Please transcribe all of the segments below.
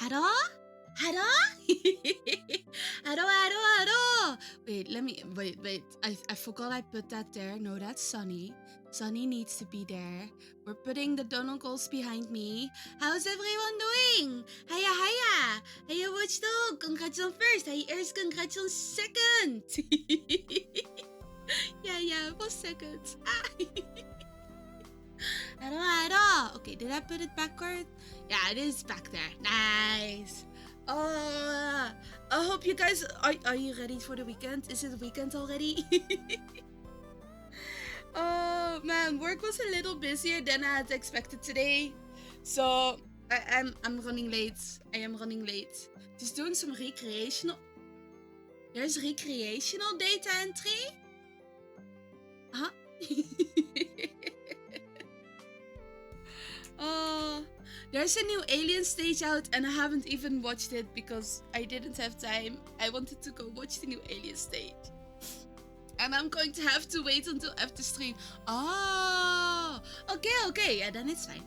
Haro? Haro? Haro. Wait. I forgot I put that there. No, that's Sunny. Sunny needs to be there. We're putting the Donogles behind me. How's everyone doing? Hiya. Hiya, Watchdog. Congrats on first. Hiya, Earth. Congrats on second. yeah, for seconds. Haro. Okay, did I put it backward? Yeah, it is back there. Nice. I hope you guys are you ready for the weekend? Is it weekend already? Oh man, work was a little busier than I had expected today, so I'm running late. I am running late. Just doing some recreational. There's recreational data entry. Huh? Oh. There's a new Alien stage out and I haven't even watched it because I didn't have time. I wanted to go watch the new Alien stage. And I'm going to have to wait until after stream. Oh, okay. Yeah, then it's fine.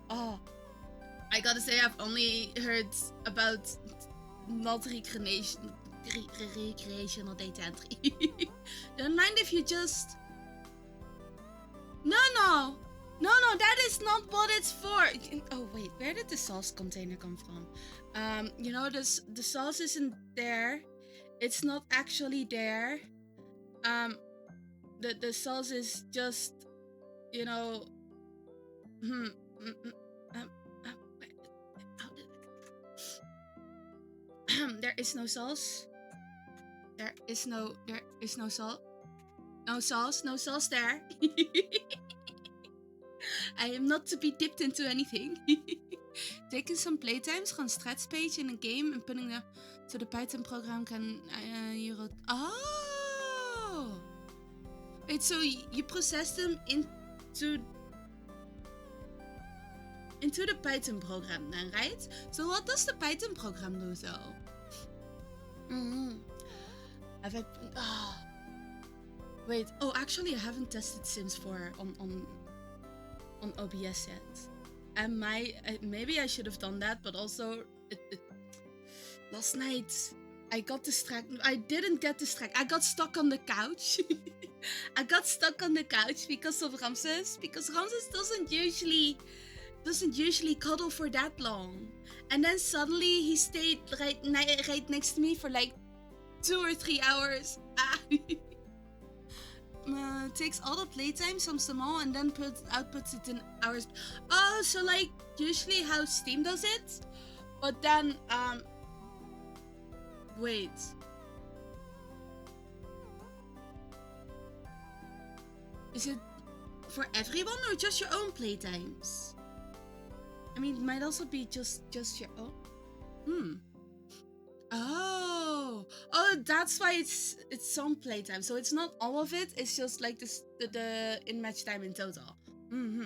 Oh, I gotta say I've only heard about not recreational data entry. Don't mind if you just... No, that is not what it's for. Oh wait, where did the sauce container come from? The sauce isn't there. It's not actually there. The sauce is just, there is no sauce. There is no salt. No sauce there. I am not to be dipped into anything. Taking some playtimes, gaan strats page in a game and putting them to the Python program can you wrote. Oh, wait. So you process them into the Python program then, right? So what does the Python program do though? Have I? Wait. Oh, actually, I haven't tested Sims 4 on OBS yet. Maybe I should have done that, but also last night I got distracted. I didn't get distracted. I got stuck on the couch. I got stuck on the couch because of Ramses. Because Ramses doesn't usually cuddle for that long, and then suddenly he stayed right next to me for like 2 or 3 hours. Takes all the playtime, some small, and then outputs it in hours. Oh, so like usually how Steam does it, but then wait. Is it for everyone or just your own playtimes? I mean, it might also be just your own. Oh, that's why it's some playtime. So it's not all of it. It's just like the in-match time in total.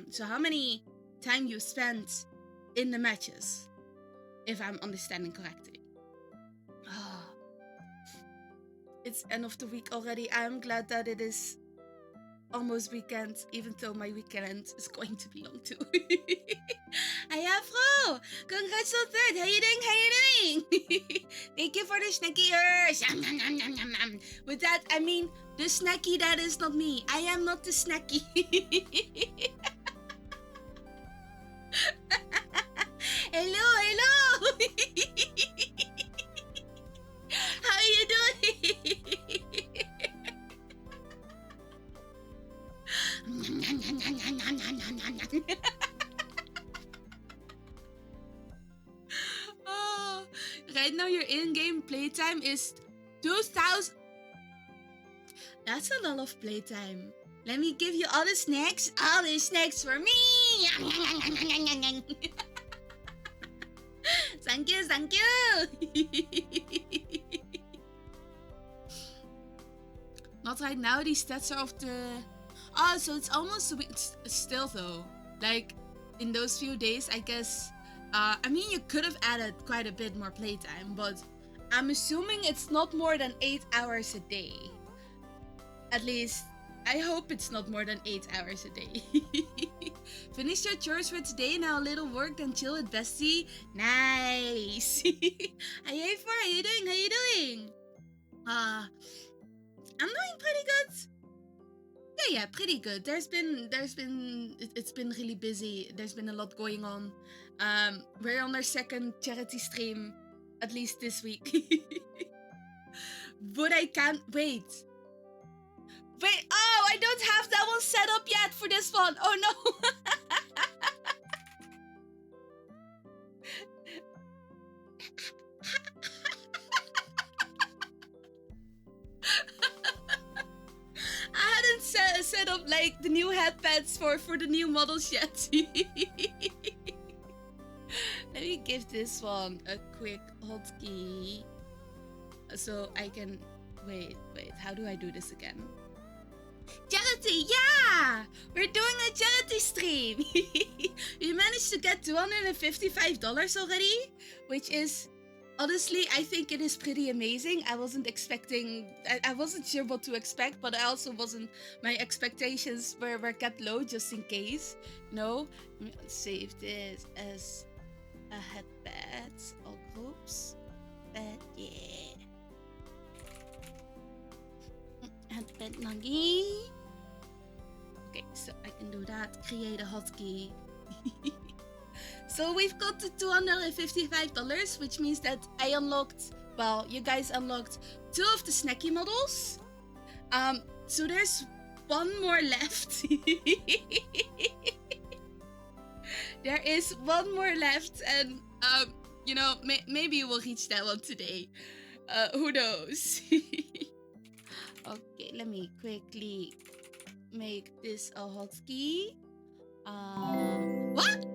So how many time you spent in the matches, if I'm understanding correctly. It's end of the week already. I'm glad that it is almost weekend, even though my weekend is going to be long too. Hi Afro! Congrats on third! How you doing? Thank you for the snacky ears! With that, I mean the snacky that is not me. I am not the snacky. Hello! How you doing? Right now your in-game playtime is 2,000. That's a lot of playtime. Let me give you all the snacks. All the snacks for me. Thank you. Not right now. These stats are of the... Oh, so it's almost a week. Still though, like in those few days, I guess. I mean, you could have added quite a bit more playtime, but I'm assuming it's not more than 8 hours a day. At least I hope it's not more than 8 hours a day. Finish your chores for today. Now a little work, then chill with Bestie. Nice. Hi, A4. How you doing? How you doing? I'm doing pretty good. Yeah, pretty good. It's been really busy. There's been a lot going on. We're on our second charity stream, at least this week. But I can't wait. Oh, I don't have that one set up yet for this one. Oh no. I hadn't set up like the new headpads for the new models yet. Let me give this one a quick hotkey so I can wait, how do I do this again? Charity, yeah! We're doing a charity stream! We managed to get $255 already, which is, honestly, I think it is pretty amazing. I wasn't sure what to expect, but I also wasn't, my expectations were kept low just in case. No, let's save this as a headband, all groups, but yeah. Headband nuggy. Okay, so I can do that. Create a hotkey. So we've got to $255, which means that I unlocked, well, you guys unlocked 2 of the snacky models. So there's one more left. There is one more left, and you know, maybe we'll reach that one today. Who knows? Okay, let me quickly make this a hotkey. What?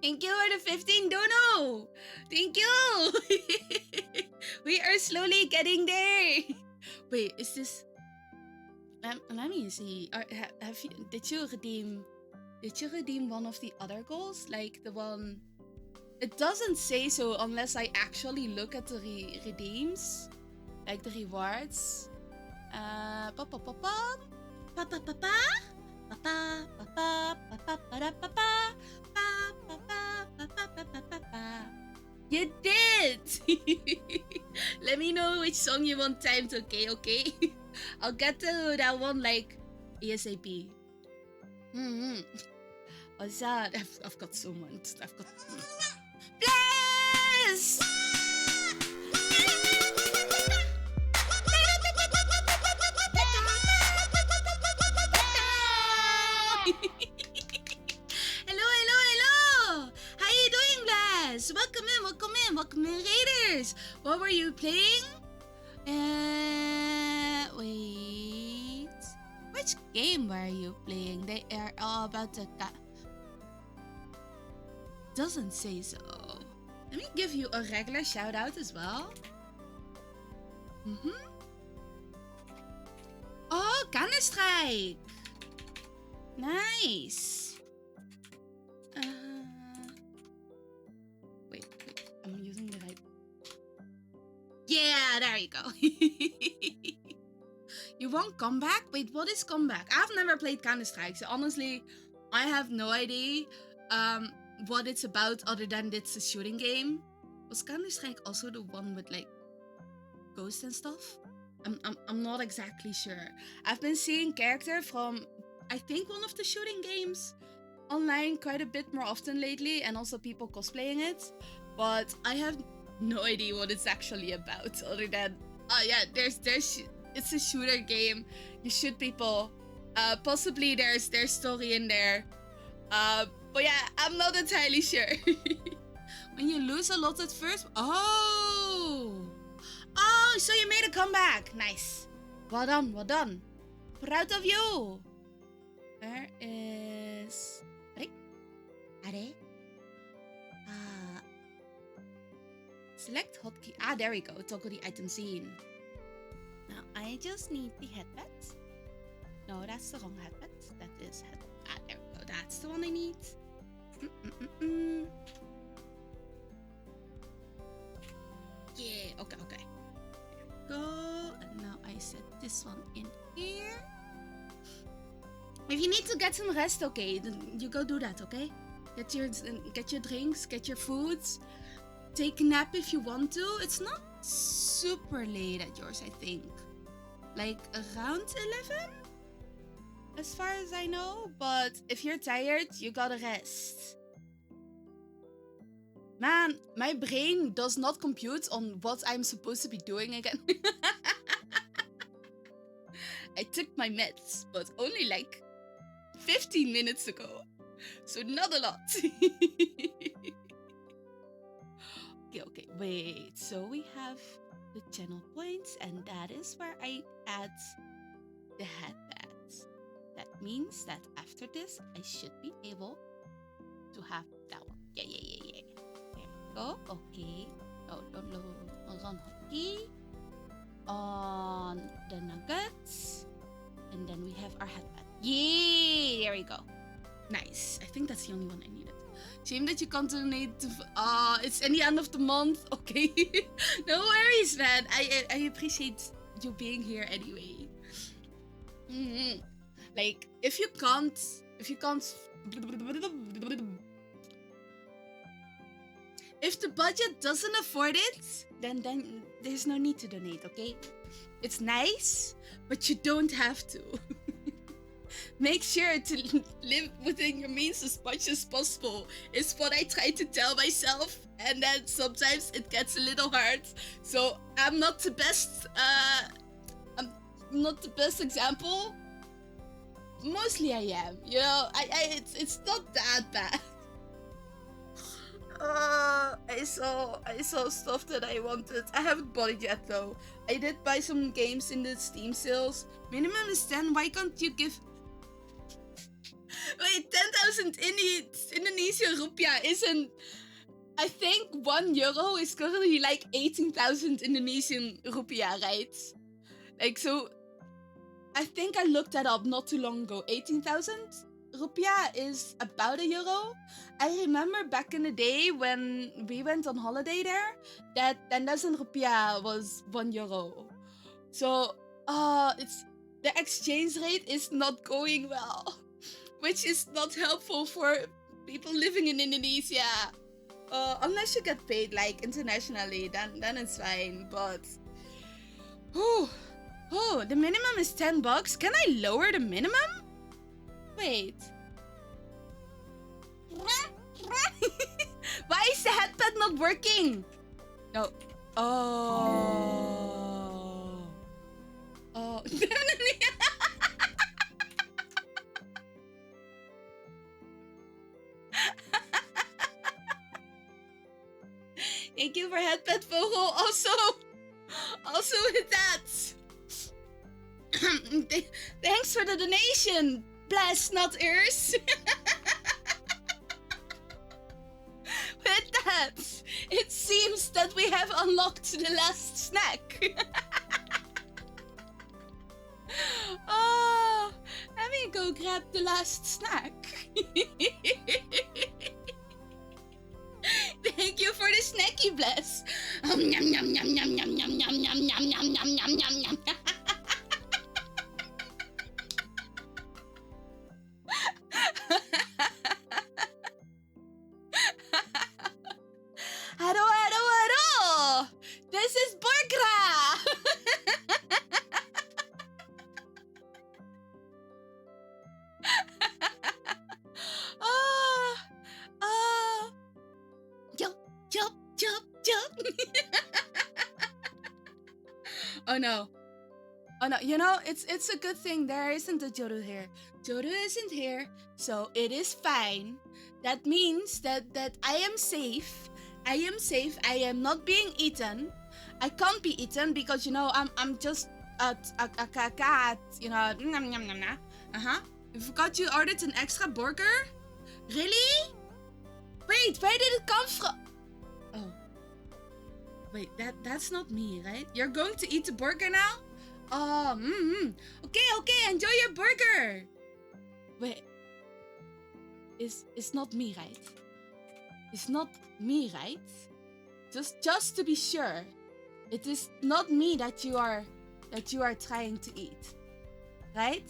Thank you for the 15 dono. Thank you. We are slowly getting there. Wait, is this? Let me see. Did you redeem one of the other goals? Like the one? It doesn't say so unless I actually look at the redeems, like the rewards. You did! Let me know which song you want timed, okay? I'll get to that one like ASAP. What's that? I've got so much. I've got... Bless! Hello! How you doing, Bless? Welcome in, Raiders! What were you playing? Wait... Which game were you playing? They are all about to... Doesn't say so. Let me give you a regular shout out as well. Oh, Counter-Strike! Nice! Wait, I'm using the right... Yeah, there you go. You want Comeback? Wait, what is Comeback? I've never played Counter-Strike, so honestly, I have no idea what it's about other than it's a shooting game. Was Counter-Strike also the one with like ghosts and stuff? I'm not exactly sure. I've been seeing character from I think one of the shooting games online quite a bit more often lately, and also people cosplaying it, but I have no idea what it's actually about other than yeah, there's it's a shooter game. You shoot people. Possibly there's story in there. But yeah, I'm not entirely sure. When you lose a lot at first. Oh, so you made a comeback. Nice. Well done. Proud of you. Where is... Are? Select hotkey. There we go. Toggle the item scene. Now I just need the headband. No, that's the wrong headband. That is headband. There we go. That's the one I need. Yeah. Okay. Okay. Go. And now I set this one in here. If you need to get some rest, okay, then you go do that. Okay. Get your drinks. Get your foods. Take a nap if you want to. It's not super late at yours, I think. Like around 11? As far as I know. But if you're tired, you gotta rest. Man, my brain does not compute on what I'm supposed to be doing again. I took my meds, but only like 15 minutes ago. So not a lot. Okay, wait. So we have the channel points, and that is where I add the headbands. That means that after this, I should be able to have that one. Yeah. There we go. Okay. Oh, on hockey. On the nuggets. And then we have our headband. Yeah, there we go. Nice. I think that's the only one I needed. Shame that you can't donate to... it's in the end of the month. Okay. No worries, man. I appreciate you being here anyway. Mm-hmm. Like, if you can't... If the budget doesn't afford it, then there's no need to donate, okay? It's nice, but you don't have to. Make sure to live within your means as much as possible is what I try to tell myself, and then sometimes it gets a little hard. So I'm not the best example. Mostly I am, you know. It's not that bad. I saw stuff that I wanted. I haven't bought it yet though. I did buy some games in the Steam sales. Minimum is 10. Why can't you give... Wait, 10,000 Indonesian rupiah isn't... I think €1 is currently like 18,000 Indonesian rupiah, right? Like, so... I think I looked that up not too long ago. 18,000 rupiah is about €1. I remember back in the day when we went on holiday there, that 10,000 rupiah was €1. So, it's... The exchange rate is not going well. Which is not helpful for people living in Indonesia. Unless you get paid like internationally, then it's fine. But the minimum is $10. Can I lower the minimum? Wait. Why is the headpad not working? No. Oh. Thank you for headpad Vogel. Also with that. Thanks for the donation. Bless, not ears. With that, it seems that we have unlocked the last snack. Oh, let me go grab the last snack. Thank you for the snacky bless. Yum, yum, yum, yum, yum, yum, yum, yum, yum, yum, yum, yum, yum, yum, yum. Hello. This is Borgra. Jump. Oh no. You know, it's a good thing there isn't a Joru here. Joru isn't here, so it is fine. That means that I am safe. I am not being eaten. I can't be eaten because, you know, I'm just a cat, you know. You forgot you ordered an extra burger? Really? Wait, where did it come from? Oh. Wait, that's not me, right? You're going to eat the burger now? Oh, Okay, enjoy your burger. Wait. It's not me, right? It's not me, right? Just to be sure. It is not me that you are trying to eat, right?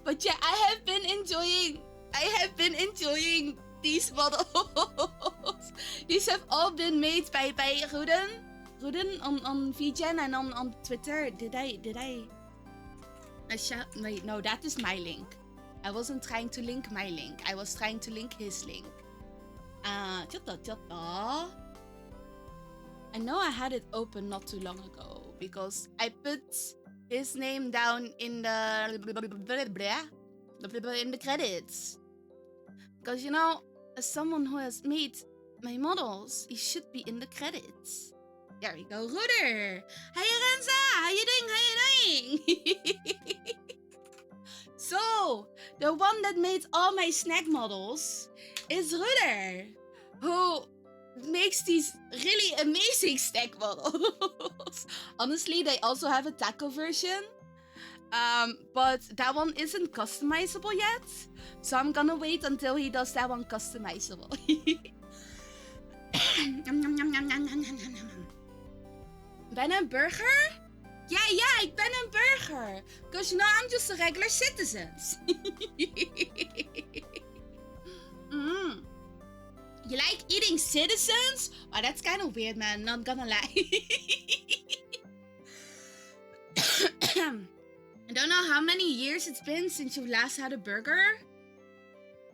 But yeah, I have been enjoying these models. These have all been made by Ruden on VGen and on Twitter. Did I wait, no, that is my link. I wasn't trying to link my link. I was trying to link his link. I know I had it open not too long ago because I put his name down in the credits. Because, you know, as someone who has made my models, he should be in the credits. There we go, Ruder. Hey, Renza, how you doing? So, the one that made all my snack models is Ruder, who makes these really amazing snack models. Honestly, they also have a taco version. But that one isn't customizable yet. So I'm gonna wait until he does that one customizable. Ben een burger? Yeah, ik ben een burger. Because, you know, I'm just a regular citizen. You like eating citizens? Oh, that's kind of weird, man. Not gonna lie. I don't know how many years it's been since you last had a burger.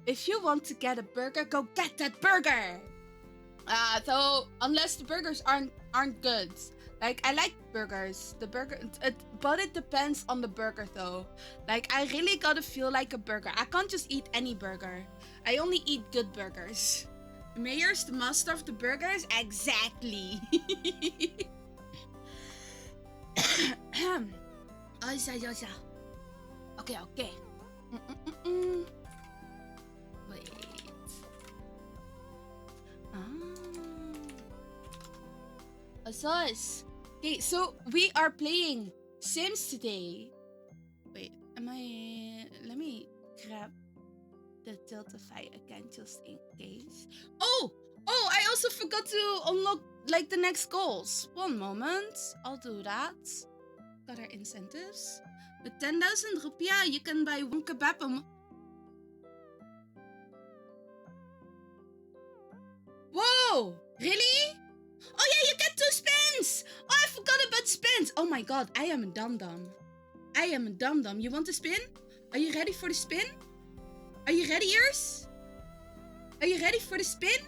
If you want to get a burger, go get that burger. So unless the burgers aren't good. Like, I like burgers. But it depends on the burger though. Like, I really gotta feel like a burger. I can't just eat any burger. I only eat good burgers. Mayor's the master of the burgers? Exactly. Okay. Wait. Sauce. Okay, so we are playing Sims today. Wait, let me grab the Tiltify again just in case. Oh, I also forgot to unlock like the next goals. One moment, I'll do that. Got our incentives. With 10,000 rupiah, you can buy one kebab. Whoa, really? Oh yeah, you get 2 spins! Oh, I forgot about spins! Oh my god, I am a dum-dum. You want to spin? Are you ready for the spin? Are you ready, yours? Are you ready for the spin?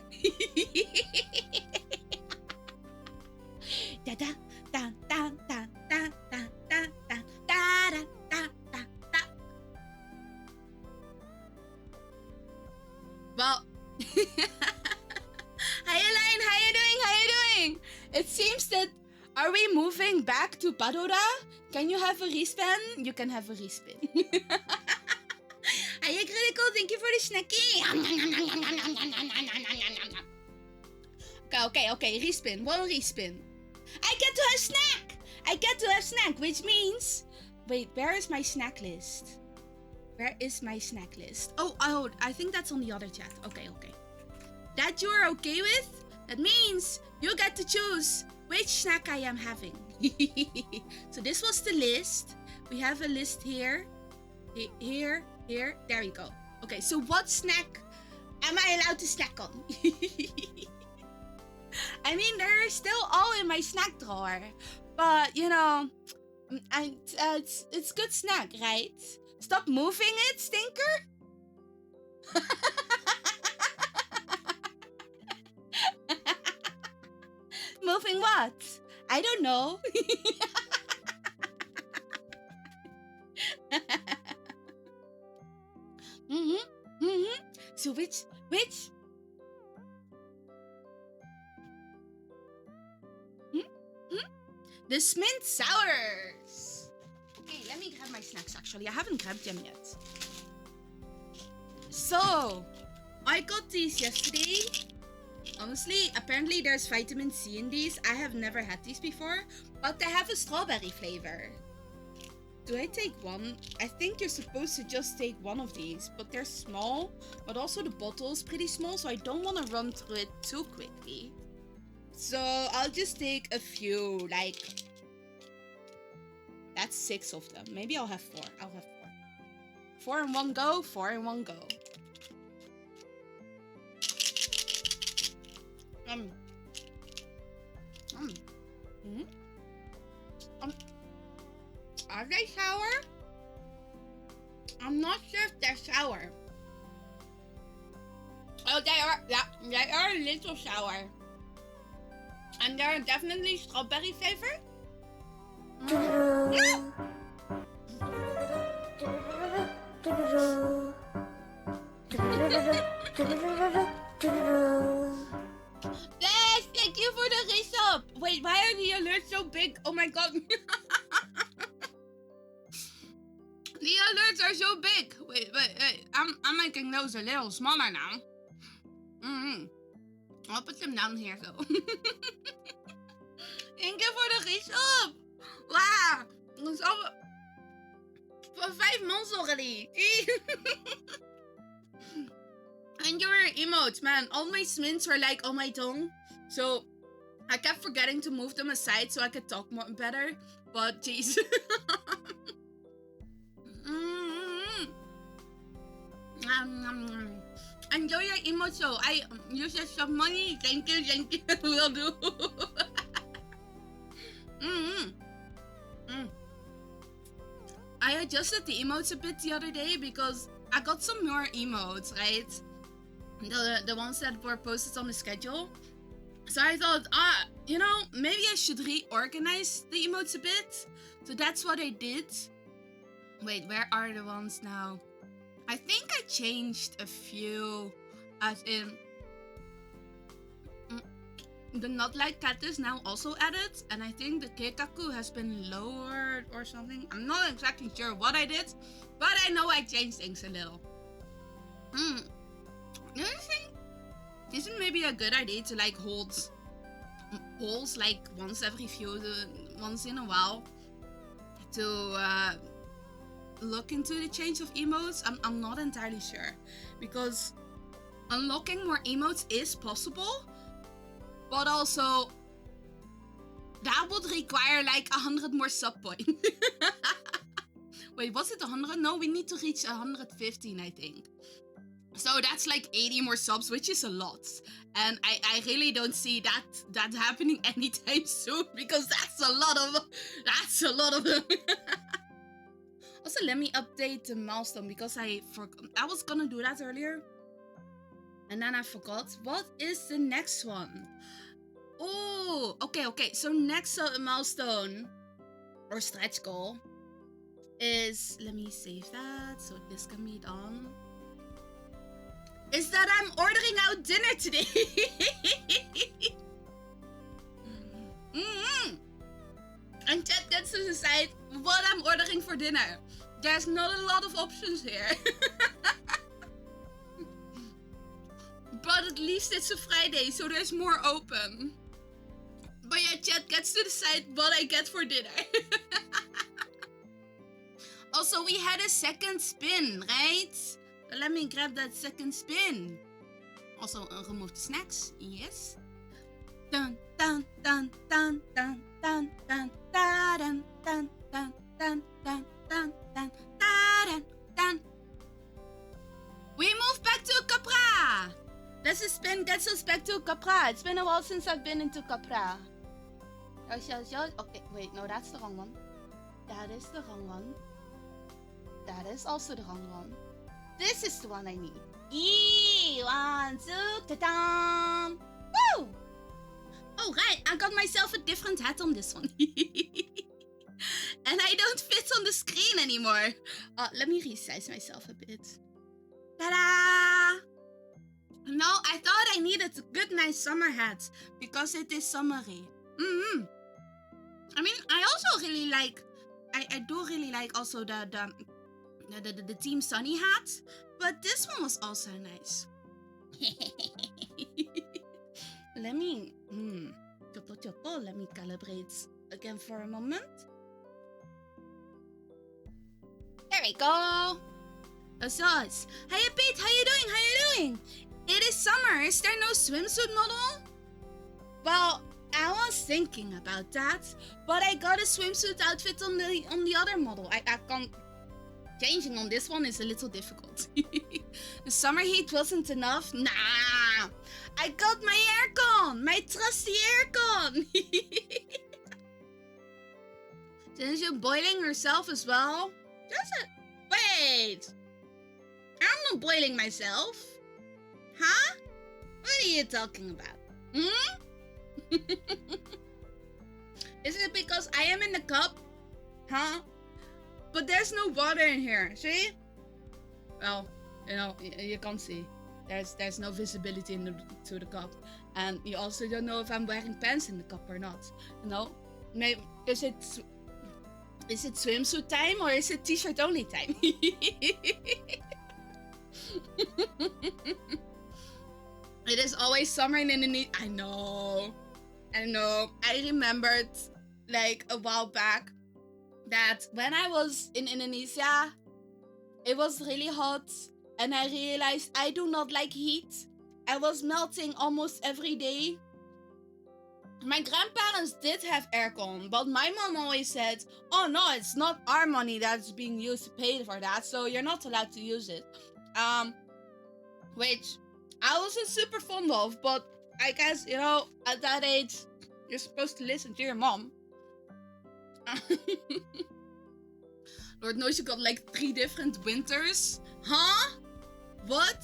Da da da da da da da da da da da da da. Well, Hi Elaine, how you doing? It seems that, are we moving back to Padora? Can you have a respin? You can have a respin. Hi Critical, thank you for the snackie. Okay, respin, one respin. I get to have snack, which means, wait, where is my snack list? Oh, I think that's on the other chat. Okay. That you are okay with? That means you get to choose which snack I am having. So this was the list. We have a list here. Here. There you go. Okay, so what snack am I allowed to snack on? I mean, they're still all in my snack drawer. But, you know, it's good snack, right? Stop moving it, stinker. Moving what? I don't know. So which? The mint sours. Okay, let me grab my snacks actually. I haven't grabbed them yet. So, I got these yesterday. Honestly, apparently there's vitamin C in these. I have never had these before, but they have a strawberry flavor. Do I take one? I think you're supposed to just take one of these, but they're small, but also the bottle is pretty small, so I don't want to run through it too quickly. So I'll just take a few, like, that's 6 of them. Maybe I'll have 4. I'll have 4. 4 in one go, 4 in one go. Are they sour? I'm not sure if they're sour. Oh, they are. Yeah, they are a little sour. And they're definitely strawberry flavor. Yeah. Yes, thank you for the resub. Wait, why are the alerts so big? Oh my god. The alerts are so big. Wait. I'm making those a little smaller now. I'll put them down here though. Thank you for the resub. Wow. It's over for 5 months already. And your emotes, man. All my smints were like on my tongue. So I kept forgetting to move them aside so I could talk more better. But jeez. Enjoy your emotes, so I use some money. Thank you. Will do. I adjusted the emotes a bit the other day because I got some more emotes, right? The ones that were posted on the schedule. So I thought, maybe I should reorganize the emotes a bit. So that's what I did. Wait, where are the ones now? I think I changed a few, as in the Not Like Cat is now also added, and I think the Keikaku has been lowered or something. I'm not exactly sure what I did, but I know I changed things a little. Do you think this is maybe a good idea to like hold polls like once in a while to look into the change of emotes? I'm not entirely sure, because unlocking more emotes is possible, but also that would require like 100 more sub points. Wait, was it 100? No, we need to reach 115, I think. So that's like 80 more subs, which is a lot. And I really don't see that happening anytime soon, because that's a lot of them. Also, let me update the milestone, because I was gonna do that earlier. And then I forgot. What is the next one? Oh, okay. So next milestone or stretch goal is, let me save that so this can be done, is that I'm ordering out dinner today. And chat gets to decide what I'm ordering for dinner. There's not a lot of options here. But at least it's a Friday, so there's more open. But yeah, chat gets to decide what I get for dinner. Also, we had a second spin, right? So let me grab that second spin. Also, remove the snacks. Yes. Dun dun dun dun dun dun dun dun dun dun dun dun dun dun dun dun. We move back to Capra. This spin gets us back to Capra. It's been a while since I've been into Capra. Okay, wait, no, that's the wrong one. That is the wrong one. That is also the wrong one. This is the one I need. 1, 2, ta-da! Woo! Oh, right, I got myself a different hat on this one. And I don't fit on the screen anymore. Let me resize myself a bit. Ta-da! No, I thought I needed a good, nice summer hat because it is summery. I mean, I also really like, I do really like also the Team Sunny hat, but this one was also nice. Let me, let me calibrate again for a moment. we go. That's us. Hey, Pete, how you doing? How you doing? It is summer. Is there no swimsuit model? Well, I was thinking about that, but I got a swimsuit outfit on the other model. I can't. Changing on this one is a little difficult. The summer heat wasn't enough. Nah, I got my aircon, my trusty aircon. Since you're boiling yourself as well. Wait. I'm not boiling myself. Huh? What are you talking about? Is it because I am in the cup? Huh? But there's no water in here, see? Well, you can't see. There's no visibility to the cup. And you also don't know if I'm wearing pants in the cup or not. Maybe is it swimsuit time or is it t-shirt only time? It is always summer in Indonesia. I know. I remembered like a while back that when I was in Indonesia, it was really hot and I realized I do not like heat. I was melting almost every day. My grandparents did have aircon, but my mom always said, oh no, it's not our money that's being used to pay for that, so you're not allowed to use it. Which I wasn't super fond of, but I guess, at that age, you're supposed to listen to your mom. Lord knows you got like 3 different winters. Huh? What?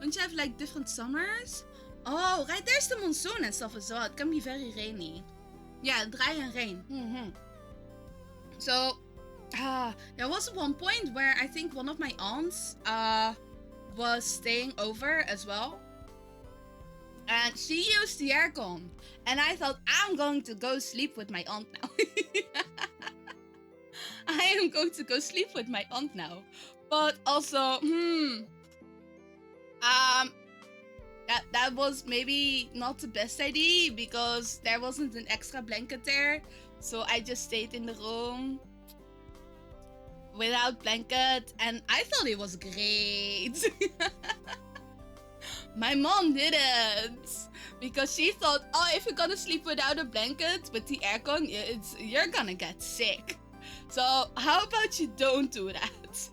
Don't you have like different summers? Oh, right, there's the monsoon and stuff as well. It can be very rainy. Yeah, dry and rain. So, there was one point where I think one of my aunts was staying over as well. And she used the aircon. And I thought, I'm going to go sleep with my aunt now. I am going to go sleep with my aunt now. But also, that was maybe not the best idea because there wasn't an extra blanket there. So I just stayed in the room without blanket and I thought it was great. My mom didn't because she thought, oh, if you're gonna sleep without a blanket with the aircon, you're gonna get sick. So how about you don't do that?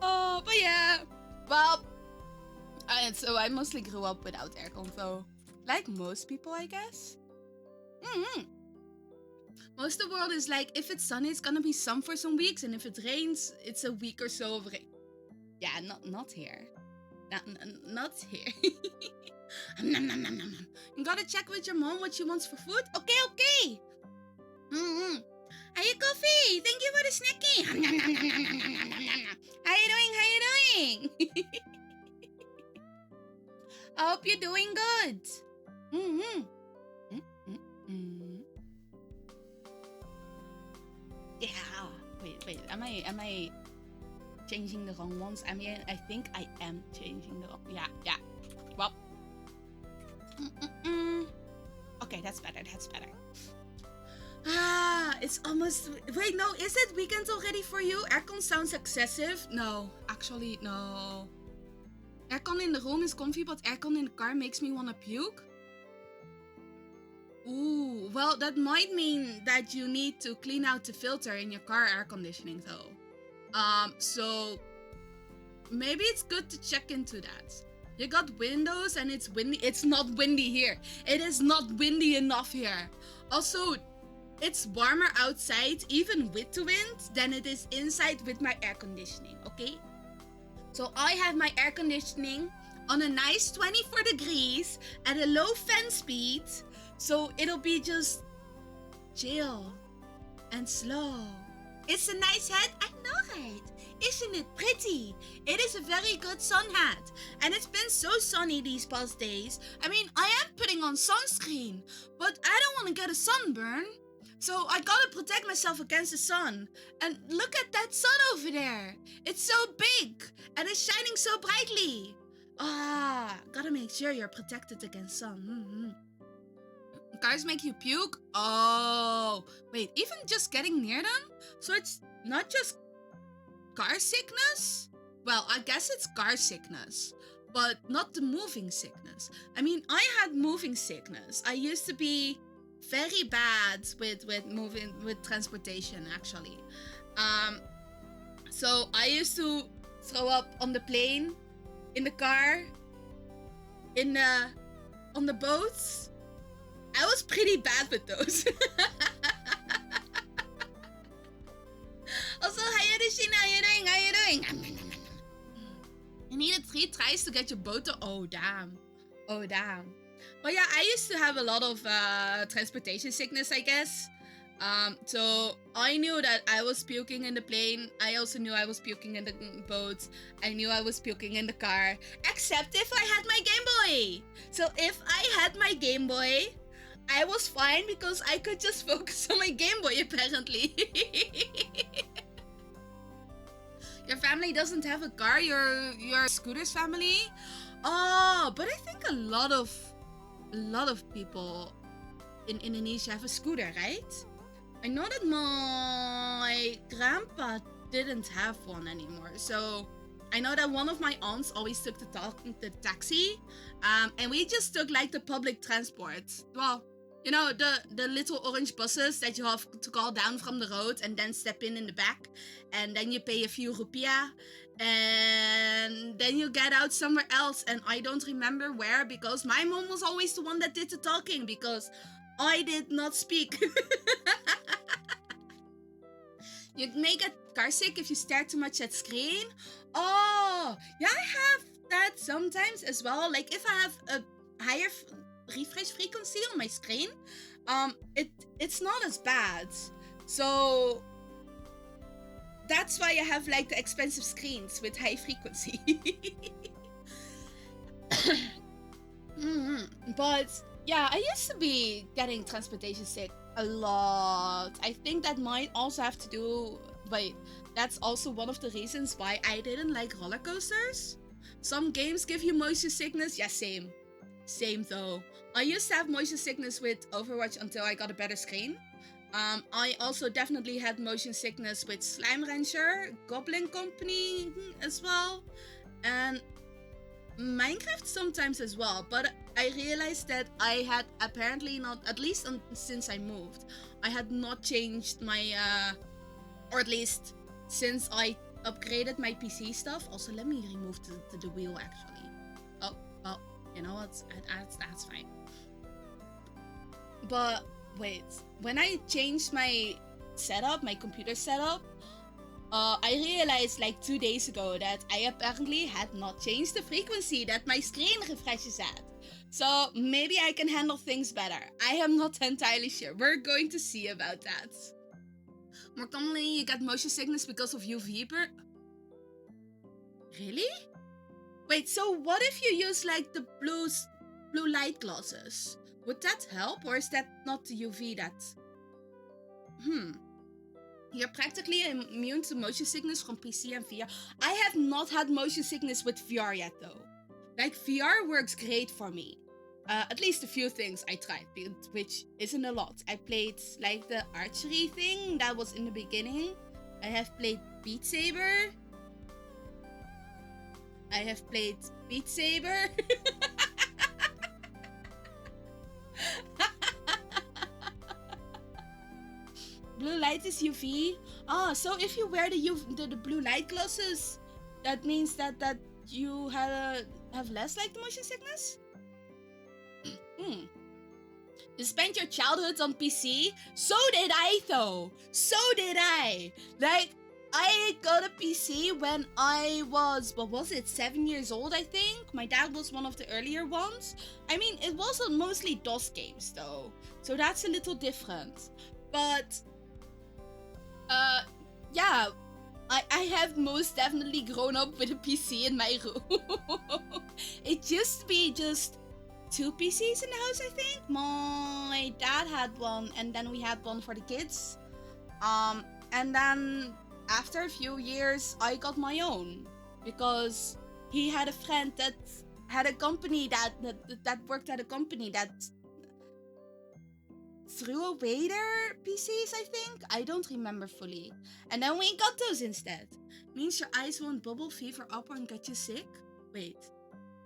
Oh, but yeah. Well, so I mostly grew up without aircon, so like most people, I guess. Most of the world is like, if it's sunny, it's gonna be sun for some weeks, and if it rains, it's a week or so of rain. Yeah, not here. Not here. You gotta check with your mom what she wants for food. Okay. Hey, coffee. Thank you for the snacky. How you doing? I hope you're doing good. Yeah. Wait. Am I changing the wrong ones? I mean, I think I am changing the wrong. Yeah. Well. Okay, that's better. It's almost. Wait, no. Is it weekend already for you? Aircon sounds excessive. No, actually, no. Aircon in the room is comfy, but aircon in the car makes me want to puke. Ooh, well, that might mean that you need to clean out the filter in your car air conditioning, though. So maybe it's good to check into that. You got windows and it's windy. It's not windy here. It is not windy enough here. Also, it's warmer outside, even with the wind, than it is inside with my air conditioning, okay? So I have my air conditioning on a nice 24 degrees at a low fan speed. So it'll be just chill and slow. It's a nice hat, I know, right? Isn't it pretty? It is a very good sun hat. And it's been so sunny these past days. I mean, I am putting on sunscreen, but I don't want to get a sunburn. So I gotta protect myself against the sun. And look at that sun over there. It's so big and it's shining so brightly. Gotta make sure you're protected against sun. Cars make you puke? Oh, wait, even just getting near them? So it's not just car sickness? Well, I guess it's car sickness, but not the moving sickness. I mean, I had moving sickness. I used to be very bad with transportation actually. So I used to throw up on the plane, in the car, in the on the boats. I was pretty bad with those. Also, hi Adishina, how you doing? How you doing? You needed 3 tries to get your boat to... Oh, damn. Oh, damn. But yeah, I used to have a lot of transportation sickness, I guess. So I knew that I was puking in the plane. I also knew I was puking in the boat. I knew I was puking in the car. Except if I had my Game Boy. So if I had my Game Boy, I was fine because I could just focus on my Game Boy, apparently. Your family doesn't have a car? Your Scooter's family? Oh, but I think a lot of people in Indonesia have a scooter, right? I know that my grandpa didn't have one anymore. So I know that one of my aunts always took the taxi, and we just took like the public transport. Well, you know, the little orange buses that you have to call down from the road and then step in the back, and then you pay a few rupiah, and then you get out somewhere else, and I don't remember where because my mom was always the one that did the talking because I did not speak. You may get car sick if you stare too much at screen. Oh, yeah, I have that sometimes as well. Like if I have a higher refresh frequency on my screen, it's not as bad. So that's why I have like the expensive screens with high frequency. But yeah, I used to be getting transportation sick a lot. I think that might also have to do... Wait, that's also one of the reasons why I didn't like roller coasters. Some games give you motion sickness. Yeah, same. Same though. I used to have motion sickness with Overwatch until I got a better screen. I also definitely had motion sickness with Slime Rancher, Goblin Company as well, and Minecraft sometimes as well. But I realized that I had apparently not, at least since I moved, I had not changed my, or at least since I upgraded my PC stuff. Also, let me remove the wheel actually. Oh, well, you know what? That's fine. But wait, when I changed my setup, my computer setup, I realized like 2 days ago that I apparently had not changed the frequency that my screen refreshes at. So maybe I can handle things better. I am not entirely sure. We're going to see about that. More commonly, you get motion sickness because of UV burn. Really? Wait, so what if you use like the blue light glasses? Would that help, or is that not the UV that... You're practically immune to motion sickness from PC and VR. I have not had motion sickness with VR yet, though. Like, VR works great for me. At least a few things I tried, which isn't a lot. I played, like, the archery thing that was in the beginning. I have played Beat Saber. Blue light is UV. Ah, so if you wear the blue light glasses, that means that you have less like motion sickness? You spent your childhood on PC? So did I though. So did I. Like, I got a PC when I was, what was it, 7 years old, I think? My dad was one of the earlier ones. I mean, it wasn't mostly DOS games though, so that's a little different. But yeah, I have most definitely grown up with a PC in my room. It used to be just 2 PCs in the house, I think. My dad had one, and then we had one for the kids. And then after a few years, I got my own because he had a friend that had a company that worked at a company that threw away their PCs, I think. I don't remember fully. And then we got those instead. Means your eyes won't bubble, fever up, and get you sick? Wait.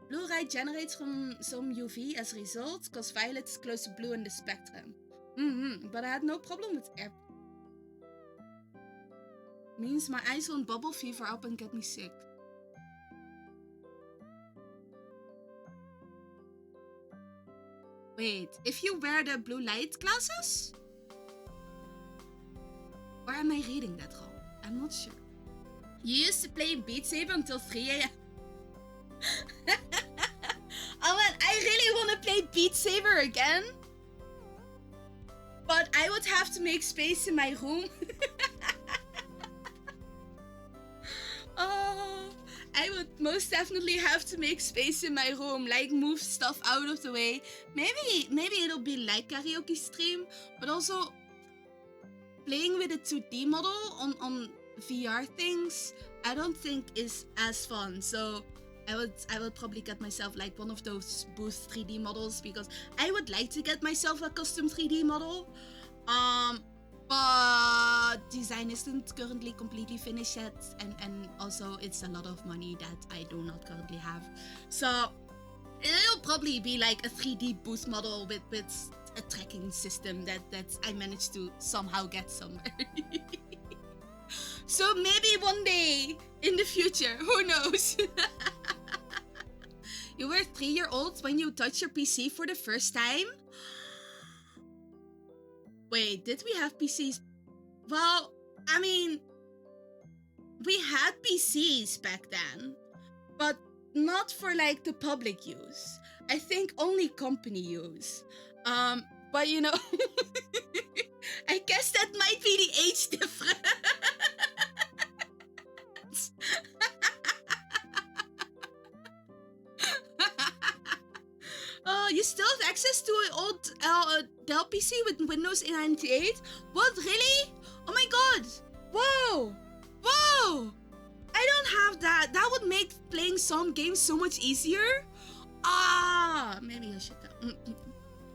Blue light generates from some UV as a result, because violet is close to blue in the spectrum. But I had no problem with air. Means my eyes won't bubble, fever up, and get me sick. Wait, if you wear the blue light glasses? Or am I reading that wrong? I'm not sure. You used to play Beat Saber until 3 a.m. Oh man, I really want to play Beat Saber again. But I would have to make space in my room. Oh, I would most definitely have to make space in my room, like move stuff out of the way. Maybe it'll be like karaoke stream, but also playing with a 2D model on VR things, I don't think is as fun. So I would probably get myself like one of those Boost 3D models, because I would like to get myself a custom 3D model. But design isn't currently completely finished yet, and also it's a lot of money that I do not currently have. So it'll probably be like a 3D Boost model with a tracking system that I managed to somehow get somewhere. So maybe one day in the future, who knows? You were 3-year-old when you touched your PC for the first time? Wait, did we have PCs? Well, I mean, we had PCs back then, but not for like the public use. I think only company use. But you know, I guess that might be the age difference. You still have access to an old Dell PC with Windows 98? What, really? Oh my god! Whoa! Whoa! I don't have that. That would make playing some games so much easier. Maybe I should go.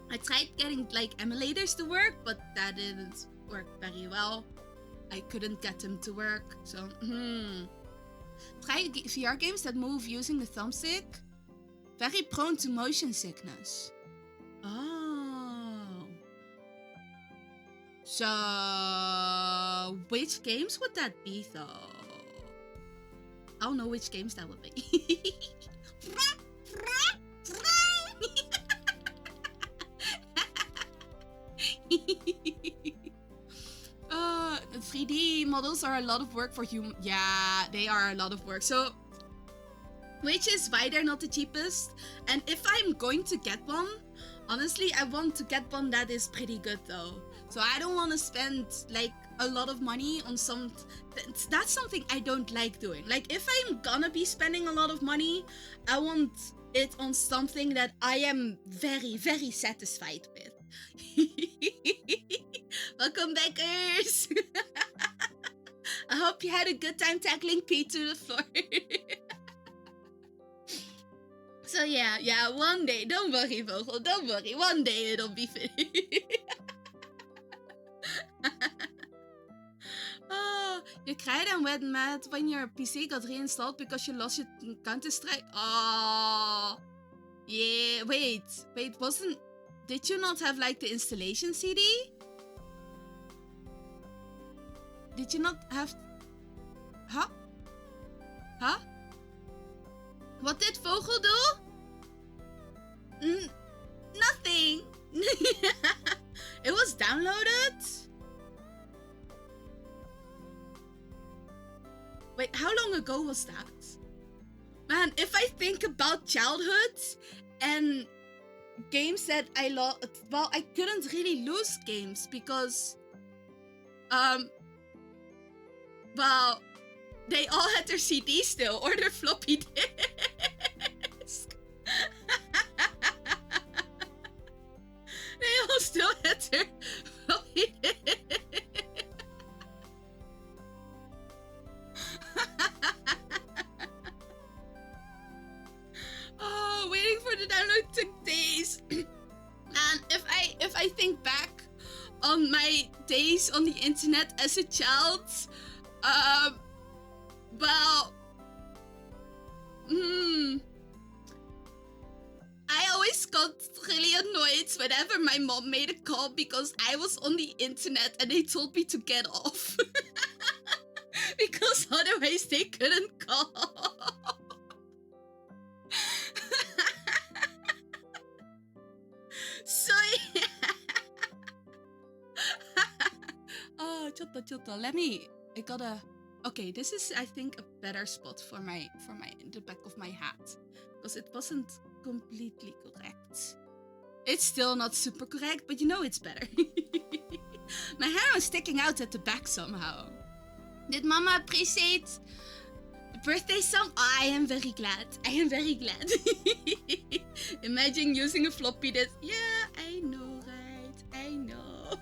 I tried getting like emulators to work, but that didn't work very well. I couldn't get them to work, so Try VR games that move using the thumbstick. Very prone to motion sickness. Oh. So, which games would that be though? I don't know which games that would be. 3D models are a lot of work for human. Yeah, they are a lot of work. So, which is why they're not the cheapest. And if I'm going to get one, honestly, I want to get one that is pretty good though. So I don't want to spend like a lot of money on some. That's something I don't like doing. Like if I'm gonna be spending a lot of money, I want it on something that I am very, very satisfied with. Welcome backers. I hope you had a good time tackling P to the floor. So yeah, one day, don't worry Vogel, don't worry, one day it'll be finished. Oh, you cried and went mad when your PC got reinstalled because you lost your Counter-Strike. Oh, yeah, wait, did you not have like the installation CD? Did you not have, huh? What did Vogel do? Nothing. It was downloaded? Wait, how long ago was that? Man, if I think about childhood and games that I lost, well, I couldn't really lose games because, well, they all had their CD still, or their floppy disk. They all still had their floppy disk. Oh, waiting for the download took days. And if I think back on my days on the internet as a child, well, I always got really annoyed whenever my mom made a call because I was on the internet and they told me to get off. Because otherwise they couldn't call. So yeah. Oh, Choto. I gotta. Okay, this is, I think, a better spot for the back of my hat, because it wasn't completely correct. It's still not super correct, but you know it's better. My hair was sticking out at the back somehow. Did Mama appreciate the birthday song? Oh, I am very glad. Imagine using a floppy disk. Yeah, I know, right? I know.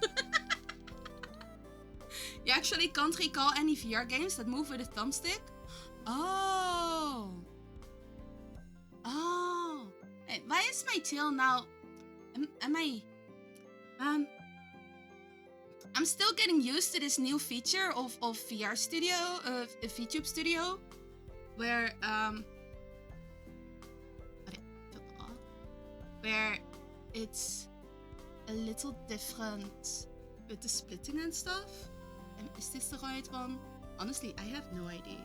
You actually can't recall any VR games that move with a thumbstick? Oh. Hey, why is my tail now? Am I... I'm still getting used to this new feature of VR Studio, VTube Studio, where it's a little different with the splitting and stuff. And is this the right one? Honestly, I have no idea.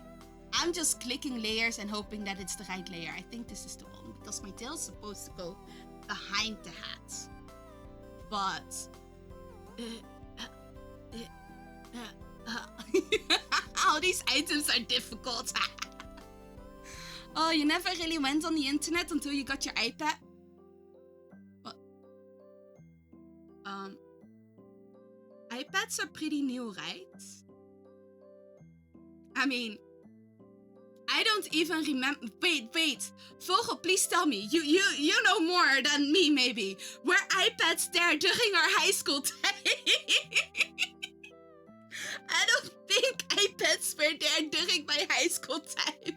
I'm just clicking layers and hoping that it's the right layer. I think this is the one because my tail's supposed to go behind the hat. But all these items are difficult. Oh, you never really went on the internet until you got your iPad? What? iPads are pretty new, right? I mean, I don't even remember. Wait. Vogel, please tell me. You know more than me, maybe. Were iPads there during our high school time? I don't think iPads were there during my high school time.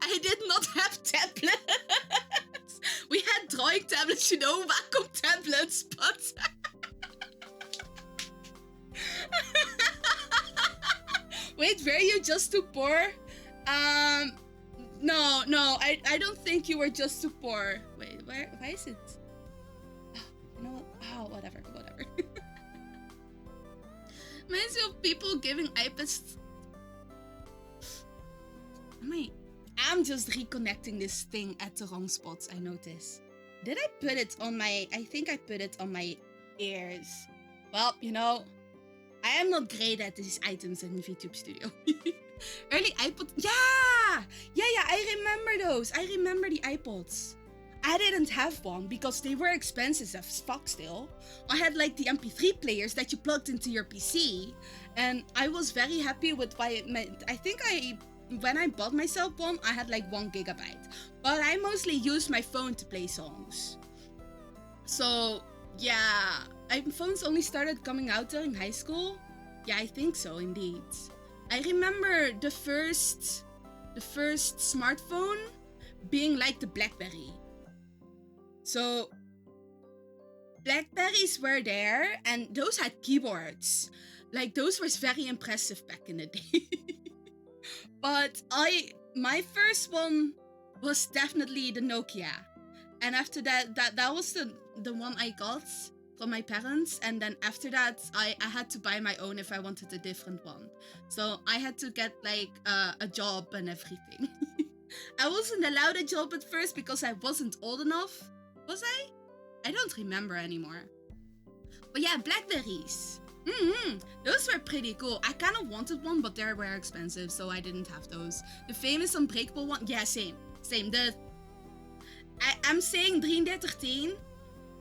I did not have tablets. We had drawing tablets, you know, vacuum tablets, but... Wait, were you just too poor? No, I don't think you were just too poor. Wait, why is it? You know what? Oh, whatever. Reminds me of people giving iPads. I'm just reconnecting this thing at the wrong spots, I notice. Did I put it on my... I think I put it on my ears. Well, you know, I am not great at these items in VTube Studio. Early iPod... Yeah, I remember those. I remember the iPods. I didn't have one because they were expensive as fuck still. I had like the MP3 players that you plugged into your PC. And I was very happy with when I bought myself one, I had like 1 gigabyte. But I mostly used my phone to play songs. So, yeah. iPhones only started coming out during high school? Yeah, I think so, indeed. I remember the first smartphone being like the BlackBerry. So, Blackberries were there, and those had keyboards. Like, those was very impressive back in the day. But my first one was definitely the Nokia. And after that was the one I got from my parents. And then after that, I had to buy my own if I wanted a different one. So I had to get like a job and everything. I wasn't allowed a job at first because I wasn't old enough. Was I? I don't remember anymore. But yeah, Blackberries. Those were pretty cool. I kind of wanted one, but they were expensive, so I didn't have those. The famous Unbreakable one, yeah, same. I'm saying 3310,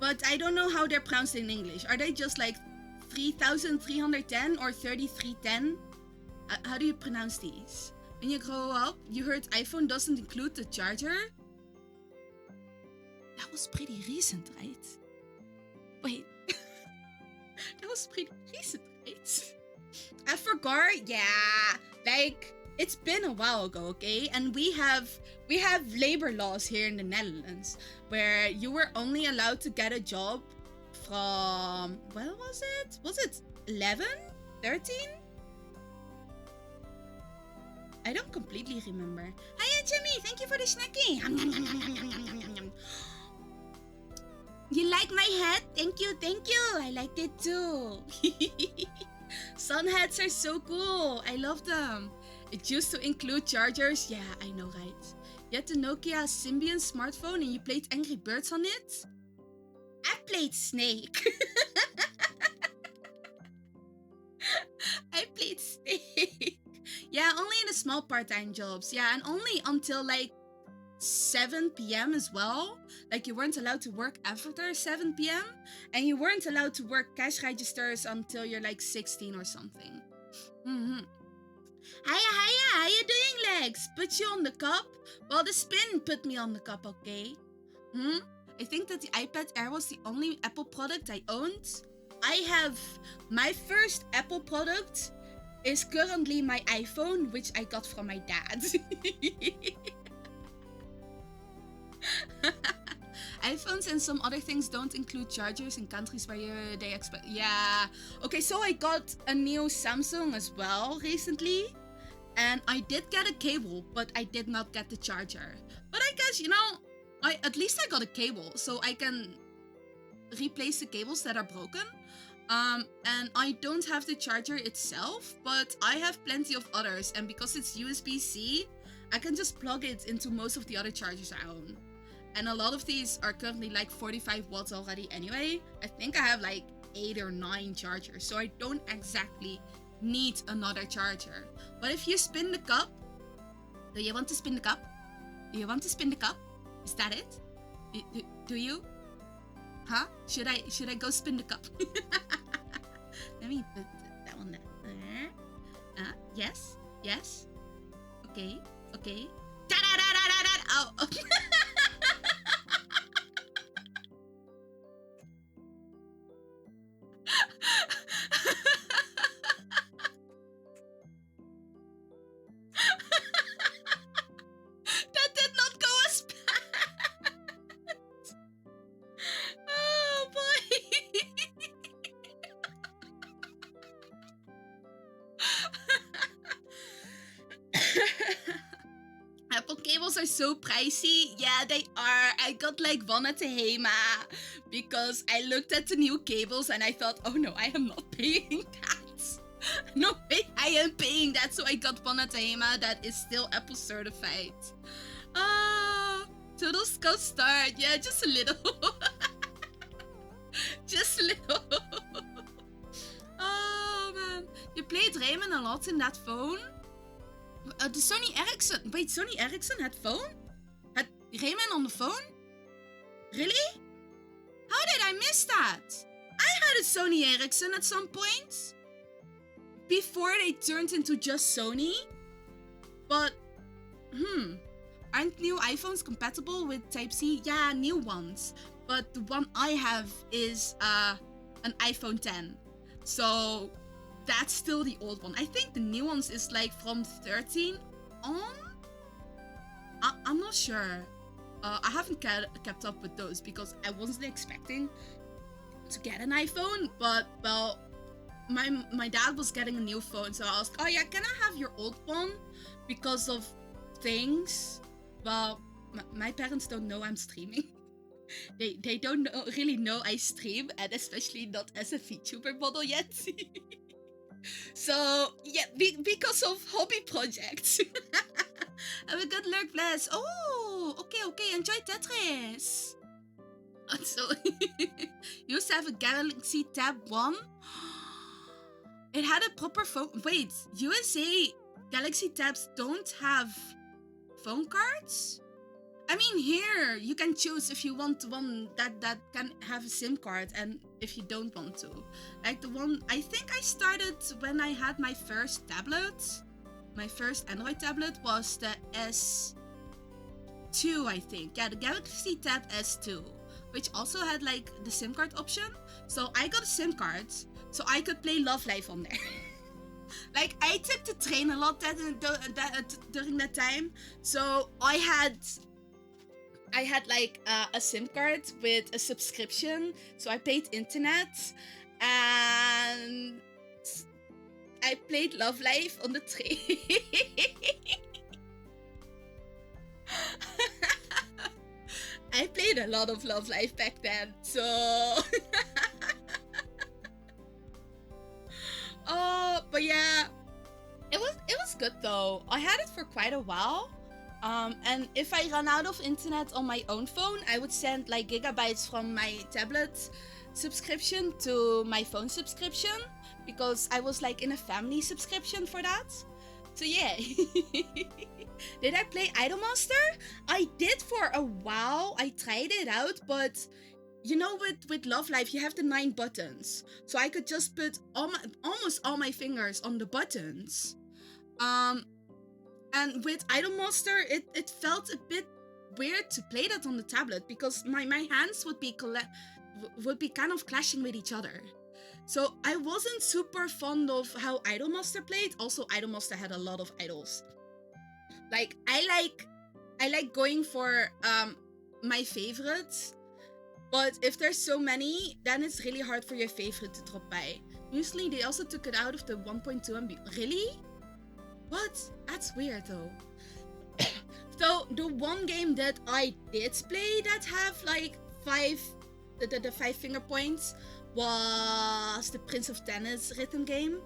but I don't know how they're pronounced in English. Are they just like 3310 or 3310? How do you pronounce these? When you grow up, you heard iPhone doesn't include the charger? That was pretty recent, right? Wait. That was pretty recent, right? I forgot, yeah. Like, it's been a while ago, okay? And we have labor laws here in the Netherlands where you were only allowed to get a job from, when was it? Was it 11? 13? I don't completely remember. Hiya, Jimmy. Thank you for the snacky. You like my hat? Thank you, thank you. I liked it too. Sun hats are so cool. I love them. It used to include chargers. Yeah, I know, right? You had the Nokia Symbian smartphone and you played Angry Birds on it? I played Snake. I played Snake. Yeah, only in the small part-time jobs. Yeah, and only until like 7 p.m. as well. Like you weren't allowed to work after 7 p.m. and you weren't allowed to work cash registers until you're like 16 or something. Mm-hmm. Hiya, how you doing, Legs? Put you on the cup? Well, the spin put me on the cup, okay? I think that the iPad Air was the only Apple product I owned. I have my first Apple product is currently my iPhone, which I got from my dad. iPhones and some other things don't include chargers in countries where they expect. Yeah. Okay, so I got a new Samsung as well recently. And I did get a cable, but I did not get the charger. But I guess, at least I got a cable, so I can replace the cables that are broken. And I don't have the charger itself, but I have plenty of others. And because it's USB-C, I can just plug it into most of the other chargers I own. And a lot of these are currently like 45 watts already anyway. I think I have like 8 or 9 chargers, so I don't exactly need another charger. But if you spin the cup, do you want to spin the cup? Do you want to spin the cup? Is that it? Do you? Huh? Should I go spin the cup? Let me put that one there. Yes. Okay. Da da da da da da. Oh. That did not go as planned. Oh boy. Apple cables are so pricey. Yeah, they are. I got like one at the HEMA because I looked at the new cables and I thought, oh no, I am not paying that. No way, I am paying that. So I got one at the HEMA that is still Apple certified. Toodles go start. Yeah, just a little. Just a little. Oh man, you played Rayman a lot in that phone? The Sony Ericsson. Wait, Sony Ericsson had phone? Had Rayman on the phone? Really? How did I miss that? I had a Sony Ericsson at some point. Before they turned into just Sony. But, aren't new iPhones compatible with Type-C? Yeah, new ones. But the one I have is an iPhone 10. So that's still the old one. I think the new ones is like from 13 on? I'm not sure. I haven't kept up with those because I wasn't expecting to get an iPhone. But, well, my dad was getting a new phone. So I was like, oh yeah, can I have your old one? Because of things. Well, my parents don't know I'm streaming. They don't really know I stream, and especially not as a VTuber model yet. So, yeah, because of hobby projects. Have a good lurk, bless. Oh, okay, enjoy Tetris. So, you used to have a Galaxy Tab 1? It had a proper phone. Wait, USA Galaxy Tabs don't have phone cards? I mean, here, you can choose if you want one that can have a SIM card and if you don't want to. Like the one, I think I started when I had my first tablet. My first Android tablet was the S2, I think. Yeah, the Galaxy Tab S2, which also had like the SIM card option. So I got a SIM card so I could play Love Live on there. Like, I took the train a lot during that time. So I had I had like a SIM card with a subscription, so I paid internet, and I played Love Life on the train. I played a lot of Love Life back then, so oh, but yeah, it was good though. I had it for quite a while. And if I run out of internet on my own phone, I would send like gigabytes from my tablet subscription to my phone subscription, because I was like in a family subscription for that. So yeah. Did I play Idolmaster? I did for a while. I tried it out, but you know, with Love Life, you have the 9 buttons, so I could just put almost all my fingers on the buttons. And with Idolmaster, it felt a bit weird to play that on the tablet, because my hands would be kind of clashing with each other. So I wasn't super fond of how Idolmaster played. Also, Idolmaster had a lot of idols. Like I like going for my favorites, but if there's so many, then it's really hard for your favorite to drop by. Usually they also took it out of the 1.2 MB. Really? What? That's weird though. So the one game that I did play that have like the 5 finger points was the Prince of Tennis rhythm game,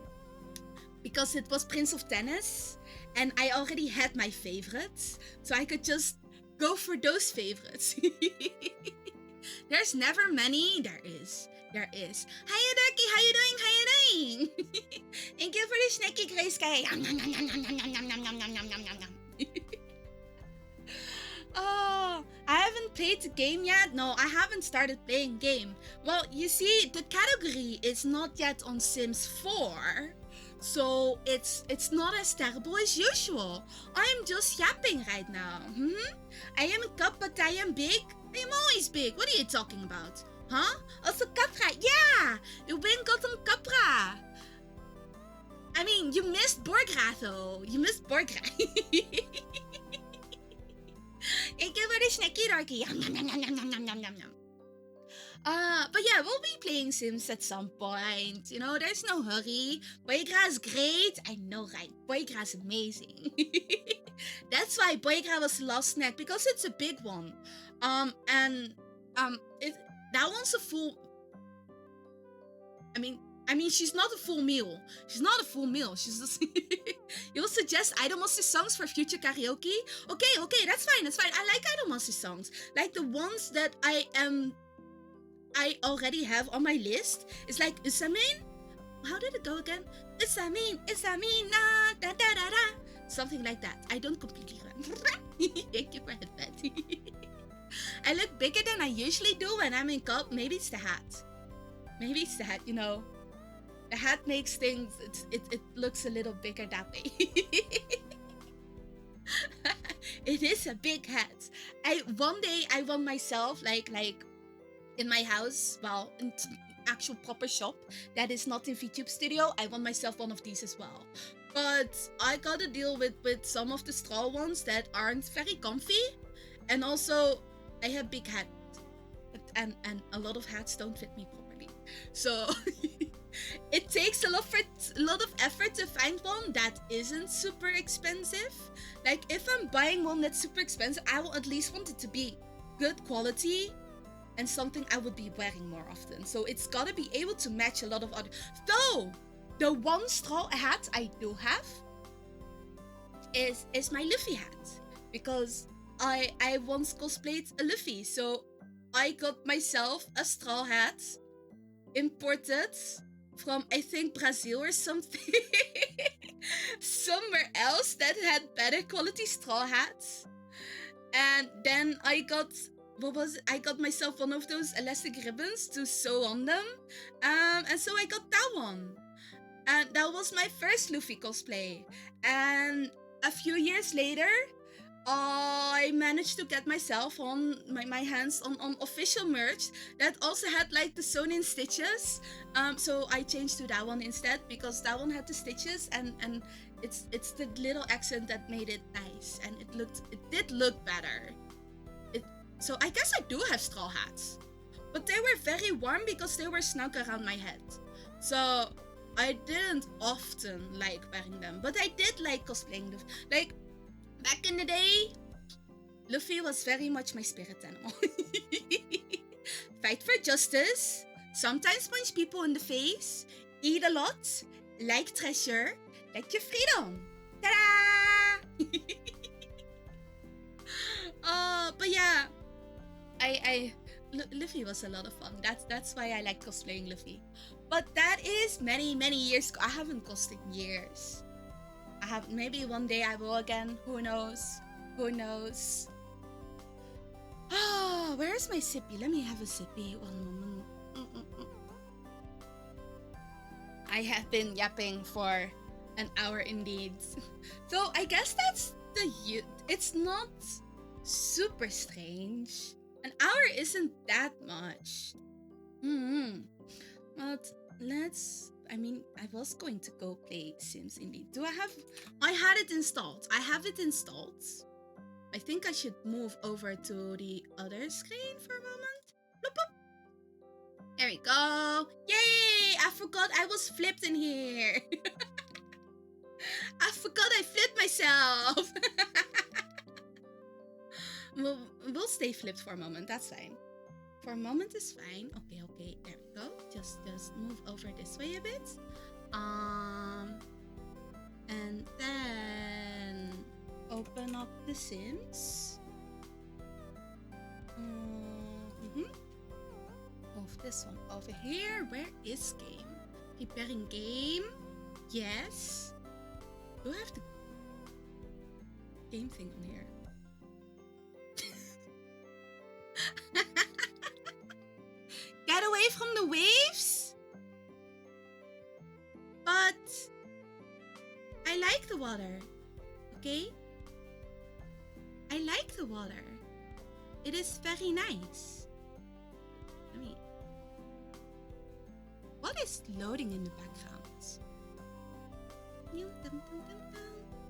because it was Prince of Tennis and I already had my favorites, so I could just go for those favorites. There's never many. There is. Hiya Ducky, how you doing? How you doing? Thank you for the snacky gray sky. Oh, I haven't played the game yet. No, I haven't started playing game. Well, you see, the category is not yet on Sims 4. So it's not as terrible as usual. I'm just yapping right now. I am a cup, but I am big. I am always big. What are you talking about? Huh? Also Capra. Yeah! You win Gotham Capra. I mean, you missed Borgra though. You missed Borgra. Thank you for the snacky darky. But yeah, we'll be playing Sims at some point. You know, there's no hurry. Boygra's great. I know, right? Boygra's amazing. That's why Boygra was the last snack, because it's a big one. That one's a full. I mean, she's not a full meal. She's not a full meal. She's just. You'll suggest Idolmaster songs for future karaoke? Okay, that's fine. I like Idolmaster songs. Like the ones that I already have on my list. It's like Usamin. How did it go again? Usamin, na da da da da. Something like that. I don't completely run. Thank you for that. I look bigger than I usually do when I'm in cup. Maybe it's the hat. You know. The hat makes things, it looks a little bigger that way. It is a big hat. One day I want myself like in my house, well, in actual proper shop that is not in VTube Studio, I want myself one of these as well. But I gotta deal with some of the straw ones that aren't very comfy, and also I have big hat, and a lot of hats don't fit me properly. So it takes a lot of effort to find one that isn't super expensive. Like if I'm buying one that's super expensive, I will at least want it to be good quality and something I would be wearing more often. So it's gotta be able to match a lot of other. Though the one straw hat I do have is my Luffy hat, because I once cosplayed a Luffy, so I got myself a straw hat imported from, I think, Brazil or something. Somewhere else that had better quality straw hats. And then I got, I got myself one of those elastic ribbons to sew on them. And so I got that one. And that was my first Luffy cosplay. And a few years later, I managed to get myself on my hands on official merch that also had like the sewn in stitches. So I changed to that one instead, because that one had the stitches, and it's the little accent that made it nice, and it did look better. So I guess I do have straw hats. But they were very warm because they were snug around my head. So I didn't often like wearing them. But I did like cosplaying Luffy. Like, back in the day, Luffy was very much my spirit animal. Fight for justice, sometimes punch people in the face, eat a lot, like treasure, like your freedom. Ta-da! But yeah, Luffy was a lot of fun. That's why I like cosplaying Luffy. But that is many years ago. I haven't cosplayed in years. I have maybe one day I will again. Who knows? Who knows? Oh, where's my sippy? Let me have a sippy. One moment. I have been yapping for an hour indeed. So I guess that's it's not super strange. An hour isn't that much. But I was going to go play Sims indeed. I had it installed. I have it installed. I think I should move over to the other screen for a moment. Bloop, bloop. There we go. Yay! I forgot I was flipped in here. I forgot I flipped myself. We'll stay flipped for a moment. That's fine. For a moment is fine. Okay. There we go. Just move over this way a bit. And then open up the Sims. Move this one over here. Where is game? Preparing game. Yes. Do I have the game thing on here? Get away from the waves? But I like the water. Okay? I like the water. It is very nice. What is loading in the background?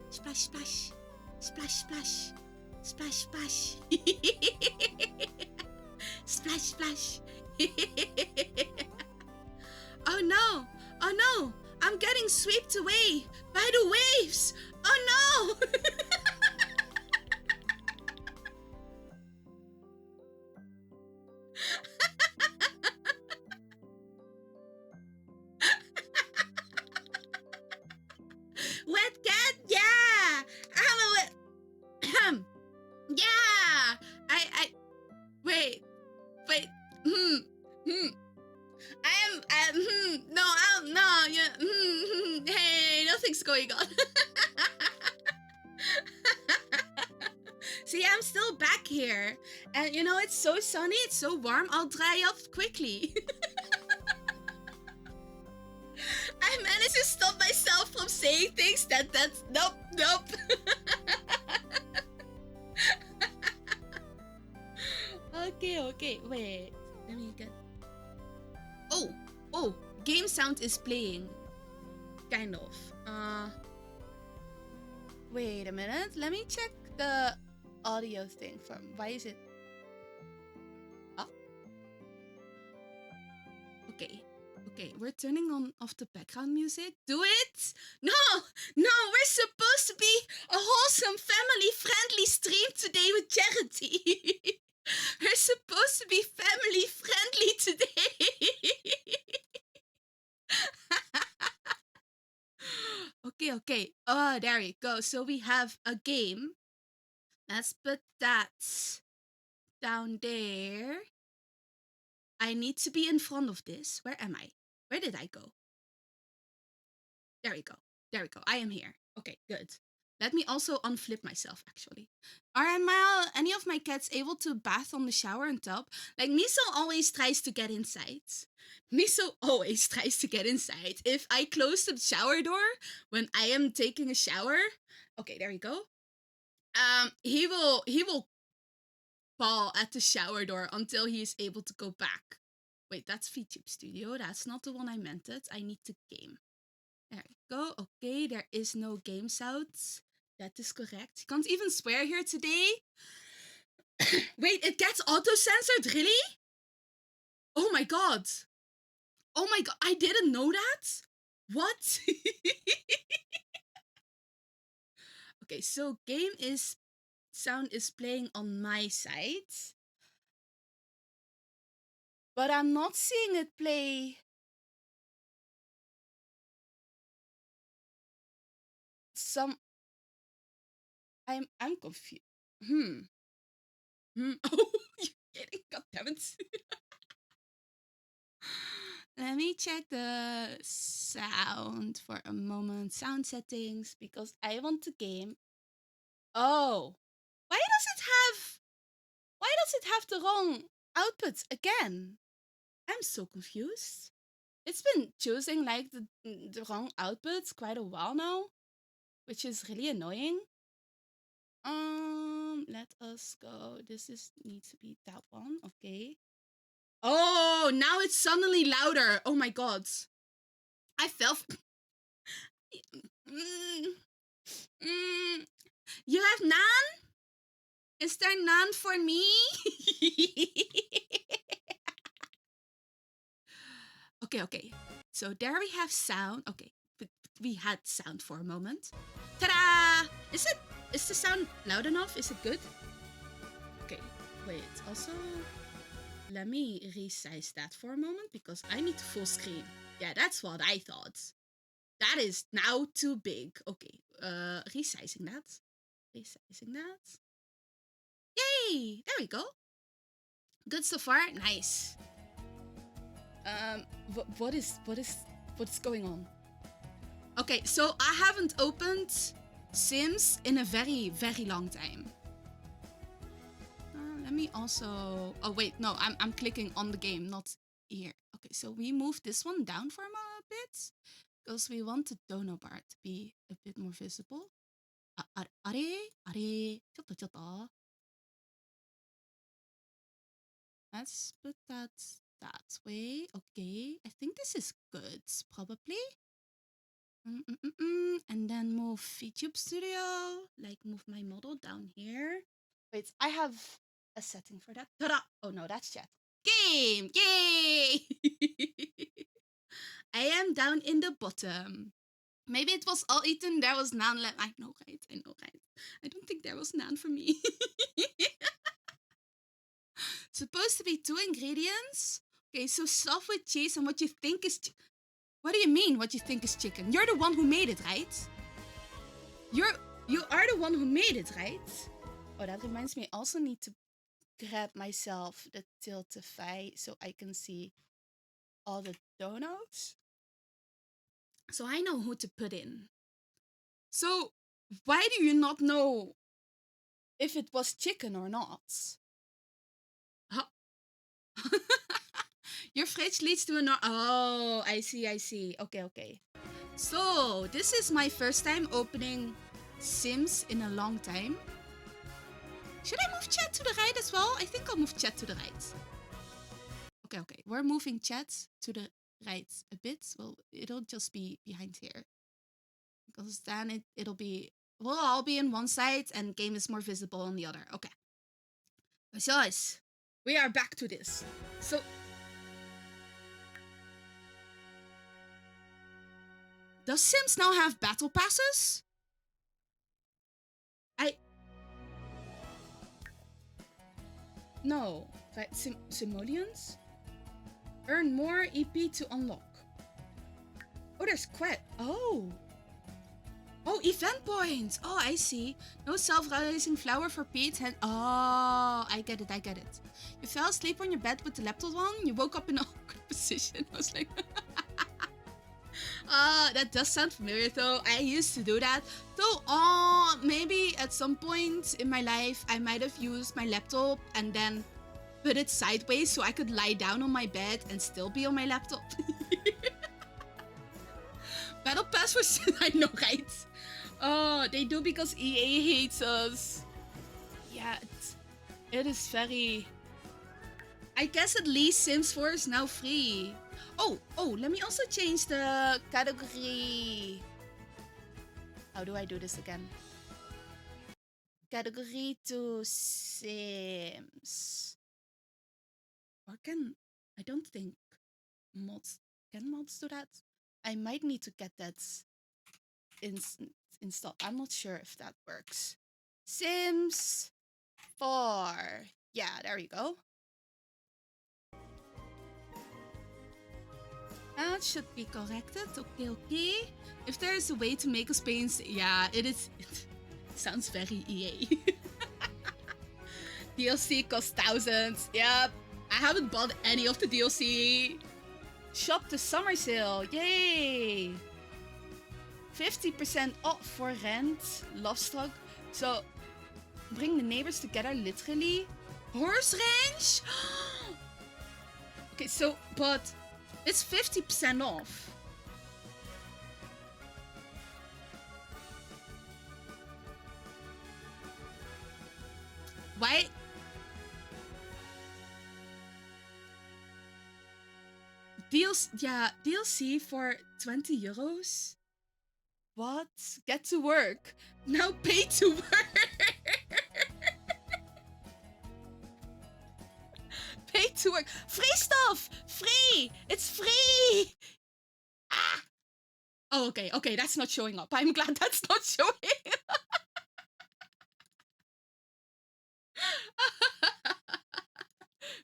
Splash, splash. Splash, splash. Splash, splash. Splash, splash. Oh no! Oh no! I'm getting swept away by the waves! Oh no! Wet cat? Yeah! I'm a wet... Yeah! Wait. No, yeah. Hey, nothing's going on. See, I'm still back here. And it's so sunny, it's so warm, I'll dry up quickly. I managed to stop myself from saying things that's nope. Okay, wait. Let me get... Oh, game sound is playing. Kind of. Wait a minute. Let me check the audio thing from... Why is it... Oh. Okay, we're turning off the background music. Do it! No, we're supposed to be a wholesome, family-friendly stream today with Charity. We're supposed to be family-friendly today. Okay. Oh, there you go. So we have a game. Let's put that down there. I need to be in front of this. Where am I? Where did I go? There we go. I am here. Okay, good. Let me also unflip myself, actually. Are any of my cats able to bath on the shower and tub? Like, Miso always tries to get inside. If I close the shower door when I am taking a shower, okay, there we go. He will paw at the shower door until he is able to go back. Wait, that's VTube Studio. That's not the one I meant it. I need to game. There we go. Okay, there is no game sounds. That is correct. You can't even swear here today. Wait, it gets auto-censored? Really? Oh my god. Oh my god, I didn't know that. What? Okay, so game is sound is playing on my side, but I'm not seeing it play some. I'm confused. Hmm. Oh, you kidding? God damn it. Let me check the sound for a moment. Sound settings, because I want the game. Oh, why does it have? Why does it have the wrong outputs again? I'm so confused. It's been choosing like the wrong outputs quite a while now, which is really annoying. Let us go. This is needs to be that one. Okay. Oh, now it's suddenly louder. Oh my god. I fell. Mm, mm. You have naan? Is there naan for me? Okay. So there we have sound. Okay, we had sound for a moment. Ta-da! Is the sound loud enough? Is it good? Okay, wait. Also, let me resize that for a moment because I need full screen. Yeah, that's what I thought. That is now too big. Okay, resizing that. Resizing that. Yay! There we go. Good so far. Nice. What is going on? Okay, so I haven't opened Sims in a very, very long time. Let me also. Oh wait, no, I'm clicking on the game, not here. Okay, so we move this one down for a bit because we want the dono bar to be a bit more visible. Are,ちょっと. Let's put that way. Okay, I think this is good, probably. And then move VTube Studio, like move my model down here. Wait, I have a setting for that. Ta-da! Oh no, that's chat. Game! Yay! I am down in the bottom. Maybe it was all eaten, there was naan left. I know, right? I don't think there was naan for me. Supposed to be 2 ingredients? Okay, so stuff with cheese and what you think is... What do you mean, what you think is chicken? You're the one who made it, right? You are the one who made it, right? Oh, that reminds me, I also need to grab myself the Tiltify so I can see all the donuts. So I know who to put in. So why do you not know if it was chicken or not? Huh? Your fridge leads to an... Oh, I see. Okay. So, this is my first time opening Sims in a long time. Should I move chat to the right as well? I think I'll move chat to the right. Okay. We're moving chat to the right a bit. Well, it'll just be behind here. Because then it'll be... Well, I'll be in one side and game is more visible on the other. Okay. So, we are back to this. So... Does Sims now have battle passes? No. Right, simoleons? Earn more EP to unlock. Oh, there's quest. Oh, event points. Oh, I see. No self-rising flower for Pete. Oh, I get it. You fell asleep on your bed with the laptop on. You woke up in an awkward position. I was like... that does sound familiar though. I used to do that. So, maybe at some point in my life, I might have used my laptop and then put it sideways so I could lie down on my bed and still be on my laptop. Battle Pass for... I know, right? Oh, they do because EA hates us. Yeah, it is very... I guess at least Sims 4 is now free. Oh, let me also change the category. How do I do this again? category to Sims. Or I don't think mods, can mods do that? I might need to get that installed. I'm not sure if that works. Sims 4. Yeah, there you go. That should be corrected. Okay. If there is a way to make us pay, yeah, it is. It sounds very EA. DLC costs thousands. Yep. I haven't bought any of the DLC. Shop the summer sale. Yay. 50% off for rent. Lovestruck. So, bring the neighbors together, literally. Horse range? Okay, so, but it's 50% off. Why? DLC for 20 euros? What? Get to work. Now pay to work. Pay to work. Free stuff. Free. It's free. Ah. Oh, okay. Okay, that's not showing up. I'm glad that's not showing.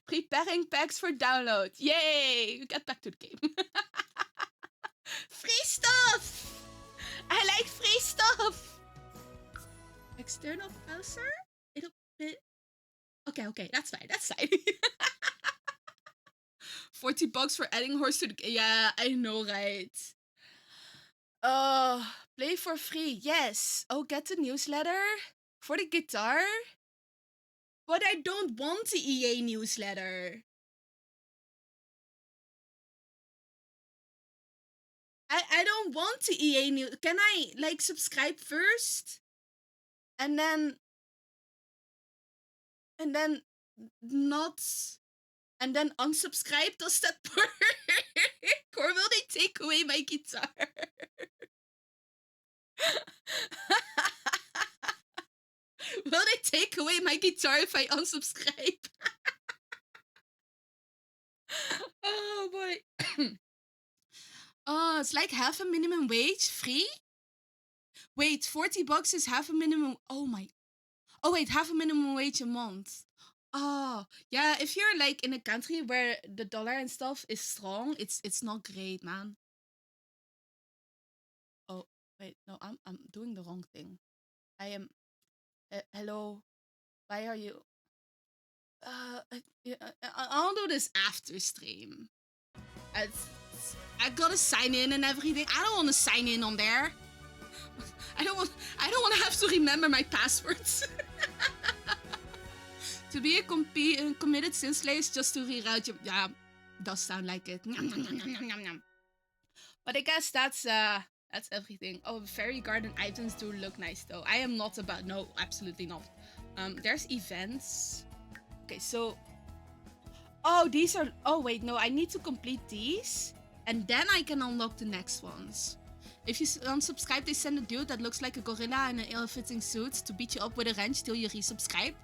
Preparing packs for download. Yay! Get back to the game. Free stuff! I like free stuff! External browser? It'll be... Okay, that's fine, that's fine. 40 bucks for adding horse to the game. Yeah, I know, right? Play for free, yes. Oh, get the newsletter? For the guitar? But I don't want the EA newsletter. I don't want the EA news. Can I, like, subscribe first? And then not... And then unsubscribe? Does that work? Or will they take away my guitar? Will they take away my guitar if I unsubscribe? Oh boy. Oh, it's like half a minimum wage, free? Wait, 40 bucks is half a minimum. Oh wait, half a minimum wage a month. Oh, yeah, if you're like in a country where the dollar and stuff is strong, it's not great, man. Oh, wait, no, I'm doing the wrong thing. I am hello. Why are you I'll do this after stream. I gotta sign in and everything. I don't want to sign in on there. I don't want to have to remember my passwords. To be a committed sim slayer is just to reroute your... Yeah, does sound like it. But I guess that's everything. Oh, fairy garden items do look nice though. I am not about... No, absolutely not. There's events. Okay, so... Oh, these are... Oh, wait, no. I need to complete these. And then I can unlock the next ones. If you unsubscribe, they send a dude that looks like a gorilla in an ill-fitting suit to beat you up with a wrench till you resubscribe.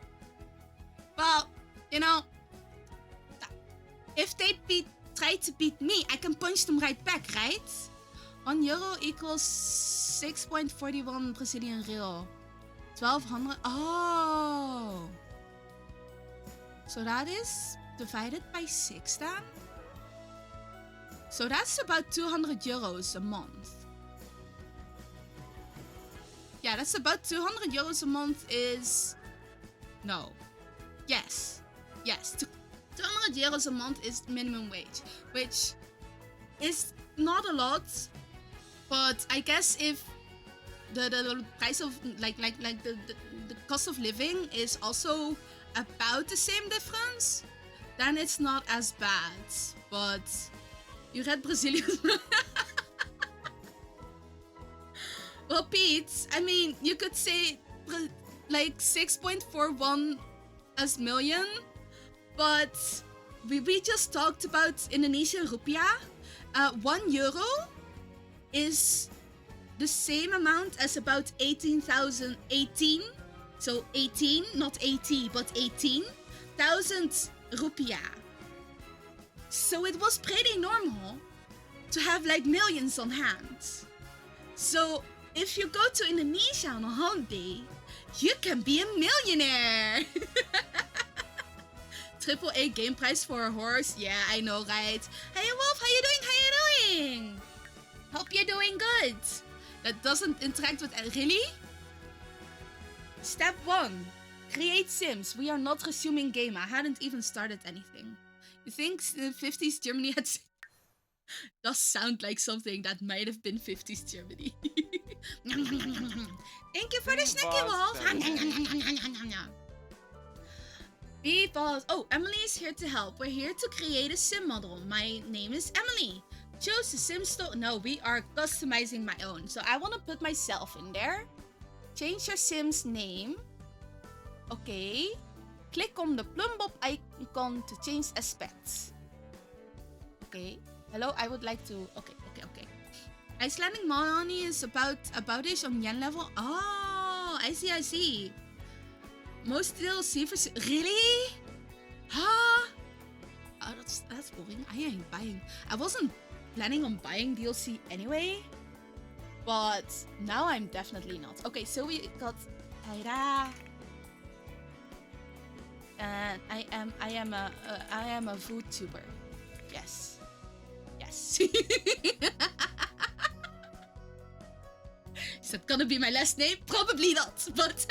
Well, you know... If they try to beat me, I can punch them right back, right? €1 equals 6.41 Brazilian real. 1200... Oh! So that is divided by 6 then? So that's about €200 a month. Yeah, that's about €200 a month is... No. Yes. Yes. €200 a month is minimum wage, which is not a lot, but I guess if the price of like the cost of living is also about the same difference, then it's not as bad. But you read Brazilian. Well, Pete, I mean, you could say like 6.41 as million, but we just talked about Indonesian rupiah. €1 is the same amount as about 18,000 So 18, not 80, but 18,000 rupiah. So it was pretty normal to have like millions on hand. So if you go to Indonesia on a holiday, you can be a millionaire. AAA game price for a horse. Yeah, I know, right? Hey Wolf, how you doing? How you doing? Hope you're doing good. That doesn't interact with... Really? Step 1. Create Sims. We are not resuming game. I hadn't even started anything. You think the 50s Germany had... Does sound like something that might have been 50s Germany. Thank you for the snacky, Wolf. Because... Oh, Emily is here to help. We're here to create a sim model. My name is Emily. Choose the sim store. No, we are customizing my own. So I want to put myself in there. Change your sim's name. Okay. Click on the plumbob icon to change aspects. Okay. Hello, I would like to... Okay. Icelandic money is about-ish on yen level. Oh, I see. Most DLC for... Really? Huh? Oh, that's boring. I ain't buying. I wasn't planning on buying DLC anyway. But now I'm definitely not. Okay, so we got Taira. And I am a Vtuber. Yes. Is that gonna be my last name? Probably not, but...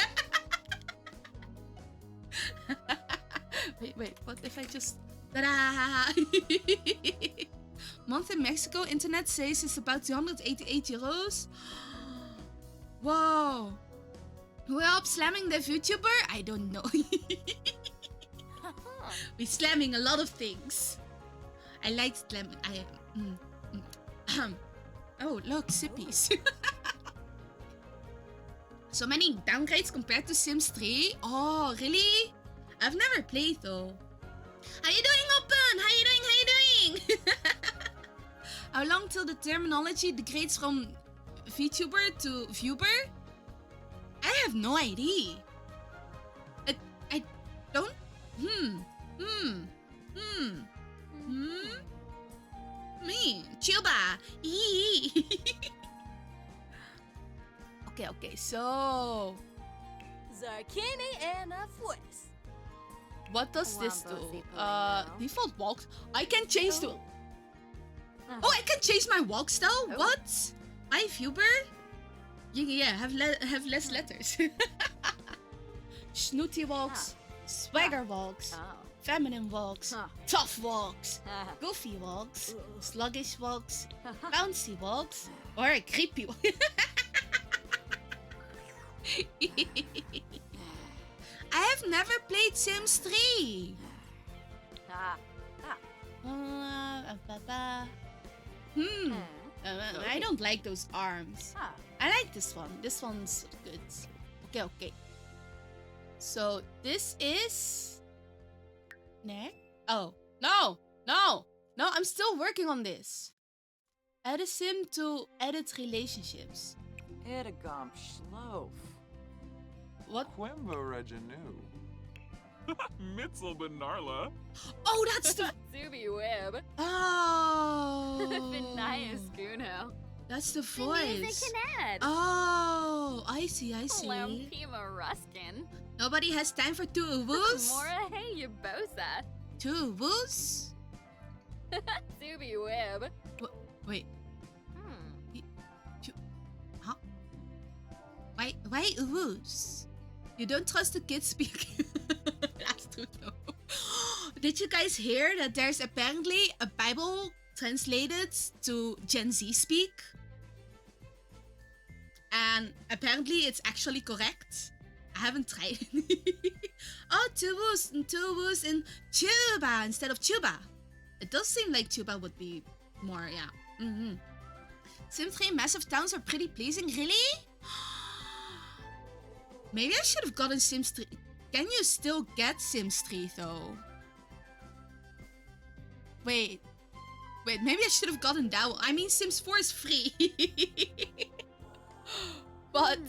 Wait, what if I just... Ta-da! Month in Mexico, internet says it's about 288 euros. Whoa! Who helped slamming the VTuber? I don't know. We're slamming a lot of things. I like slamming. Oh, look, sippies. So many downgrades compared to Sims 3. Oh, really? I've never played though. How you doing, Open? How you doing? How long till the terminology degrades from VTuber to Viewer? I have no idea. I don't... Me, Chuba. Okay, so... Zarkini and a voice. What does this do? Default walk. I can change to... Oh, I can change my walk style? What? I Viewer? Yeah, have less letters. Snooty walks, swagger walks, feminine walks, tough walks, goofy walks, sluggish walks, bouncy walks, or creepy walks. I have never played Sims 3. I don't like those arms. I like this one. This one's good. Okay. So this is... Next? Oh, no, I'm still working on this. Add a sim to edit relationships. Edagom Schlof. What? Quimba Reginu. Mitzel Benarla. Oh, that's the... Zuby Web. Oh. Vinaya Skuno. That's the voice. Music can add. Oh, I see. Lampima Ruskin. Nobody has time for two woos? Mora hey Yabosa. Two woos? Zuby Web. Wait. Huh? Why woos? You don't trust the kids speaking. That's true though. Did you guys hear that there's apparently a Bible translated to Gen Z speak? And apparently it's actually correct. I haven't tried. Oh, two woos in tuba instead of tuba. It does seem like tuba would be more, yeah. Sim 3 massive towns are pretty pleasing, really? Maybe I should have gotten Sims 3. Can you still get Sims 3 though? Wait, maybe I should have gotten that one. I mean, Sims 4 is free. But...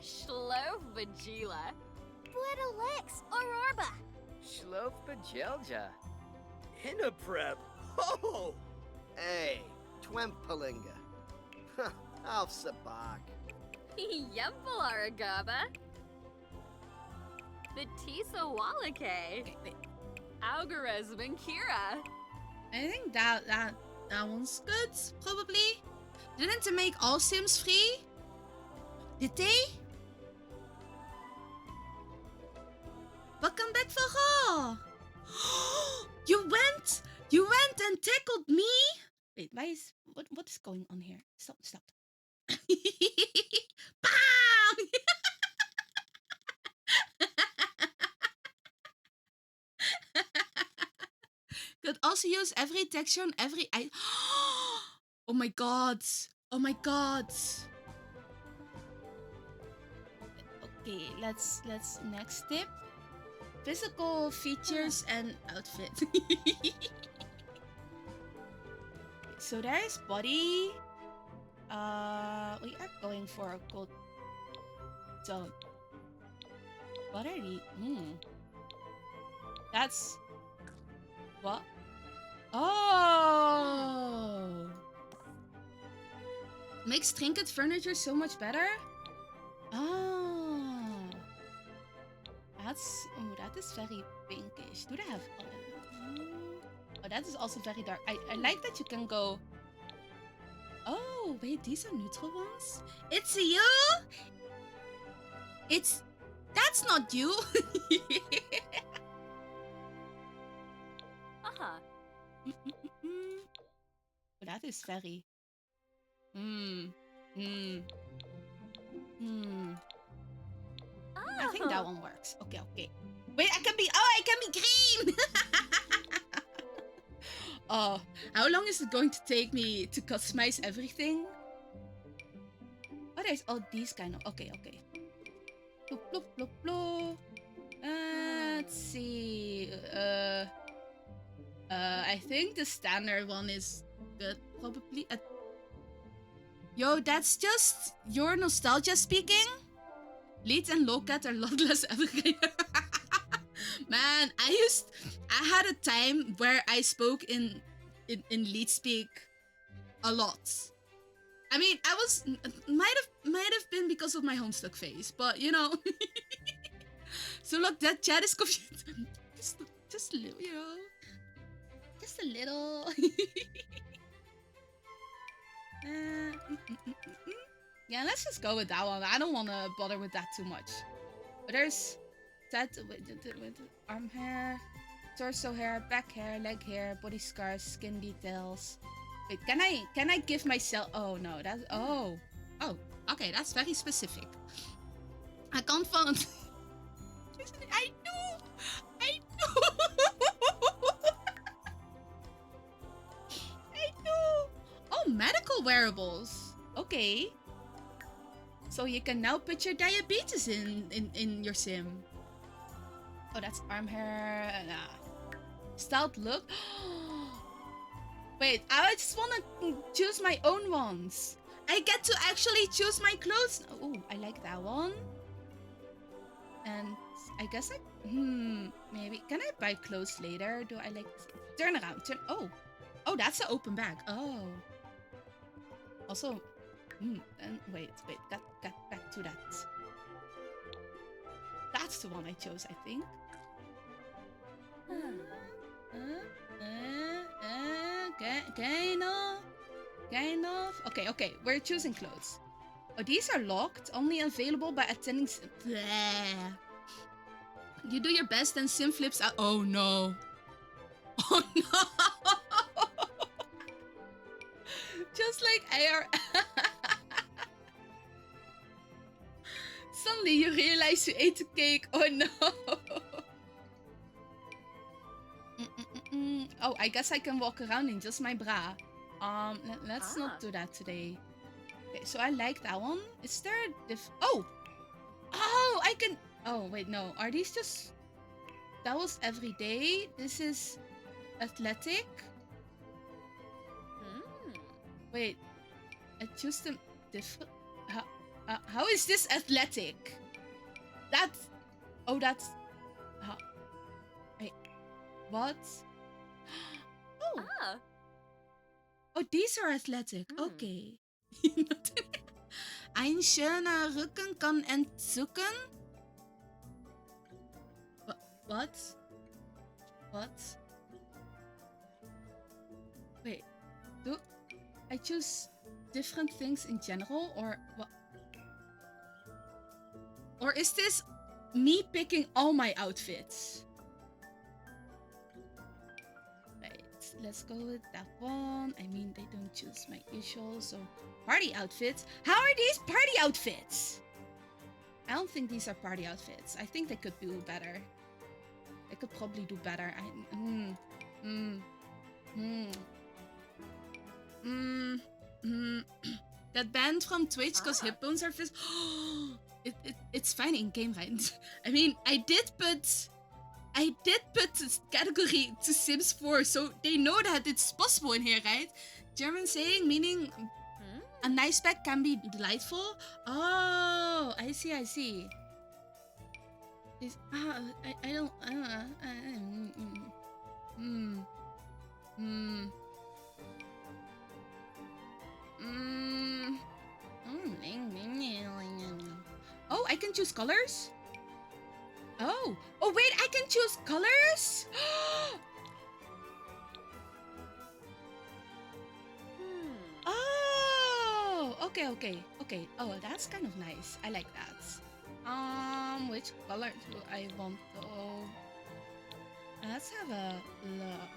Shlo Vagila. Twidalix, Aurorba. Shlofbajelja. Hinnaprep. Ho! Hey, Twempelinga. Alfsabak. Yemple Aragaba. Batisa Walake. Okay, wait. Algarez Bankira. I think that one's good, probably. Didn't they make all Sims free? Did they? Welcome back, Farah! You went and tackled me? Wait, what is going on here? Stop. Bam! Could also use every texture on every item. Oh my god. Okay, let's next tip. Physical features and outfit. So there is body. We are going for a gold zone. What are these? That's what? Oh! Makes trinket furniture so much better. Oh, that is very pinkish. Do they have? Oh, that is also very dark. I like that you can go. Oh wait, these are neutral ones. It's you. That's not you. Oh, that is very. I think that one works. Okay. Wait, I can be green. Oh, how long is it going to take me to customize everything? Oh, there's all these kind of. Okay. Bloop, bloop, bloop, bloop. Let's see. I think the standard one is good, probably. Yo, that's just your nostalgia speaking. Leads and Locat are a lot less evergreen. Man, I had a time where I spoke in lead speak a lot. I mean, might have been because of my Homestuck phase, but you know. So look, that chat is confused. Just a little, you know. Just a little. Yeah, let's just go with that one. I don't want to bother with that too much. But there's that with arm hair, torso hair, back hair, leg hair, body scars, skin details. Wait, can I give myself? Oh no, that's okay. That's very specific. I can't find. I know. I know. Oh, medical wearables. Okay. So you can now put your diabetes in your sim. Oh, that's arm hair. Styled look. Wait, I just want to choose my own ones. I get to actually choose my clothes. Oh, I like that one. And I guess maybe. Can I buy clothes later? Do I like turn around? Oh, that's an open bag. Oh. Also, and wait, get back to that. That's the one I chose, I think. Kind of. Okay, we're choosing clothes. Oh, these are locked, only available by attending. Bleh. You do your best and sim flips out. Oh no. Oh no. Just like AR. Suddenly you realize you ate a cake. Oh no. Oh, I guess I can walk around in just my bra. Let's not do that today. Okay, so I like that one. Is there a Oh, I can. Oh wait, no. Are these just? That was everyday. This is athletic. Wait, I choose them different. How is this athletic? Oh, that's... Wait, what? Oh, Ah. oh, these are athletic. Okay. Ein schöner Rücken kann entzucken. What? What? Wait, do I choose different things in general, or what? Or is this me picking all my outfits? Right, let's go with that one. I mean, they don't choose my usual, so party outfits. How are these party outfits? I don't think these are party outfits. I think they could do better. They could probably do better. That banned from Twitch because hip bones are it's fine in game, right? I mean, I did put this category to Sims 4, so they know that it's possible in here, right? German saying meaning a nice pet can be delightful. Oh, I see. I don't. Oh, I can choose colors? Oh, wait, I can choose colors? Oh, okay. Oh, that's kind of nice. I like that. Which color do I want though? Let's have a look.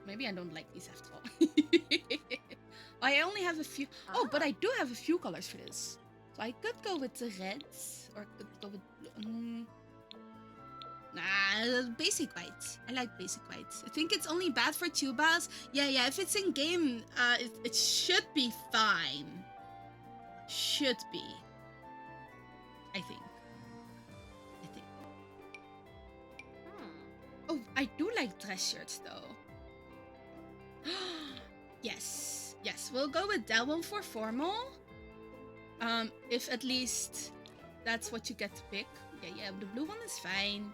Maybe I don't like these after all. I only have a few. Oh, but I do have a few colors for this. So I could go with the reds, or could go with basic white. I like basic white. I think it's only bad for tubas. Yeah. If it's in game, it should be fine. Should be. I think. Oh, I do like dress shirts though. Yes. We'll go with that one for formal. If at least that's what you get to pick. Yeah. The blue one is fine.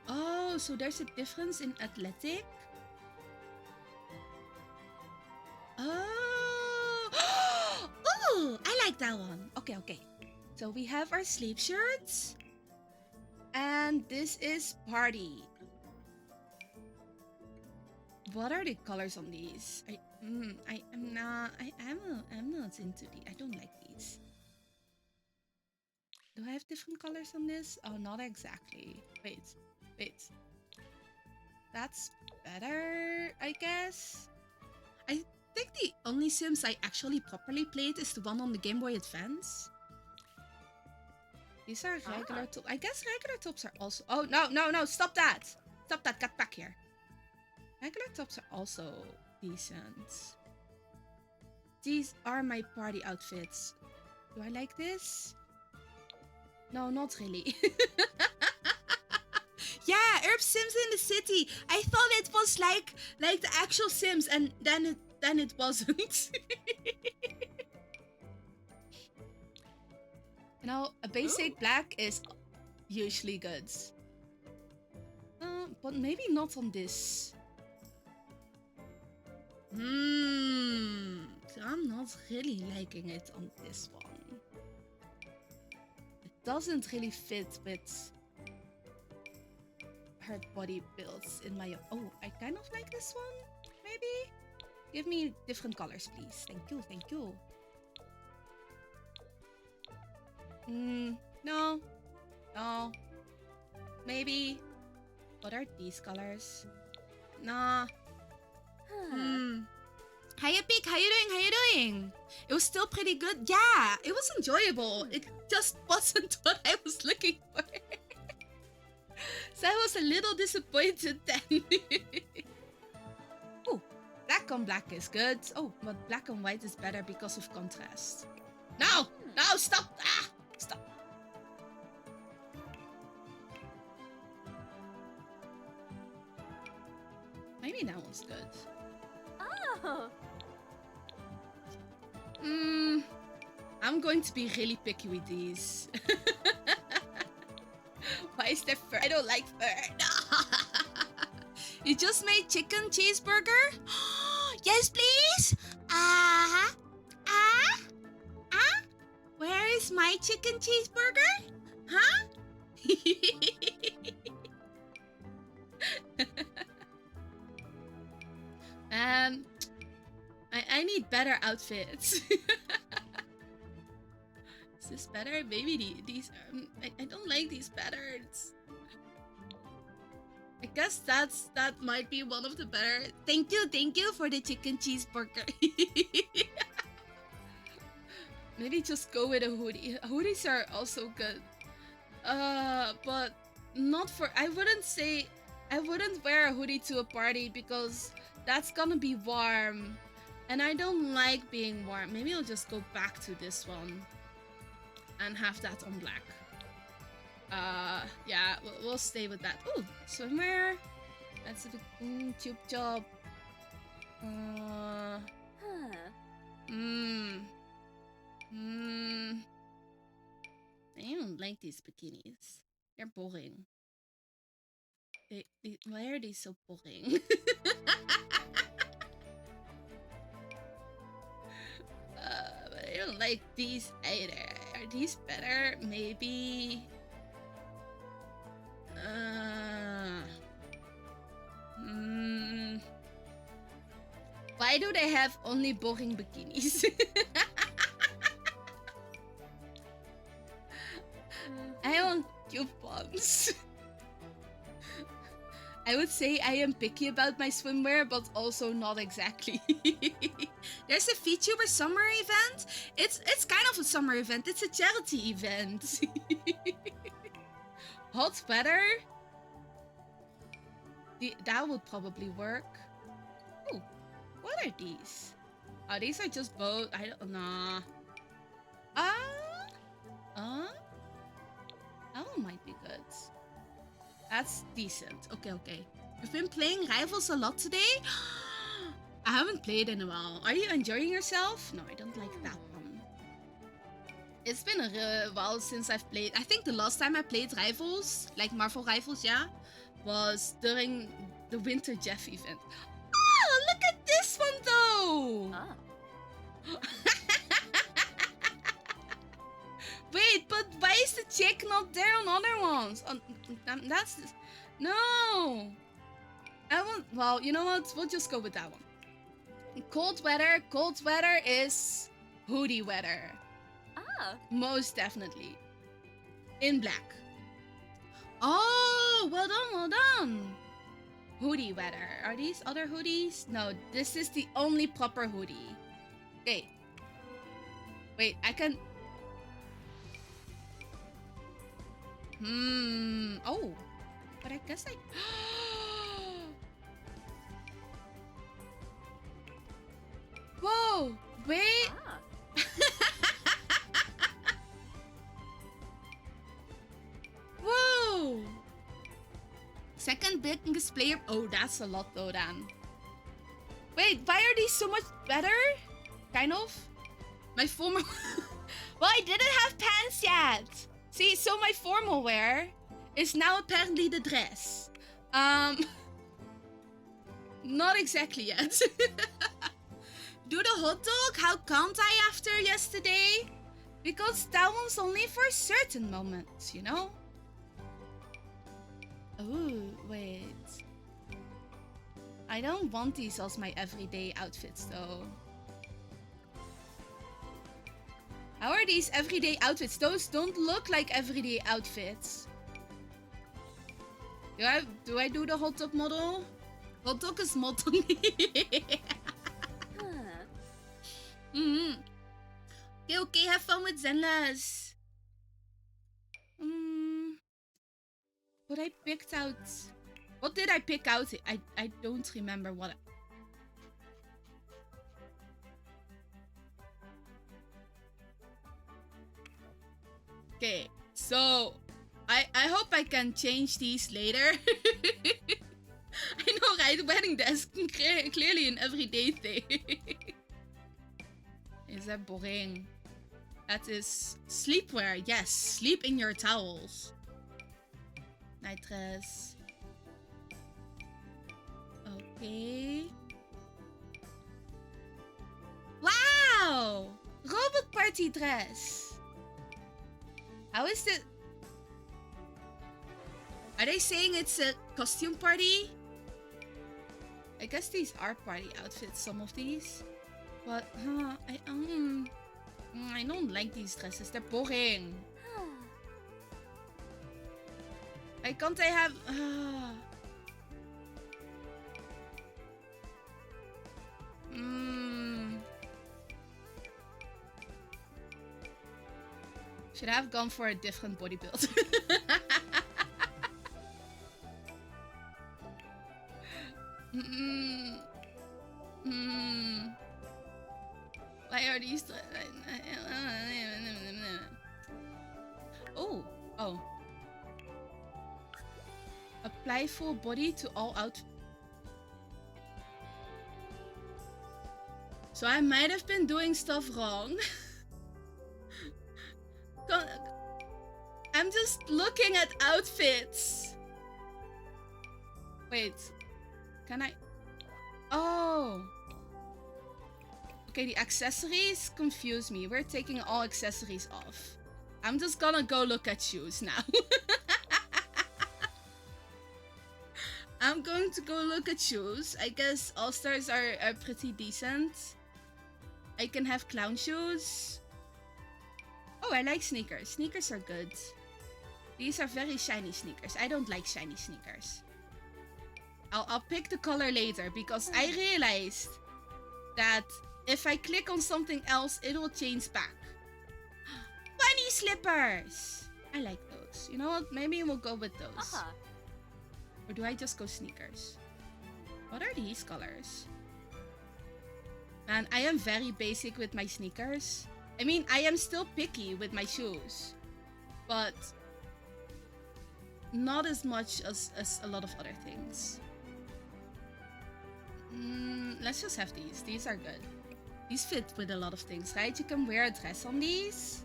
Oh, so there's a difference in athletic. Oh, oh, I like that one. Okay. So we have our sleep shirts, and this is party. What are the colors on these? I'm not into these. I don't like these. Do I have different colors on this? Oh, not exactly. Wait. That's better, I guess. I think the only Sims I actually properly played is the one on the Game Boy Advance. These are regular tops. I guess regular tops are also... Oh, no, stop that! Stop that, get back here. Regular tops are also decent. These are my party outfits. Do I like this? No, not really. Yeah, Herb Sims in the City. I thought it was like the actual Sims, and then it wasn't. You know, a basic black is usually good. But maybe not on this. So I'm not really liking it on this one. It doesn't really fit with her body builds in my... Oh, I kind of like this one, maybe? Give me different colors, please. Thank you. No. Maybe. What are these colors? Nah. Hiya, Peak. How you doing? It was still pretty good. Yeah, it was enjoyable. It just wasn't what I was looking for. So I was a little disappointed then. Oh, black on black is good. Oh, but black and white is better because of contrast. No, stop. Stop. Maybe that one's good. Oh. I'm going to be really picky with these. Why is there fur? I don't like fur. You just made chicken cheeseburger? Yes, please. Where is my chicken cheeseburger? Huh? I need better outfits. Is this better? Maybe these. I don't like these patterns. I guess that might be one of the better. Thank you for the chicken cheeseburger. Maybe just go with a hoodie. Hoodies are also good. But not for. I wouldn't wear a hoodie to a party because that's gonna be warm, and I don't like being warm. Maybe I'll just go back to this one and have that on black. Yeah, we'll stay with that. Ooh, swimwear. That's a tube job. I don't like these bikinis. They're boring. Why are they so boring? But I don't like these either. Are these better? Maybe. Why do they have only boring bikinis? I want cute ones. I would say I am picky about my swimwear, but also not exactly. There's a Vtuber Summer event. It's kind of a summer event. It's a charity event. Hot weather. That would probably work. Ooh, what are these? Oh, these are just both. I don't know. That one might be good. That's decent. Okay. You've been playing Rivals a lot today? I haven't played in a while. Are you enjoying yourself? No, I don't like that one. It's been a while since I've played. I think the last time I played Rivals, like Marvel Rivals, yeah, was during the Winter Jeff event. Oh, look at this one though! Wait, but why is the chick not there on other ones? That's... No! I want... Well, you know what? We'll just go with that one. Cold weather is hoodie weather. Most definitely. In black. Oh, well done. Hoodie weather. Are these other hoodies? No, this is the only proper hoodie. Okay. Wait, I can... Oh. But I guess I... Whoa! Wait! Whoa! Second biggest player. Oh, that's a lot though, Dan. Wait, why are these so much better? Kind of. My formal... Well, I didn't have pants yet. See, so my formal wear is now apparently the dress. Not exactly yet. Do the hot dog? How can't I after yesterday? Because that one's only for certain moments, you know? Oh, wait. I don't want these as my everyday outfits, though. How are these everyday outfits? Those don't look like everyday outfits. Do I do the hot dog model? Hot dog is model. Okay, have fun with Zenless. What I picked out... What did I pick out? I don't remember what... Okay, so... I hope I can change these later. I know, right? Wedding desk, clearly an everyday thing. Is that boring? That is sleepwear. Yes, sleep in your towels. Night dress. Okay. Wow! Robot party dress. How is it? Are they saying it's a costume party? I guess these are party outfits, some of these. But, I don't like these dresses. They're boring. Why can't I have... Should I have gone for a different body build? Why are these... Oh. Apply full body to all out. So I might have been doing stuff wrong. I'm just looking at outfits. Wait. Can I... Oh. Okay, the accessories confuse me. We're taking all accessories off. I'm just gonna go look at shoes now. I'm going to go look at shoes. I guess all-stars are pretty decent. I can have clown shoes. Oh, I like sneakers. Sneakers are good. These are very shiny sneakers. I don't like shiny sneakers. I'll pick the color later because I realized that if I click on something else, it will change back. Bunny slippers! I like those. You know what? Maybe we'll go with those. Or do I just go sneakers? What are these colors? Man, I am very basic with my sneakers. I mean, I am still picky with my shoes. But not as much as a lot of other things. Let's just have these. These are good. These fit with a lot of things, right? You can wear a dress on these.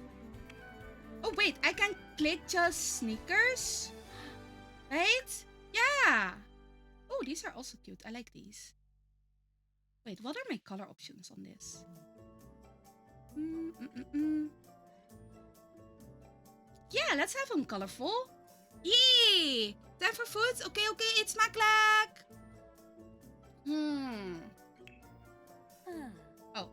Oh, wait. I can click just sneakers? Right? Yeah. Oh, these are also cute. I like these. Wait, what are my color options on this? Yeah, let's have them colorful. Yay! Time for food? Okay, it's makkelijk. Oh.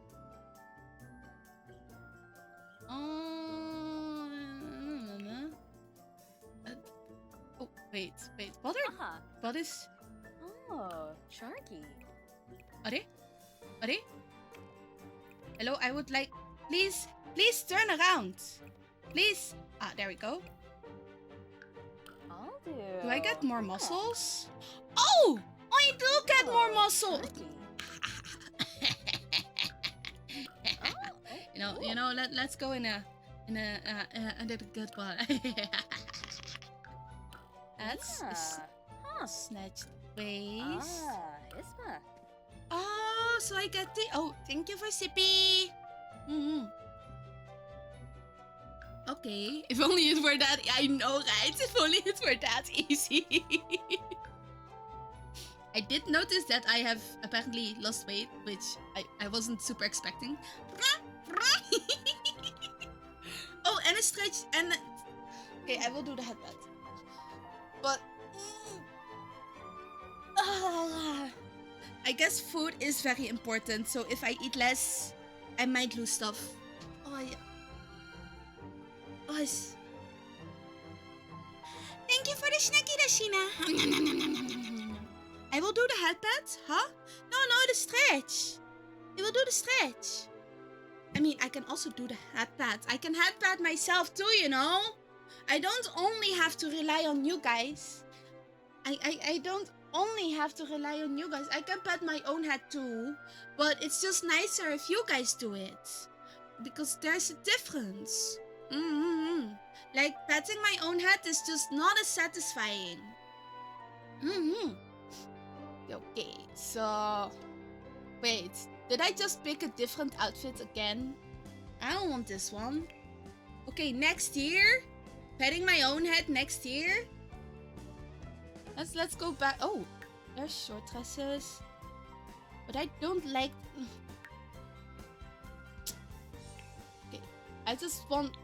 Oh, wait. What is... Oh, Sharky. Are? Hello, I would like... Please turn around. Please. Ah, there we go. I'll do. Do I get more muscles? Oh! I do get more muscles! you know, let's go in a good one. That's snatched waist. Isma. Oh, so I get the... Oh, thank you for Sippy. Okay, if only it were that... I know, right? If only it were that easy. I did notice that I have apparently lost weight, which I wasn't super expecting. Oh, and a stretch, and... Okay, I will do the headband. But... I guess food is very important, so if I eat less, I might lose stuff. Oh, yeah. Oh, thank you for the snacky, Rashina. I will do the headband, huh? No, the stretch. I will do the stretch. I mean, I can also do the headband. I can headband myself too, you know? I don't only have to rely on you guys. I don't only have to rely on you guys. I can pat my own head too. But it's just nicer if you guys do it. Because there's a difference. Like, patting my own head is just not as satisfying. Okay, so... Wait, did I just pick a different outfit again? I don't want this one. Okay, next year. Petting my own head next year. Let's go back. Oh, there's short dresses. But I don't like... Okay, I just want...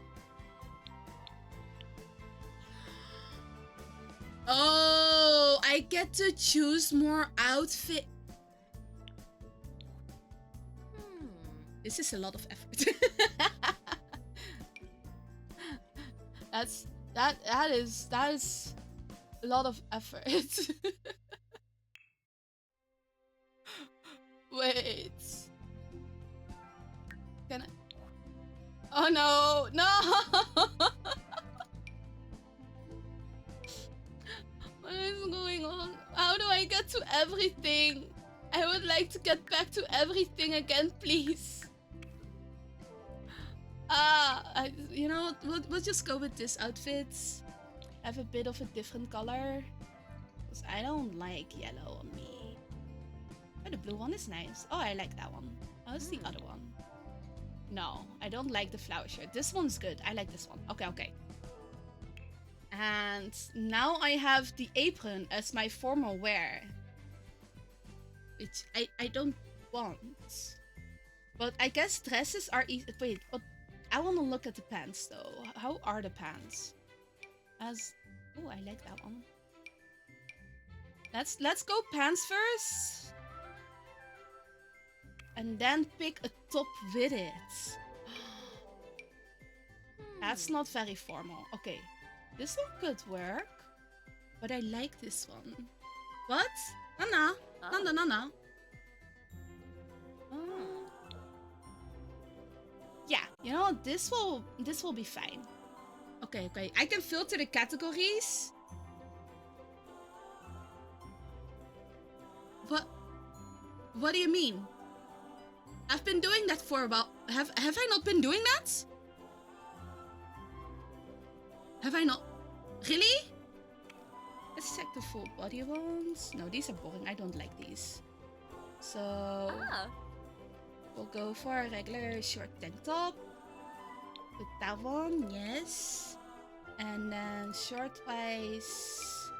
Oh, I get to choose more outfit. This is a lot of effort. That is a lot of effort. Wait. Can I? Oh no, no! What is going on? How do I get to everything? I would like to get back to everything again, please. You know what? We'll just go with this outfit. Have a bit of a different color. Because I don't like yellow on me. Oh, the blue one is nice. Oh, I like that one. How's the other one? No, I don't like the flower shirt. This one's good. I like this one. Okay, okay. And now I have the apron as my formal wear. Which I don't want. But I guess dresses are easy. Wait, but I want to look at the pants though. How are the pants? Oh, I like that one. Let's go pants first. And then pick a top with it. That's not very formal. Okay. This one could work. But I like this one. What? Nana. Nana, Nana. Yeah, you know what? This will be fine. Okay, okay. I can filter the categories. What do you mean? I've been doing that for a while. Have I not been doing that? Have I not? Really? Let's check the full body ones. No, these are boring. I don't like these. So we'll go for a regular short tank top. With that one, yes. And then short wise.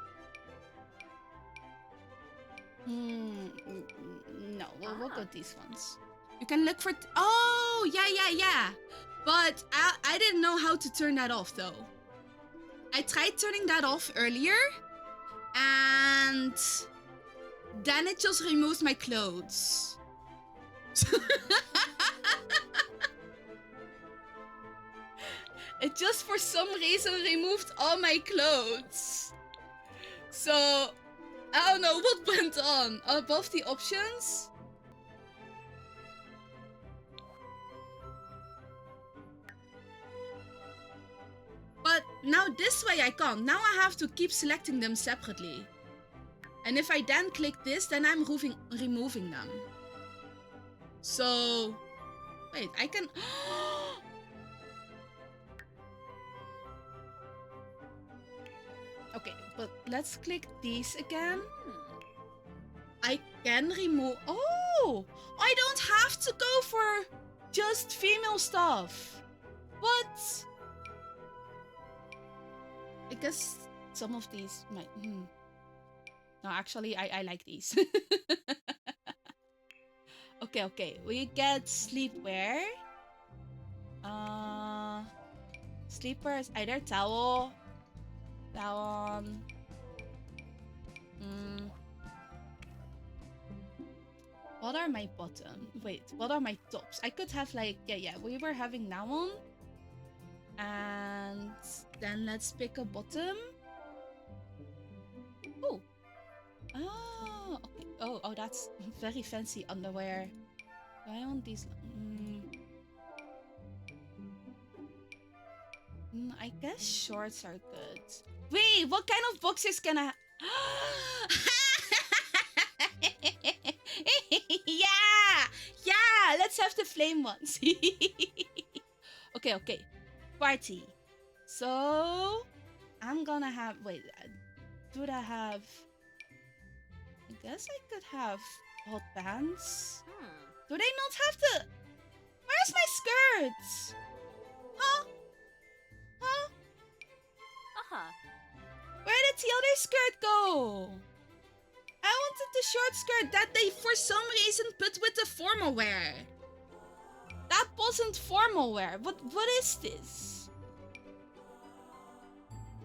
No, we'll go with these ones. You can look for... Oh, yeah. But I didn't know how to turn that off, though. I tried turning that off earlier. And... then it just removed my clothes. It just for some reason removed all my clothes. So... I don't know what went on. Above the options... But now this way I can't. Now I have to keep selecting them separately. And if I then click this, then I'm removing them. So... Wait, I can... Okay, but let's click these again. I can remove... Oh! I don't have to go for just female stuff. What? I guess some of these might... No, actually, I like these. Okay. We get sleepwear. Sleeper is either towel. That one. What are my bottom? Wait, what are my tops? I could have like... Yeah, we were having that one. And then let's pick a bottom. Oh. Oh, okay. Oh, that's very fancy underwear. Do I want these? I guess shorts are good. Wait, what kind of boxers can I... Yeah, let's have the flame ones. Okay. Party. So, I'm gonna have... Wait, do I have... I guess I could have hot pants. Do they not have the... Where's my skirt? Huh? Huh? Uh-huh. Where did the other skirt go? I wanted the short skirt that they for some reason put with the formal wear. That wasn't formal wear. What is this?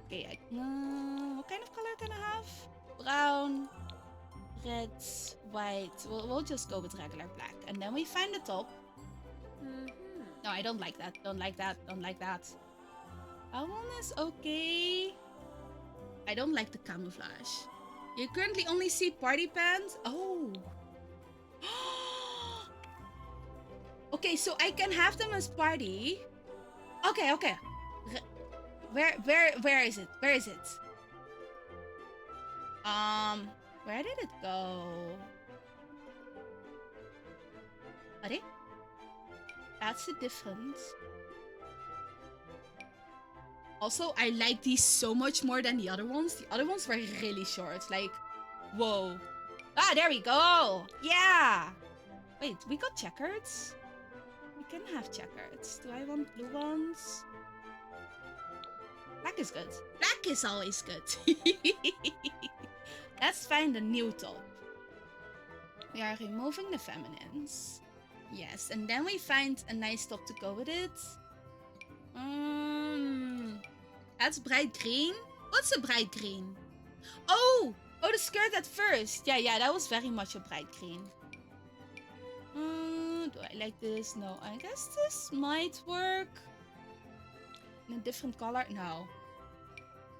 Okay, what kind of color can I have? Brown, red, white. We'll just go with regular black. And then we find the top. No, I don't like that. Don't like that. Don't like that. That one is okay. I don't like the camouflage. You currently only see party pants. Oh. Okay, so I can have them as party. Okay, okay. Where is it? Where is it? Where did it go? Are that's the difference. Also, I like these so much more than the other ones. The other ones were really short. Like, whoa. Ah, there we go. Yeah. Wait, we got checkers? We can have checkers. Do I want blue ones? Black is good. Black is always good. Let's find a new top. We are removing the feminines. Yes, and then we find a nice top to go with it. That's bright green. What's a bright green? Oh, the skirt at first. Yeah, that was very much a bright green. Do I like this? No, I guess this might work. In a different color? No.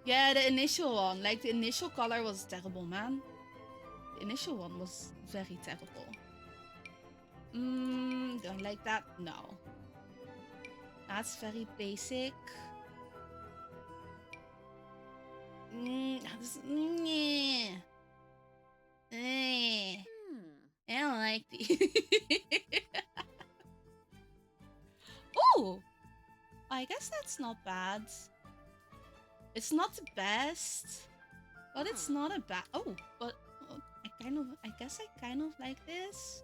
Yeah, the initial one. Like, the initial color was terrible, man. The initial one was very terrible. Do I like that? No. That's very basic. I don't like these. Oh! I guess that's not bad. It's not the best, but it's not a bad. Oh, but I guess I kind of like this.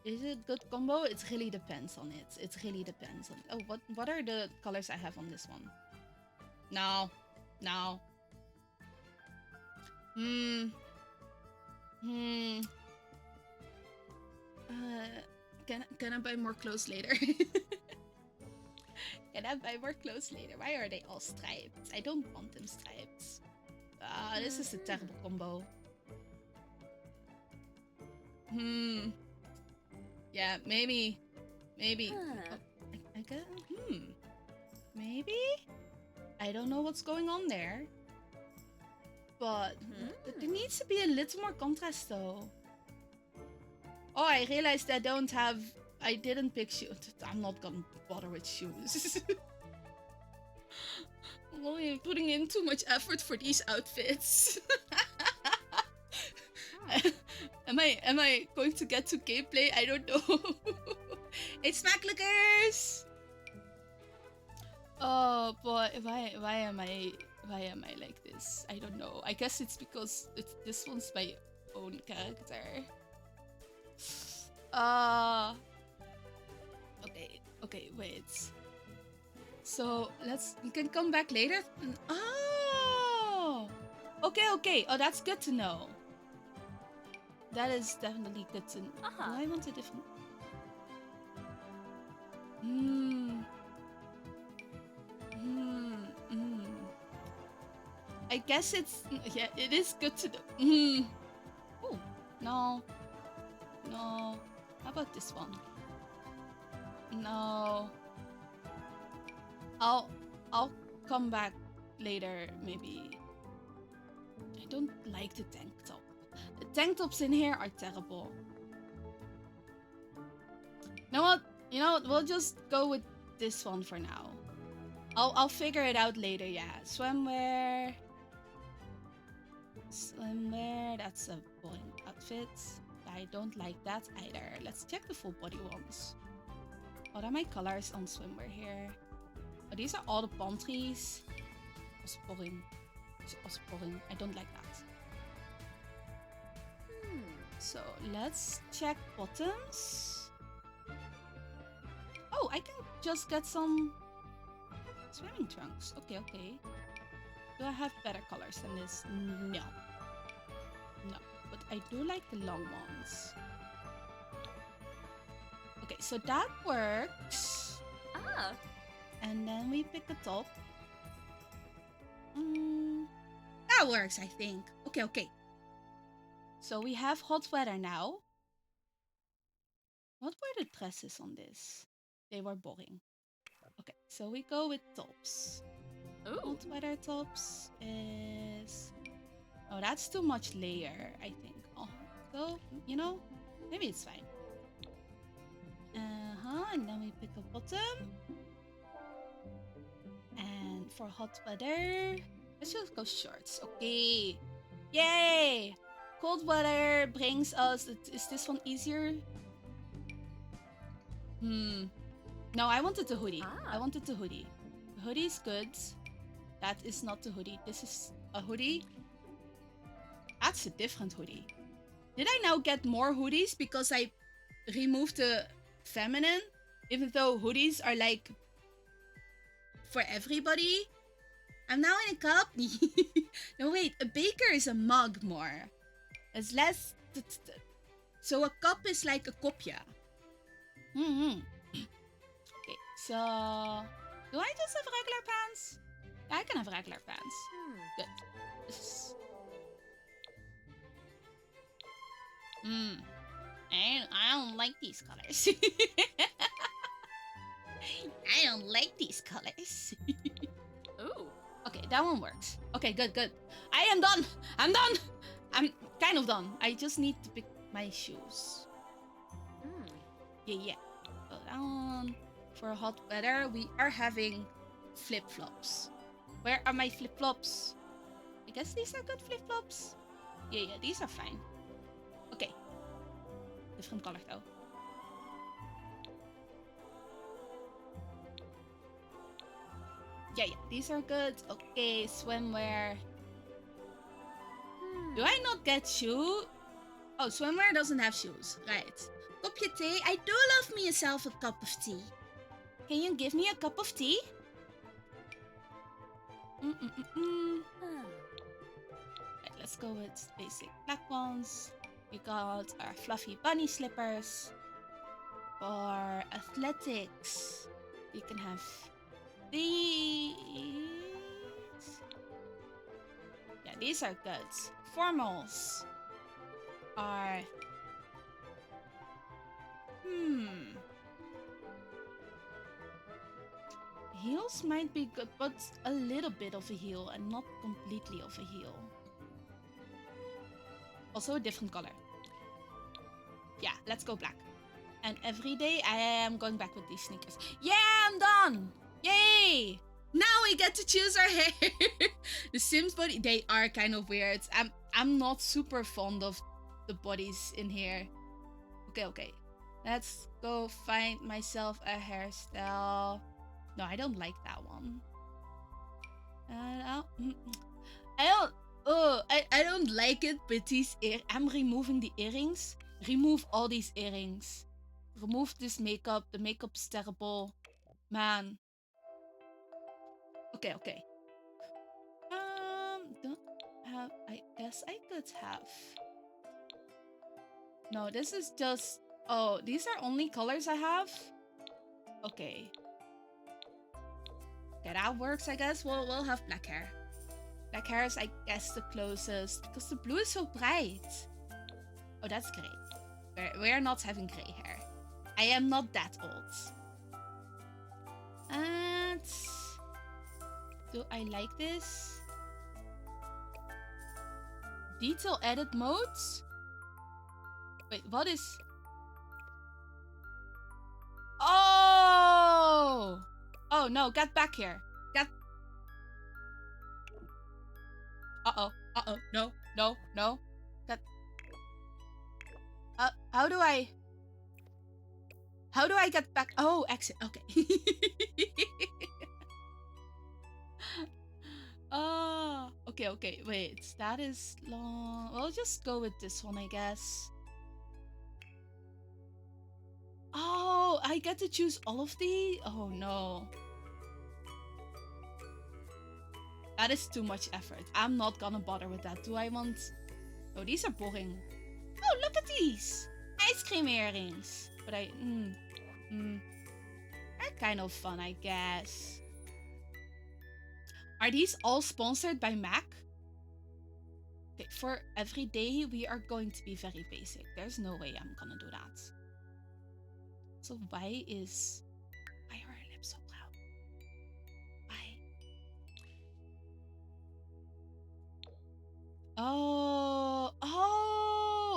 Is it good combo? It really depends on it. It really depends on it. Oh, what are the colors I have on this one? No. Can I buy more clothes later? Can I buy more clothes later? Why are they all striped? I don't want them striped. This is a terrible combo. Yeah, maybe. Oh, I guess. Maybe. I don't know what's going on there. But there needs to be a little more contrast, though. Oh, I realized I didn't pick shoes. I'm not gonna bother with shoes. I'm only putting in too much effort for these outfits. Am I going to get to gameplay? I don't know. Hey, Smacklickers! Oh boy, why am I like this? I don't know. I guess it's because this one's my own character. Okay, wait. So we can come back later. Oh, okay. Oh, that's good to know. That is definitely good to know. Do I want a different? I guess it is good to know. Oh, no. How about this one? No. I'll come back later, maybe. I don't like the tank top. The tank tops in here are terrible. You know what? We'll just go with this one for now. I'll figure it out later. Yeah, swimwear. That's a boring outfit. I don't like that either. Let's check the full body ones. What are my colors on swimwear here? Oh, these are all the palm trees. Also boring. I don't like that. So let's check bottoms. Oh, I can just get some swimming trunks. Okay, okay. Do I have better colors than this? No. No. But I do like the long ones. Okay, so that works. Ah. And then we pick the top. That works, I think. Okay, okay. So we have hot weather now. What were the dresses on this? They were boring. Okay, so we go with tops. Ooh. Hot weather tops is... Oh, that's too much layer, I think. Oh, so, you know, maybe it's fine. And then we pick a bottom. And for hot weather, let's just go shorts. Okay. Yay! Cold weather brings us... Is this one easier? No, I wanted the hoodie. Ah. I wanted the hoodie. The hoodie is good. That is not the hoodie. This is a hoodie. That's a different hoodie. Did I now get more hoodies because I removed the feminine? Even though hoodies are like for everybody. I'm now in a cup. No, wait. A beaker is a mug more. It's less... So a cup is like a kopje. Okay, so... Do I just have regular pants? Yeah, I can have regular pants. Good. This is... I don't like these colors. I don't like these colors. Ooh. Okay, that one works. Okay, good, good. I am done. I'm done. I'm kind of done. I just need to pick my shoes. Yeah. So that one. For hot weather, we are having flip-flops. Where are my flip-flops? I guess these are good flip-flops. Yeah, these are fine. Okay. Different color though. Yeah, these are good. Okay, swimwear. Do I not get shoe? Oh, swimwear doesn't have shoes. Right. Kopje thee. I do love myself a cup of tea. Can you give me a cup of tea? Right, let's go with basic black ones. We got our fluffy bunny slippers. For athletics, we can have these. Yeah, these are good. Formals are... Heels might be good, but a little bit of a heel and not completely of a heel. Also a different color. Yeah, let's go black. And every day I am going back with these sneakers. Yeah, I'm done! Yay! Now we get to choose our hair! The Sims body, they are kind of weird. I'm not super fond of the bodies in here. Okay. Let's go find myself a hairstyle. No, I don't like that one. I don't like it, but these I'm removing the earrings. Remove all these earrings. Remove this makeup. The makeup's terrible. Man. Okay. Don't have... I guess I could have... No, this is just... Oh, these are only colors I have? Okay. Okay, that works, I guess. We'll have black hair. Black hair is, I guess, the closest. Because the blue is so bright. Oh, that's great. We're not having gray hair. I am not that old. And... Do I like this? Detail edit modes? Wait, what is... Oh! Oh no, get back here. Get... Uh-oh. No. Get... How do I get back? Oh, exit. Okay. Oh, okay. Wait, that is long. We'll just go with this one, I guess. Oh, Oh, I get to choose all of the. Oh no. That is too much effort. I'm not gonna bother with that. Do I want... Oh, these are boring. Oh, look at these. Ice cream earrings. But they're kind of fun, I guess. Are these all sponsored by Mac? Okay, for every day, we are going to be very basic. There's no way I'm gonna do that. So why are her lips so loud? Why? Oh,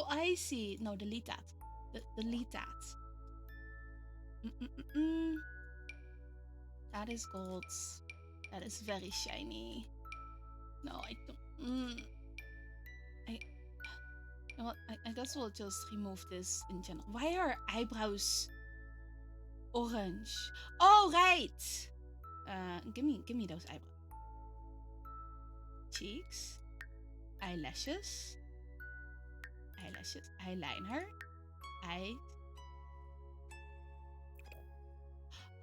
I see. No, delete that. Delete that. That is gold. That is very shiny. No, I don't. You know what? I guess we'll just remove this in general. Why are eyebrows orange? Oh, right. Give me those eyebrows. Cheeks, eyelashes, eyeliner, eyes.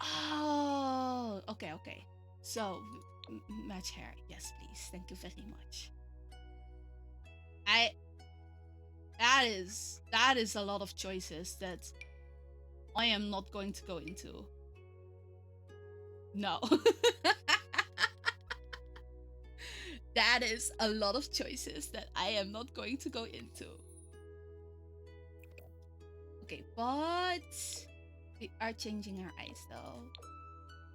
Oh, okay. So, match hair. Yes, please. Thank you very much. That is a lot of choices that I am not going to go into. No. That is a lot of choices that I am not going to go into. Okay, but we are changing our eyes though.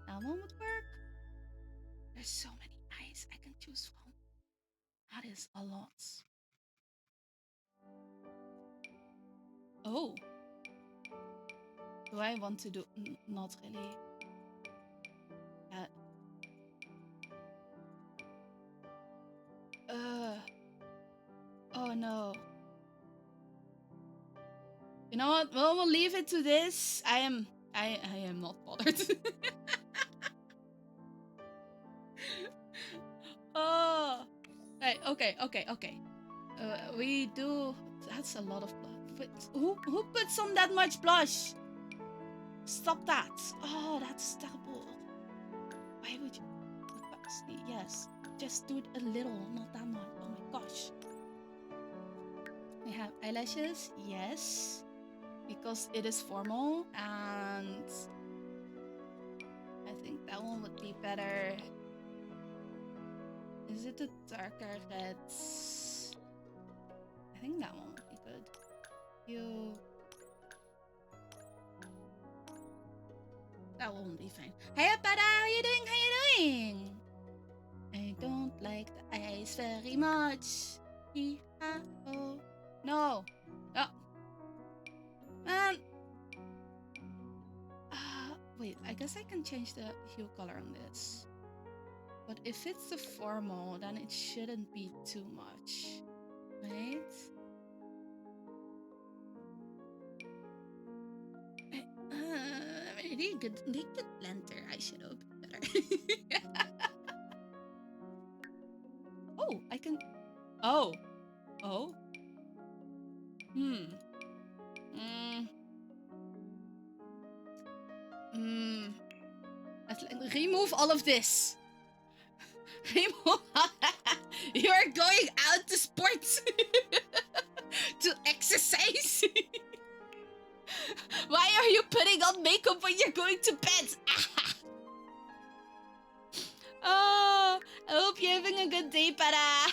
That one would work. There's so many eyes I can choose from. That is a lot. Oh. Do I want to do... Not really. Oh no. You know what? Well, we'll leave it to this. I am not bothered. Oh. Right, okay. We do... That's a lot of blush. Who puts on that much blush? Stop that. Oh, that's terrible. Why would you... Yes. Just do it a little, not that much. Oh my gosh. We have eyelashes. Yes. Because it is formal, and I think that one would be better. Is it a darker red? I think that one would be good. That one would be fine. Hey, Pada, how you doing? How you doing? I don't like the eyes very much. Oh. No. Oh. Man. Wait, I guess I can change the hue color on this. But if it's the formal, then it shouldn't be too much. Right? Really good blender. I should have better. Oh, I can... Oh. Remove all of this. Remove. You are going out to sports. To exercise. Why are you putting on makeup when you're going to bed? Oh, I hope you're having a good day, Para.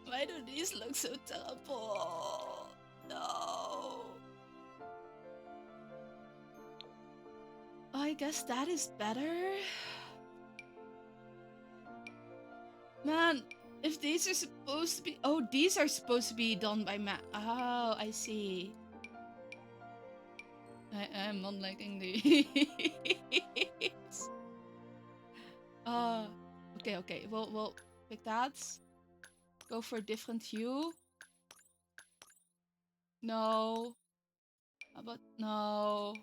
Why do these look so terrible? No. I guess that is better. Man, if these are supposed to be... Oh, these are supposed to be done by Matt. Oh, I see. I am not liking these. Okay. We'll pick that. Go for a different hue. No. How about no?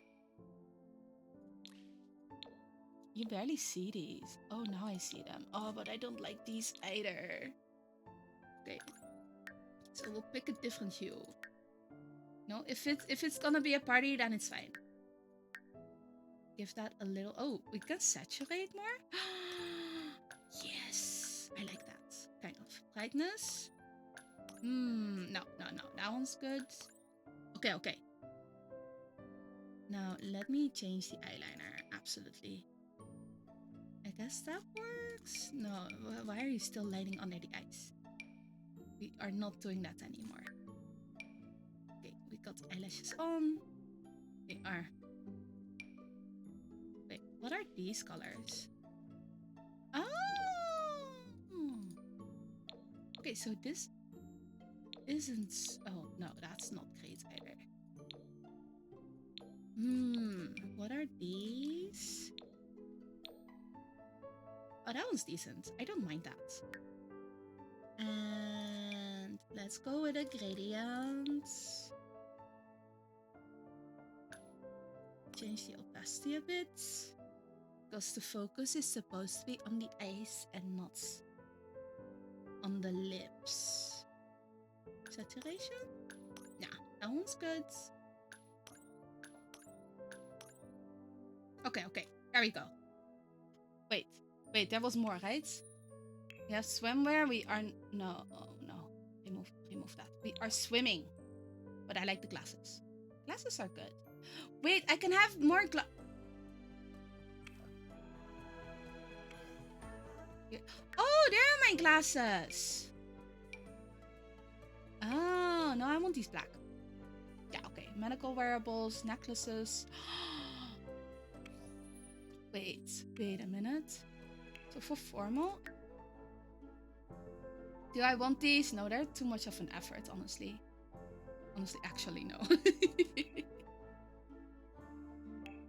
You barely see these. Oh, now I see them. Oh, but I don't like these either. Okay. So we'll pick a different hue. No, if it's gonna be a party, then it's fine. Give that a little... Oh, we can saturate more? Yes! I like that. Kind of. Brightness? No. That one's good. Okay. Now, let me change the eyeliner. Absolutely. I guess that works? No, why are you still lighting under the eyes? We are not doing that anymore. Okay, we got eyelashes on. They are... Wait, what are these colors? Oh! Okay, so this isn't... Oh, no, that's not great either. What are these? Oh, that one's decent. I don't mind that. And let's go with a gradient. Change the opacity a bit. Because the focus is supposed to be on the eyes and not on the lips. Saturation? Nah, that one's good. Okay. There we go. Wait, there was more, right? We have swimwear. We are... No. Remove that. We are swimming. But I like the glasses. Glasses are good. Wait, I can have more Oh, there are my glasses. Oh, no, I want these black. Yeah, okay. Medical wearables, necklaces. Wait a minute. So for formal... Do I want these? No, they're too much of an effort, honestly. Actually, no.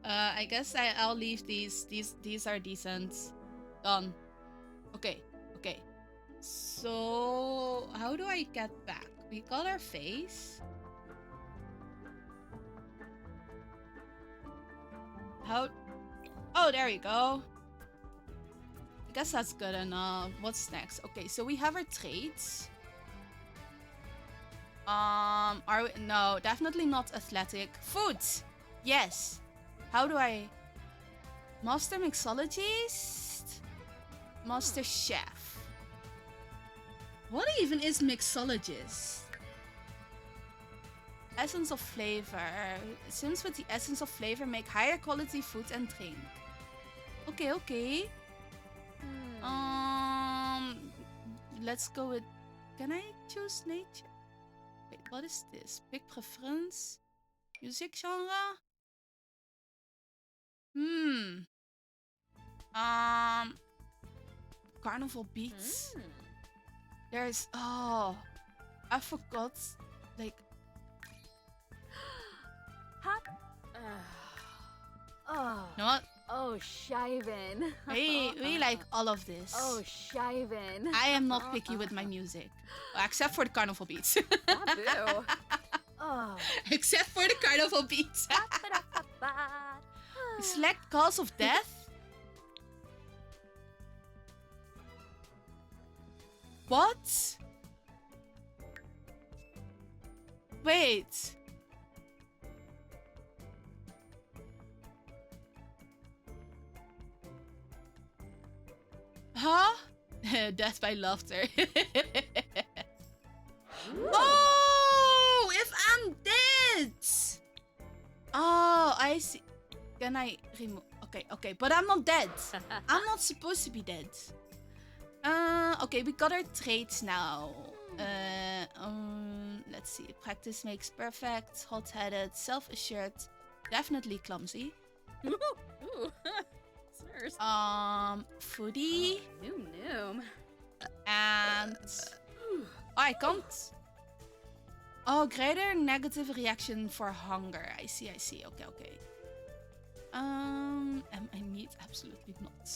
I guess I'll leave these. These are decent. Done. Okay. So, how do I get back? We got our face. How... Oh, there we go. I guess that's good enough. What's next? Okay, so we have our traits. Are we... No, definitely not athletic. Food! Yes! How do I... Master mixologist? Master chef. What even is mixologist? Essence of flavor. Sims with the essence of flavor make higher quality food and drink. Okay. Let's go with... Can I choose nature? Wait, what is this? Pick preference? Music genre? Carnival beats. There's... Oh, I forgot. Like... Oh. You know what? Oh, Shivan. We like all of this. Oh, Shivan. I am not picky with my music. Except for the carnival beats. Taboo. Oh. Except for the carnival beats. Select cause of death? What? Wait. Huh? Death by laughter. Oh, if I'm dead. Oh, I see. Can I remove? Okay, but I'm not dead. I'm not supposed to be dead. Okay, we got our traits now. Let's see. Practice makes perfect. Hot-headed, self-assured, definitely clumsy. Ooh. Sirs. Foodie. Noom. And I can't. Oh, greater negative reaction for hunger. I see. Okay. Am I meat? Absolutely not.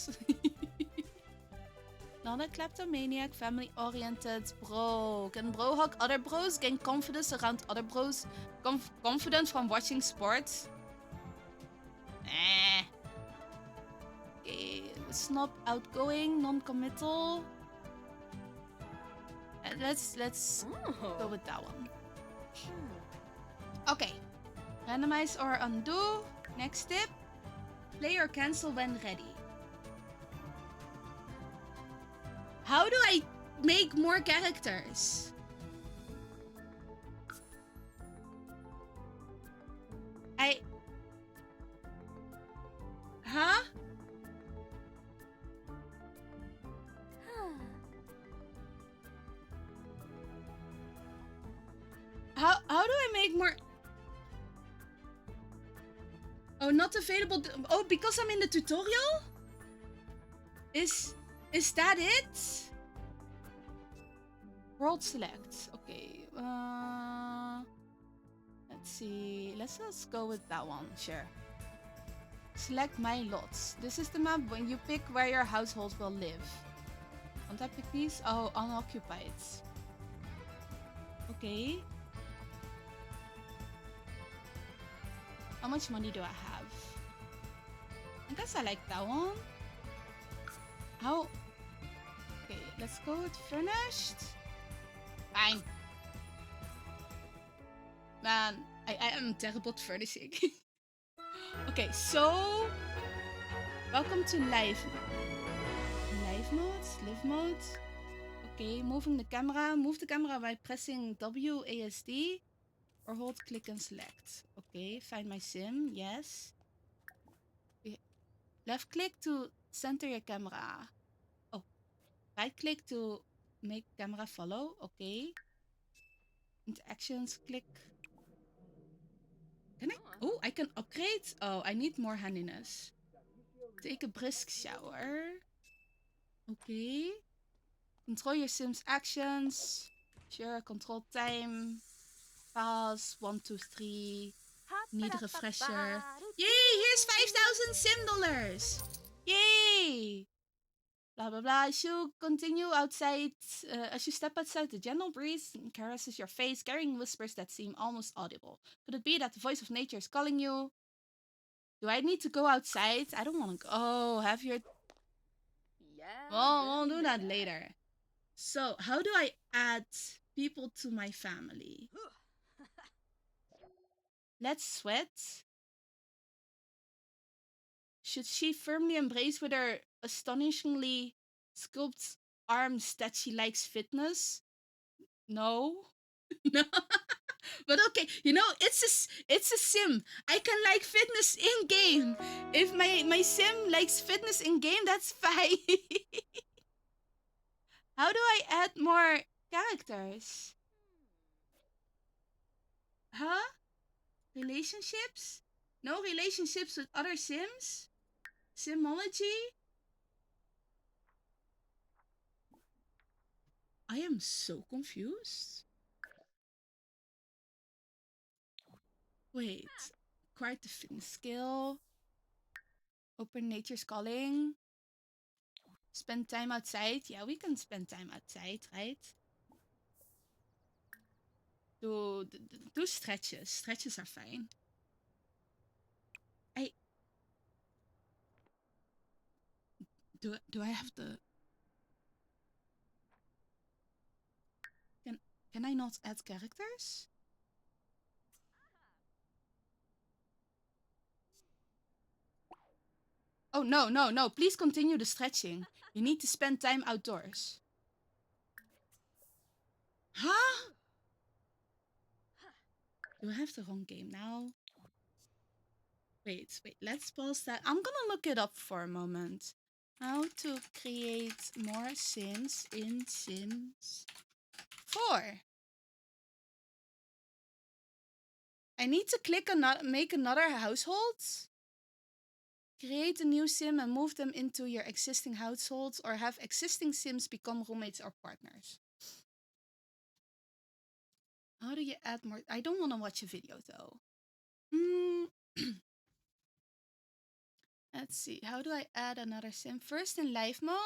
Not a kleptomaniac, family-oriented bro. Can bro hug other bros? Gain confidence around other bros? Confident from watching sports? Okay. snob, outgoing, non-committal. Let's go with that one. Okay. Randomize or undo. Next tip. Play or cancel when ready. How do I make more characters? Huh? How do I make more? Oh, not available. Oh, because I'm in the tutorial? Is that it? World select. Okay. Let's see. Let's just go with that one. Sure. Select my lots. This is the map when you pick where your household will live. Can't I pick these? Oh, unoccupied. Okay. How much money do I have? I guess I like that one. How? Okay, let's go with furnished. Fine. Man, I am terrible at furnishing. Okay, so welcome to live mode, live mode. Okay, moving the camera. Move the camera by pressing WASD or hold click and select. Okay, find my sim. Yes. Left click to center your camera. Oh, right click to make camera follow. Okay. Interactions, click. Can I? Oh, I can upgrade. Oh, I need more handiness. Take a brisk shower. Okay. Control your sim's actions. Sure, control time. Pause. 1, 2, 3. Need refresher. Yay! Here's 5,000 sim dollars. Yay! Blah blah blah. As you continue outside, as you step outside, the gentle breeze caresses your face, carrying whispers that seem almost audible. Could it be that the voice of nature is calling you? Do I need to go outside? I don't want to go. Oh, have your... Yeah. Well, we'll do that later. So, how do I add people to my family? Let's sweat. Should she firmly embrace with her astonishingly sculpted arms that she likes fitness? No. No. But okay, you know, it's a sim. I can like fitness in game. If my sim likes fitness in game, that's fine. How do I add more characters? Huh? Relationships? No relationships with other sims? Simology? I am so confused. Wait. Acquired the fitness skill. Open nature's calling. Spend time outside. Yeah, we can spend time outside, right? Do stretches. Stretches are fine. Do I have the... Can I not add characters? Oh, no. Please continue the stretching. You need to spend time outdoors. Huh? Do I have the wrong game now? Wait. Let's pause that. I'm gonna look it up for a moment. How to create more Sims in Sims 4. I need to click on make another household. Create a new sim and move them into your existing households, or have existing sims become roommates or partners. How do you add more? I don't want to watch a video though. Let's see. How do I add another sim? First in live mode.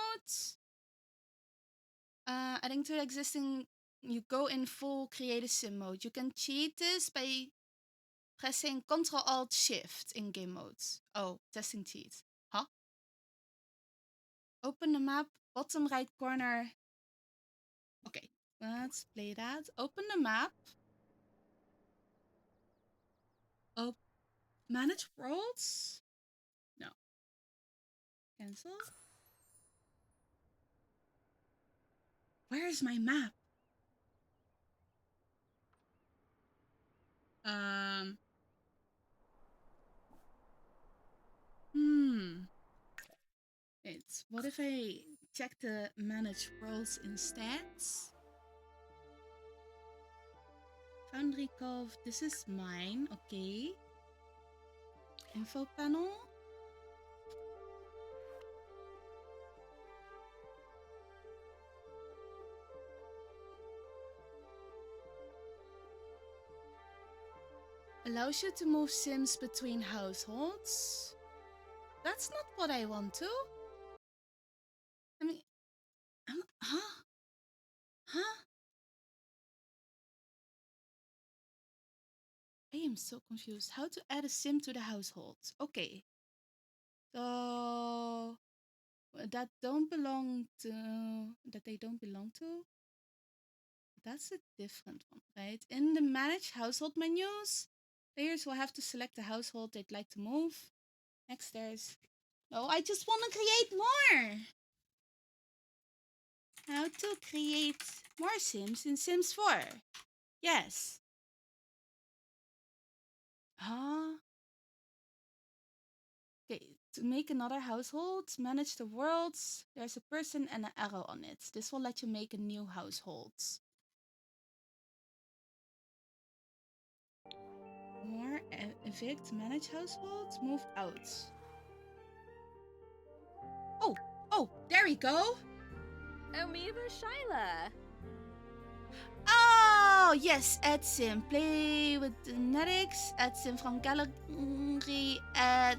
Adding to the existing, you go in full create a sim mode. You can cheat this by pressing Ctrl-Alt-Shift in game modes. Oh, testing cheat. Huh? Open the map, bottom right corner. Okay, let's play that. Open the map. Oh, manage worlds? No. Cancel. Where is my map? It's what if I check the manage worlds instead? Foundry Cove, this is mine, okay. Info panel. Allows you to move Sims between households. That's not what I want to. I mean, huh? I am so confused. How to add a sim to the household? Okay. So that they don't belong to. That's a different one, right? In the manage household menus, players will have to select the household they'd like to move. Next there's no, I just want to create more. How to create more Sims in Sims 4. Yes. Okay, to make another household, manage the worlds. There's a person and an arrow on it. This will let you make a new household. More, evict, manage households, move out. Oh, there we go. Amoeba Shyla. Oh, yes, add sim. Play with genetics, add sim from gallery, add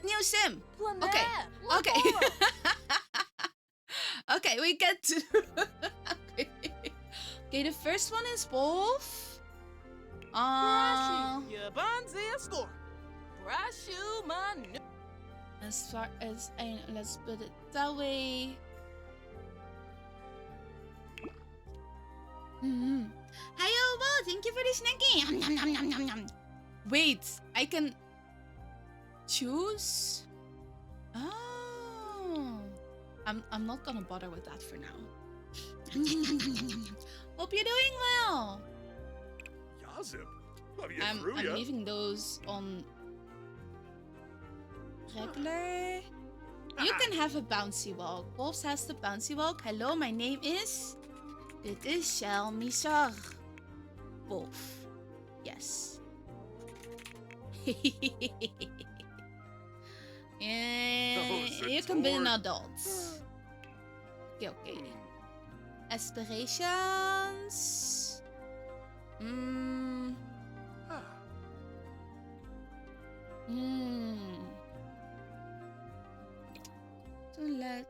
new sim. Okay, okay. Okay, we get to... Okay, the first one is Wolf. As far as let's put it that way. Hiyo, Bo, thank you for the snacky. Wait, I can choose? Oh. I'm not gonna bother with that for now. Hope you're doing well. I'm leaving those on regular. You can have a bouncy walk. Wolves has the bouncy walk. Hello, my name is... Dit is Shell Misar. Wolf. Yes. You can be an adult. Okay, okay. Aspirations.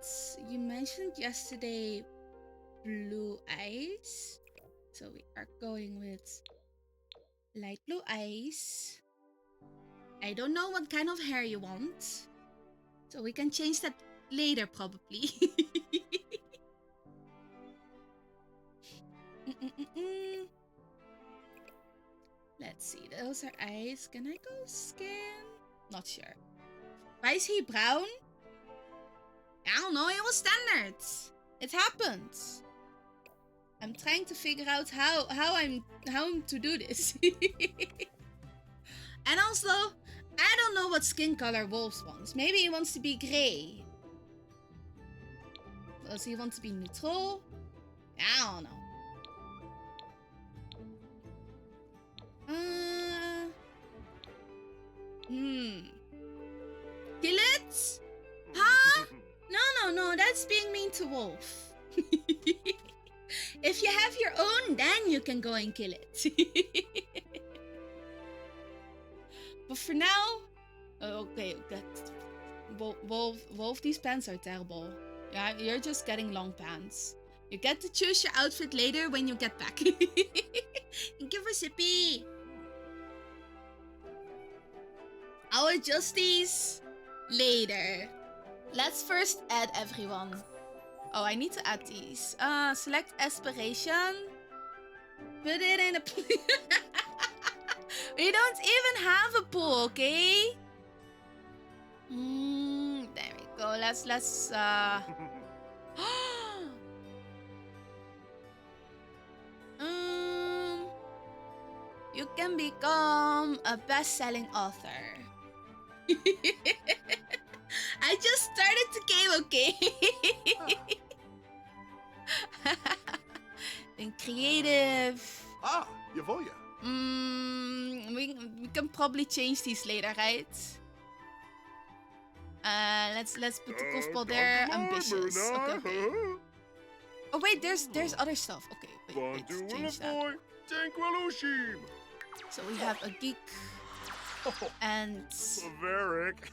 So you mentioned yesterday blue eyes. So we are going with light blue eyes. I don't know what kind of hair you want. So we can change that later probably. Let's see, those are eyes. Can I go skin? Not sure. Why is he brown? I don't know, it was standard. It happened. I'm trying to figure out how I'm to do this. And also, I don't know what skin color Wolves wants. Maybe he wants to be gray. Does he want to be neutral? I don't know. Kill it? Huh? No, that's being mean to Wolf. If you have your own, then you can go and kill it. But for now... Okay, Wolf, these pants are terrible. Yeah, you're just getting long pants. You get to choose your outfit later when you get back. Thank you for Sippy. I'll adjust these later. Let's first add everyone. Oh, I need to add these. Select aspiration. Put it in a We don't even have a pool, okay? There we go. Let's you can become a best-selling author. I just started the game, okay? Then creative. Ah, Javoya. We can probably change these later, right? Let's put the golf there. Ambitious. Okay. Oh wait, there's other stuff. Okay, wait, let's change that. So we have a geek and Bavaric.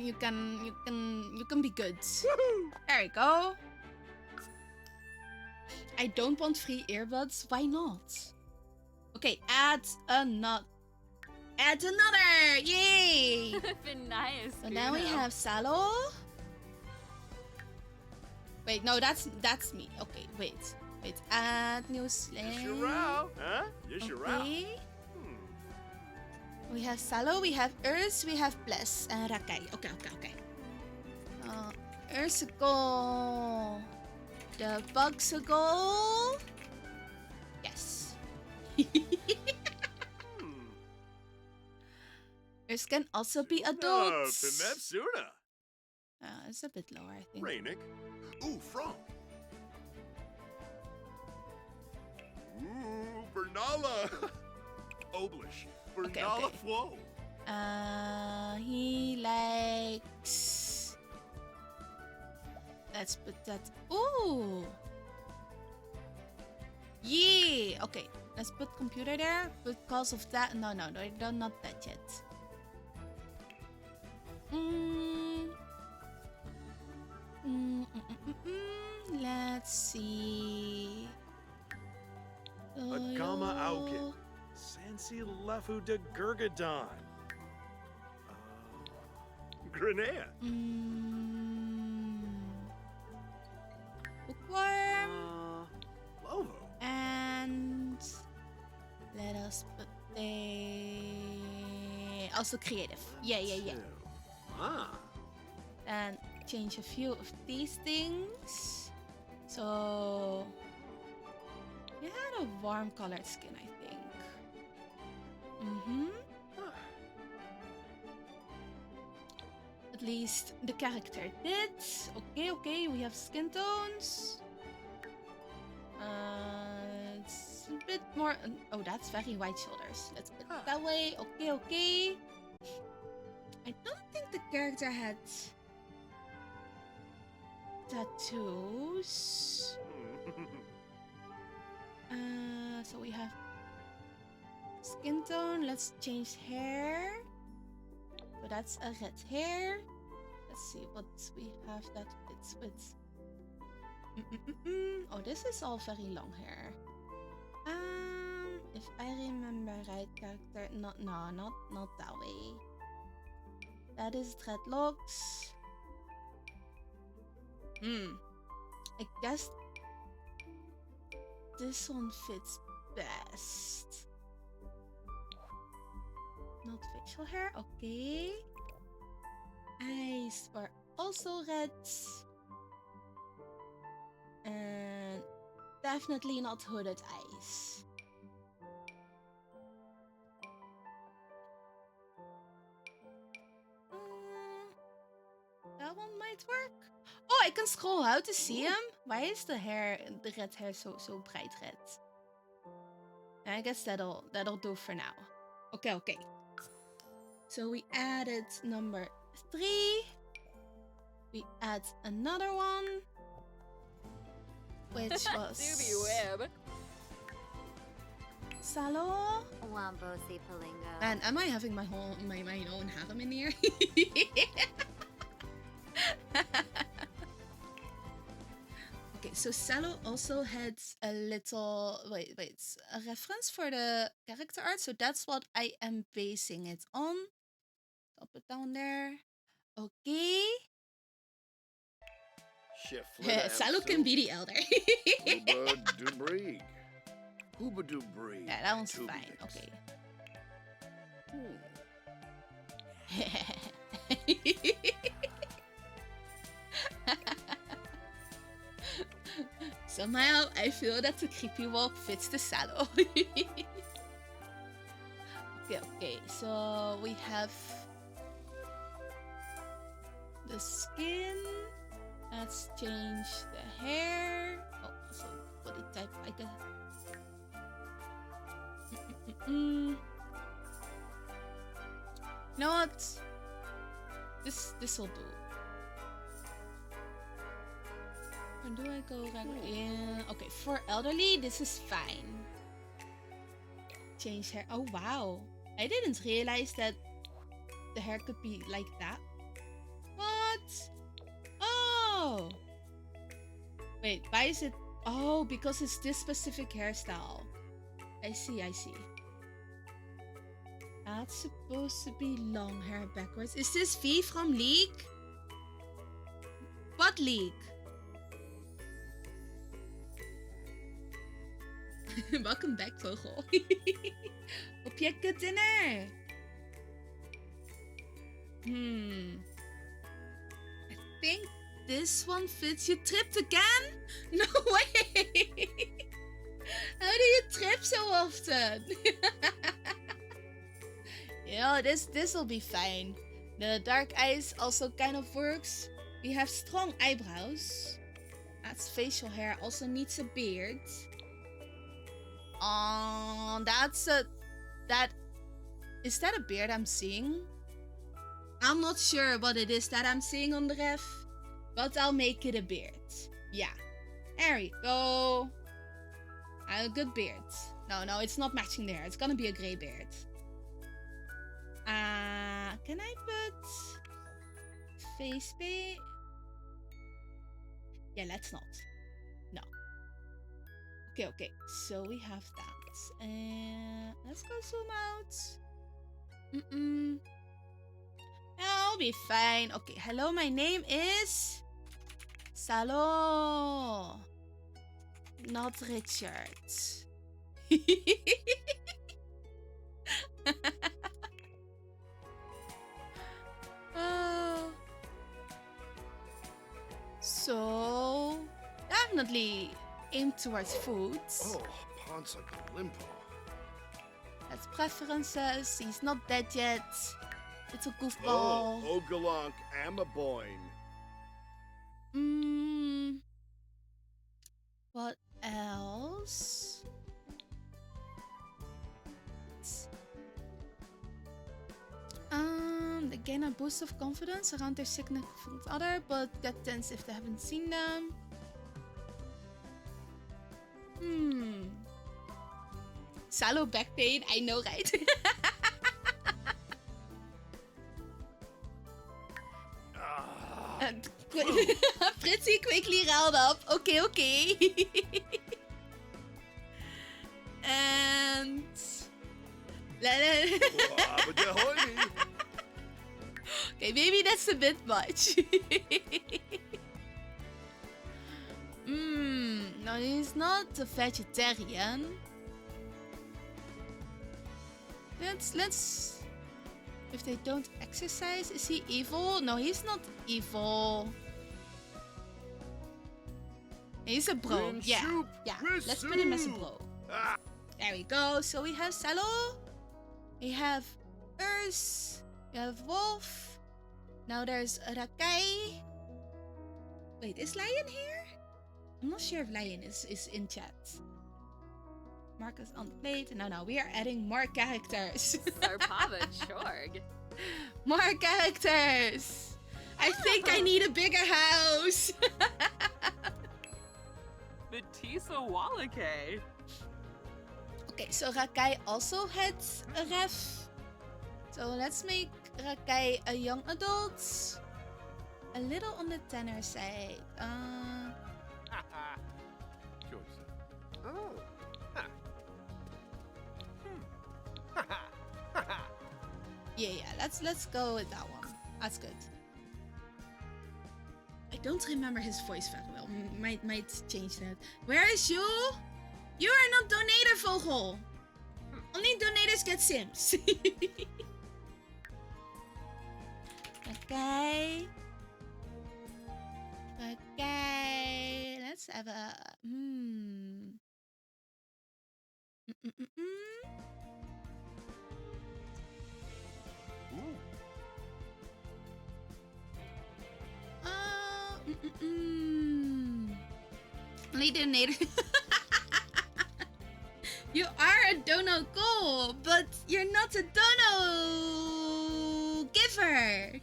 you can be good. There we go. I don't want free earbuds. Why not? Okay, add another. Yay! Been nice. So now we have Salo. Wait, no, that's me. Okay, wait. Add new slang. Yisharao, huh? Yisharao. Okay. We have Salo, we have Urs, we have Bless, and Rakai. Okay. Ursicle. The Bugsicle. Yes. Urs can also be adults. Pimepsuna. It's a bit lower, I think. Rainick. Ooh, Frank. Ooh, Bernala. Oblish. Bernala okay. Flo. He likes. Let's put that. Ooh. Yeah. Okay. Let's put computer there. Because of that. No. Not that yet. Let's see. Agama Aukin. Sansi Lefu de Gurgadon. Grenea. Bookworm. Lovo. And let us put also creative. Yeah. Ah. And change a few of these things. So you had a warm colored skin, I think. At least the character did. Okay, we have skin tones. It's a bit more. Oh, that's very wide shoulders. Let's put it that way. Okay. I don't think the character had tattoos. So we have skin tone. Let's change hair. So that's a red hair. Let's see what we have that fits with. Oh, this is all very long hair. If I remember right, character. Not that way. That is dreadlocks. I guess this one fits best. Not facial hair, okay. Eyes are also red. And definitely not hooded eyes. That one might work. Oh, I can scroll out to see him. Why is the red hair so bright red? I guess that'll do for now. Okay. So we added number 3. We add another one, which was Doobie Web. Salo. Wambosi Palingo. Man, am I having my own harem in here? Okay, so Salo also had a little wait, a reference for the character art, so that's what I am basing it on. I'll put down there. Okay. Shiflin Salo can be the elder. Uba Dubrig. Uba Dubrig. Yeah, that one's fine. Okay. Somehow I feel that the creepy walk fits the Salo. Okay, so we have the skin. Let's change the hair. Oh, also body type, I guess. You know what? This will do. Where do I go? Yeah. Okay, for elderly, this is fine. Change hair. Oh wow, I didn't realize that the hair could be like that. What? Oh. Wait, why is it? Oh, because it's this specific hairstyle. I see. That's supposed to be long hair backwards. Is this V from League? What League? Welcome back, Vogel. Op je kutdinner. I think this one fits. You tripped again? No way! How do you trip so often? This will be fine. The dark eyes also kind of works. We have strong eyebrows. That's facial hair. Also needs a beard. Is that a beard I'm seeing? I'm not sure what it is that I'm seeing on the ref, but I'll make it a beard. Yeah, there we go. A good beard. No, it's not matching there. It's gonna be a gray beard. Can I put face paint? Yeah, let's not. No. Okay. So we have that. Let's go zoom out. I'll be fine. Okay, hello, my name is Salo. Not Richard. So, definitely aim towards food. Oh, Ponsa Limpo. That's preferences. He's not dead yet. It's a goofball. Oh, Ogalonk Amaboyne. What else? They gain a boost of confidence around their significant other, but get tense if they haven't seen them. Salo back pain, I know, right? Fritzy quickly riled up. Okay. And okay, maybe that's a bit much. No, he's not a vegetarian. Let's. If they don't exercise, is he evil? No, he's not evil. He's a bro. Yeah. Let's put him as a bro. There we go. So we have Salo. We have Urs. We have Wolf. Now there's Rakai. Wait, is Lion here? I'm not sure if Lion is in chat. Marcus on the plate. No, we are adding more characters. Sarpava Chorg. More characters. I think I need a bigger house. Batisa Wallake. Okay, so Rakai also had a ref. So let's make Rakai a young adult. A little on the tenor side. Oh. Yeah, let's go with that one. That's good. don't remember his voice very well. Might change that. Where is you? You are not donator, Vogel. Only donators get Sims. Okay. Okay. Let's have a Only donator. You are a dono goal, but you're not a dono giver.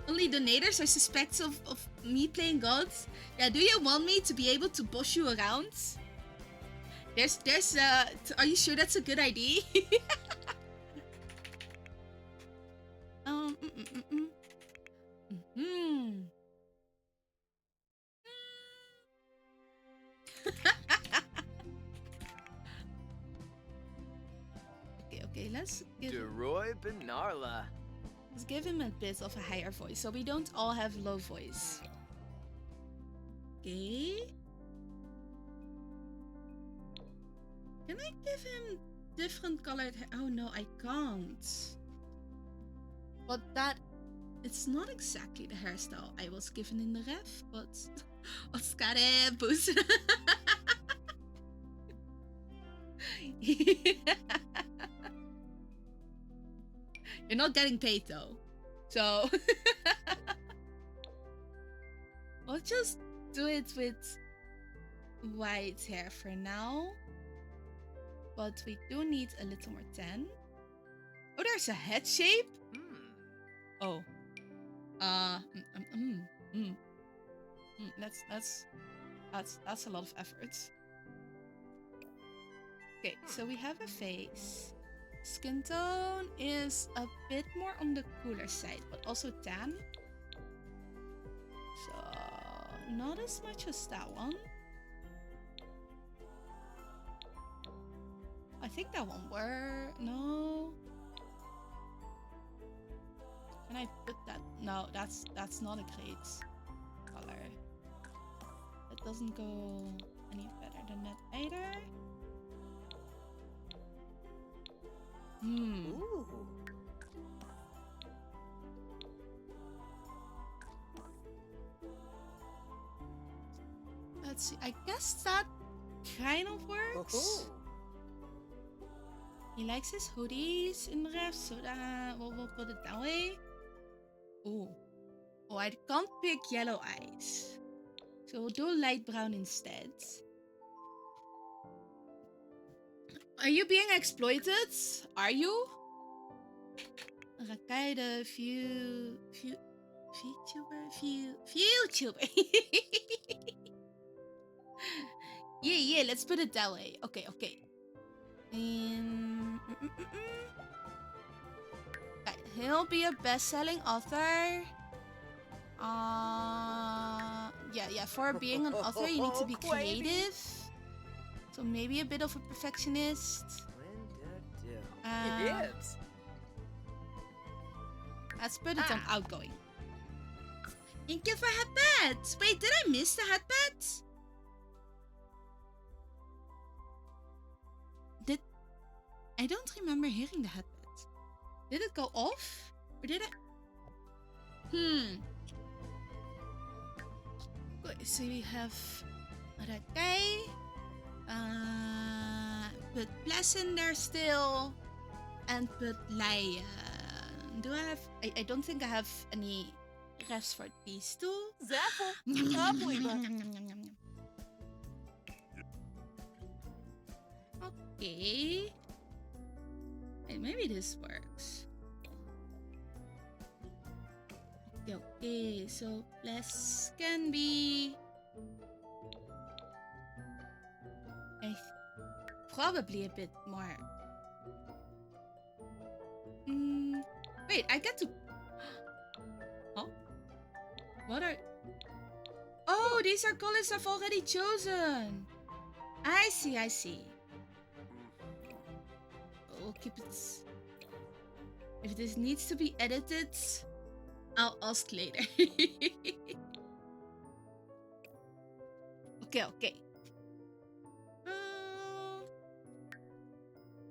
Only donators are suspects of me playing gods. Yeah, do you want me to be able to boss you around? Are you sure that's a good idea? Okay, let's give DeRoy Benarla. let's give him a bit of a higher voice, so we don't all have low voice. Okay. Can I give him different colored hair? Oh no, I can't. But it's not exactly the hairstyle I was given in the ref, but Oscar boost. You're not getting paid though, so I'll just do it with white hair for now. But we do need a little more tan. Oh, there's a head shape. Oh, that's a lot of effort. Okay, so we have a face. Skin tone is a bit more on the cooler side, but also tan. So not as much as that one. I think that one no. Can I put that? No, that's not a great color. That doesn't go any better than that either. Ooh. Let's see. I guess that kind of works. Ooh. He likes his hoodies in the ref, so we'll put it that way. Oh, I can't pick yellow eyes, so we'll do light brown instead. Are you being exploited? Are you? Rakai the VTuber. Yeah, let's put it that way. Okay. Right, he'll be a best-selling author. Yeah. For being an author, you need to be creative. So maybe a bit of a perfectionist. It is. Let's put it on outgoing. Thank you for headbeds. Wait, did I miss the headbeds? I don't remember hearing the headbed. Did it go off? Or did it? Okay, so we have that guy. Put Bless in there still. And put Leia. Do I have... I don't think I have any refs for these two. Zaffle. Okay. Hey, maybe this works. Okay, so Bless can be... probably a bit more... Wait, I get to... Oh? What are... Oh, these are colors I've already chosen. I see. We'll keep it... If this needs to be edited, I'll ask later. Okay.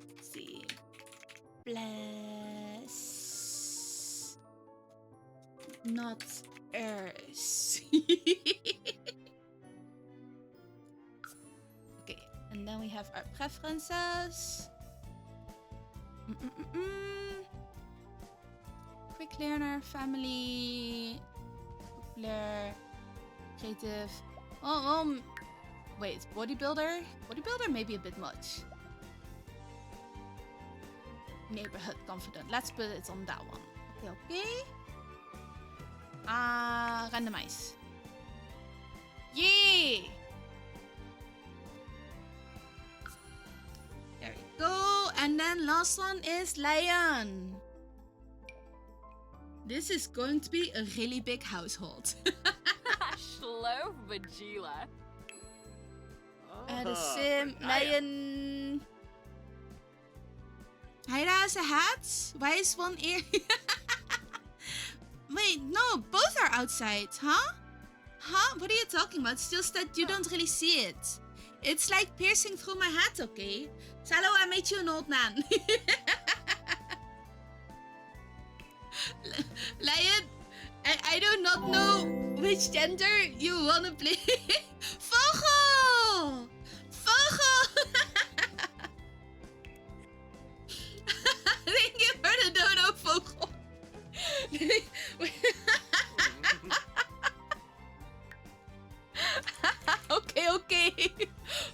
Let's see. Bless. Not Earth. Okay, and then we have our preferences. Quick learner, family, popular, creative. Wait, bodybuilder? Bodybuilder may be a bit much. Neighborhood confident. Let's put it on that one. Okay. Randomize. Yay! There we go. And then last one is lion. This is going to be a really big household. Slow Vagila. The sim, lion. Hyda has a hat. Why is one ear? Wait, no, both are outside, huh? Huh? What are you talking about? It's just that you don't really see it. It's like piercing through my hat, okay? Salo, I made you an old man. Lion, I do not know which gender you want to play. Vogel! Vogel! Thank you for the dodo, Vogel. Okay.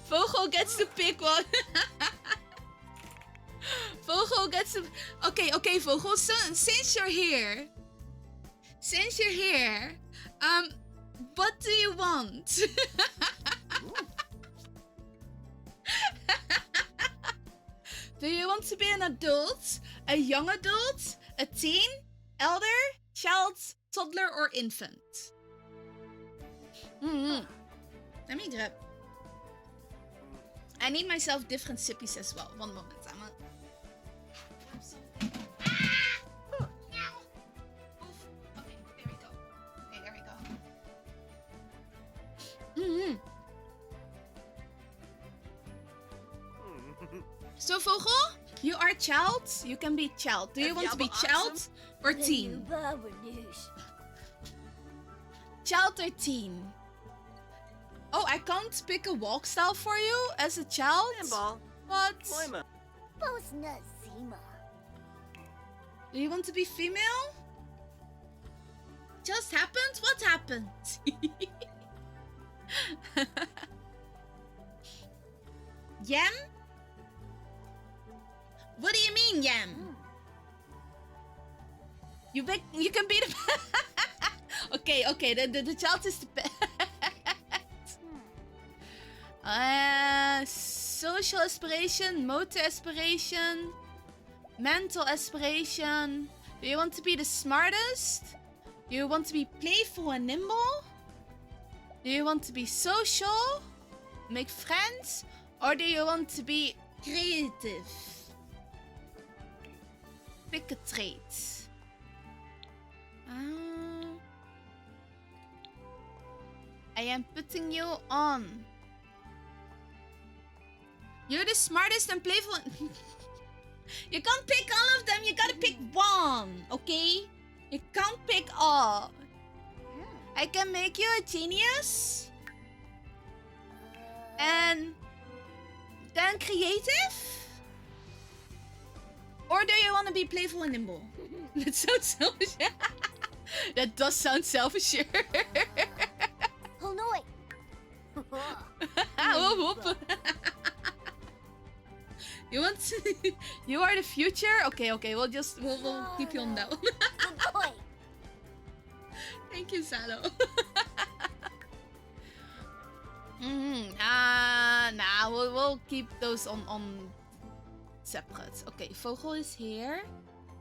Vogel gets to pick one. Vogel gets to... Okay, Vogel, so, since you're here, what do you want? Do you want to be an adult, a young adult, a teen, elder, child, toddler, or infant? Let me grab. I need myself different sippies as well. One moment, I'm gonna grab something. Okay, there we go. So, Vogel, you are child. You can be child. Do you want to be child or teen? Child or teen? Oh, I can't pick a walk style for you as a child? What? Do you want to be female? Just happened? What happened? Yam? What do you mean, Yam? You can be the... Okay, the child is the pet. Social aspiration, motor aspiration, mental aspiration. Do you want to be the smartest? Do you want to be playful and nimble? Do you want to be social, make friends? Or do you want to be creative? Pick a trait. I am putting you on. You're the smartest and playful. You can't pick all of them. You gotta pick one, okay? You can't pick all. I can make you a genius. And then creative? Or do you want to be playful and nimble? That sounds selfish. That does sound selfish. You want to... You are the future? Okay, we'll keep you on that one. Thank you, Salo. Nah, we'll keep those on separate. Okay, Vogel is here.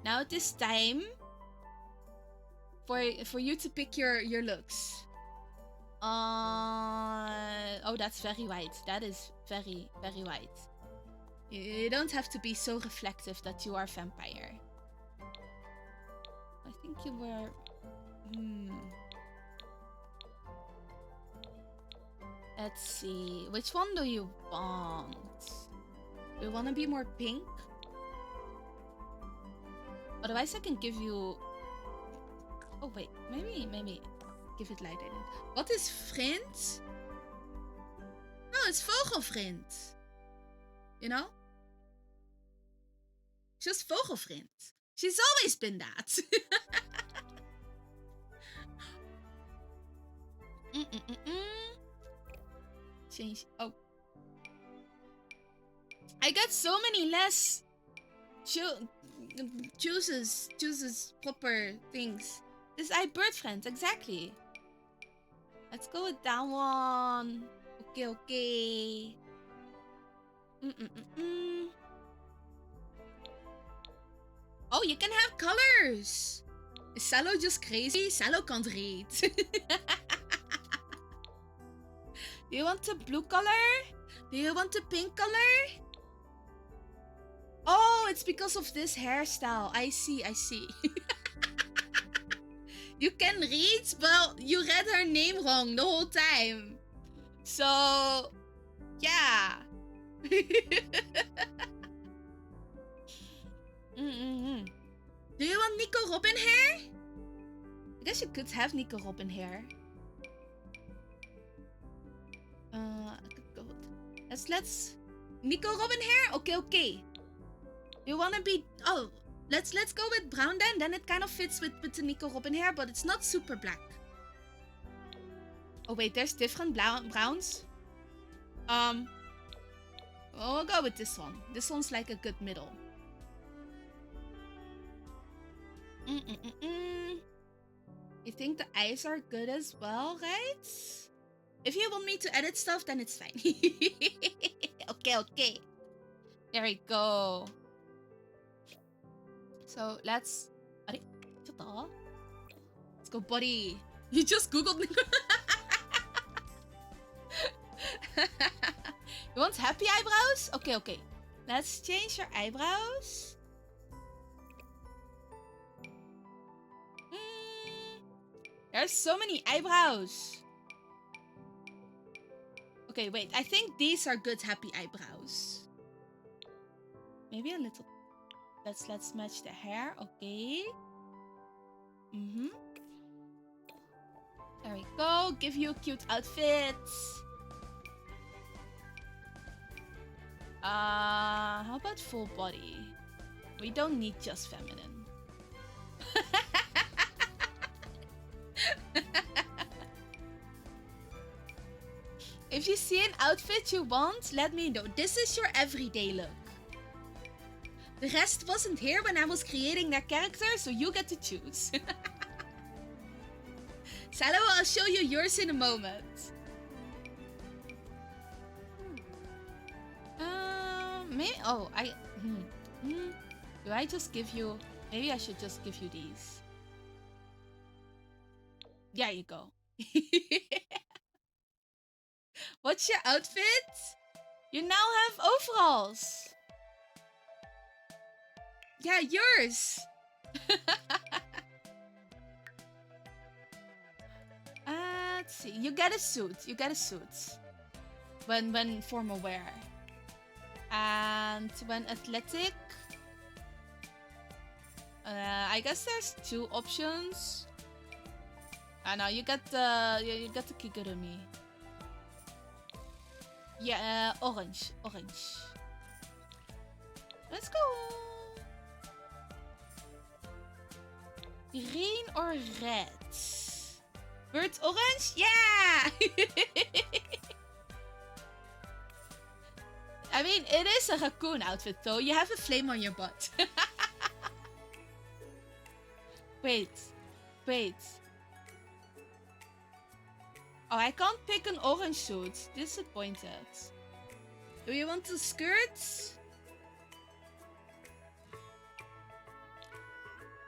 Now it is time for you to pick your looks. Oh, that's very white. That is very, very white. You don't have to be so reflective that you are a vampire. I think you were... Let's see. Which one do you want? Do you want to be more pink? Otherwise, I can give you... Oh, wait. Maybe give it lighter then. What is vriend? No, it's vogelvriend. You know? Just vogelvriend. She's always been that. Change. Oh. I got so many less chooses proper things. This I bird friend, exactly. Let's go with that one. Okay. Oh, you can have colors. Is Salo just crazy? Salo can't read. Do you want a blue color? Do you want a pink color? Oh, it's because of this hairstyle. I see. You can read, but you read her name wrong the whole time. So, yeah. Do you want Nico Robin hair? I guess you could have Nico Robin hair. I could go with... Let's... Nico Robin hair? Okay. You wanna be... Oh, let's go with brown then. Then it kind of fits with the Nico Robin hair, but it's not super black. Oh wait, there's different browns. We'll go with this one. This one's like a good middle. You think the eyes are good as well, right? If you want me to edit stuff, then it's fine. Okay. There we go. So let's go body. You just googled me. You want happy eyebrows? Okay. Let's change your eyebrows. There's so many eyebrows. Okay, wait. I think these are good happy eyebrows. Maybe a little. Let's match the hair. Okay. There we go. Give you a cute outfit. How about full body? We don't need just feminine. If you see an outfit you want, let me know. This is your everyday look. The rest wasn't here when I was creating their character, so you get to choose. Salo, I'll show you yours in a moment. Do I just give you... Maybe I should just give you these. There you go. What's your outfit? You now have overalls. Yeah, yours. Let's see. You get a suit. When formal wear. And when athletic, I guess there's two options. No, you got the kigurumi. Yeah, orange. Let's go. Green or red? Bird orange? Yeah! I mean, it is a raccoon outfit though. You have a flame on your butt. Wait. Oh, I can't pick an orange suit. Disappointed. Do you want a skirt?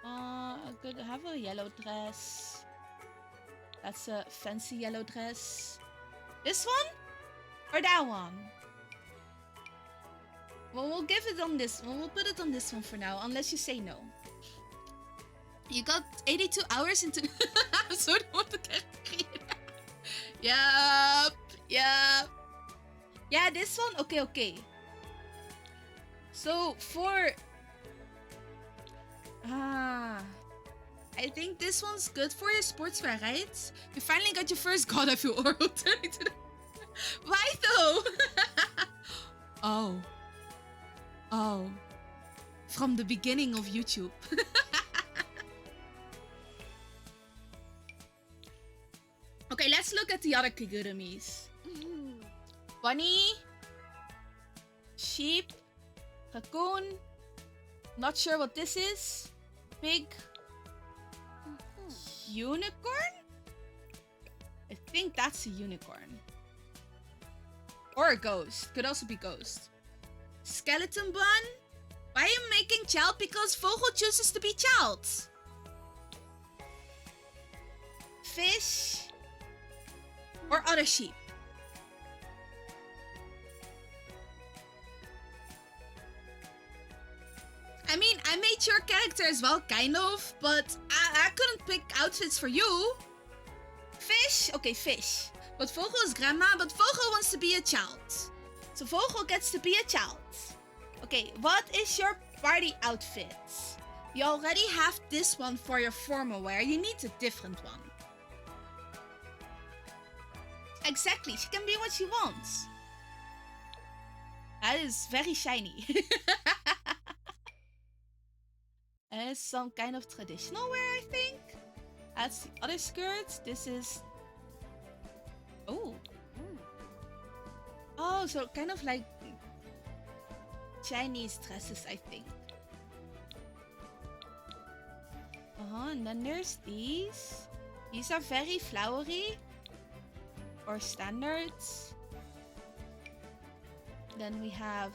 I could have a yellow dress. That's a fancy yellow dress. This one? Or that one? Well, we'll give it on this one. We'll put it on this one for now, unless you say no. You got 82 hours into... Sorry, what the Yup. Yeah. Yeah, this one. Okay, okay. So for I think this one's good for your sportswear, right? You finally got your first God of Your oral turning to the... Why though? Oh. Oh. From the beginning of YouTube. Okay, let's look at the other Kigurumis. Bunny. Sheep. Raccoon. Not sure what this is. Pig. Unicorn? I think that's a unicorn. Or a ghost. Could also be ghost. Skeleton bun? Why are you making child? Because Vogel chooses to be child. Fish. Or other sheep. I mean, I made your character as well, kind of, but I couldn't pick outfits for you. Fish? Okay, fish. But Vogel is grandma, but Vogel wants to be a child. So Vogel gets to be a child. Okay, what is your party outfit? You already have this one for your formal wear. You need a different one. Exactly, she can be what she wants. That is very shiny. And it's some kind of traditional wear, I think. That's the other skirt. This is... Oh. Oh, so kind of like Chinese dresses, I think. And then there's these. These are very flowery. Or standards. Then we have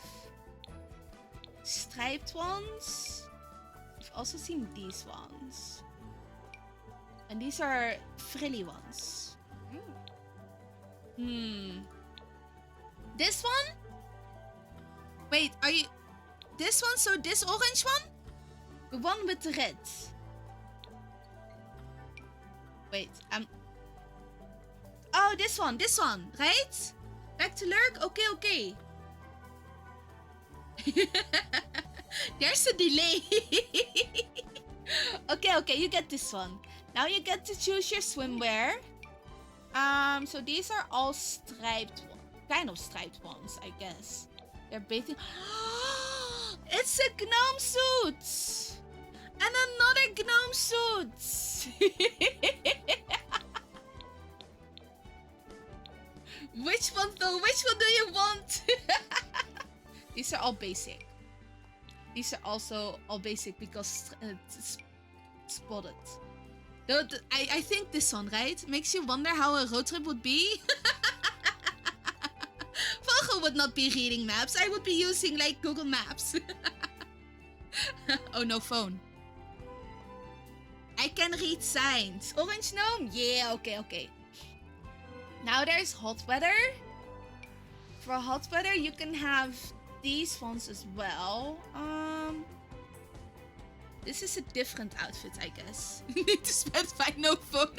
striped ones. I've also seen these ones. And these are frilly ones. This one? Wait, are you... This one? So this orange one? The one with the red. Wait, Oh, this one, right? Back to lurk? Okay, okay. There's a delay. Okay, you get this one. Now you get to choose your swimwear. So these are all striped, kind of striped ones, I guess. They're bathing. It's a gnome suit! And another gnome suit! Which one though? Which one do you want? These are all basic. These are also all basic because it's spotted. I think this one, right? Makes you wonder how a road trip would be. Vogel would not be reading maps. I would be using like Google Maps. Oh, no phone. I can read signs. Orange gnome? Yeah, okay. Now there's hot weather. For hot weather, you can have these ones as well. This is a different outfit, I guess. You need to specify no phone.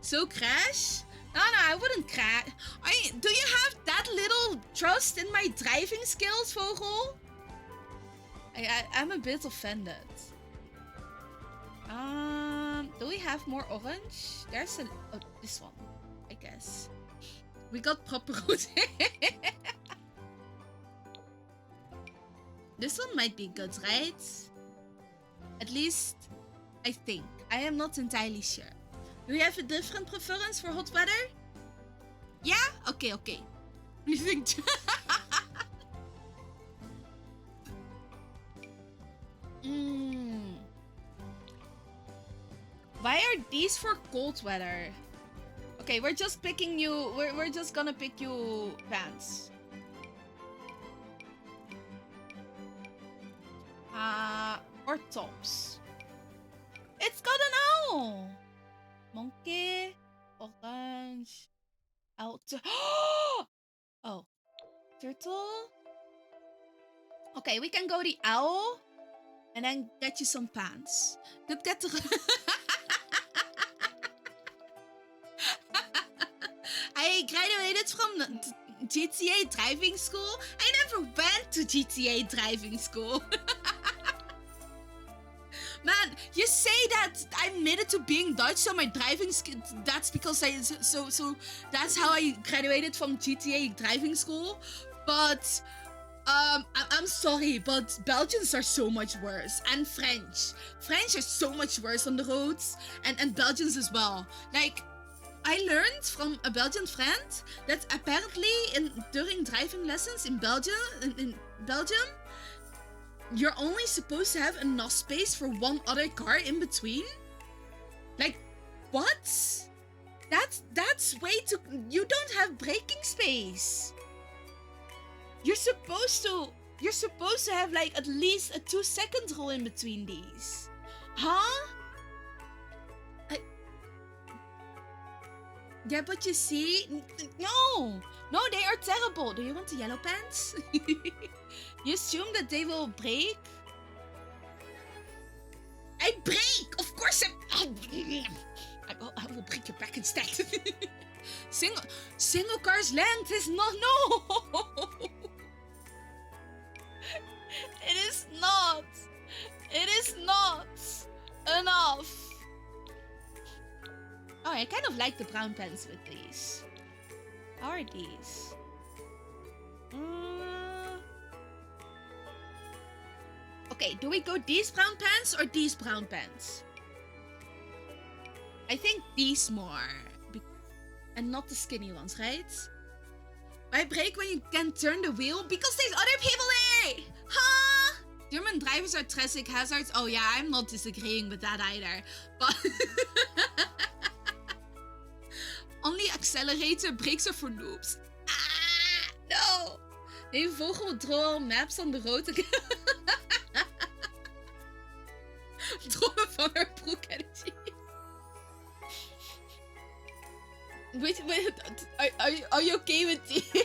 So crash? No, I wouldn't crash. Do you have that little trust in my driving skills, Vogel? I'm a bit offended. Do we have more orange? There's this one, I guess. We got proper route. This one might be good, right? At least, I think. I am not entirely sure. Do you have a different preference for hot weather? Yeah? Okay. You think... Why are these for cold weather? Okay, we're just picking you... We're just gonna pick you pants. Or tops. It's got an owl! Monkey, orange, owl. Oh, turtle. Okay, we can go the owl and then get you some pants. Could get the... I graduated from GTA driving school. I never went to GTA driving school. Man, you say that I'm committed to being Dutch, so my driving that's because so that's how I graduated from GTA driving school. But I'm sorry, but Belgians are so much worse, and French are so much worse on the roads, and Belgians as well. Like, I learned from a Belgian friend that apparently during driving lessons in Belgium, you're only supposed to have enough space for one other car in between. Like, what? That's way too. You don't have braking space. You're supposed to have like at least a 2-second rule in between these. Huh? Yeah, but you see, no, they are terrible. Do you want the yellow pants? You assume that they will break? I break! Of course I will break your back instead. Single car's length is not, no! It is not enough. Oh, I kind of like the brown pants with these. How are these? Okay, do we go these brown pants or these brown pants? I think these more. And not the skinny ones, right? Why brake when you can turn the wheel? Because there's other people there! Huh? German drivers are traffic hazards. Oh yeah, I'm not disagreeing with that either. But only accelerator brakes are for noobs. Ah, no! They vogel draw maps on the road. Dromen van haar broek energy. Wait, are you okay with these?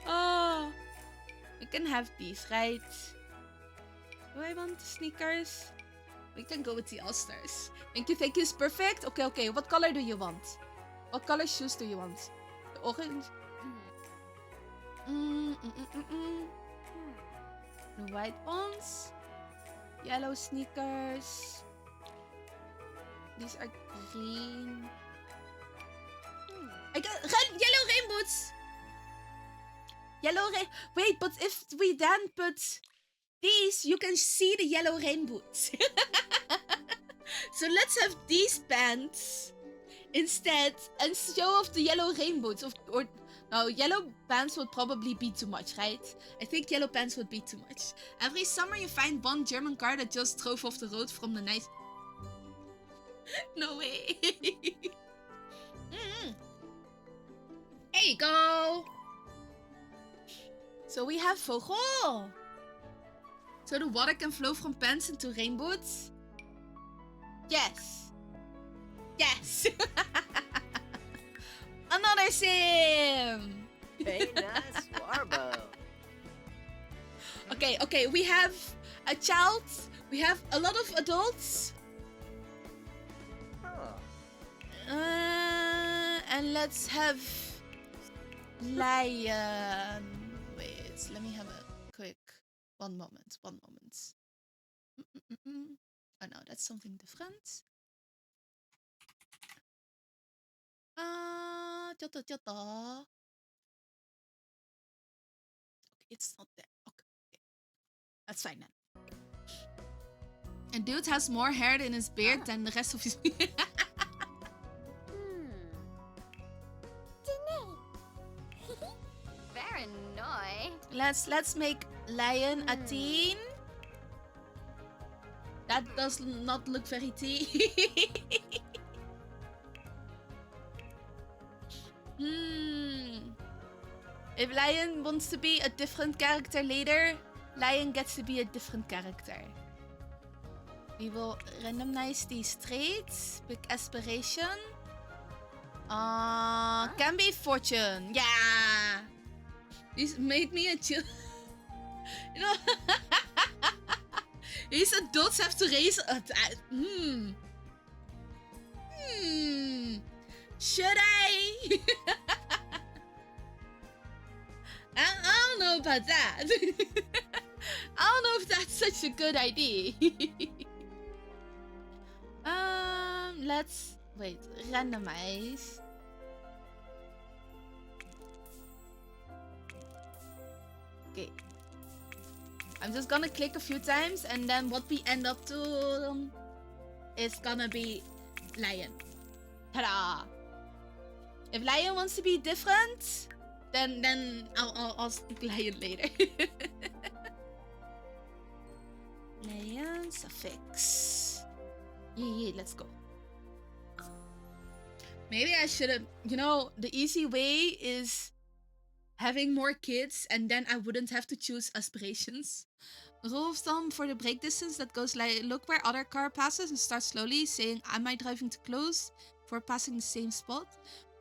Oh, we can have these, right? Do I want the sneakers? We can go with the All-Stars. Thank you, it's perfect. Okay. What color do you want? What color shoes do you want? The orange? The white ones. Yellow sneakers. These are green. I got yellow rain boots. Wait, but if we then put these, you can see the yellow rain boots. So let's have these pants instead and show off the yellow rain boots. Or no, yellow pants would probably be too much, right? I think yellow pants would be too much. Every summer you find one German car that just drove off the road from the night. No way. There you go. So we have Vogel. So the water can flow from pants into rain boots? Yes. Another sim. Hey, nice Warbo. Okay, we have a child. We have a lot of adults. And let's have Lion. Wait, let me have a quick one moment. Oh no, that's something different. Okay, it's not there. Okay. That's fine then. And dude has more hair in his beard than the rest of his beard. Very nice. Let's make Lion a teen. That does not look very teen. If Lion wants to be a different character later, Lion gets to be a different character. We will randomize these traits. Big aspiration. Can be fortune. Yeah. This made me a chill. You know, these adults have to raise. Should I? I don't know about that. I don't know if that's such a good idea. Let's wait. Randomize. Okay. I'm just gonna click a few times, and then what we end up to is gonna be Lion. Ta-da! If Lion wants to be different, then I'll speak Lion later. Lion suffix. Yeah, let's go. Maybe I should have, the easy way is having more kids, and then I wouldn't have to choose aspirations. Rule of thumb for the break distance that goes like, look where other car passes and start slowly, saying, am I driving too close for passing the same spot?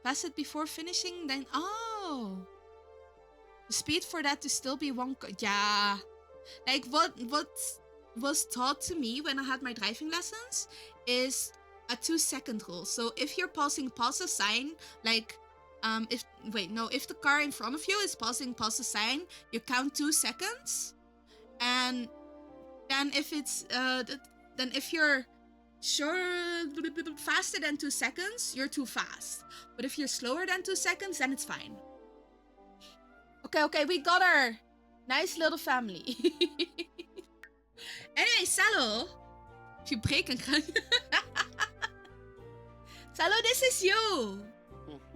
Pass it before finishing, then, oh. The speed for that to still be one, yeah. Like, what was taught to me when I had my driving lessons is a 2-second rule. So if you're passing past a sign, like, if the car in front of you is passing past a sign, you count 2 seconds. And then if it's, then if you're faster than 2 seconds, you're too fast. But if you're slower than 2 seconds, then it's fine. Okay, we got her. Nice little family. Anyway, Salo. If you break and Salo, this is you.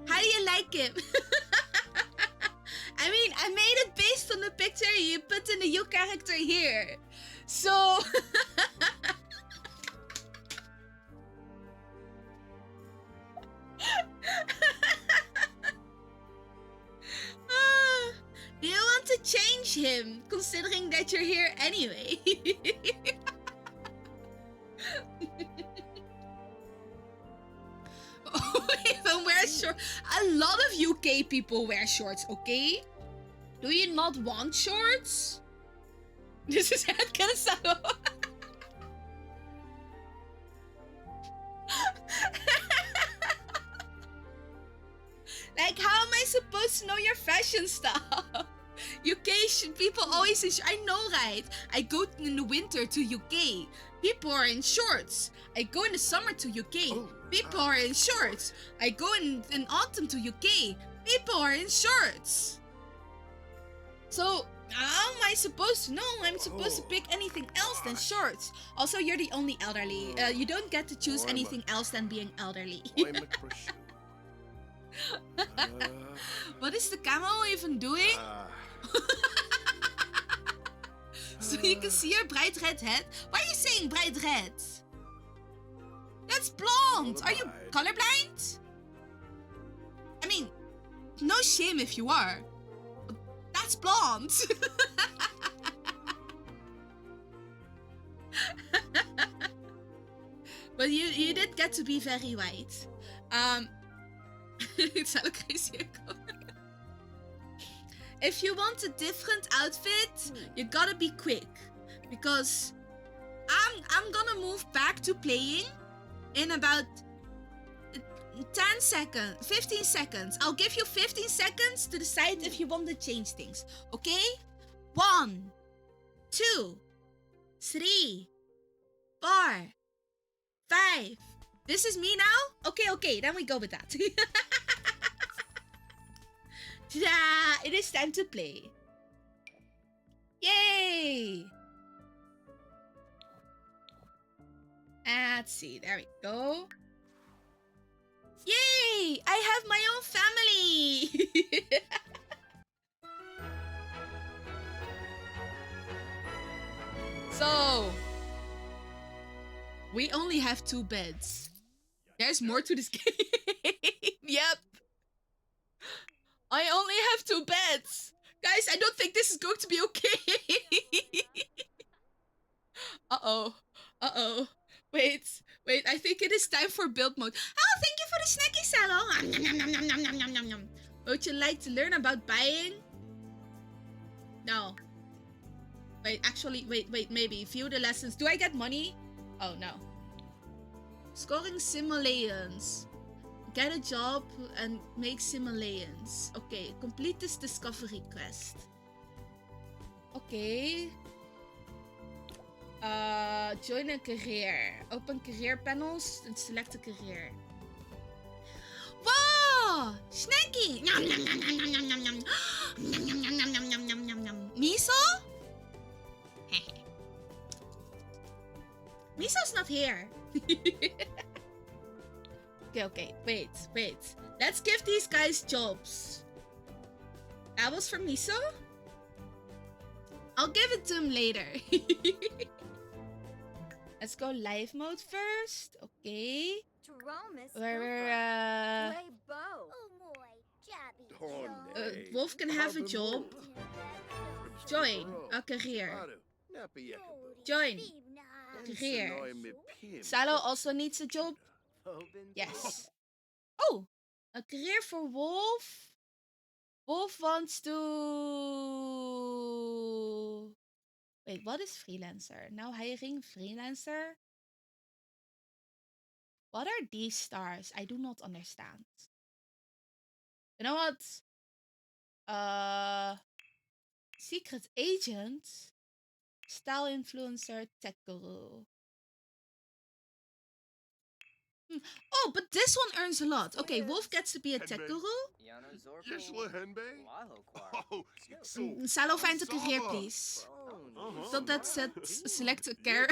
How do you like it? I mean, I made it based on the picture you put in the you character here. So... do you want to change him, considering that you're here anyway? Even wear shorts. A lot of UK people wear shorts, okay? Do you not want shorts? This is head cancel. Like, how am I supposed to know your fashion stuff? UK people always I know, right? I go in the winter to UK. People are in shorts. I go in the summer to UK. People are in shorts. I go in autumn to UK. People are in shorts. So, how am I supposed to know? I'm supposed to pick anything else than shorts. Also, you're the only elderly. You don't get to choose anything else than being elderly. What is the camel even doing? So you can see her bright red head. Why are you saying bright red? That's blonde. Are you colorblind? I mean, no shame if you are. But that's blonde. But you did get to be very white. It's so crazy. If you want a different outfit, you gotta be quick, because I'm gonna move back to playing in about 10 seconds, 15 seconds. I'll give you 15 seconds to decide if you want to change things. Okay? 1, 2, 3, 4, 5. This is me now? Okay, then we go with that. Ta-da! It is time to play. Yay! Let's see, there we go. Yay! I have my own family! So, we only have 2 beds. There's more to this game. Yep. I only have 2 beds. Guys, I don't think this is going to be okay. Uh-oh. Wait. I think it is time for build mode. Oh, thank you for the snacky salon. Would you like to learn about buying? No. Wait, maybe. View the lessons. Do I get money? Oh, no. Scoring simulations. get a job and make simoleons. Okay, complete this discovery quest. Okay. Join a career. Open career panels and select a career. Wow! Snacky! Nyam, nyam, nyam, nyam, nyam, nyam, nyam. Nyam, nyam, nyam, nyam, nyam, nyam, nyam, nyam. Miso? Miso's not here. Okay, wait. Let's give these guys jobs. That was for Miso? I'll give it to him later. Let's go live mode first. Okay. Wolf can have a job. Join a career. Join career. Salo also needs a job. Yes. Oh, a career for Wolf. Wolf wants to... Wait, what is freelancer? Now hiring freelancer? What are these stars? I do not understand. You know what? Secret agent, style influencer, tech guru. Oh, but this one earns a lot. Okay, Wolf gets to be a tech guru. Salo finds a career, please. So that select a care.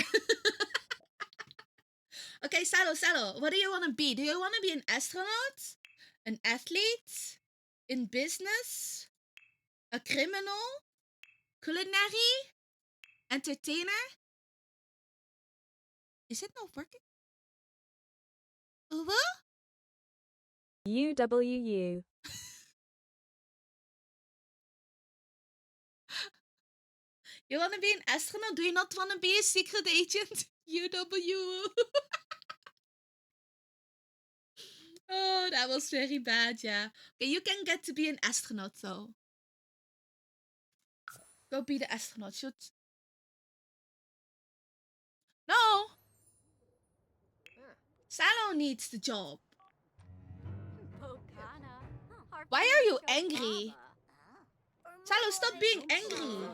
Okay, Salo, what do you want to be? Do you want to be an astronaut? An athlete? In business? A criminal? Culinary? Entertainer? Is it not working? What? UWU. You want to be an astronaut? Do you not want to be a secret agent? UW. Oh, that was very bad, yeah. Okay, you can get to be an astronaut, though. Go be the astronaut. Shoot. No! Salo needs the job. Why are you angry? Salo, stop being angry.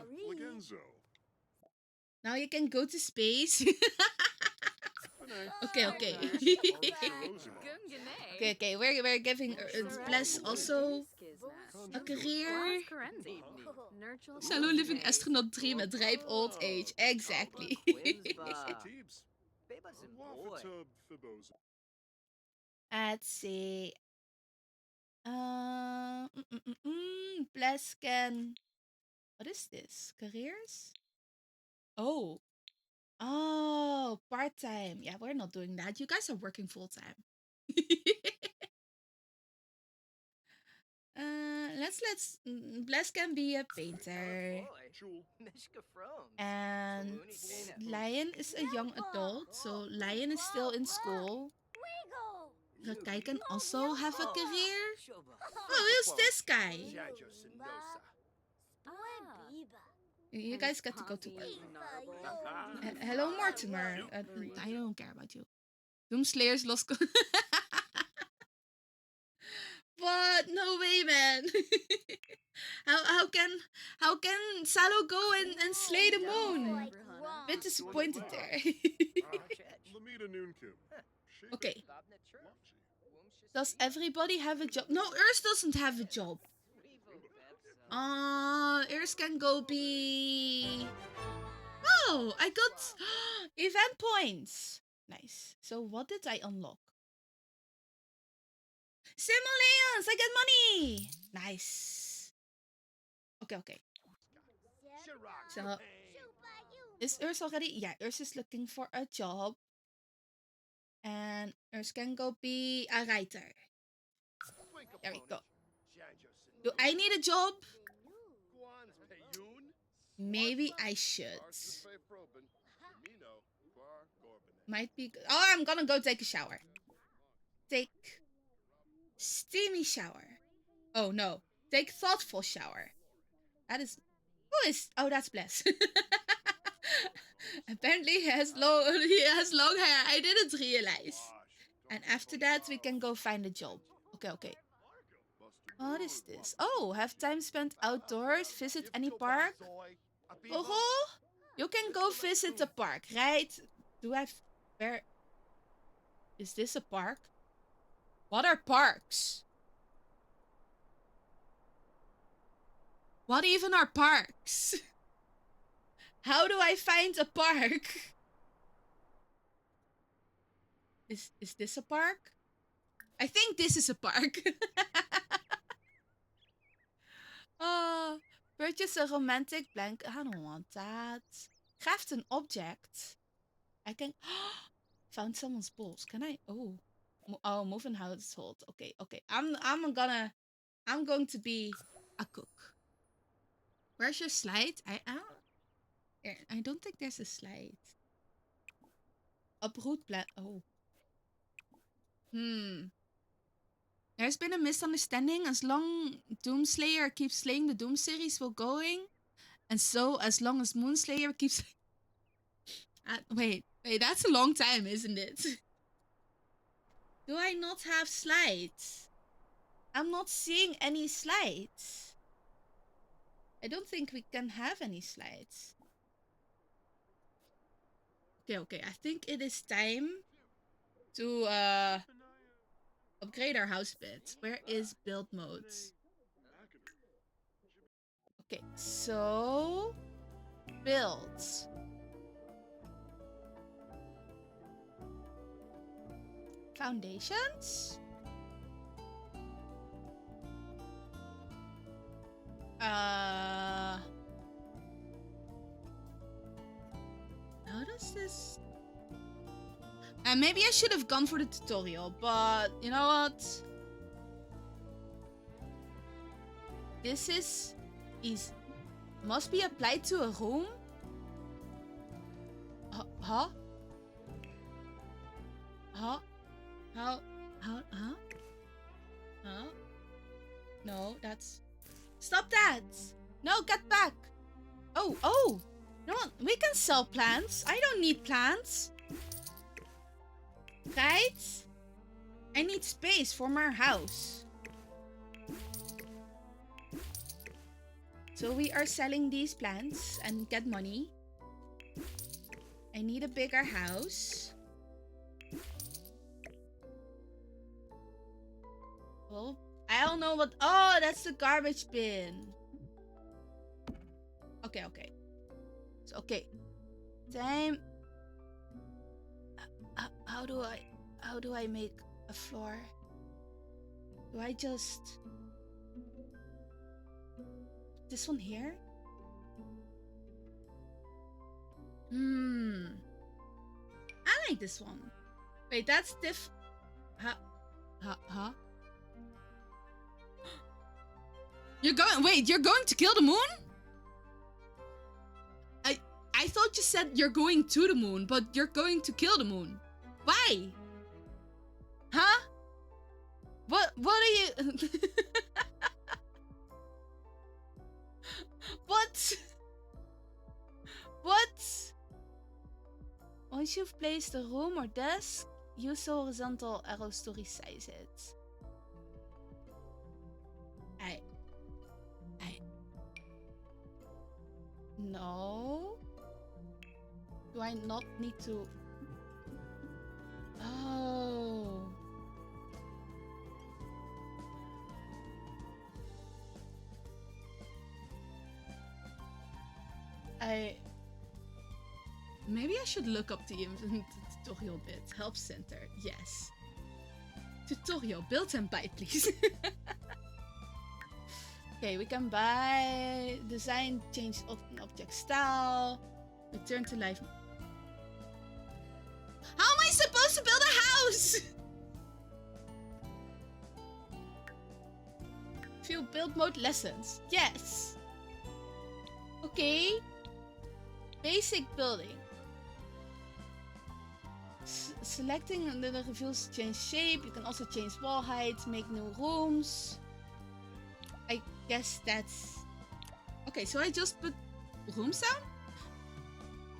Now you can go to space. Okay. Okay. We're giving Bless also a career. Salo living astronaut dream at ripe old age. Exactly. Let's see. Bless can... What is this? Careers? Oh, part-time. Yeah, we're not doing that. You guys are working full-time. Let's Bless can be a painter. And Lion is a young adult, so Lion is still in school. Rakai can also have a career. Oh, who's this guy? You guys got to go to work. Hello, Mortimer. I don't care about you. Doomslayers lost. What? No way, man. how can Salo go and slay the moon? Bit disappointed there. Okay. Does everybody have a job? No, Urs doesn't have a job. Urs can go be... Oh, I got event points. Nice. So what did I unlock? Simoleons! I get money! Nice. Okay. So, is Urs already? Yeah, Urs is looking for a job. And Urs can go be a writer. There we go. Do I need a job? Maybe I should. Might be good. Oh, I'm gonna go take a shower. Take steamy shower. Oh no. Take thoughtful shower. That is... Who is... Oh, that's Bless. Apparently he has long hair. I didn't realize. And after that, we can go find a job. Okay. What is this? Oh, have time spent outdoors, visit any park. Oh, you can go visit the park, right? Where is this a park? What are parks? What even are parks? How do I find a park? Is this a park? I think this is a park. Purchase a romantic blanket. I don't want that. Craft an object. I can... Found someone's balls. Can I... Oh, move in household. Okay. I'm going to be a cook. Where's your slide? I don't think there's a slide. Uproot plant. Oh. There's been a misunderstanding. As long Doomslayer keeps slaying, the Doom series will going. And so, as long as Moonslayer keeps... wait, that's a long time, isn't it? Do I not have slides? I'm not seeing any slides. I don't think we can have any slides. Okay. I think it is time to upgrade our house bit. Where is build modes? Okay, so build. Foundations? How does this... maybe I should have gone for the tutorial, but you know what? This is easy. Must be applied to a room? Huh? No, that's... Stop that! No, get back! Oh! No, we can sell plants. I don't need plants. Right? I need space for my house. So we are selling these plants and get money. I need a bigger house. Well, I don't know what... Oh, that's the garbage bin. Okay. So, okay. Time. How do I make a floor? Do I just... This one here? I like this one. Wait, that's Huh? You're going to kill the moon? I thought you said you're going to the moon, but you're going to kill the moon. Why? Huh? What are you... What? Once you've placed a room or desk, use the horizontal arrows to resize it. No. Do I not need to... Oh. Maybe I should look up the tutorial bit. Help center. Yes. Tutorial. Build and buy, please. Okay, we can buy, design, change object style, return to life. How am I supposed to build a house? Few build mode lessons. Yes. Okay. Basic building. Selecting the reveals change shape. You can also change wall height, make new rooms. I guess that's... Okay, so I just put rooms down?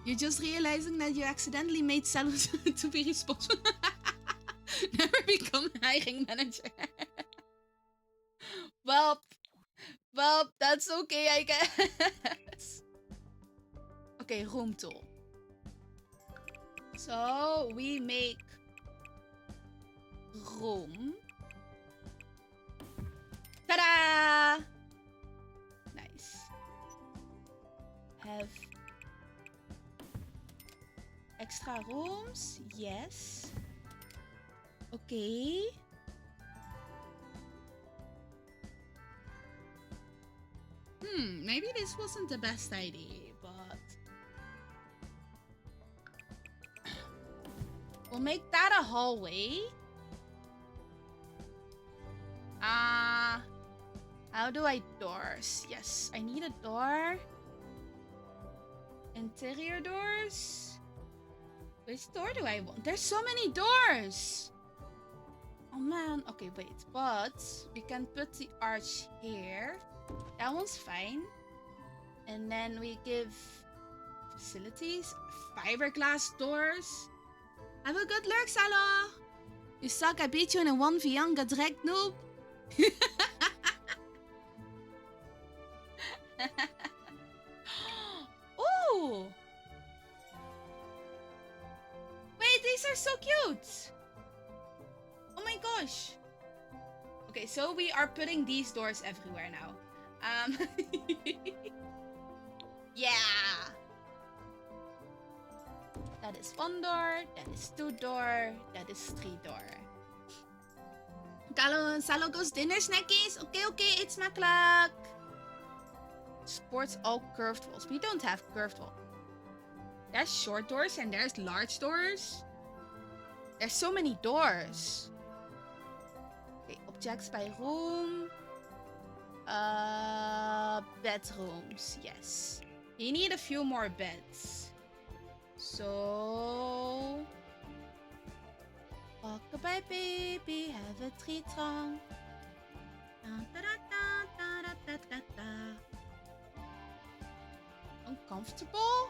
You're just realizing that you accidentally made Salus to be responsible. Never become hiring manager. Well, that's okay, I guess. Okay, room tool. So we make room. Ta-da! Nice. Have extra rooms? Yes. Okay. Maybe this wasn't the best idea, but we'll make that a hallway. How do I doors? Yes, I need a door. Interior doors. Which door do I want? There's so many doors. Oh man. Okay, wait. But we can put the arch here. That one's fine. And then we give facilities fiberglass doors. Have a good luck, Salo. You suck. I beat you in a 1v1. Gedrekt, noob. Ooh. Wait, these are so cute. Oh my gosh. Okay, so we are putting these doors everywhere now. Yeah. That is 1 door, that is 2 door, that is 3 door. Salo goes dinner snackies. Okay, it's makkelijk. Sports all curved walls. We don't have curved walls. There's short doors and there's large doors. There's so many doors. Okay, objects by room. Bedrooms, yes. You need a few more beds. So... Rockabye baby, have a treat song. Uncomfortable?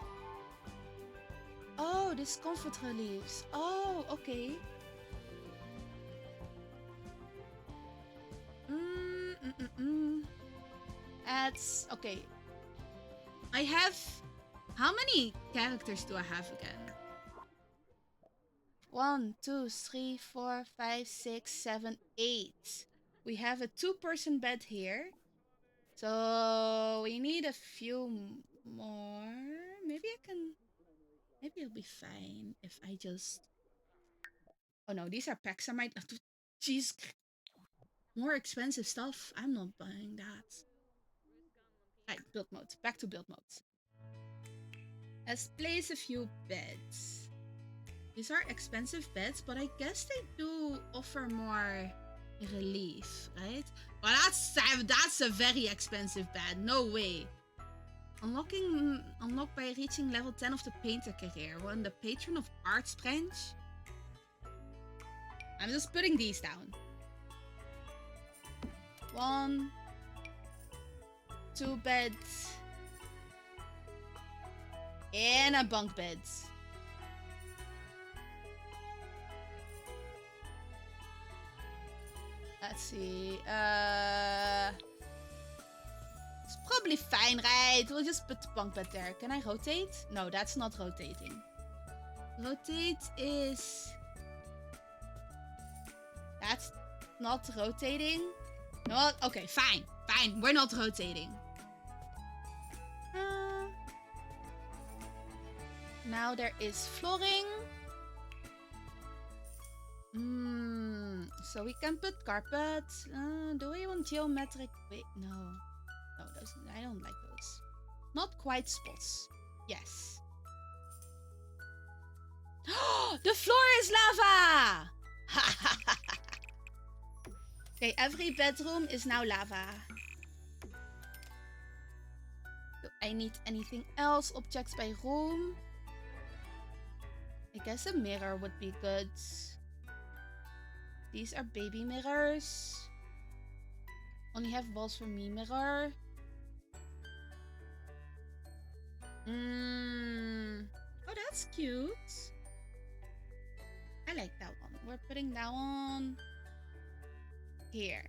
Oh, this comfort reliefs. Oh, okay. That's okay. I have... How many characters do I have again? 1, 2, 3, 4, 5, 6, 7, 8. We have a 2-person bed here. So we need a few more. Maybe it'll be fine if I just... Oh no, these are packs. I might have to... Jeez. More expensive stuff. I'm not buying that. Alright, build mode. Back to build mode. Let's place a few beds. These are expensive beds, but I guess they do offer more relief, right? Well, that's a very expensive bed. No way. Unlocked by reaching level 10 of the painter career. Won the patron of arts branch. I'm just putting these down. 1, 2 beds. And a bunk bed. Let's see. It's probably fine, right? We'll just put the bunk bed there. Can I rotate? No, that's not rotating. Rotate is... That's not rotating. No, okay, fine. Fine, we're not rotating. Now there is flooring. So we can put carpet. Do we want geometric? Wait, no. No, those, I don't like those. Not quite spots. Yes. The floor is lava! Okay, every bedroom is now lava. Do I need anything else? Objects by room? I guess a mirror would be good. These are baby mirrors. Only have walls for me mirror. Oh, that's cute. I like that one. We're putting that one here.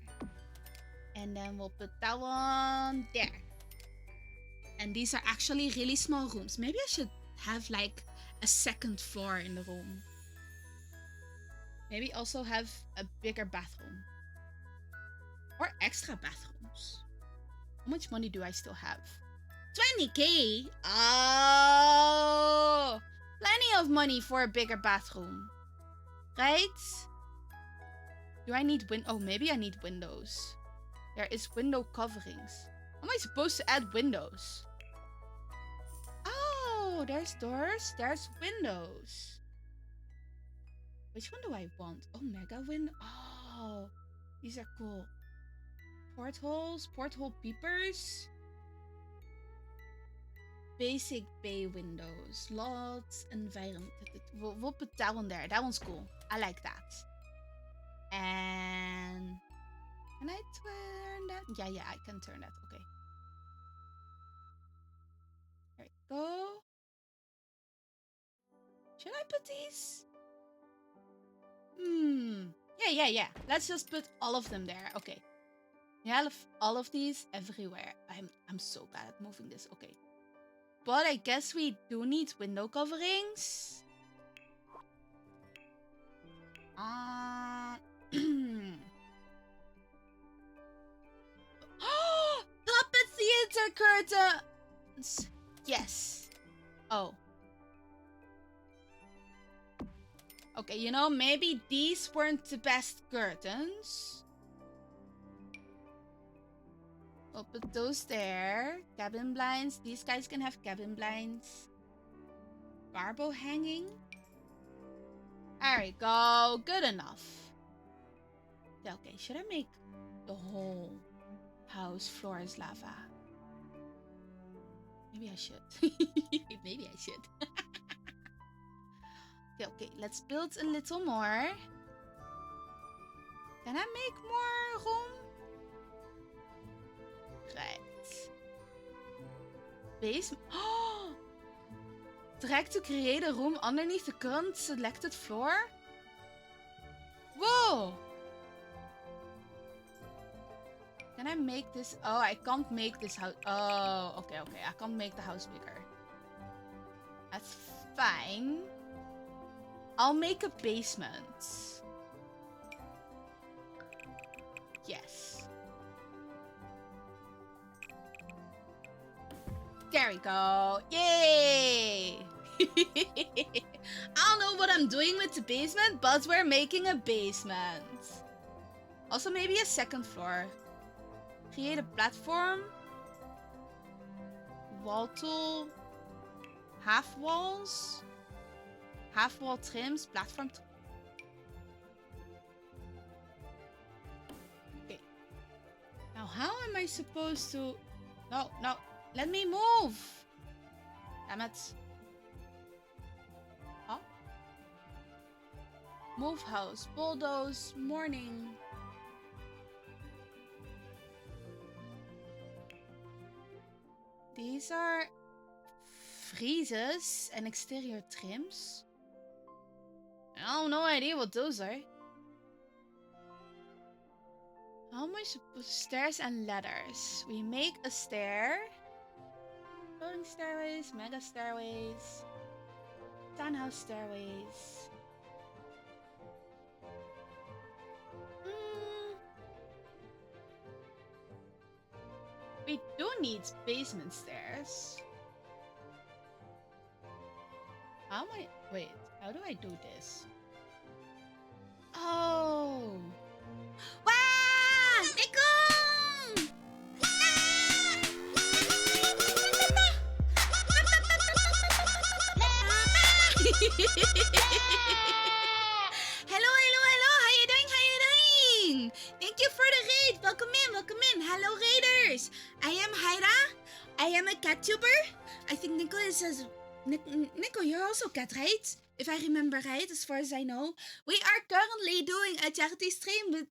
And then we'll put that one there. And these are actually really small rooms. Maybe I should have like a second floor in the room. Maybe also have a bigger bathroom. Or extra bathrooms. How much money do I still have? 20k? Oh! Plenty of money for a bigger bathroom. Right? Do I need oh, maybe I need windows. There is window coverings. How am I supposed to add windows? Oh, there's doors. There's windows. Which one do I want? Oh, mega window. Oh, these are cool. Portholes, porthole peepers. Basic bay windows. Lots, environment. We'll put that one there. That one's cool. I like that. And can I turn that? Yeah, I can turn that. Okay. There we go. Should I put these? Yeah. Let's just put all of them there. Okay. You have all of these everywhere. I'm so bad at moving this. Okay. But I guess we do need window coverings. Puppet theater curtains. Yes. Oh. Okay, you know, maybe these weren't the best curtains. We'll put those there. Cabin blinds. These guys can have cabin blinds. Barbo hanging. There we go. Good enough. Okay, should I make the whole house floor is lava? Maybe I should. Maybe I should. Okay, let's build a little more. Can I make more room? Right. Basement. Oh! Drag to create a room underneath the current selected floor? Whoa! Can I make this? Oh, I can't make this house. Oh, okay. I can't make the house bigger. That's fine. I'll make a basement. Yes. There we go. Yay! I don't know what I'm doing with the basement, but we're making a basement. Also, maybe a second floor. Create a platform. Wall tool. Half walls. Half wall trims. Platform. Okay. Now, how am I supposed to... No. Let me move. Damn it. Huh? Move house. Bulldoze. Morning. These are friezes and exterior trims. I have no idea what those are. How am I supposed to... Stairs and ladders. We make a stair. Floating stairways, mega stairways, townhouse stairways. We do need basement stairs. How am I... Wait, how do I do this? Oh! Wow! Nikon! Hello. How you doing? Thank you for the raid. Welcome in. Hello, raiders. I am Hyra. I am a cat tuber. I think Nico is... Nico, you're also cat, right? If I remember right, as far as I know. We are currently doing a charity stream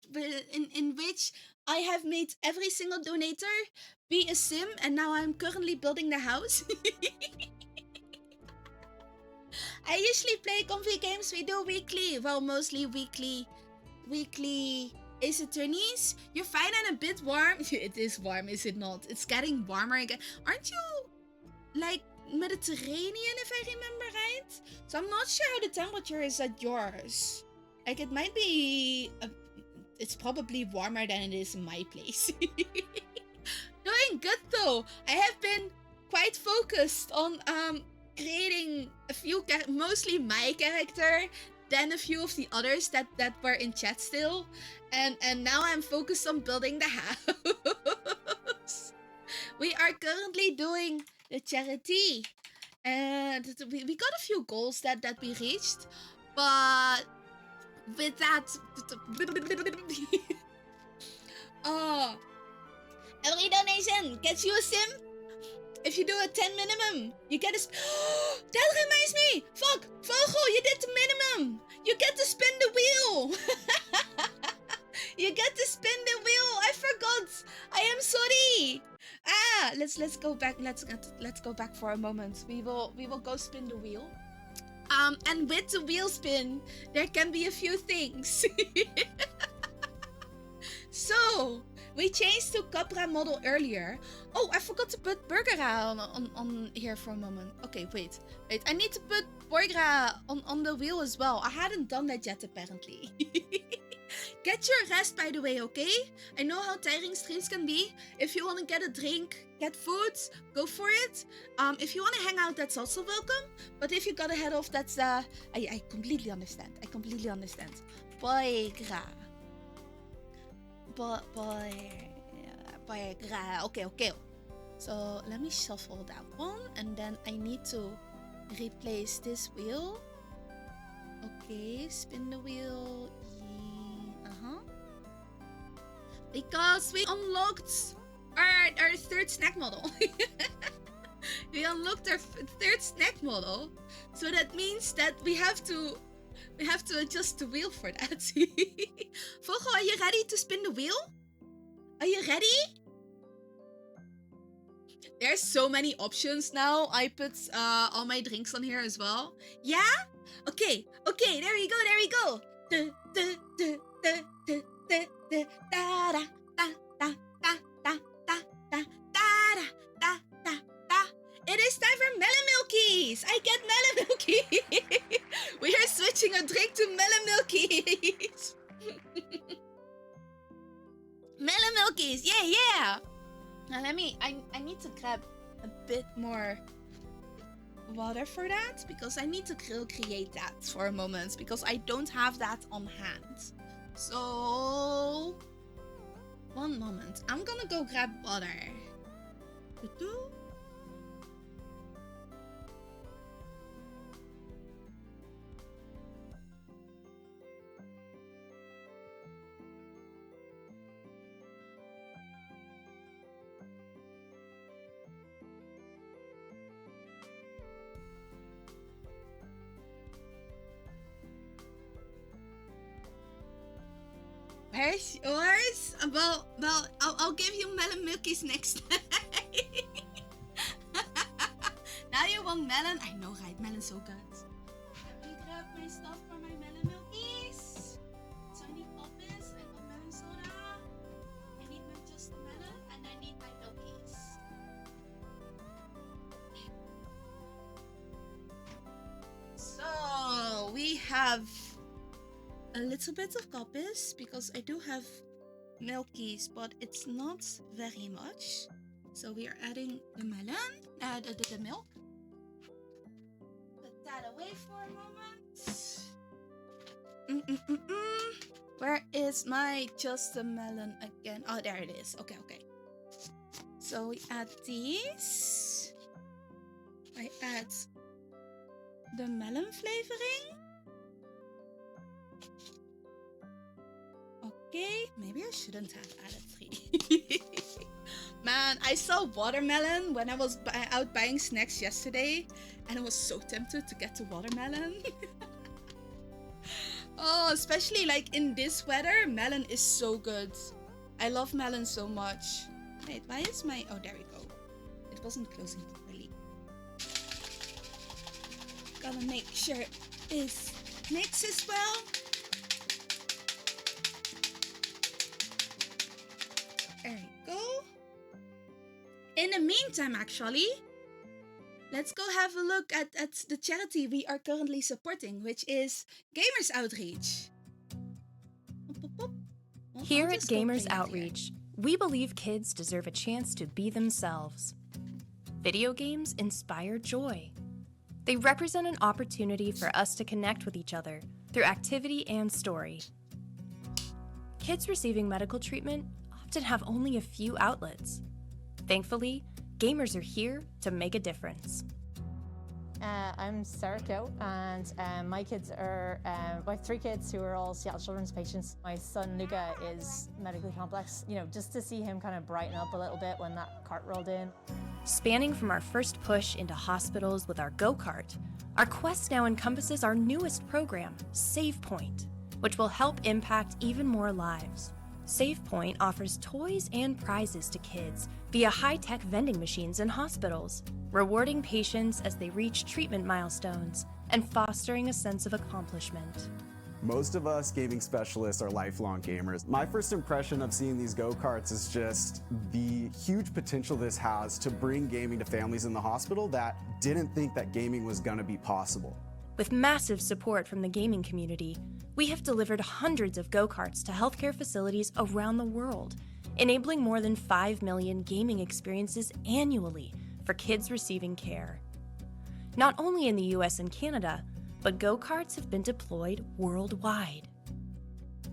in which I have made every single donator be a sim, and now I'm currently building the house. I usually play comfy games. We do weekly. Well, mostly weekly Ace Attorneys. You're fine and a bit warm. It is warm, is it not? It's getting warmer again. Aren't you like Mediterranean, if I remember right? So I'm not sure how the temperature is at yours. Like it might be, it's probably warmer than it is in my place. Doing good though. I have been quite focused on creating a few, mostly my character, then a few of the others that were in chat still, and now I'm focused on building the house. We are currently doing the charity, and we got a few goals that we reached, but with that, oh, every donation gets you a sim. If you do a 10 minimum, you get a... That reminds me! Fuck! Vogel, you did the minimum! You get to spin the wheel! You get to spin the wheel! I forgot! I am sorry! Ah! Let's go back. Let's go back for a moment. We will go spin the wheel. And with the wheel spin, there can be a few things. So... we changed to Capra model earlier. Oh, I forgot to put Burgera on here for a moment. Okay, wait. I need to put Burgera on the wheel as well. I hadn't done that yet, apparently. Get your rest, by the way, okay? I know how tiring streams can be. If you want to get a drink, get food, go for it. If you want to hang out, that's also welcome. But if you gotta head off, that's... I completely understand. I completely understand. Burgera. Okay. So let me shuffle that one, and then I need to replace this wheel. Okay, spin the wheel. Because we unlocked our third snack model. We unlocked our third snack model, so that means that we have to adjust the wheel for that. Vogel, are you ready to spin the wheel? Are you ready? There's so many options now. I put all my drinks on here as well. Yeah? Okay, there we go. It is time for Melon Milkies! I get Melon Milkies! We are switching a drink to Melon Milkies! Melon Milkies! Yeah! Now I need to grab a bit more water for that, because I need to create that for a moment, because I don't have that on hand. So... one moment. I'm gonna go grab water. Where's yours? Well, I'll give you melon milkies next time. Now you want melon? I know, right? Melon's so good. Let me grab my stuff for my melon milkies. So I need poppins, I got melon soda. I need not just the melon, and I need my milkies. So we have a little bit of copies, because I do have milkies, but it's not very much. So we are adding the melon, the milk. Put that away for a moment. Where is my just the melon again? Oh, there it is. Okay. So we add these. I add the melon flavoring. Okay, maybe I shouldn't have added 3. Man, I saw watermelon when I was out buying snacks yesterday, and I was so tempted to get the watermelon. Oh, especially like in this weather, melon is so good. I love melon so much. Wait, why is my... oh, there we go. It wasn't closing properly. Gotta make sure this mixes well. There we go. In the meantime, actually, let's go have a look at the charity we are currently supporting, which is Gamers Outreach. Well, Here I'll at just go Gamers play it Outreach, we believe kids deserve a chance to be themselves. Video games inspire joy. They represent an opportunity for us to connect with each other through activity and story. Kids receiving medical treatment often have only a few outlets. Thankfully, gamers are here to make a difference. I'm Sarah Coe, and my kids are, I have 3 kids who are all Seattle Children's patients. My son Luca is medically complex. You know, just to see him kind of brighten up a little bit when that cart rolled in. Spanning from our first push into hospitals with our go-kart, our quest now encompasses our newest program, SavePoint, which will help impact even more lives. SavePoint offers toys and prizes to kids via high-tech vending machines in hospitals, rewarding patients as they reach treatment milestones and fostering a sense of accomplishment. Most of us gaming specialists are lifelong gamers. My first impression of seeing these go-karts is just the huge potential this has to bring gaming to families in the hospital that didn't think that gaming was gonna be possible. With massive support from the gaming community, we have delivered hundreds of go-karts to healthcare facilities around the world, enabling more than 5 million gaming experiences annually for kids receiving care. Not only in the US and Canada, but go-karts have been deployed worldwide.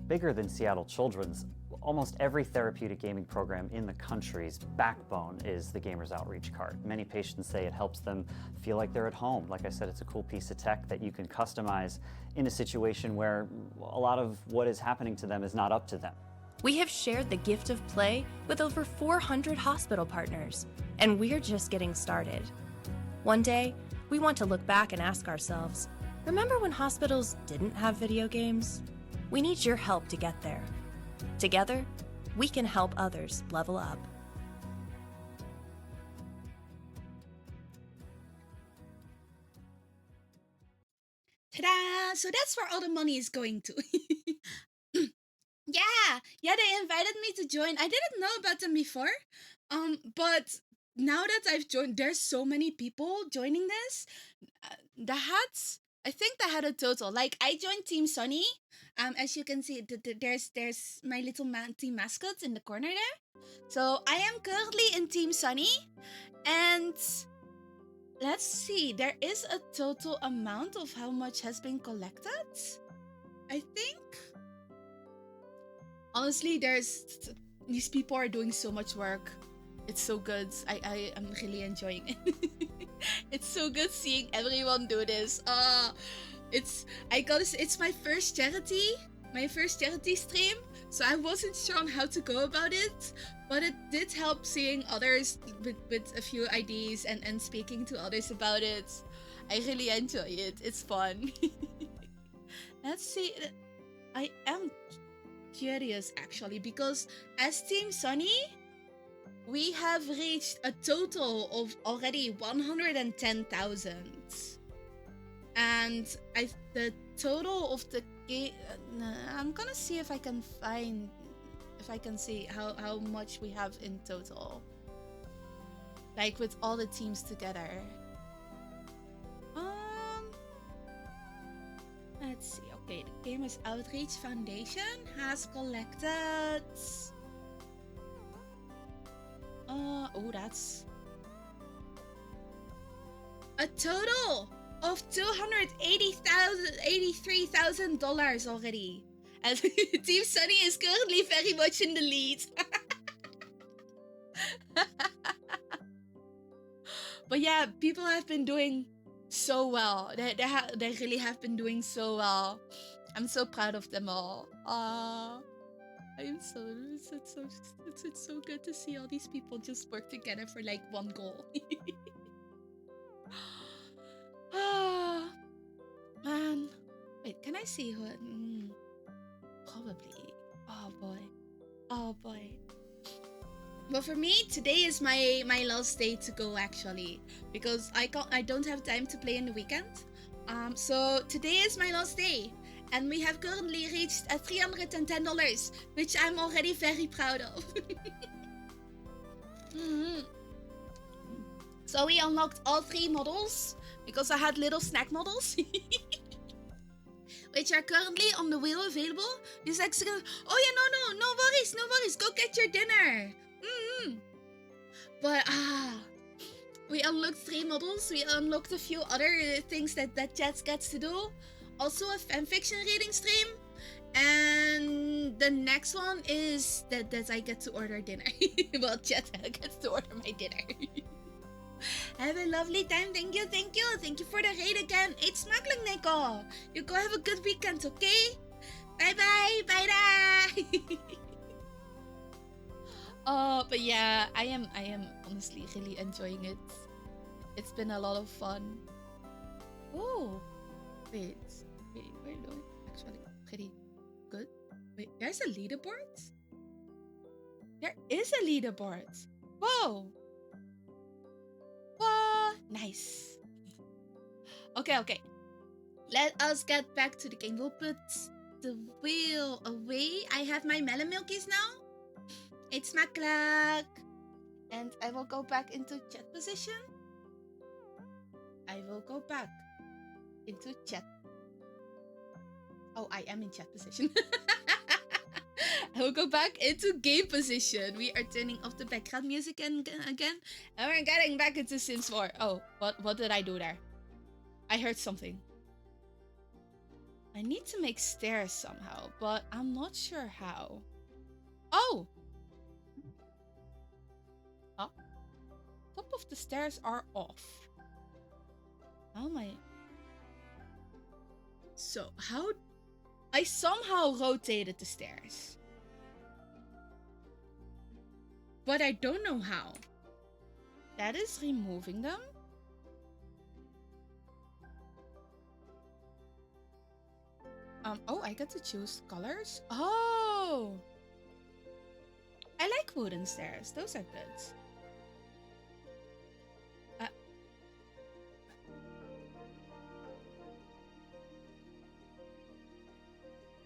Bigger than Seattle Children's, almost every therapeutic gaming program in the country's backbone is the Gamers Outreach cart. Many patients say it helps them feel like they're at home. Like I said, it's a cool piece of tech that you can customize in a situation where a lot of what is happening to them is not up to them. We have shared the gift of play with over 400 hospital partners, and we're just getting started. One day, we want to look back and ask ourselves, remember when hospitals didn't have video games? We need your help to get there. Together, we can help others level up. Ta-da! So that's where all the money is going to. Yeah, they invited me to join. I didn't know about them before, but now that I've joined, there's so many people joining this. I think they had a total. Like, I joined Team Sunny. As you can see, there's my little team mascots in the corner there. So I am currently in Team Sunny, and let's see. There is a total amount of how much has been collected. I think. Honestly, these people are doing so much work. It's so good. I am really enjoying it. It's so good seeing everyone do this. It's my first charity stream, so I wasn't sure on how to go about it, but it did help seeing others with a few ideas and speaking to others about it. I really enjoy it. It's fun. Let's see. I am curious actually, because as Team Sunny, we have reached a total of already 110,000, and the total of the game. I'm gonna see if I can see how much we have in total, like with all the teams together. Let's see. Okay, the Gamers Outreach Foundation has collected. That's a total of $283,000 already. And Team Sunny is currently very much in the lead. But yeah, people have been doing so well. They really have been doing so well. I'm so proud of them all. It's so good to see all these people just work together for like one goal. Man. Wait, can I see who? Probably. Oh boy. Well, for me, today is my last day to go actually, because I don't have time to play in the weekend. So today is my last day, and we have currently reached $310, which I'm already very proud of. So we unlocked all 3 models because I had little snack models, which are currently on the wheel available. He's like, oh yeah, no worries, go get your dinner. But we unlocked 3 models. We unlocked a few other things that Chat gets to do. Also a fanfiction reading stream. And the next one is that I get to order dinner. Well, Chat gets to order my dinner. Have a lovely time. Thank you. Thank you for the raid again. Eet smakelijk, Neko. You go have a good weekend, okay? Bye. But yeah, I am honestly really enjoying it. It's been a lot of fun. Oh, wait, we're doing actually pretty good. Wait, there's a leaderboard? There is a leaderboard. Whoa. Nice. Okay. Let us get back to the game. We'll put the wheel away. I have my melon milkies now. It's my clock. And I will go back into chat position. Oh, I am in chat position. I will go back into game position. We are turning off the background music again. And we're getting back into Sims 4. Oh, what did I do there? I heard something. I need to make stairs somehow, but I'm not sure how. Oh! Top of the stairs are off. How am I? So, how? I somehow rotated the stairs. But I don't know how. That is removing them. Oh, I get to choose colors. Oh! I like wooden stairs. Those are good.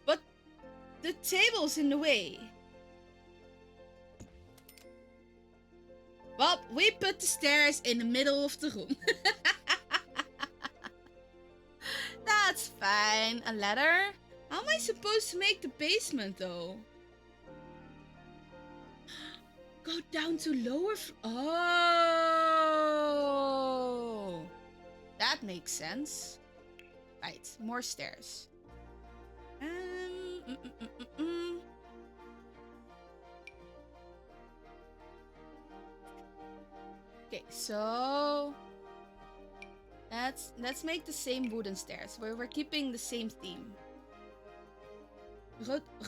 But the table's in the way. Well, we put the stairs in the middle of the room. That's fine. A ladder? How am I supposed to make the basement though? Go down to lower Oh! That makes sense. Right, more stairs. Okay, so let's make the same wooden stairs. We're keeping the same theme.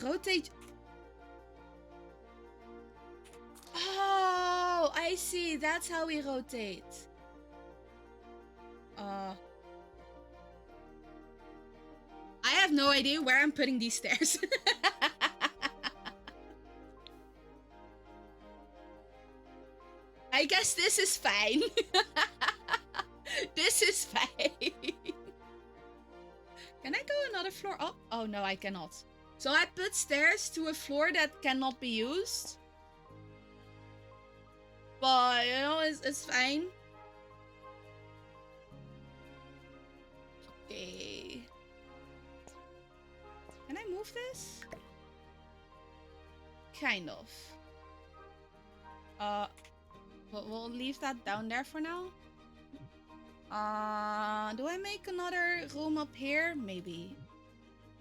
Rotate. Oh, I see. That's how we rotate. I have no idea where I'm putting these stairs. I guess this is fine. This is fine. Can I go another floor up? Oh no, I cannot. So I put stairs to a floor that cannot be used. But, you know, it's fine. Okay. Can I move this? Kind of. We'll leave that down there for now. Do I make another room up here? Maybe.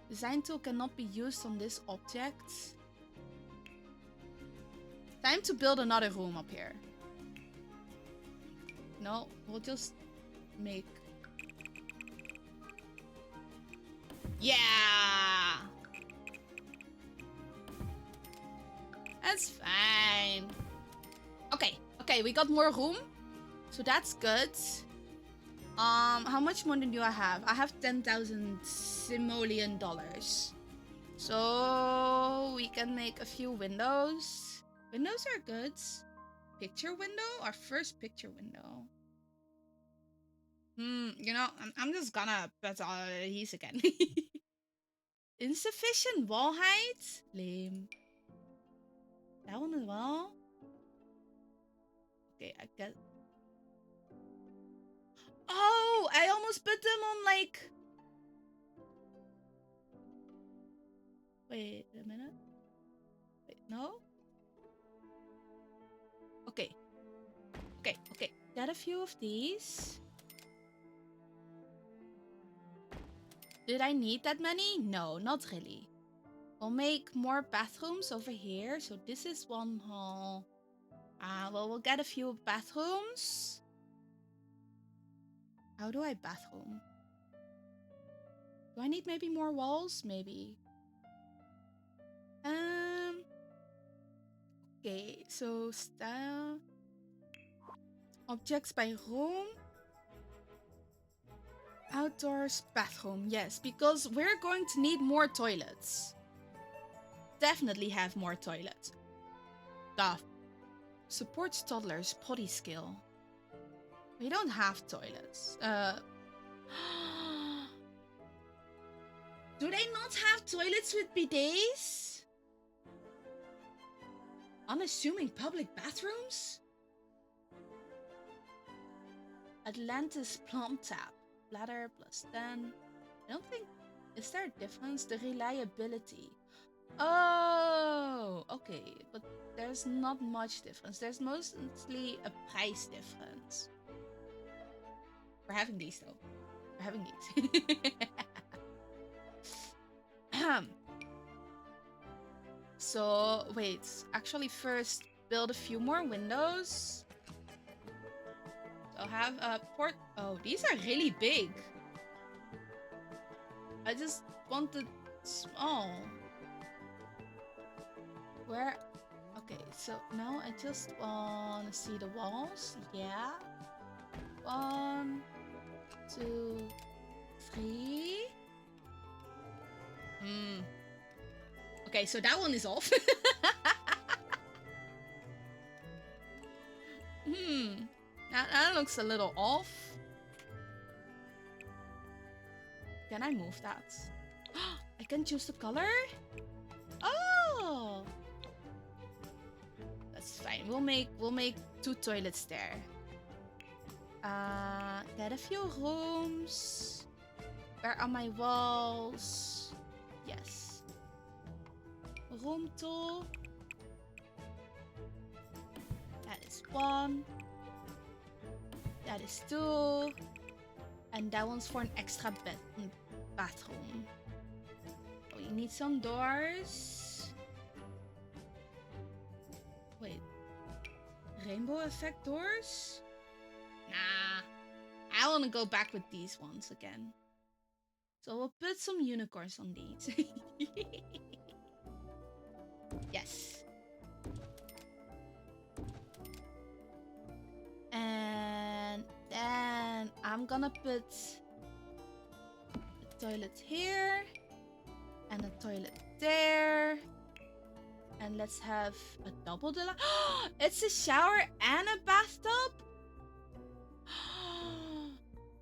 Design tool cannot be used on this object. Time to build another room up here. No, we'll just make... Yeah! That's fine. Okay, we got more room. So that's good. How much money do I have? I have 10,000 simoleon dollars. So we can make a few windows. Windows are good. Picture window? Our first picture window. You know, I'm just gonna put all of these again. Insufficient wall height? Lame. That one as well? Okay, I guess. Oh, I almost put them on like... Wait a minute. Wait, no? Okay. Okay. Got a few of these. Did I need that many? No, not really. We'll make more bathrooms over here. So this is one hall. Well, we'll get a few bathrooms. How do I bathroom? Do I need maybe more walls? Maybe. Okay, so style. Objects by room. Outdoors bathroom. Yes, because we're going to need more toilets. Definitely have more toilets. Stuff. Supports toddlers' potty skill. We don't have toilets. Do they not have toilets with bidets? Unassuming public bathrooms? Atlantis plumb tap. Bladder plus 10. I don't think... Is there a difference? The reliability. Oh, okay. But there's not much difference. There's mostly a price difference. We're having these though. We're having these. So, wait. Actually, first, build a few more windows. So I'll have a port... Oh, these are really big. I just wanted small. Where... Okay, so now I just want to see the walls. Yeah. 1, 2, 3. Okay, so that one is off. That looks a little off. Can I move that? I can choose the color? Oh! That's fine. We'll make 2 toilets there. Get a few rooms. Where are my walls? Yes. Room 2. That is 1. That is 2. And that one's for an extra bathroom. Oh, you need some doors. Wait. Rainbow effect doors? Nah. I want to go back with these ones again. So we'll put some unicorns on these. Yes. And then I'm gonna put a toilet here and a toilet there. And let's have a double deluxe. It's a shower and a bathtub?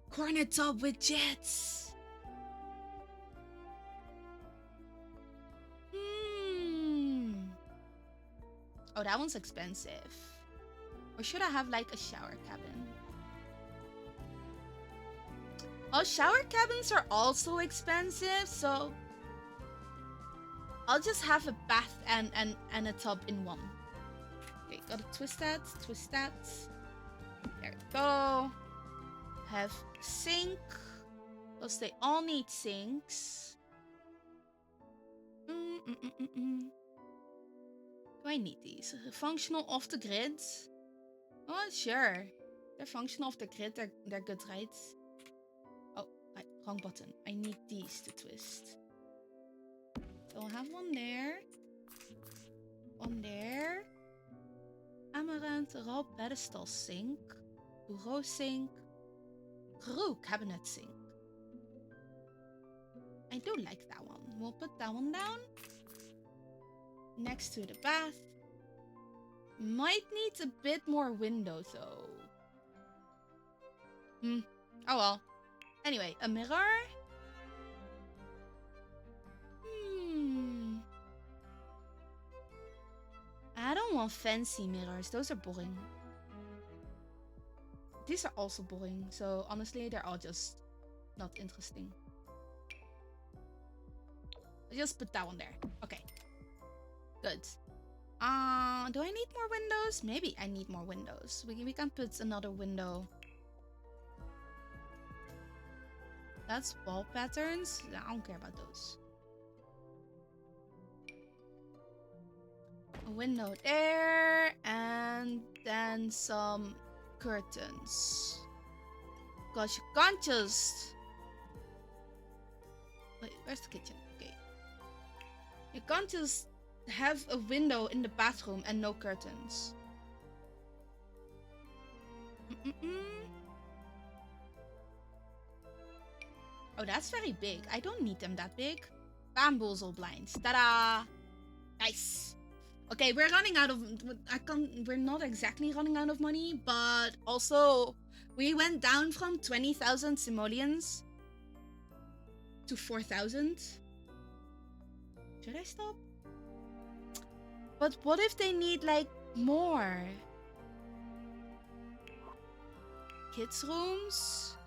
Corner tub with jets. Oh, that one's expensive. Or should I have like a shower cabin? Oh, shower cabins are also expensive, so I'll just have a bath and a tub in one. Okay, gotta twist that. There we go. Have sink. Because they all need sinks. Do I need these? Functional off the grid? Oh, sure. They're functional off the grid. They're good, right? Oh, right, wrong button. I need these to twist. So I'll have one there. One there. Amaranth raw pedestal sink. Bureau sink. Brew cabinet sink. I do like that one. We'll put that one down. Next to the bath. Might need a bit more window though. Oh well. Anyway, a mirror. I don't want fancy mirrors. Those are boring. These are also boring. So honestly, they're all just not interesting. I'll just put that one there. Okay. Good. Do I need more windows? Maybe I need more windows. We can put another window. That's wall patterns. I don't care about those. A window there, and then some curtains. Because you can't just... Wait, where's the kitchen? Okay. You can't just have a window in the bathroom and no curtains. Oh, that's very big. I don't need them that big. Bamboozle blinds. Ta-da! Nice. Okay, we're running out of... We're not exactly running out of money, but also we went down from 20,000 simoleons to 4,000. Should I stop? But what if they need, like, more? Kids' rooms?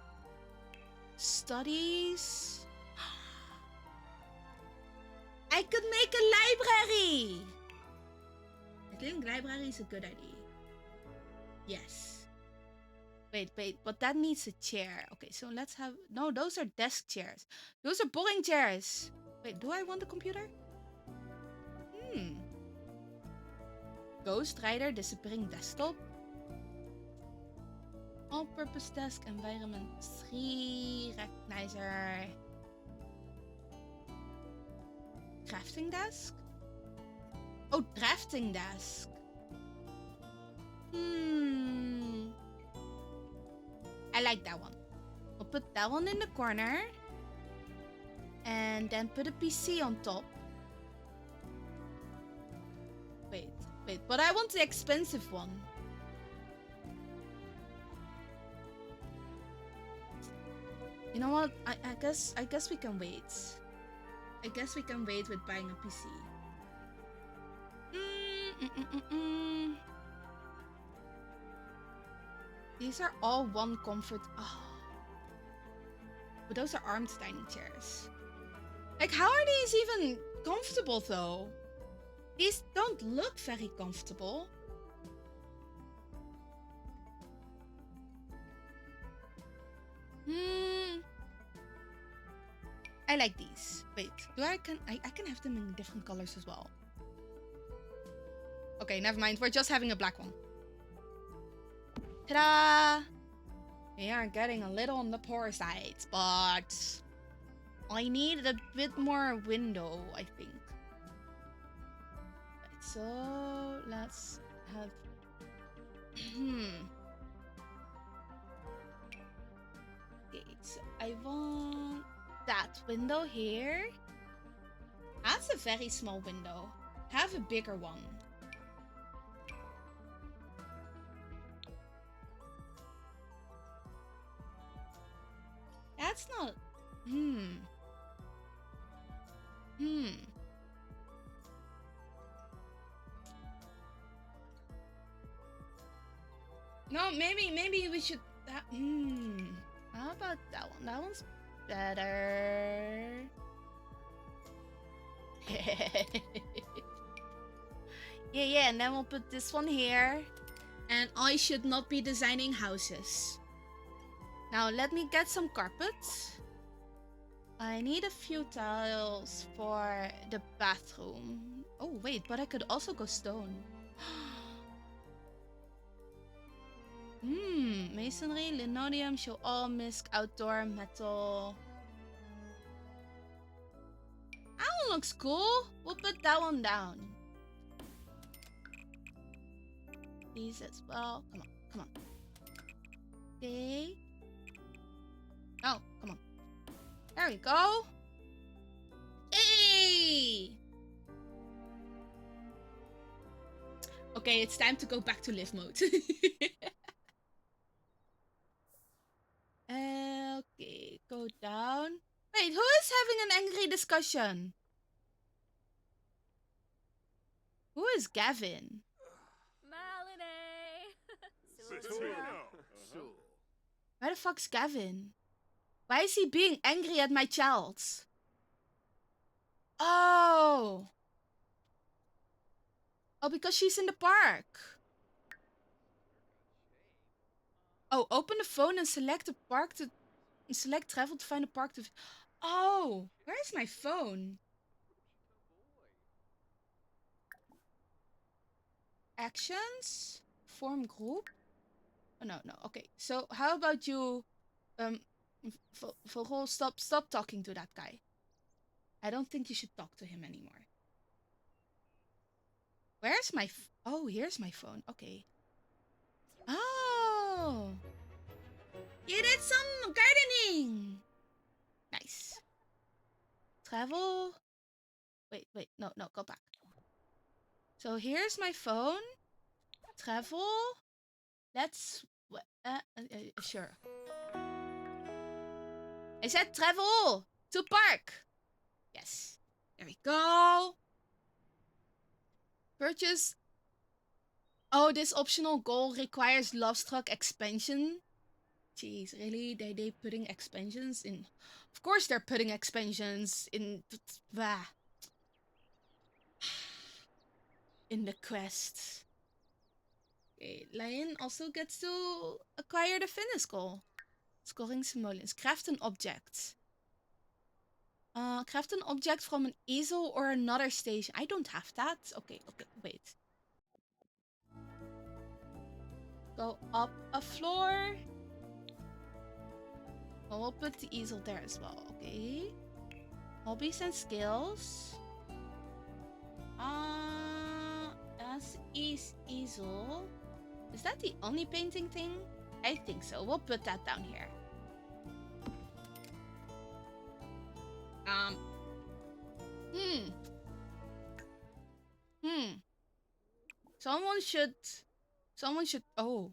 Studies? I could make a library! I think library is a good idea. Yes. Wait, but that needs a chair. Okay, so let's have... No, those are desk chairs. Those are boring chairs. Wait, do I want a computer? Ghost Rider disappearing desktop. All-purpose desk, environment 3, recognizer. Crafting desk? Oh, drafting desk. I like that one. We'll put that one in the corner. And then put a PC on top. Wait, but I want the expensive one. You know what? I guess we can wait. I guess we can wait with buying a PC. These are all one comfort. Oh. But those are armed dining chairs. Like, how are these even comfortable though? These don't look very comfortable. I like these. Wait, I can have them in different colors as well. Okay, never mind. We're just having a black one. Ta-da! We are getting a little on the poor side, but I need a bit more window, I think. Right, so let's have... Okay, so I want that window here. That's a very small window. Have a bigger one. That's not... No, maybe we should... How about that one? That one's better. Yeah, and then we'll put this one here. And I should not be designing houses. Now, let me get some carpets. I need a few tiles for the bathroom. Oh, wait, but I could also go stone. Masonry, linoleum, show all, misc, outdoor, metal. That one looks cool. We'll put that one down. These as well. Come on. Okay. Oh, come on. There we go. Hey! Okay, it's time to go back to live mode. is having an angry discussion? Who is Gavin? Where the fuck's Gavin? Why is he being angry at my child? Oh. Oh, because she's in the park. Oh, open the phone and select the park to... Select travel to find a park to... Oh, where is my phone? Actions? Form group? Oh, no. Okay, so how about you... Vogel, stop talking to that guy. I don't think you should talk to him anymore. Where's my... Oh, here's my phone. Okay. Oh! You did some gardening! Nice. Travel... Wait, no, go back. So here's my phone. Travel. Let's... sure. I said travel! To park! Yes. There we go. Purchase... Oh, this optional goal requires Lovestruck expansion. Jeez, really? They putting expansions in... Of course they're putting expansions in... In the quest. Okay, Lion also gets to acquire the fitness goal. Scoring simoleons. Craft an object. Craft an object from an easel or another station. I don't have that. Okay, wait. Go up a floor. Oh, we'll put the easel there as well. Okay. Hobbies and skills. As is easel. Is that the only painting thing? I think so. We'll put that down here. Someone should... Oh,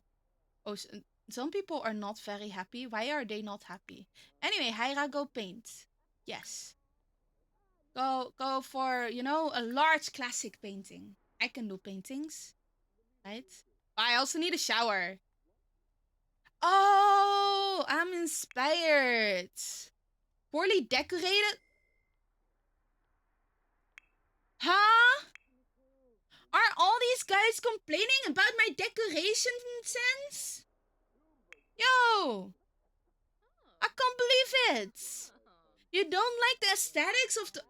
some people are not very happy. Why are they not happy? Anyway, Hyra, go paint. Yes. Go for, you know, a large classic painting. I can do paintings. Right? I also need a shower. Oh, I'm inspired. Poorly decorated? Huh? Are all these guys complaining about my decoration sense? Yo! I can't believe it! You don't like the aesthetics of the...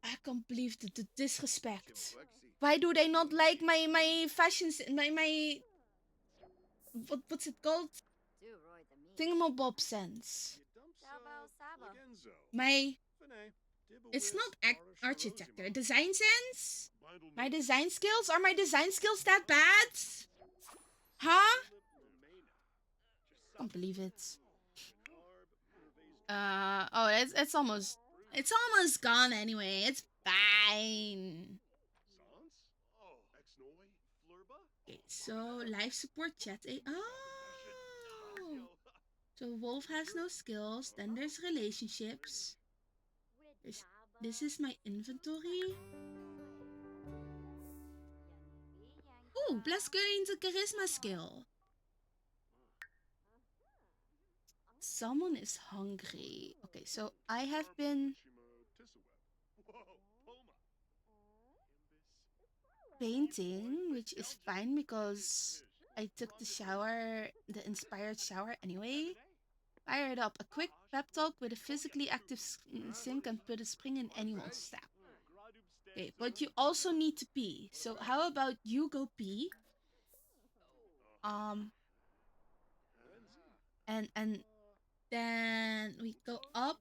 I can't believe the disrespect. Why do they not like my fashions, my... What's it called? Thingamabob sense. My... It's not architecture. Design sense? My design skills? Are my design skills that bad? Huh? Can't believe it. Oh, it's almost gone anyway. It's fine. Okay, so life support chat. Oh. So Wolf has no skills. Then there's relationships. This is my inventory. Ooh, plus gains a charisma skill. Someone is hungry. Okay, so I have been painting, which is fine because I took the shower, the inspired shower anyway. Fire it up. A quick pep talk with a physically active sim can put a spring in anyone's step. Okay, but you also need to pee. So how about you go pee? And then we go up.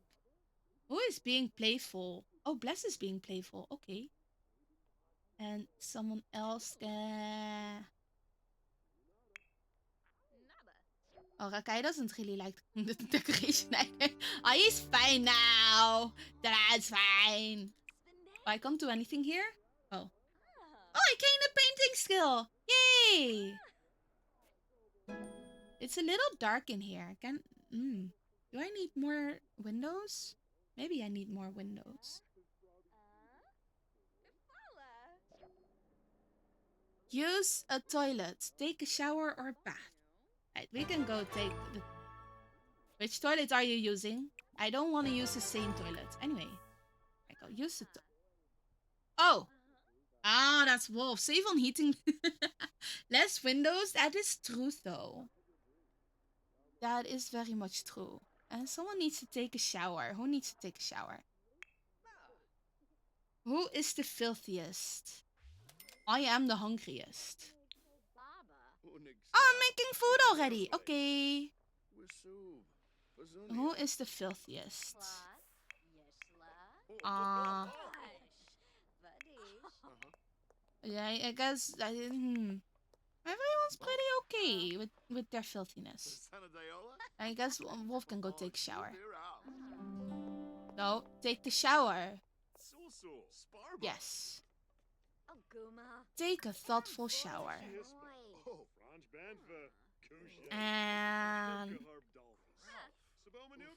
Who is being playful? Oh, Bless is being playful. Okay. And someone else can... Oh, Rakai doesn't really like the decoration either. Oh, he's fine now. That's fine. Oh, I can't do anything here? Oh. Oh, I gained a painting skill. Yay! It's a little dark in here. Do I need more windows? Maybe I need more windows. Use a toilet. Take a shower or bath. Right, we can go take the... Which toilet are you using? I don't want to use the same toilet. Anyway, I go use the... Oh! Ah, that's wolf. Save on heating. Less windows. That is true, though. That is very much true. And someone needs to take a shower. Who needs to take a shower? Who is the filthiest? I am the hungriest. Oh, I'm making food already. Okay. Who is the filthiest? Yeah, I guess everyone's pretty okay with their filthiness. I guess Wolf can go take a shower. No, take the shower. Yes. Take a thoughtful shower. And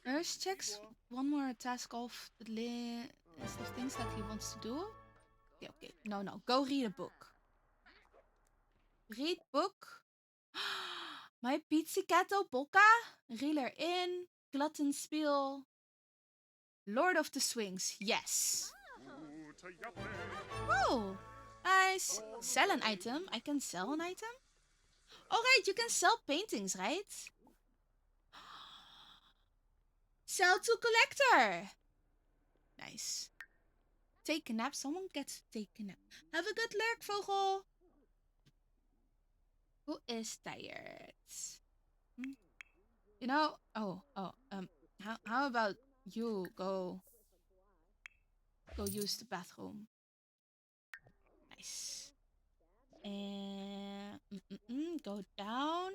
Nurse checks one more task off the list of things that he wants to do. Okay. No. Go read a book. Read book. My Pizzicato Polka. Reeler in. Gluttonspiel. Lord of the Swings. Yes. Oh, nice. Sell an item. I can sell an item? Alright, you can sell paintings, right? Sell to collector. Nice. Take a nap. Someone gets to take a nap. Have a good lurk, Vogel. Who is tired? You know, how about you go use the bathroom? Nice. And go down.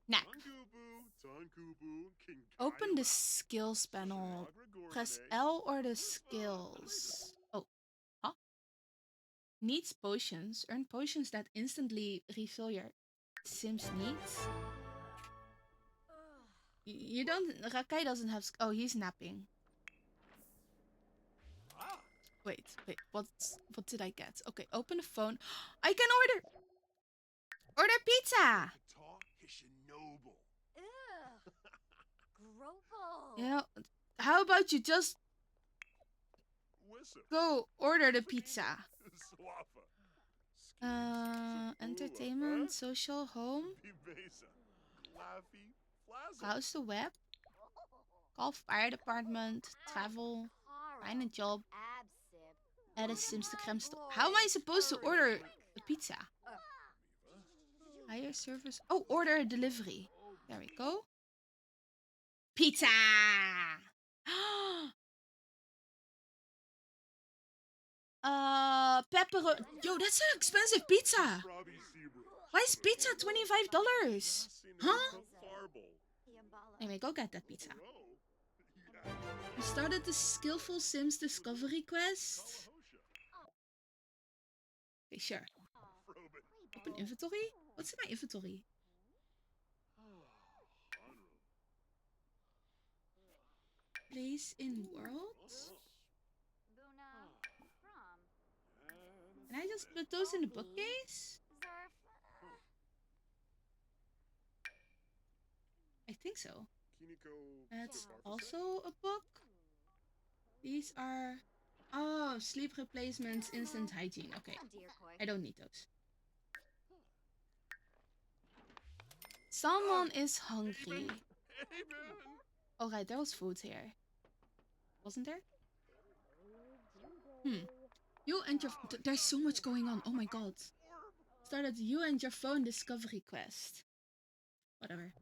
Nap. Open the skills panel. Press L or the skills. Oh, huh? Needs potions. Earn potions that instantly refill your Sims needs. You don't. Rakai doesn't have. Oh, he's napping. Wait. What did I get? Okay, open the phone. I can order pizza. You know, how about you just go order the pizza? Entertainment, social, home. Browse the web. Call fire department. Travel. Find a job. Add a Sims to Creme store. How am I supposed to order a pizza? Hire service. Oh, order a delivery. There we go. Pizza! Pepperoni. Yo, that's an expensive pizza. Why is pizza $25? Huh? Anyway, go get that pizza. We started the Skillful Sims Discovery quest. Okay, sure. Open inventory? What's in my inventory? Place in world? Can I just put those in the bookcase? I think so. That's also a book. These are... Oh, sleep replacements, instant hygiene. Okay, I don't need those. Someone is hungry. Alright, there was food here. Wasn't there? You and your... There's so much going on. Oh my god. Started you and your phone discovery quest. Whatever.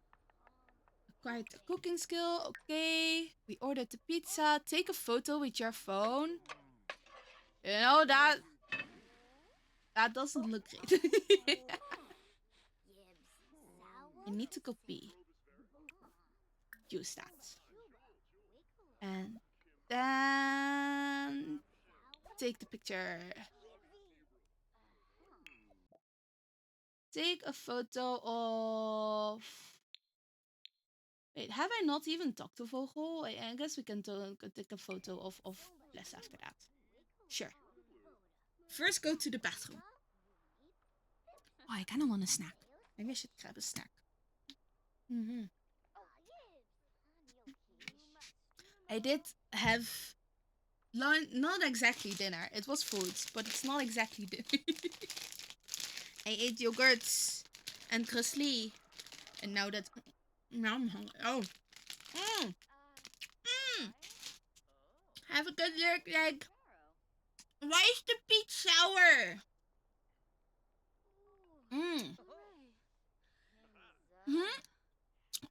Acquired a cooking skill. Okay. We ordered the pizza. Take a photo with your phone. You know, that doesn't look great. I need to copy. Use that. And then take the picture. Take a photo of Wait, have I not even talked to Vogel? I guess we can take a photo of Bless after that. Sure. First, go to the bathroom. Oh, I kind of want a snack. Maybe I should grab a snack. I did have not exactly dinner. It was food, but it's not exactly dinner. I ate yogurts and Grizzly. And now that... Now I'm hungry. Oh. Have a good look, like... Why is the peach sour?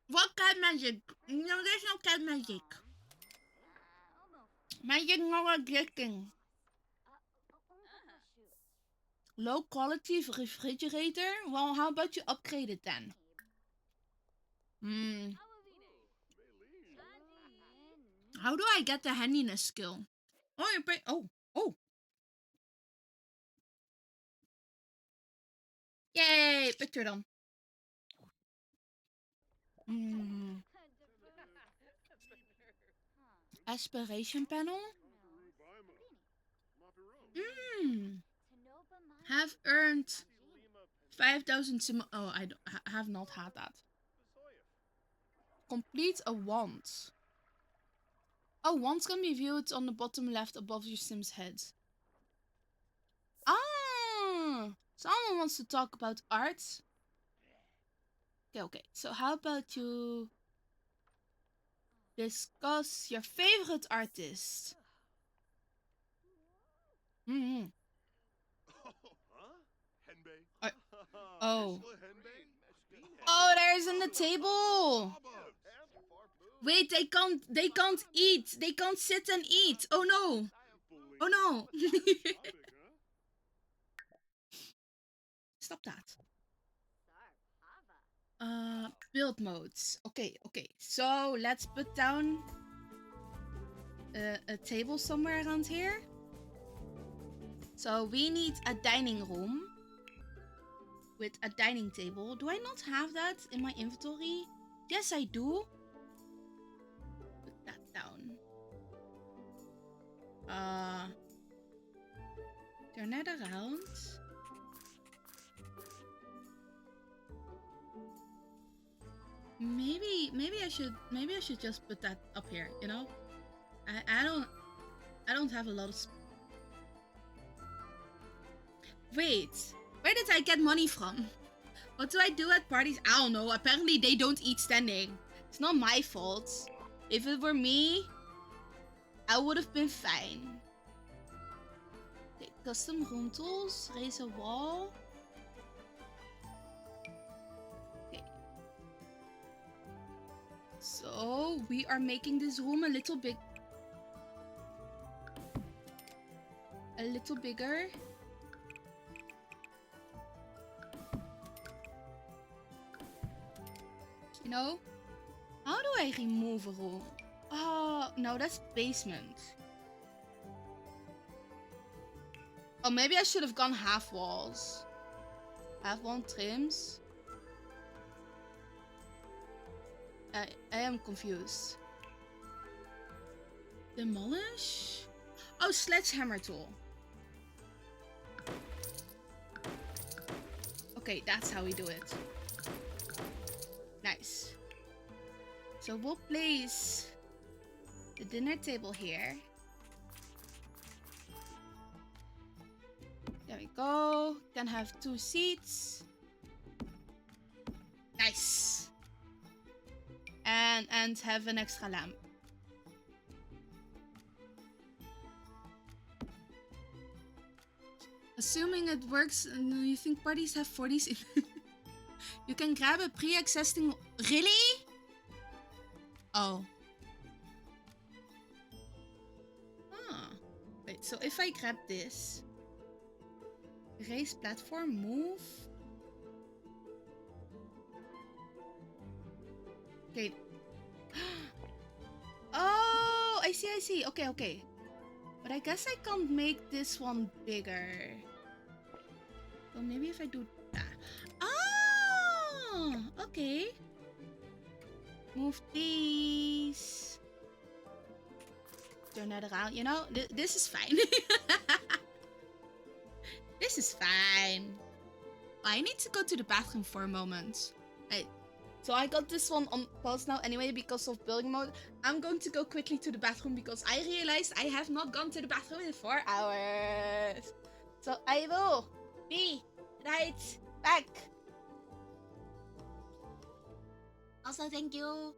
What cat magic? No, there's no cat magic. Magic not addicting. Low quality refrigerator? Well, how about you upgrade it then? How do I get the handiness skill? Oh, you pay. Oh. Yay! Picture them. Aspiration panel? Have earned 5,000 sim. Oh, I have not had that. Complete a wand. Oh, wands can be viewed on the bottom left above your sim's head. Ah! Someone wants to talk about art. Okay. So how about you discuss your favorite artist? Oh. Oh, there's on the table. Wait, they can't eat. They can't sit and eat. Oh no. Oh no. Stop that. Build modes. Okay. So let's put down a table somewhere around here. So we need a dining room with a dining table. Do I not have that in my inventory? Yes, I do. Put that down. Turn that around. Maybe I should just put that up here, you know? I don't have a lot of Wait, where did I get money from? What do I do at parties? I don't know. Apparently they don't eat standing. It's not my fault. If it were me, I would have been fine. Okay, custom room tools, raise a wall. Okay. So we are making this room a little bigger. You know? How do I remove a room? Oh, no, that's basement. Oh, maybe I should have gone half walls. Half wall trims. I am confused. Demolish? Oh, sledgehammer tool. Okay, that's how we do it. Nice. So we'll place the dinner table here. There we go. Can have 2 seats. Nice. And have an extra lamp. Assuming it works, you think parties have 40s in You can grab a pre-existing... Really? Oh. Wait, so if I grab this... Raise platform, move... Okay. Oh, I see. Okay. But I guess I can't make this one bigger. So maybe if I do that... Oh, okay. Move, please. Turn that around. You know, this is fine. This is fine. I need to go to the bathroom for a moment. Right. So I got this one on pause now anyway because of building mode. I'm going to go quickly to the bathroom because I realized I have not gone to the bathroom in 4 hours. So I will be right back. Also, thank you.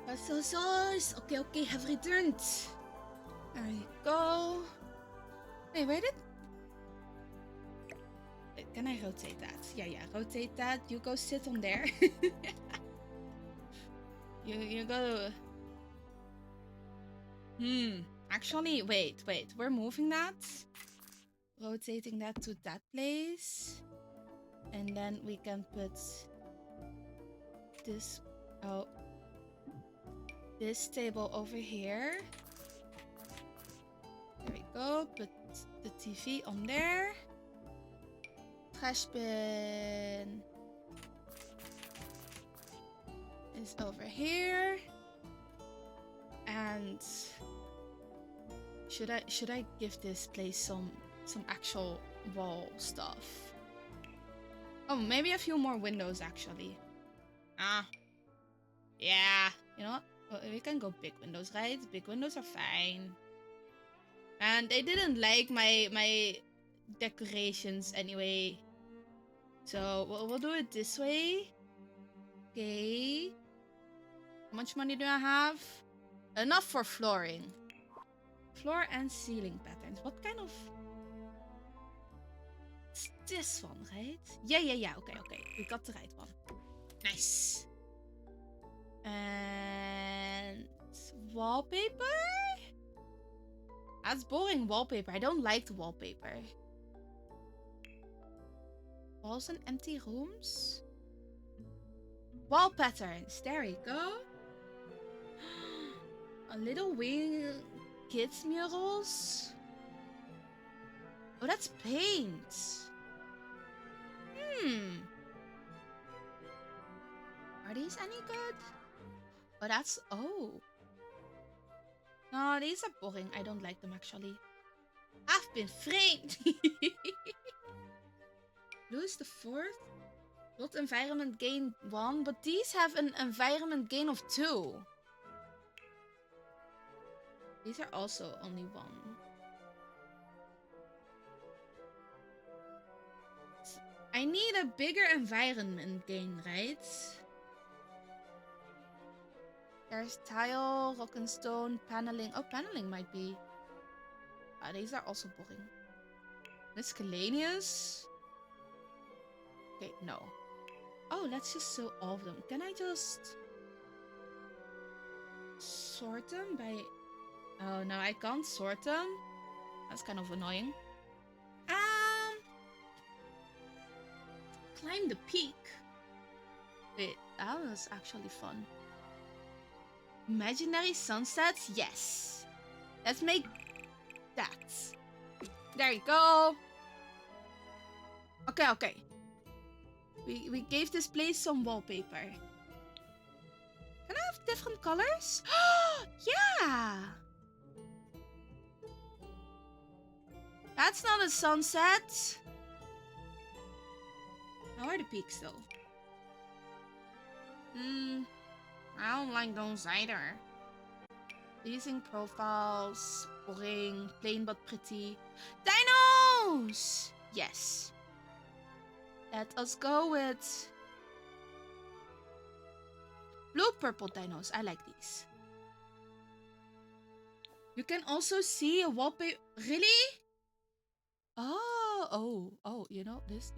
Puzzles. Okay, have returned. There you go. Hey, where did... Wait, can I rotate that? Yeah, rotate that. You go sit on there. you go... Actually, wait. We're moving that. Rotating that to that place. And then we can put this... Oh. This table over here. There we go. Put the TV on there. Trash bin is over here. And should I give this place some actual wall stuff? Oh, maybe a few more windows actually. Yeah. You know what? Well, we can go big windows, right? Big windows are fine. And they didn't like my decorations anyway. So we'll do it this way. Okay. How much money do I have? Enough for flooring. Floor and ceiling patterns. What kind of... It's this one, right? Yeah. Okay. We got the right one. Nice. And... wallpaper? That's boring wallpaper. I don't like the wallpaper. Walls and empty rooms? Wall patterns. There we go. A little wing kids murals. Oh, that's paint. Are these any good? Oh, that's... Oh. No, these are boring. I don't like them actually. I've been framed. Blue is the fourth. Not environment gain 1, but these have an environment gain of 2. These are also only 1. I need a bigger environment gain, right? There's tile, rock and stone, paneling. Oh, paneling might be. These are also boring. Miscellaneous. Okay, no. Oh, let's just sort all of them. Can I just sort them by... Oh, no, I can't sort them. That's kind of annoying. Climb the peak. Wait, that was actually fun. Imaginary sunsets? Yes. Let's make that. There you go. Okay. We gave this place some wallpaper. Can I have different colors? Yeah. That's not a sunset. How are the peaks though? I don't like those either. Pleasing profiles, boring, plain but pretty. Dinos! Yes. Let us go with blue purple dinos. I like these. You can also see a wallpaper. Really? Oh, you know, this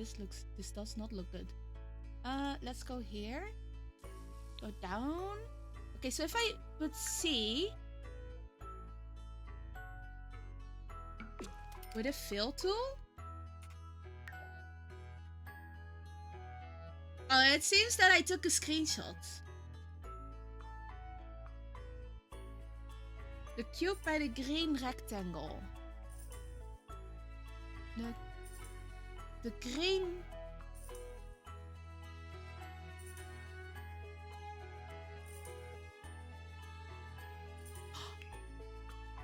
does not look good. Let's go here. Go down. Okay, so if I put C with a fill tool. Oh, it seems that I took a screenshot. The cube by the green rectangle. The green...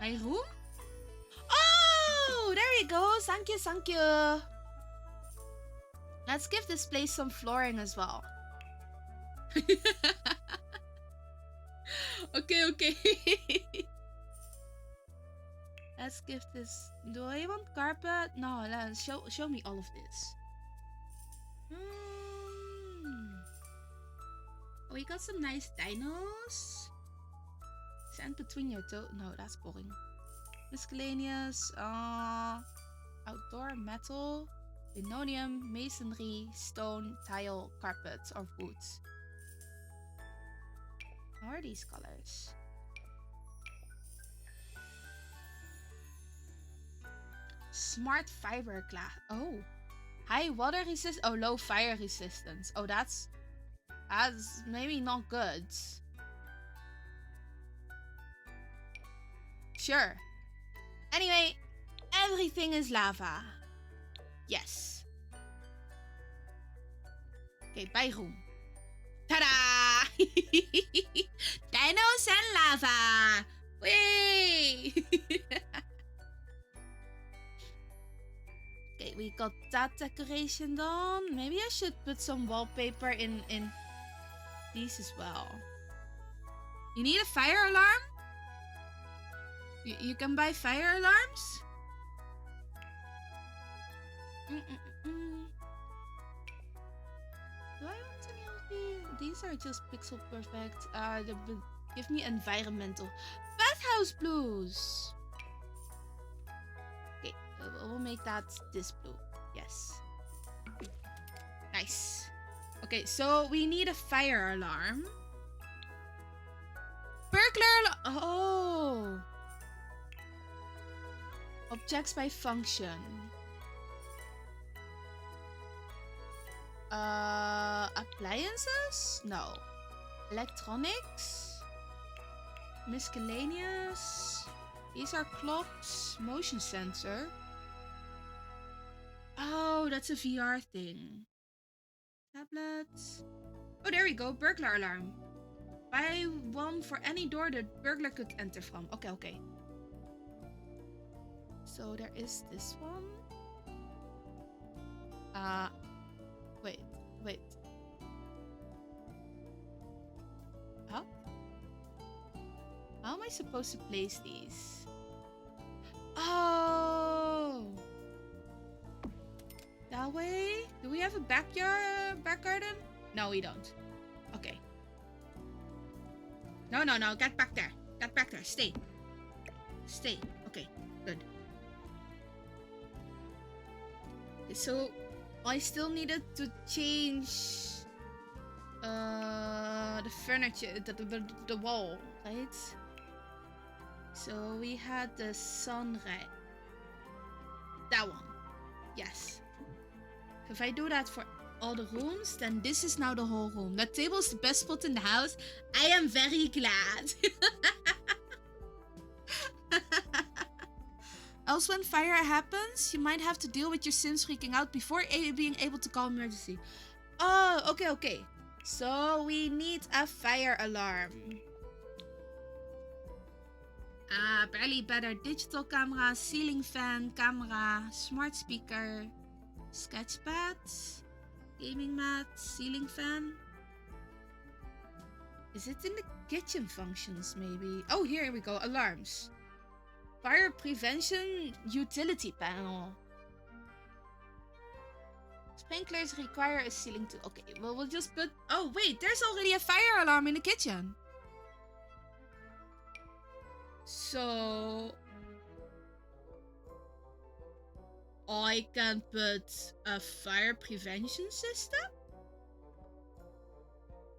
My room? Oh, there you go. Thank you. Let's give this place some flooring as well. Okay. Let's give this... Do I want carpet? No, show me all of this. We got some nice dinos. Sand between your toes. No, that's boring. Miscellaneous. Outdoor metal. Linoleum, masonry, stone, tile, carpets, or wood. What are these colors? Smart fiberglass. Oh. High water resist. Oh, low fire resistance. Oh, that's maybe not good. Sure. Anyway, everything is lava. Yes. Okay, bijroom. Tada! Dinos and lava! Whee! Okay, we got that decoration done. Maybe I should put some wallpaper in these as well. You need a fire alarm? You can buy fire alarms? Do I want any of these? These are just pixel perfect. Give me environmental. Bathhouse blues! Okay, we'll make that this blue. Yes. Nice. Okay, so we need a fire alarm. Burglar alarm. Oh. Objects by function. Appliances? No. Electronics? Miscellaneous? These are clocks. Motion sensor. Oh, that's a VR thing. Tablets. Oh, there we go. Burglar alarm. Buy one for any door the burglar could enter from. Okay, okay. So there is this one. Wait. Huh? How am I supposed to place these? Oh! That way? Do we have a back garden? No, we don't. Okay. No. Get back there. Get back there. Stay. Okay, good. So I still needed to change the furniture, the wall, right? So we had the sunrise. That one. Yes. If I do that for all the rooms, then this is now the whole room. That table is the best spot in the house. I am very glad. Else when fire happens, you might have to deal with your Sims freaking out before being able to call emergency. Oh, okay. So we need a fire alarm. Barely better digital camera, ceiling fan, camera, smart speaker, sketchpad, gaming mat, ceiling fan. Is it in the kitchen functions maybe? Oh, here we go. Alarms. Fire prevention utility panel. Sprinklers require a ceiling to... Okay, well, we'll just put... Oh, wait, there's already a fire alarm in the kitchen. So... I can put a fire prevention system?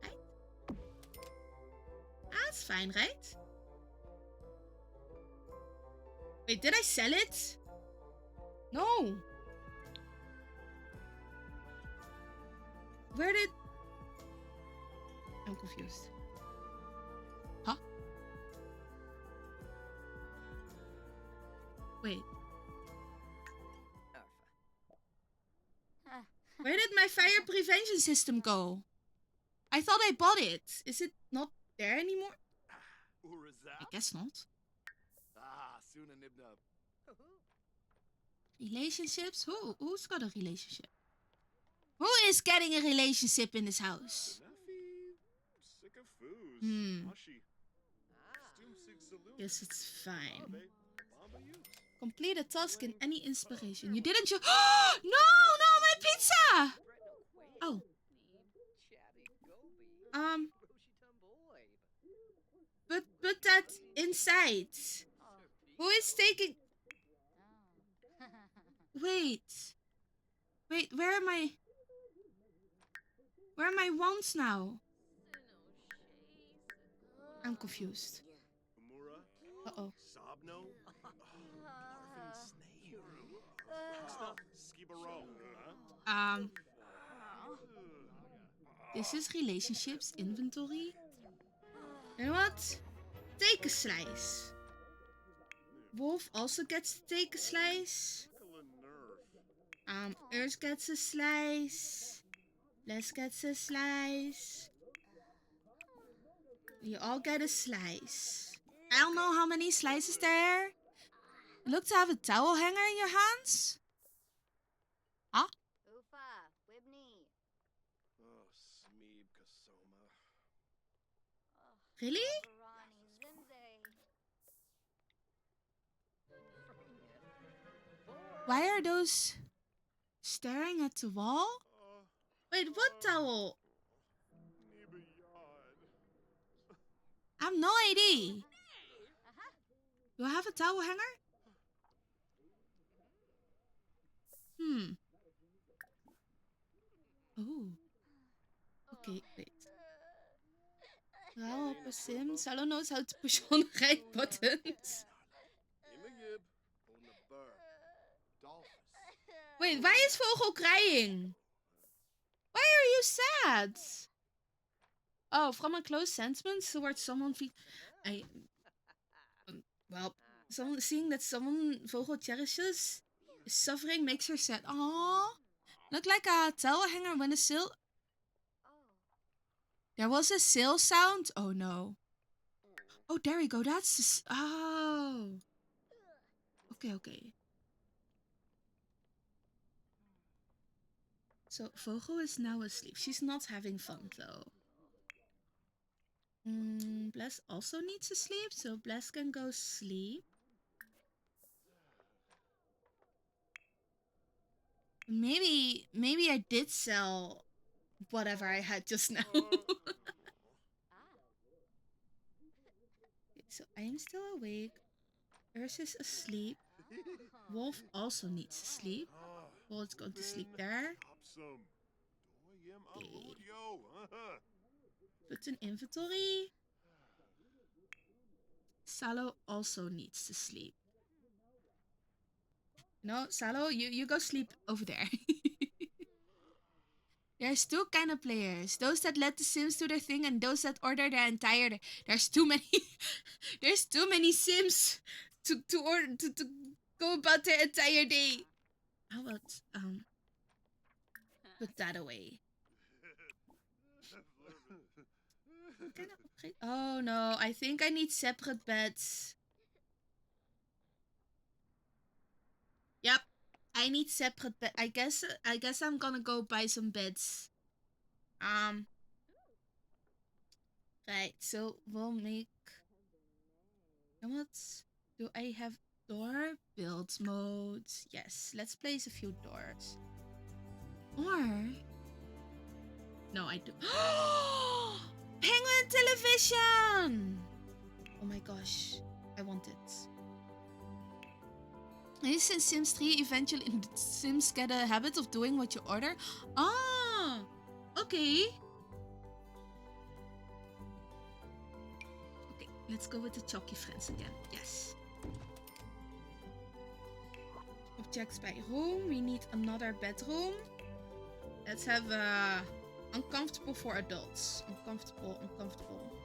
Right? That's fine, right? Wait, did I sell it? No. Where did... I'm confused. Huh? Wait. Where did my fire prevention system go? I thought I bought it. Is it not there anymore? I guess not. Relationships? Who's got a relationship? Who is getting a relationship in this house? Yes, it's fine. Complete a task in any inspiration. You didn't show... No, my pizza! Oh. put that inside. Who is taking... Wait, where are my wands now? I'm confused. Uh-oh. This is relationships inventory. You know what? Take a slice. Wolf also gets to take a slice. Earth gets a slice. Les gets a slice. You all get a slice. I don't know how many slices there are. You look to have a towel hanger in your hands. Huh? Really? Why are those staring at the wall? Wait, what towel? I have no idea. Do I have a towel hanger? Oh. Okay, wait. Well, op a sim. Salo knows how to push on the right buttons. Wait, why is Vogel crying? Why are you sad? Oh, from a close sentiment towards someone well, seeing that someone Vogel cherishes is suffering makes her sad. Aww. Look like a towel hanger when a sale... There was a sale sound? Oh no. Oh, there we go. That's the... Oh. Okay. So, Vogel is now asleep. She's not having fun, though. Bless also needs to sleep, so Bless can go sleep. Maybe I did sell whatever I had just now. Okay, so I am still awake. Earth is asleep. Wolf also needs to sleep. Wolf's going to sleep there. Okay. Put in inventory. Salo also needs to sleep. No, Salo, you go sleep over there. There's two kind of players. Those that let the Sims do their thing and those that order their entire day. There's too many there's too many Sims to go about their entire day. How about put that away. Oh no, I think I need separate beds. Yep. I need separate bed. I guess I'm gonna go buy some beds. Right, so we'll make... What? Do I have door build modes? Yes, let's place a few doors. Or... No, I do. Penguin television! Oh my gosh, I want it. Since Sims 3 eventually Sims get a habit of doing what you order. Ah, okay. Okay, let's go with the Chalky Friends again. Yes. Objects by room. We need another bedroom. Let's have uncomfortable for adults. Uncomfortable.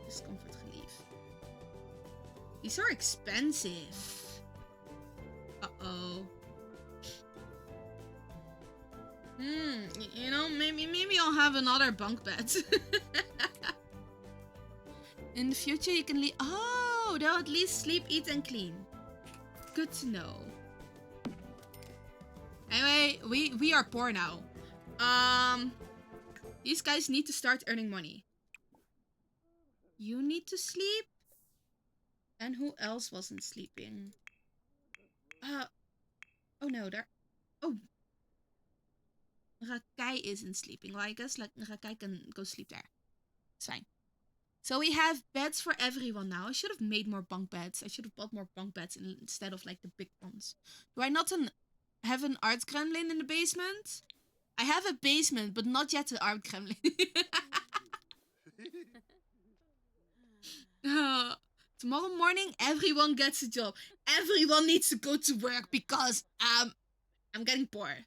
Discomfort relief. These are expensive. Uh-oh. You know, maybe I'll have another bunk bed. In the future you can leave... Oh, they'll at least sleep, eat and clean. Good to know. Anyway, we are poor now. These guys need to start earning money. You need to sleep? And who else wasn't sleeping? Oh no, there... Oh! Rakai isn't sleeping. Well, I guess like Rakai can go sleep there. It's fine. So we have beds for everyone now. I should have made more bunk beds. I should have bought more bunk beds instead of like the big ones. Do I not have an art gremlin in the basement? I have a basement, but not yet an art gremlin. Tomorrow morning, everyone gets a job. Everyone needs to go to work because I'm getting poor.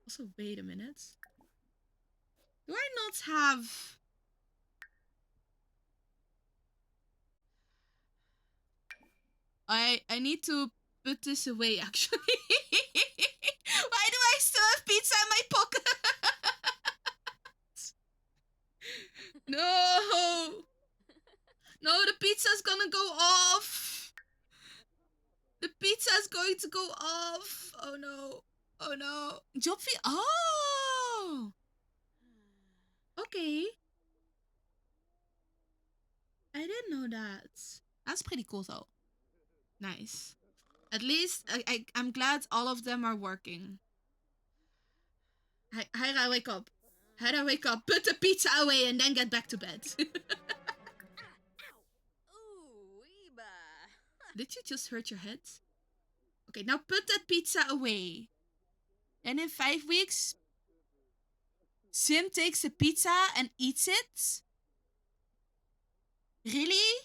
Also, wait a minute. Do I not have... I need to put this away, actually. Why do I still have pizza in my pocket? No! No, the pizza's gonna go off! The pizza's going to go off! Oh no. Oh no. Job fee? Oh! Okay. I didn't know that. That's pretty cool though. Nice. At least I'm glad all of them are working. How do I wake up? How do I wake up? Put the pizza away and then get back to bed. Did you just hurt your head? Okay, now put that pizza away. And in 5 weeks, Sim takes the pizza and eats it? Really?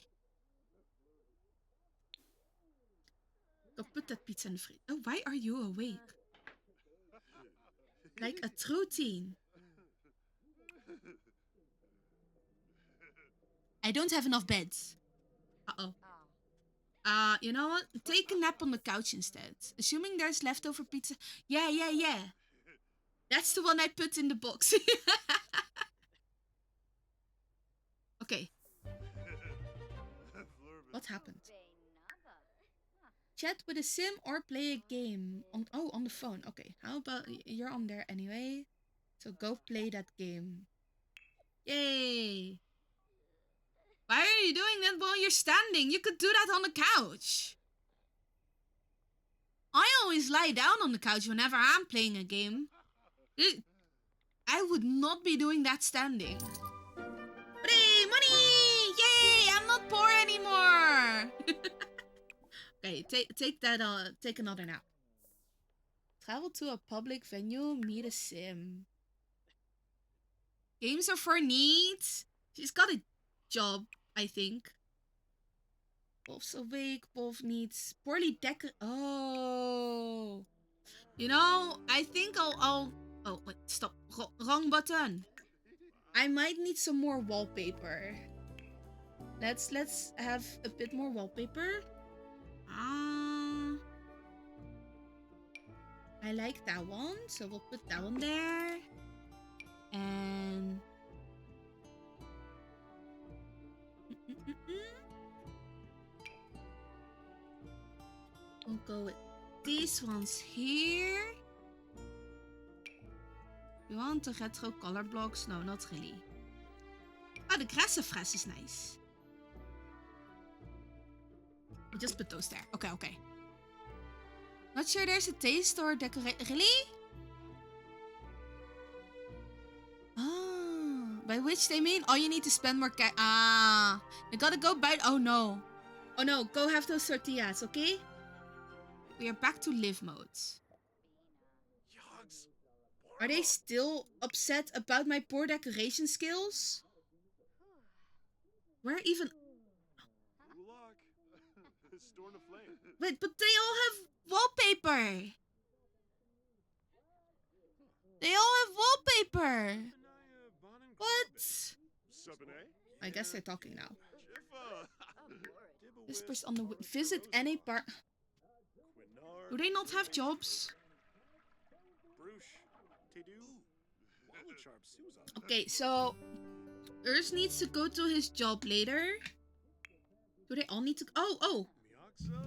Go put that pizza in the fridge. Oh, why are you awake? Like a true teen. I don't have enough beds. Uh-oh. You know what? Take a nap on the couch instead. Assuming there's leftover pizza. Yeah. That's the one I put in the box. Okay. What happened? Chat with a sim or play a game. On the phone. Okay. How about you're on there anyway? So go play that game. Yay! Why are you doing that while you're standing? You could do that on the couch. I always lie down on the couch whenever I'm playing a game. I would not be doing that standing. Hooray! Money! Yay! I'm not poor anymore! Okay, take another nap. Travel to a public venue, meet a sim. Games are for needs. She's got a job, I think. Wolf's awake. Wolf needs poorly decorated. Oh. You know, I think I'll... Oh, wait, stop. Wrong button. I might need some more wallpaper. Let's have a bit more wallpaper. I like that one, so we'll put that one there. And... We'll go with these ones here. You want the retro color blocks? No, not really. Oh, the Grassafras is nice. We'll just put those there. Okay. Not sure there's a taste or decorate. Really? Oh, by which they mean, oh, you need to spend more cash. You gotta go buy. Oh no, go have those tortillas, okay? We are back to live modes. Are they still upset about my poor decoration skills? Where even... Wait, but they all have wallpaper. They all have wallpaper. What? I guess they're talking now. Whispers on the visit any part. Do they not have jobs? Okay, so Urs needs to go to his job later. Do they all need to? Oh.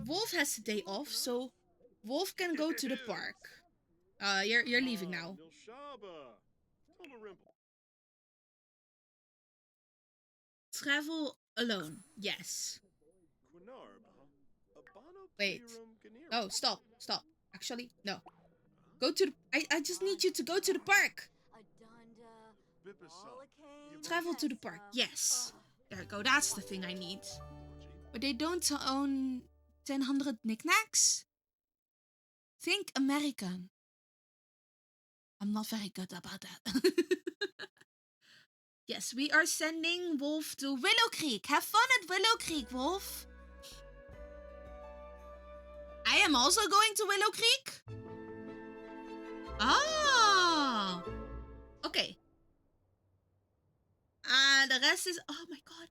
Wolf has a day off, so Wolf can go to the park. You're leaving now. Travel alone. Yes. Wait. Oh, stop. Actually, no. Go to the... I just need you to go to the park. Travel to the park. Yes. There we go. That's the thing I need. But they don't own 1,000 knickknacks. Think American. I'm not very good about that. Yes, we are sending Wolf to Willow Creek. Have fun at Willow Creek, Wolf. I am also going to Willow Creek. Ah. Okay. The rest is... Oh my god.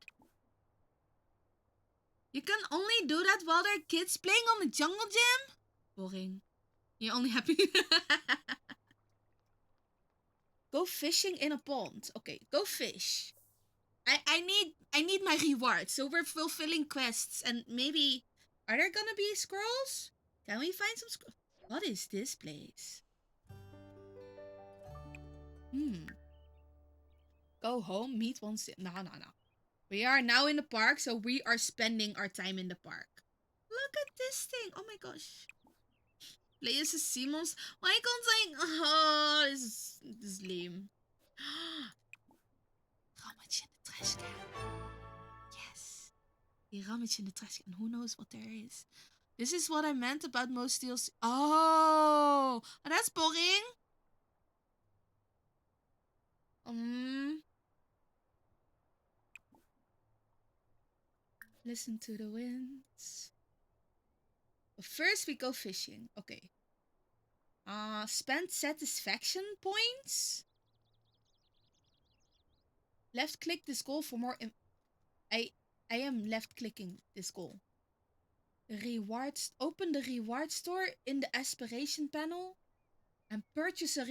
You can only do that while there are kids playing on the jungle gym? Boring. You're only happy... Go fishing in a pond. Okay, go fish. I need my reward. So we're fulfilling quests and maybe... Are there gonna be squirrels? Can we find some squirrels? What is this place? Go home, meet one... No. We are now in the park, so we are spending our time in the park. Look at this thing. Oh my gosh. Play as a sea monster. Why can't I... Oh, this is lame. Rummage in the trash can. Yes. You rummage in the trash can. Who knows what there is? This is what I meant about most deals. Oh, that's boring. Listen to the winds. But first we go fishing. Okay. Spend satisfaction points. Left click this goal for more. I am left clicking this goal. Rewards. Open the reward store in the aspiration panel and purchase a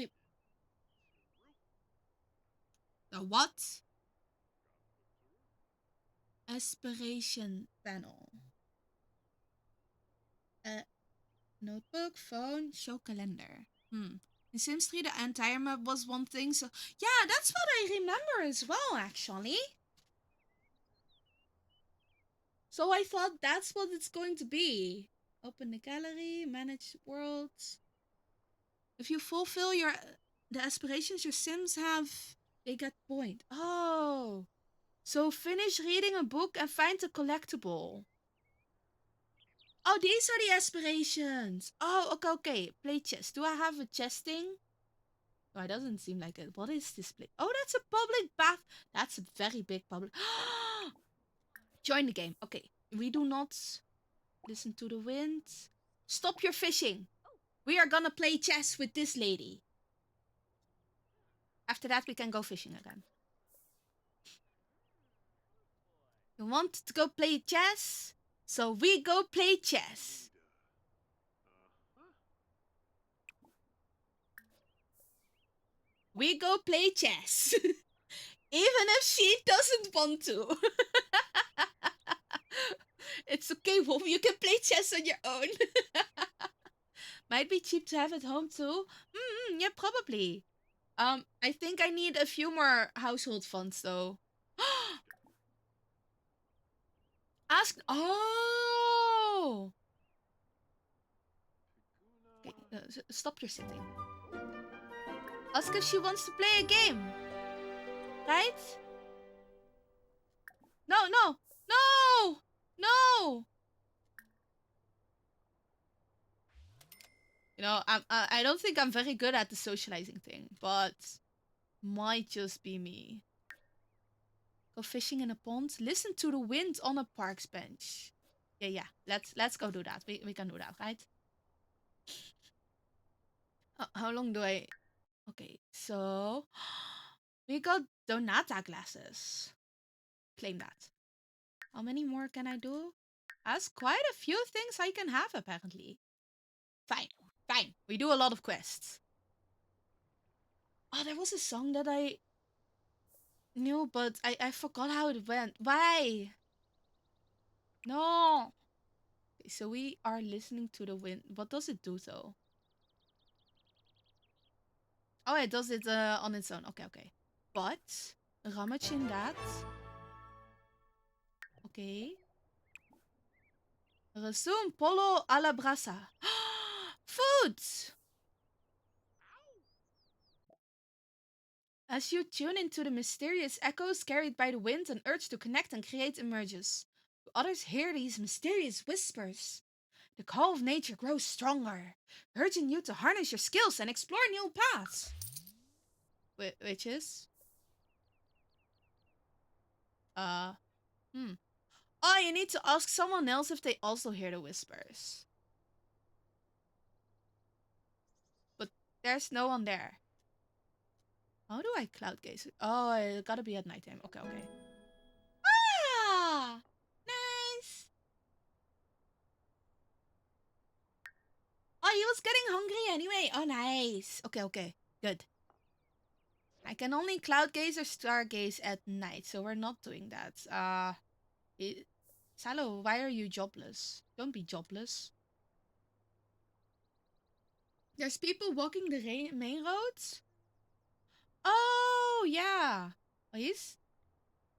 the what? Aspiration panel. Notebook, phone, show calendar. In Sims 3, the entire map was one thing, so... Yeah, that's what I remember as well, actually. So I thought that's what it's going to be. Open the gallery, manage worlds. If you fulfill the aspirations your Sims have, they get point. Oh. So finish reading a book and find a collectible. Oh, these are the aspirations. Oh, okay. Play chess. Do I have a chess thing? Oh, it doesn't seem like it. What is this place? Oh, that's a public bath. That's a very big public. Join the game. Okay. We do not listen to the wind. Stop your fishing. We are gonna play chess with this lady. After that, we can go fishing again. You want to go play chess? So we go play chess. We go play chess. Even if she doesn't want to. It's okay, Wolf. You can play chess on your own. Might be cheap to have at home too. Yeah, probably. I think I need a few more household funds though. Ask. Oh. Okay, stop your sitting. Ask if she wants to play a game. Right? No. You know, I don't think I'm very good at the socializing thing, but might just be me. Go fishing in a pond. Listen to the wind on a park's bench. Yeah. Let's go do that. We can do that, right? How long do I... Okay, so... We got Donata glasses. Claim that. How many more can I do? That's quite a few things I can have, apparently. Fine. We do a lot of quests. Oh, there was a song that I knew, but I forgot how it went. Why? No. Okay, so we are listening to the wind. What does it do, though? Oh, it does it on its own. Okay. But, rummage in that. Okay. Resume pollo a la brasa. Food! As you tune into the mysterious echoes carried by the wind, an urge to connect and create emerges. Others hear these mysterious whispers. The call of nature grows stronger, urging you to harness your skills and explore new paths. Which is? Oh, you need to ask someone else if they also hear the whispers. But there's no one there. How do I cloud gaze? Oh, it gotta be at nighttime. Okay. Ah! Nice! Oh, he was getting hungry anyway. Oh, nice. Okay. Good. I can only cloud gaze or stargaze at night, so we're not doing that. Salo, why are you jobless? Don't be jobless. There's people walking the main roads? Oh, yeah.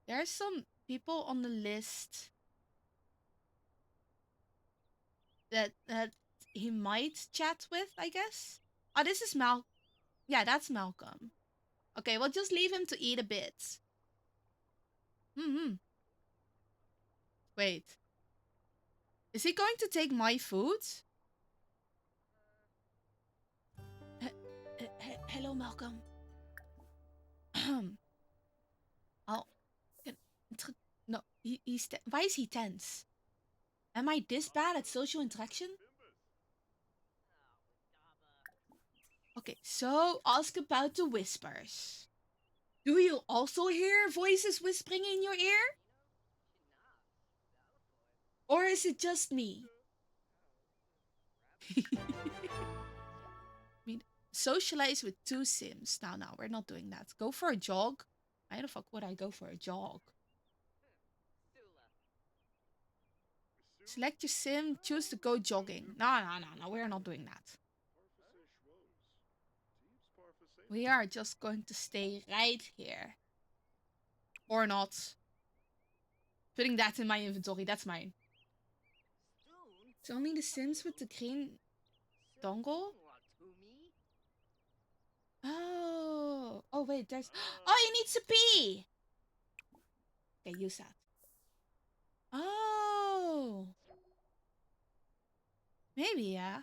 There's some people on the list that he might chat with, I guess. Oh, this is Yeah, that's Malcolm. Okay, we'll just leave him to eat a bit. Wait. Is he going to take my food? Hello, Malcolm. Oh, no, he's why is he tense? Am I this bad at social interaction? Okay, so ask about the whispers. Do you also hear voices whispering in your ear? Or is it just me? I mean, socialize with 2 Sims. No, we're not doing that. Go for a jog. Why the fuck would I go for a jog? Select your sim, choose to go jogging. No, we're not doing that. We are just going to stay right here. Or not. Putting that in my inventory, that's mine. It's only the Sims with the green dongle? Oh wait, there's... Oh, he needs to pee! Okay, use that. Oh! Maybe, yeah.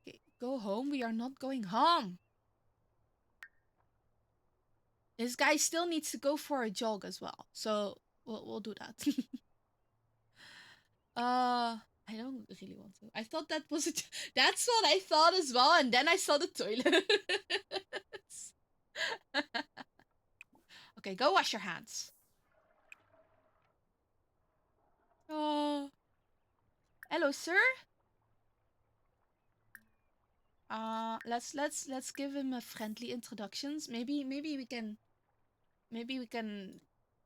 Okay, go home. We are not going home. This guy still needs to go for a jog as well. So, we'll do that. I don't really want to. I thought that was it. That's what I thought as well. And then I saw the toilet. Okay, go wash your hands. Hello, sir. Let's give him a friendly introductions. Maybe we can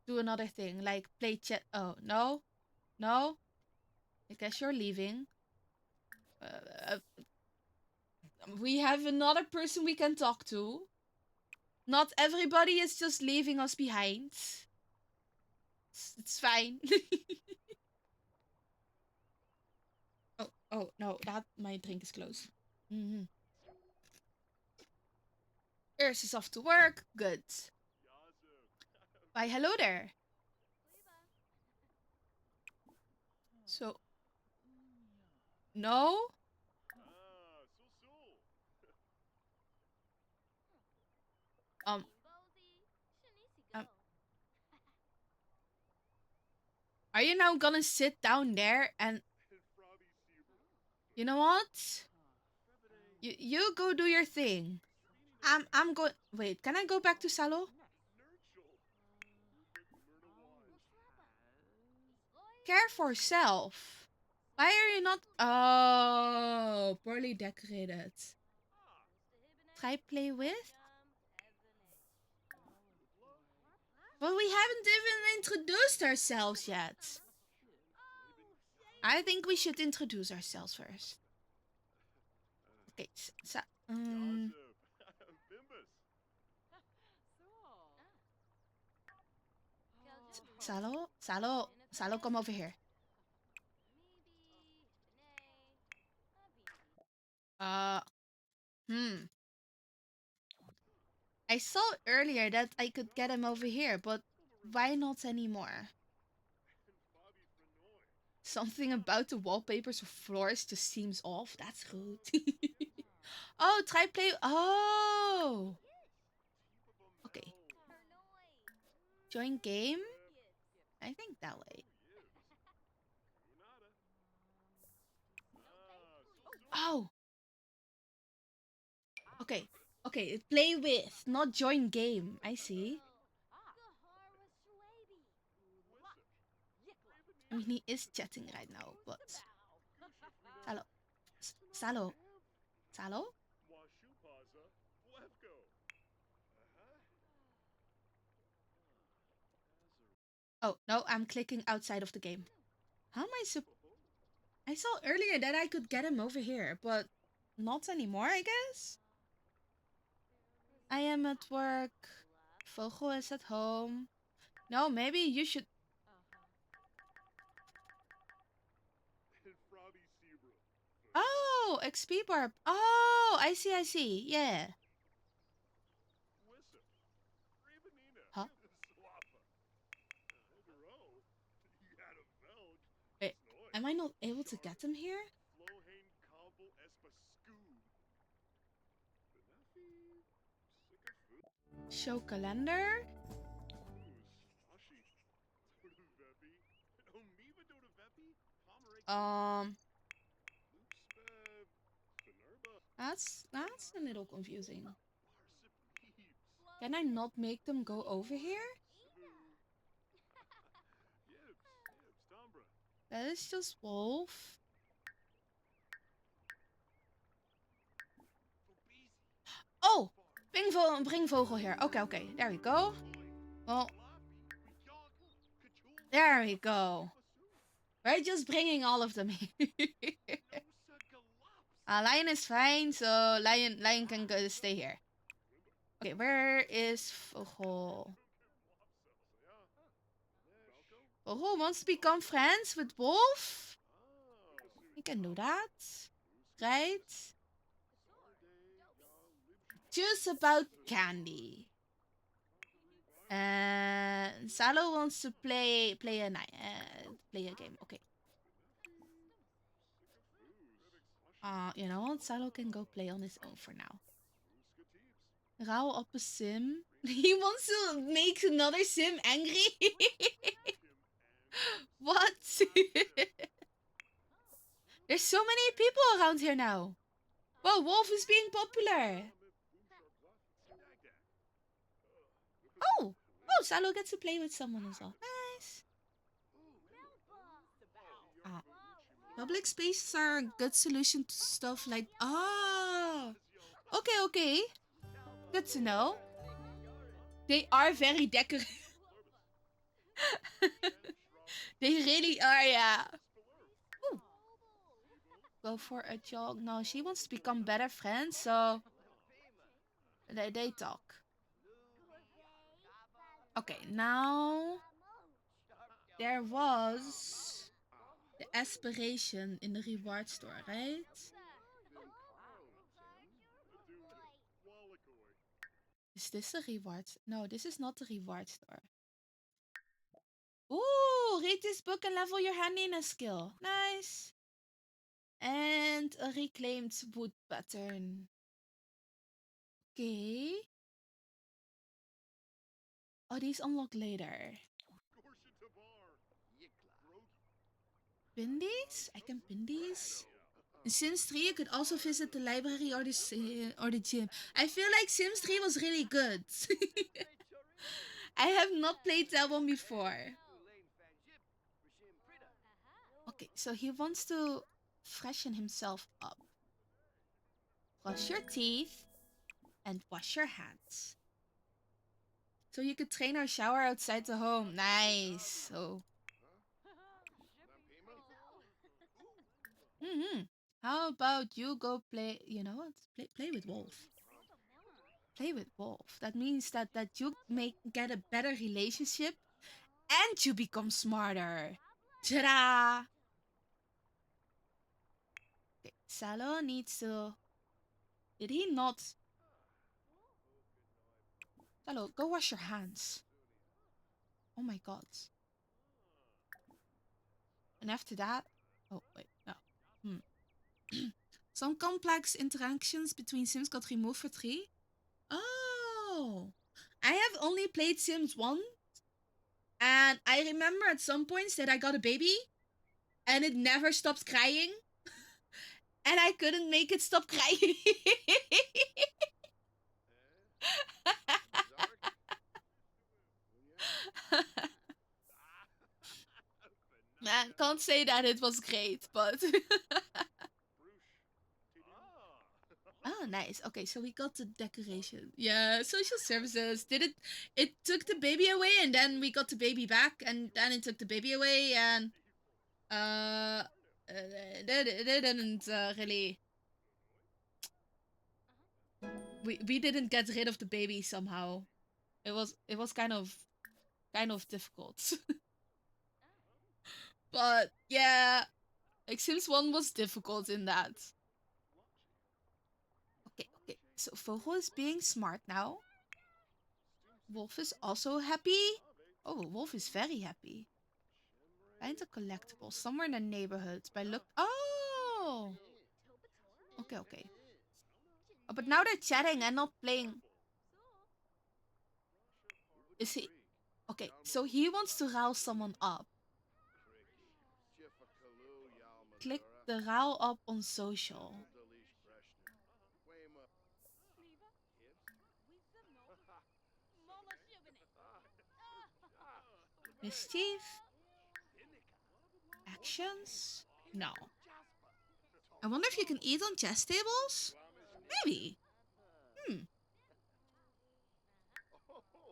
do another thing like play chat. Oh no. I guess you're leaving. We have another person we can talk to. Not everybody is just leaving us behind. It's fine. Oh no, my drink is closed. Earth is off to work. Good. Why, hello there. So, no? Are you now gonna sit down there and... You know what? You go do your thing. I'm going... Wait, can I go back to Salo? Care for self. Why are you not... Oh, poorly decorated. Try play with? But we haven't even introduced ourselves yet. I think we should introduce ourselves first. Okay, Salo, come over here. I saw earlier that I could get him over here, but why not anymore? Something about the wallpapers or floors just seems off. That's rude. Oh, try play. Oh. Okay. Join game? I think that way. Oh. Okay. Okay, play with, not join game. I see. I mean, he is chatting right now, but... Salo. Salo. Salo? Oh, no, I'm clicking outside of the game. How am I I saw earlier that I could get him over here, but not anymore, I guess? I am at work. Vogel is at home. No, maybe you should... Oh, XP bar. Oh, I see. Yeah. Huh? Wait, am I not able to get him here? Show calendar? That's a little confusing. Can I not make them go over here? That is just Wolf. Oh! Bring Vogel here. Okay. There we go. Well... There we go. We're just bringing all of them here. Lion is fine, so Lion can go stay here. Okay, where is Vogel? Vogel wants to become friends with Wolf? He can do that. Right? Just about candy. And Salo wants to play a game. Okay. You know what? Salo can go play on his own for now. Rauw op a sim. He wants to make another sim angry. What? There's so many people around here now. Well, Wolf is being popular. Oh, Salo gets to play with someone as well. Nice. Public spaces are a good solution to stuff like... Oh. Okay. Good to know. They are very decorative. They really are, yeah. Ooh. Go for a jog. No, she wants to become better friends, so... They talk. Okay, now... There was... the aspiration in the reward store, right? Is this a reward? No, this is not the reward store. Ooh, read this book and level your handiness skill. Nice. And a reclaimed wood pattern. Okay. Oh, these unlock later. Pin these? I can pin these? In Sims 3, you could also visit the library or the gym. I feel like Sims 3 was really good. I have not played that one before. Okay, so he wants to freshen himself up. Brush your teeth and wash your hands. So you could train or shower outside the home. Nice. So. How about you go play? You know what? Play with Wolf. Play with Wolf. That means that you get a better relationship, and you become smarter. Ta-da! Okay, Salo needs to Did he not? Hello, go wash your hands. Oh my god. And after that... Oh, wait, no. Some complex interactions between Sims got removed for 3. Oh! I have only played Sims 1. And I remember at some points that I got a baby. And it never stopped crying. And I couldn't make it stop crying. Man, can't say that it was great, but... Oh, nice. Okay, so we got the decoration. Yeah, social services. It took the baby away, and then we got the baby back, and then it took the baby away, and... They didn't really... We didn't get rid of the baby somehow. It was kind of difficult. But yeah, like Sims 1 was difficult in that. Okay, so Vogel is being smart now. Wolf is also happy. Oh, Wolf is very happy. Find a collectible somewhere in the neighborhood by look. Oh! Okay. Oh, but now they're chatting and not playing. Is he... Okay, so he wants to rile someone up. Click the rile up on social. Mischief? Actions? No. I wonder if you can eat on chess tables? Maybe.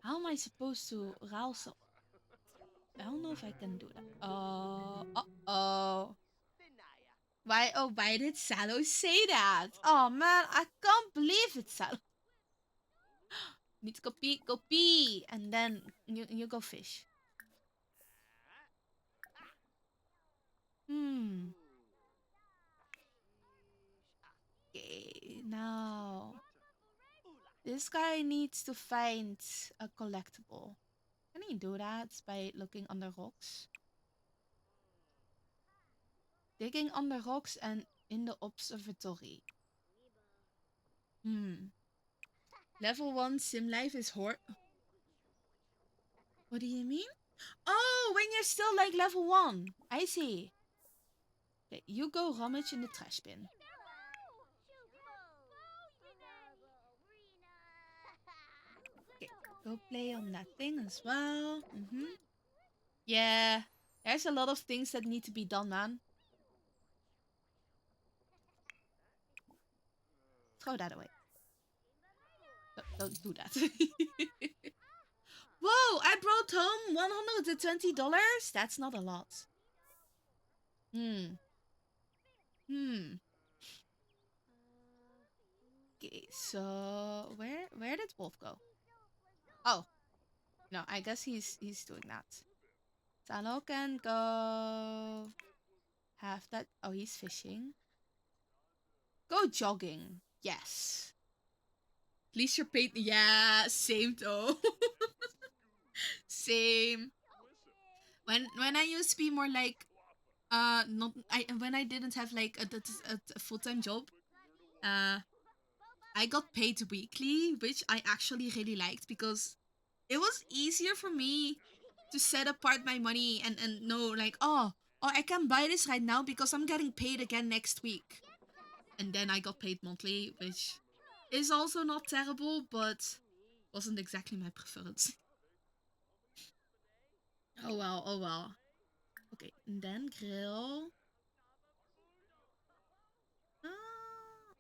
How am I supposed to rile some? I don't know if I can do that. Uh-oh. Why did Salo say that? Oh man, I can't believe it, Salo. Need to go pee, and then you go fish. Okay, now this guy needs to find a collectible. Can he do that by looking under rocks? Digging under rocks and in the observatory. Level 1 sim life is hor... What do you mean? Oh, when you're still like level 1. I see. Okay, you go rummage in the trash bin. Okay, go play on that thing as well. Yeah, there's a lot of things that need to be done, man. Throw that away. Don't do that. Whoa, I brought home $120? That's not a lot. Okay, so where did Wolf go? Oh. No, I guess he's doing that. Salo can go have that. Oh, he's fishing. Go jogging. Yes. At least you're paid. Yeah, same though. Same. When I used to be more like when I didn't have like a full-time job, I got paid weekly, which I actually really liked because it was easier for me to set apart my money and know like, oh, I can buy this right now because I'm getting paid again next week. And then I got paid monthly, which is also not terrible, but wasn't exactly my preference. Oh well. Okay, and then grill.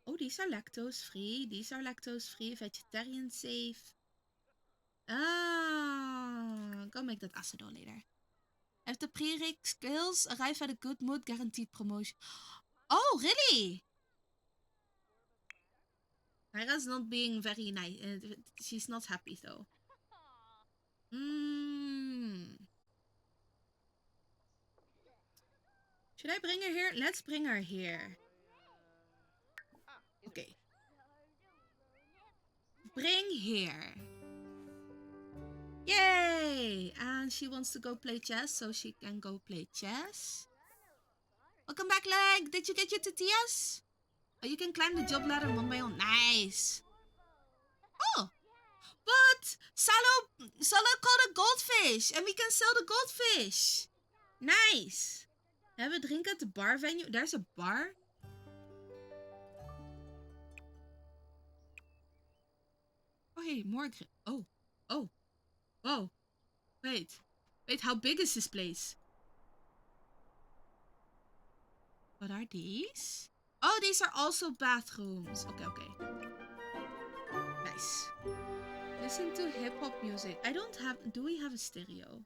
Oh, these are lactose free. These are lactose free. Vegetarian safe. Go make that acedo later. Have the pre-rig skills arrive at a good mood guaranteed promotion. Oh, really? Myra's not being very nice. She's not happy though. Should I bring her here? Let's bring her here. Okay. Bring here. Yay! And she wants to go play chess, so she can go play chess. Welcome back, Leg. Did you get your tortillas? Oh, you can climb the job ladder one by one. Nice. Oh, but Salo caught a goldfish, and we can sell the goldfish. Nice. Have a drink at the bar venue. There's a bar. Oh, hey, more. Oh. Whoa. Wait, how big is this place? What are these? Oh, these are also bathrooms. Okay. Nice. Listen to hip-hop music. Do we have a stereo?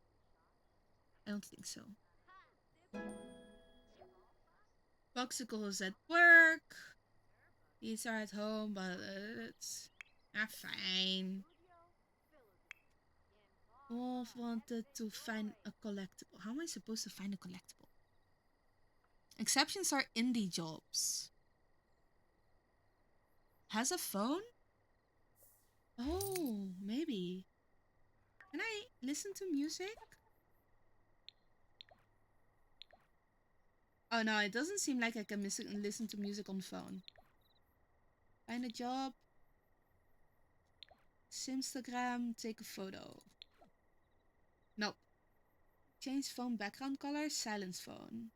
I don't think so. Foxicle is at work. These are at home, but it's not fine. Wolf wanted to find a collectible. How am I supposed to find a collectible? Exceptions are indie jobs. Has a phone? Oh, maybe. Can I listen to music? Oh no, it doesn't seem like I can listen to music on phone. Find a job. Simstagram, take a photo. Nope. Change phone background color, silence phone.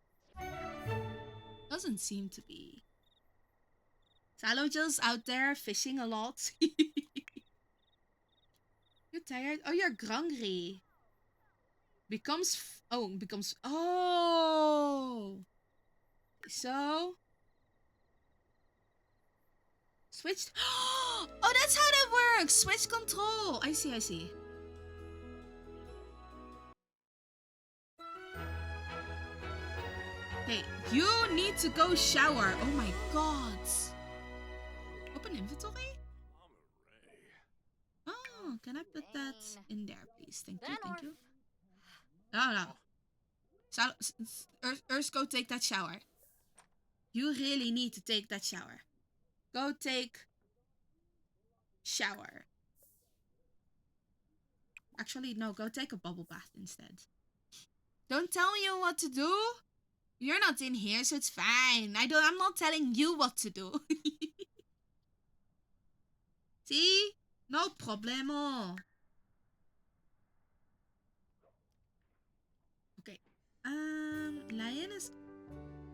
Doesn't seem to be. Salo just out there fishing a lot. You're tired? Oh, you're grungry. Oh! So... Switch... Oh, that's how that works! Switch control! I see. Hey, you need to go shower. Oh my god. Open inventory? Oh, can I put that in there, please? Thank you. No. Go take that shower. You really need to take that shower. Go take shower. Actually, no, go take a bubble bath instead. Don't tell me what to do. You're not in here, so it's fine. I'm not telling you what to do. See? No problemo. Okay. Lion is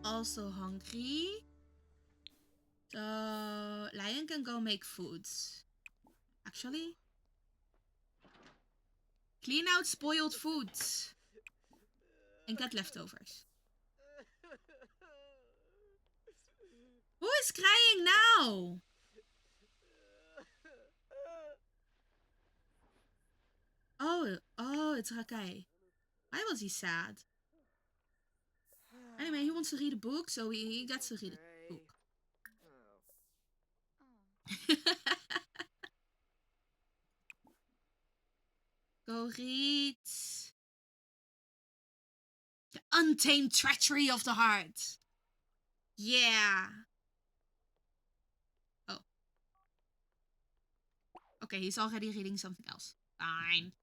also hungry. So Lion can go make foods. Actually, clean out spoiled foods and get leftovers. Who is crying now? Oh, it's Rakai. Why was he sad? Anyway, he wants to read a book, so he gets to read a book. Go read The Untamed Treachery of the Heart. Yeah. Oh. Okay, he's already reading something else. Fine.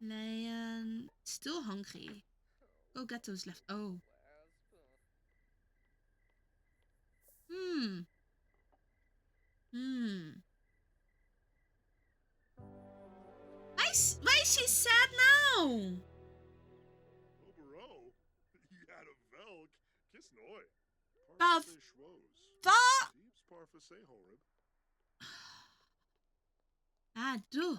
Lion, still hungry. Go get those left. Oh. Why is she sad now? Doe.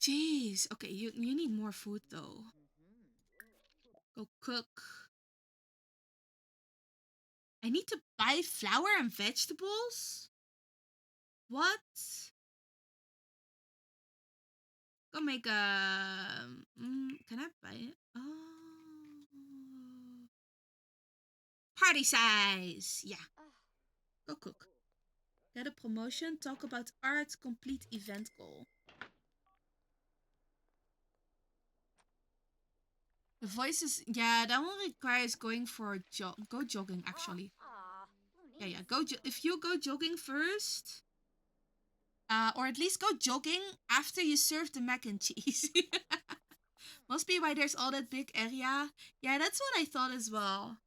Jeez. Okay, you need more food though. Go cook. I need to buy flour and vegetables? What? Go make a... can I buy it? Oh. Party size. Yeah. Go cook. Get a promotion. Talk about art. Complete event goal. The voice is, yeah, that one requires going for a go jogging actually. Yeah, if you go jogging first, or at least go jogging after you serve the mac and cheese. Must be why there's all that big area. Yeah, that's what I thought as well.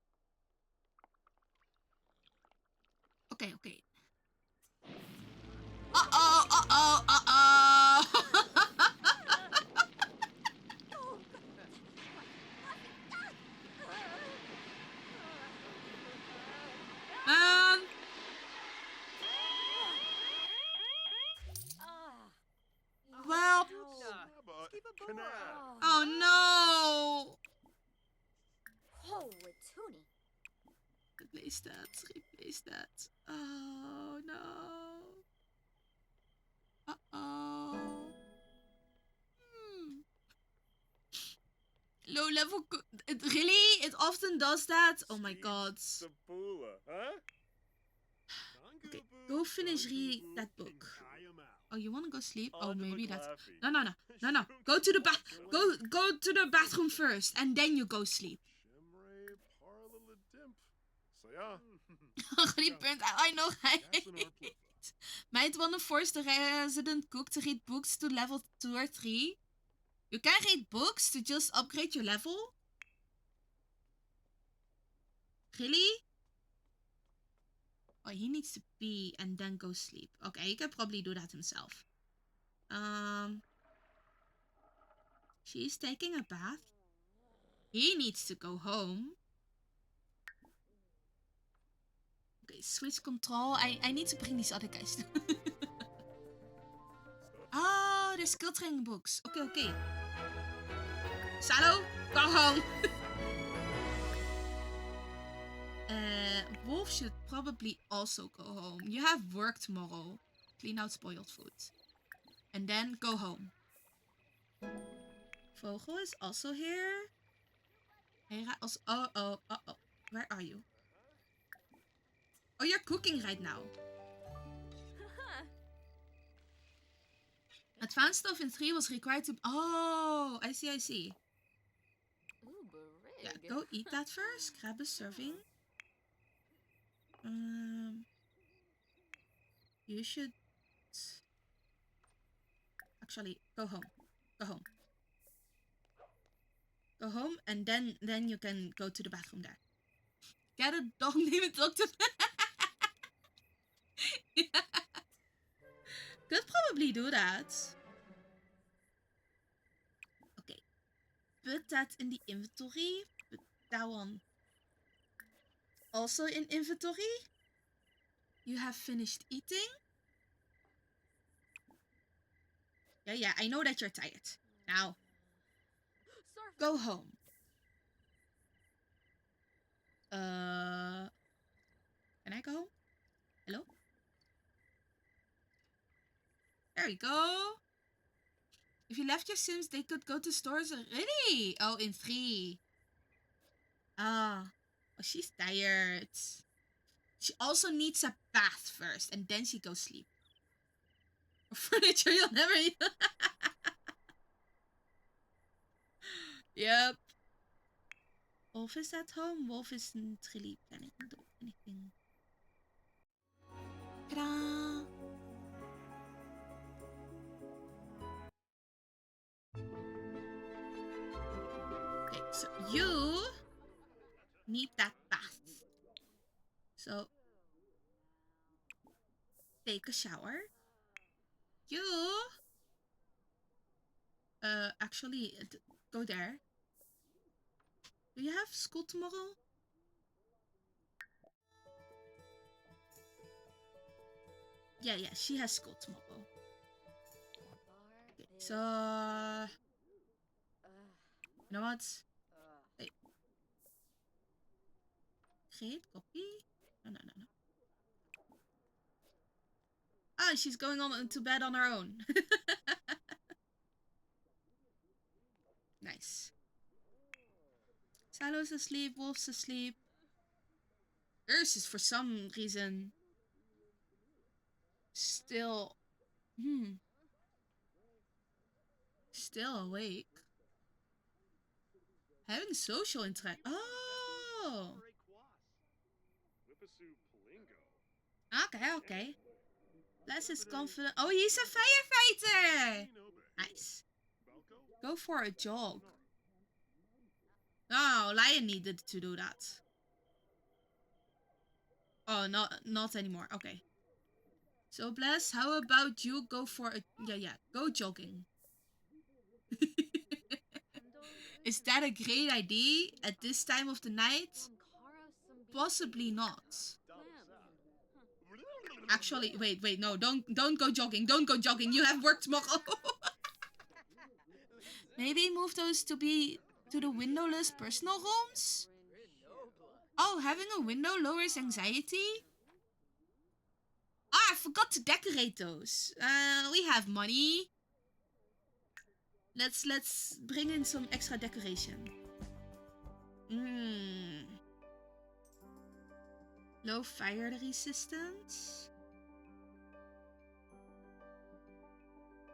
Okay. Uh-oh. Man. Well. Oh no. Replace that. Oh no. Uh-oh. Low level. It often does that. Oh my god. Okay, go finish reading that book. Oh, you want to go sleep? Oh, maybe that's... No. Go to the bathroom first, and then you go sleep. Die punt. I know, right? Might want to force the resident cook to read books to level 2 or 3. You can read books to just upgrade your level? Really? Oh, he needs to pee and then go sleep. Okay, he can probably do that himself. She's taking a bath. He needs to go home. Okay, switch control. I need to bring these other guys. Oh, the skill training books. Okay. Salo, go home. Wolf should probably also go home. You have work tomorrow. Clean out spoiled food. And then go home. Vogel is also here. Hera also... Oh. Where are you? Oh, you're cooking right now. Advanced stuff in 3 was required to... Oh, I see. Yeah, go eat that first. Grab a serving. You should... Actually, go home. Go home, and then you can go to the bathroom there. Get a dog named Dr. Yeah. Could probably do that. Okay. Put that in the inventory. Put that one also in inventory. You have finished eating. Yeah, I know that you're tired. Now, go home. Can I go home? Hello? There we go. If you left your Sims, they could go to stores already. Oh, in 3. Oh, she's tired. She also needs a bath first, and then she goes sleep. Furniture you'll never eat. Yep. Wolf is at home. Wolf isn't really planning to do anything. Ta-da! Okay, so you need that bath. So, take a shower. You... actually, go there. Do you have school tomorrow? Yeah, she has school tomorrow. Okay, so... You know what? Wait. Create copy? No. Ah, she's going on to bed on her own. Nice. Salo's asleep, Wolf's asleep. Urs is for some reason still awake. Having social interaction. Oh. Okay. Bless is confident. Oh, he's a firefighter. Nice. Go for a jog. Oh, Lion needed to do that. Oh, not anymore. Okay. So, Bless, how about you go for a... Yeah. Go jogging. Is that a great idea at this time of the night? Possibly not. Actually, wait, no, don't go jogging. Don't go jogging. You have work tomorrow. Maybe move those to the windowless personal rooms? Oh, having a window lowers anxiety? Ah, I forgot to decorate those. We have money. Let's bring in some extra decoration. Low fire resistance.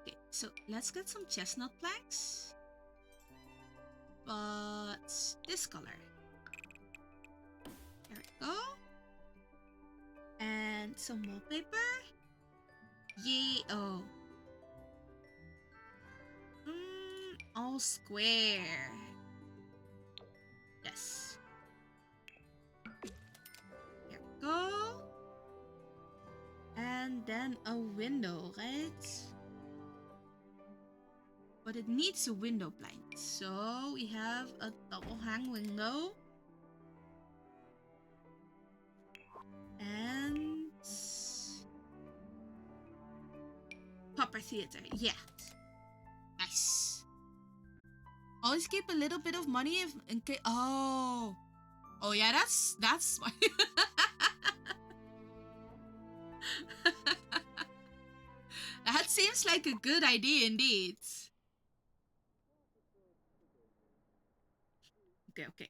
Okay, so let's get some chestnut planks. But this color. There we go. And some wallpaper. Yay! Oh. All square. Yes. There we go. And then a window, right? But it needs a window blind. So we have a double hang window. And Popper Theater, yeah. Nice. Always keep a little bit of money if in case. Oh yeah, that's smart. That seems like a good idea indeed. Okay.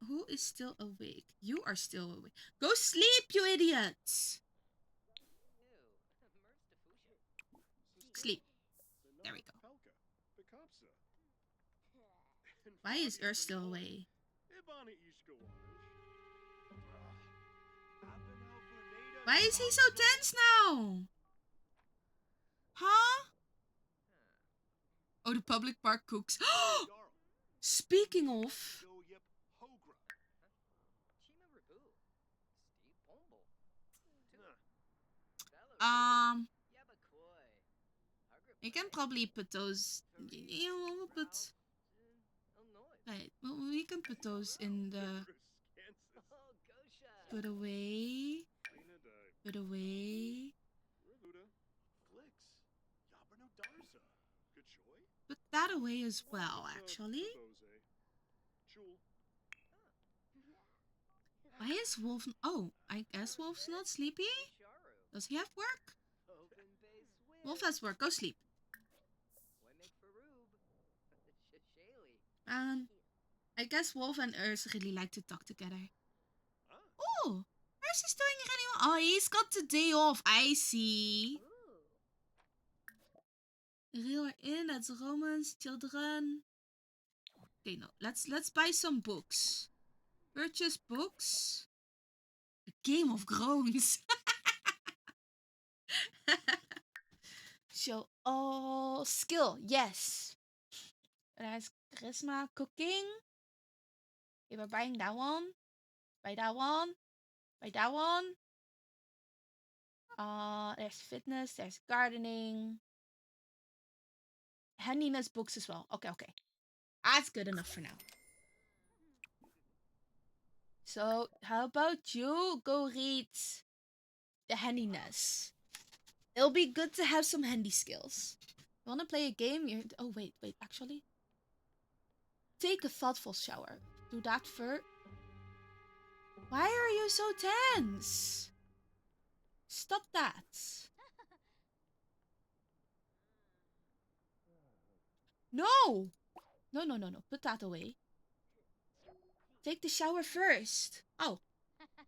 Who is still awake? You are still awake. Go sleep, you idiots! Sleep. There we go. Why is Earth still away? Why is he so tense now? Huh? Oh, the public park cooks. Speaking of... We can probably put those... You know, we'll put... Right, well, we can put those in the... Put away. Put away. Put that away as well, actually. Why is Wolf... Oh, I guess Wolf's not sleepy? Does he have work? Wolf has work. Go sleep. I guess Wolf and Urs really like to talk together. Oh, Urs is doing really well. Oh, he's got the day off. I see. Reel her in. That's romance, children. Okay, no. Let's buy some books. Purchase books. A Game of Groans. Show all skill. Yes. There's charisma, cooking. Okay, we're buying that one. Buy that one. Buy that one. There's fitness. There's gardening. Handiness books as well. Okay. That's good enough for now. So, how about you go read the handiness? It'll be good to have some handy skills. You wanna play a game? Oh, wait, actually. Take a thoughtful shower. Do that first. Why are you so tense? Stop that. No! No. Put that away. Take the shower first. Oh.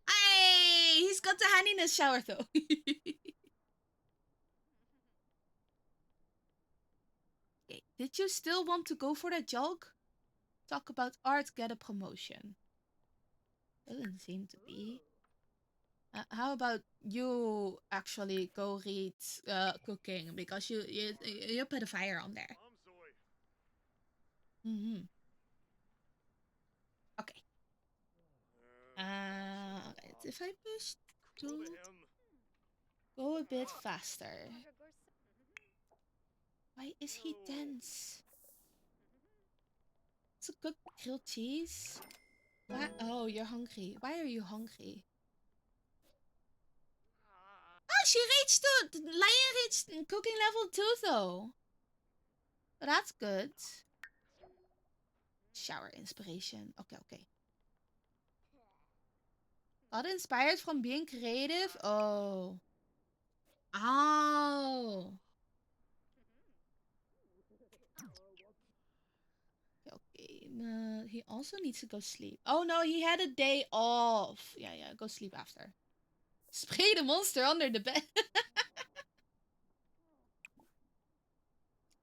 Hey! He's got the handiness shower though. Okay. Did you still want to go for that jog? Talk about art, get a promotion. Doesn't seem to be. How about you actually go read cooking because you put a fire on there. Okay. If I push two, go a bit faster. Why is he dense? It's a good grilled cheese. Why? Oh, you're hungry. Why are you hungry? Oh, she reached to Lion reached cooking level 2 though. That's good. Shower inspiration. Okay. Got inspired from being creative? Oh. Okay. He also needs to go sleep. Oh no, he had a day off. Yeah, go sleep after. Spray the monster under the bed.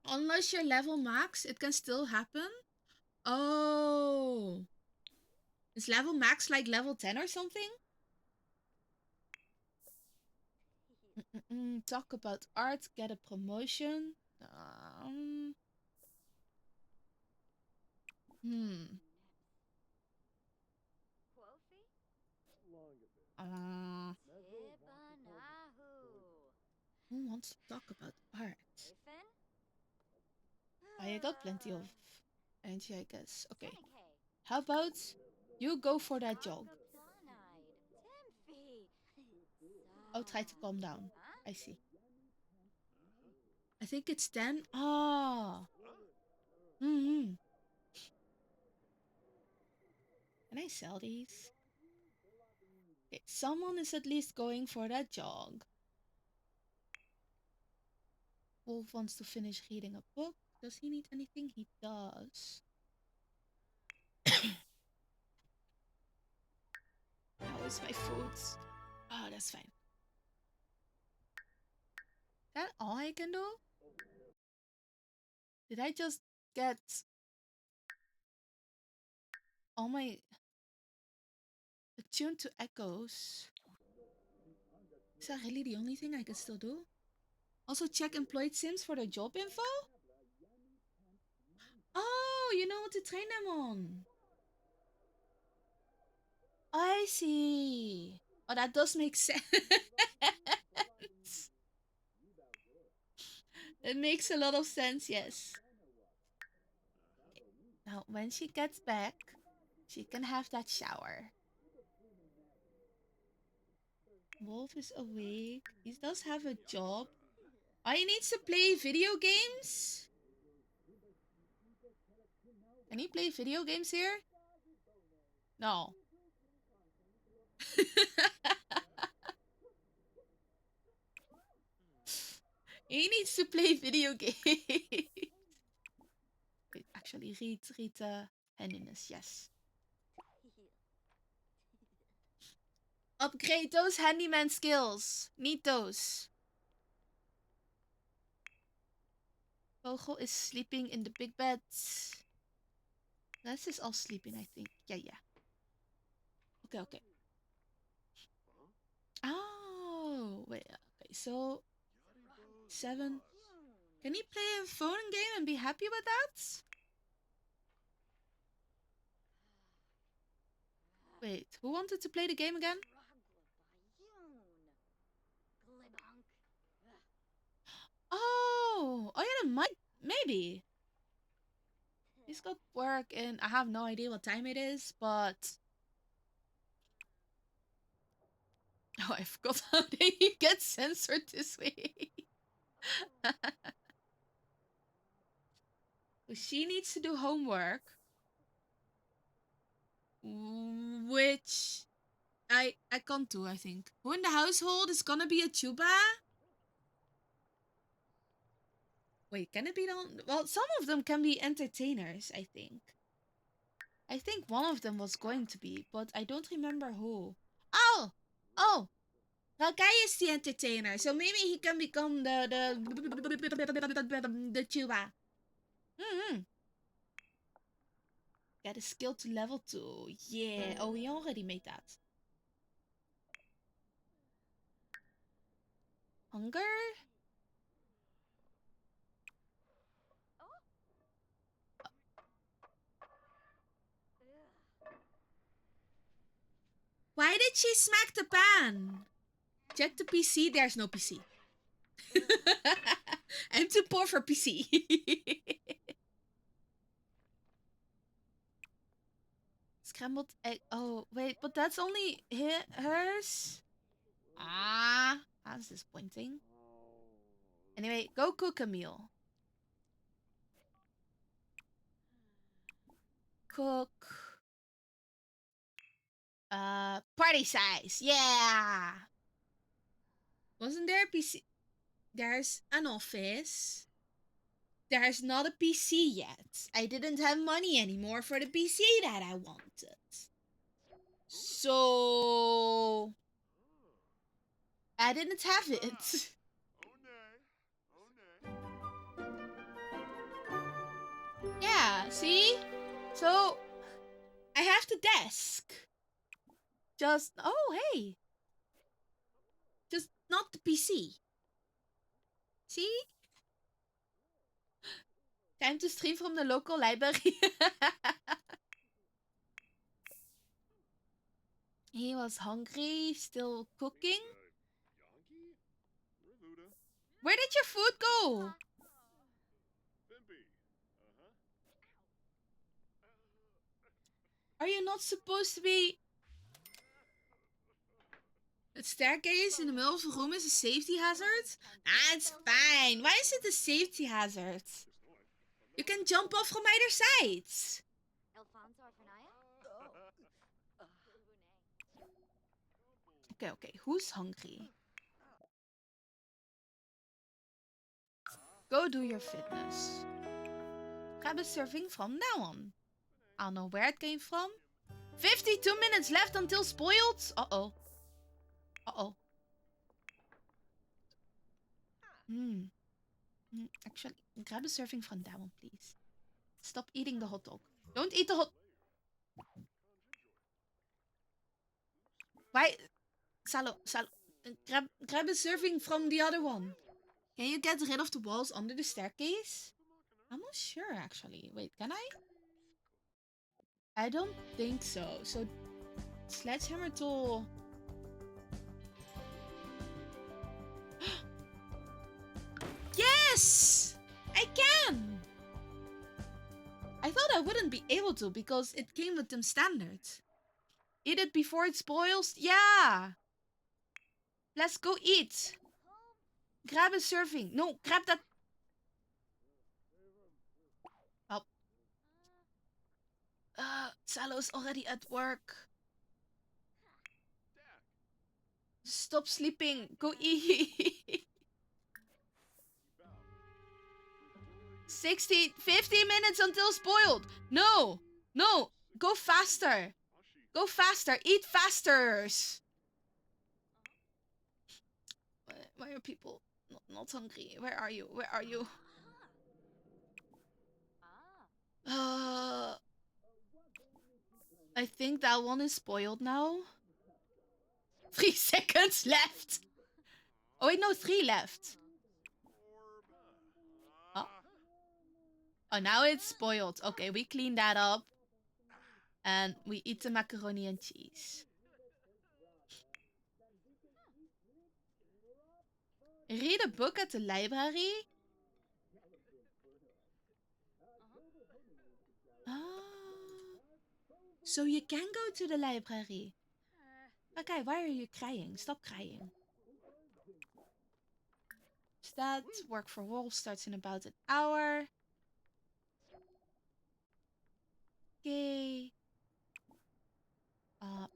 Unless you're level max, it can still happen. Oh. Is level max like level 10 or something? Talk about art, get a promotion. Who wants to talk about art? I got plenty of energy, I guess. Okay. How about you go for that jog? Oh, try to calm down. I see. I think it's 10. Ah. Can I sell these? Okay, someone is at least going for that jog. Wolf wants to finish reading a book. Does he need anything? He does. How is my food? Oh, that's fine. Is that all I can do? Did I just get all my attuned to echoes? Is that really the only thing I can still do? Also check employed sims for their job info? Oh, you know what to train them on. I see. Oh, that does make sense. It makes a lot of sense, yes. Okay. Now, when she gets back, she can have that shower. Wolf is awake. He does have a job. Oh, he needs to play video games? Can he play video games here? No. He needs to play video games. Wait, actually, read handiness, yes. Upgrade those handyman skills. Need those. Vogel is sleeping in the big bed. This is all sleeping, I think. Yeah. Okay. Oh, wait. Okay, so 7. Can he play a phone game and be happy with that? Wait, who wanted to play the game again? Oh, yeah, that might, maybe. He's got work and I have no idea what time it is, but... Oh, I forgot how they get censored this week. She needs to do homework. Which I can't do, I think. Who in the household is gonna be a tuba? Wait, can it be done? Well, some of them can be entertainers, I think. I think one of them was going to be, but I don't remember who. Oh! Rakai is the entertainer, so maybe he can become the tuba. Get a skill to level 2. Yeah. Oh, we already made that. Hunger? Why did she smack the pan? Check the PC. There's no PC. I'm too poor for PC. Scrambled egg. Oh, wait, but that's only hers? Ah, that's disappointing. Anyway, go cook a meal. Cook. Party size. Yeah. Wasn't there a PC? There's an office. There's not a PC yet. I didn't have money anymore for the PC that I wanted. So I didn't have it. Yeah, see? So I have the desk. Just, oh, hey. Just not the PC. See? Time to stream from the local library. He was hungry, still cooking. Where did your food go? Are you not supposed to be... The staircase in the middle of the room is a safety hazard? Ah, it's fine. Why is it a safety hazard? You can jump off from either sides. Okay. Who's hungry? Go do your fitness. Grab a serving from now on. I don't know where it came from. 52 minutes left until spoiled. Uh-oh. Actually, grab a serving from that one, please. Stop eating the hot dog. Don't eat the hot... Why? Salo. Grab a serving from the other one. Can you get rid of the walls under the staircase? I'm not sure, actually. Wait, can I? I don't think so. So, sledgehammer tool... Yes! I can! I thought I wouldn't be able to because it came with them standards. Eat it before it spoils? Yeah! Let's go eat. Grab a serving. No, grab that. Oh. Salo's already at work. Stop sleeping. Go eat. 50 minutes until spoiled. No. Go faster. Eat faster. Why are people not hungry? Where are you? I think that one is spoiled now. 3 seconds left. Oh wait, no, 3 left. Oh, now it's spoiled. Okay, we clean that up. And we eat the macaroni and cheese. Read a book at the library? So you can go to the library. Okay, why are you crying? Stop crying. That work for Wolf starts in about an hour. Okay.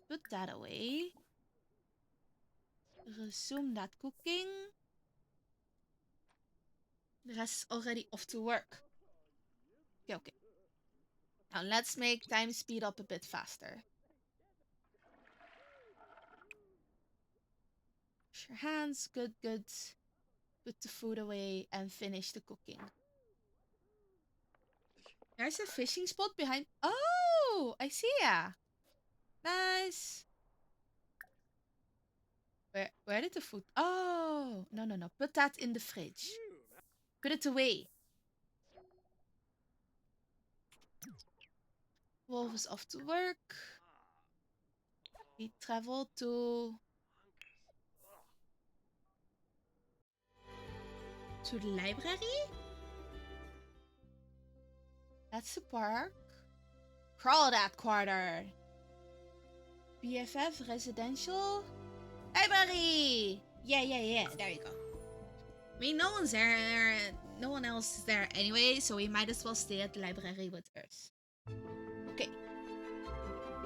Put that away. Resume that cooking. The rest is already off to work. Okay. Now let's make time speed up a bit faster. Wash your hands. Good. Put the food away and finish the cooking. There's a fishing spot behind... Oh, I see ya. Nice. Where did the food? Oh, no. Put that in the fridge. Put it away. Wolf is off to work. We travel to the library. That's the park. Crawl that quarter. BFF residential library. Yeah. There you go. I mean, no one's there. No one else is there anyway, so we might as well stay at the library with us. Okay.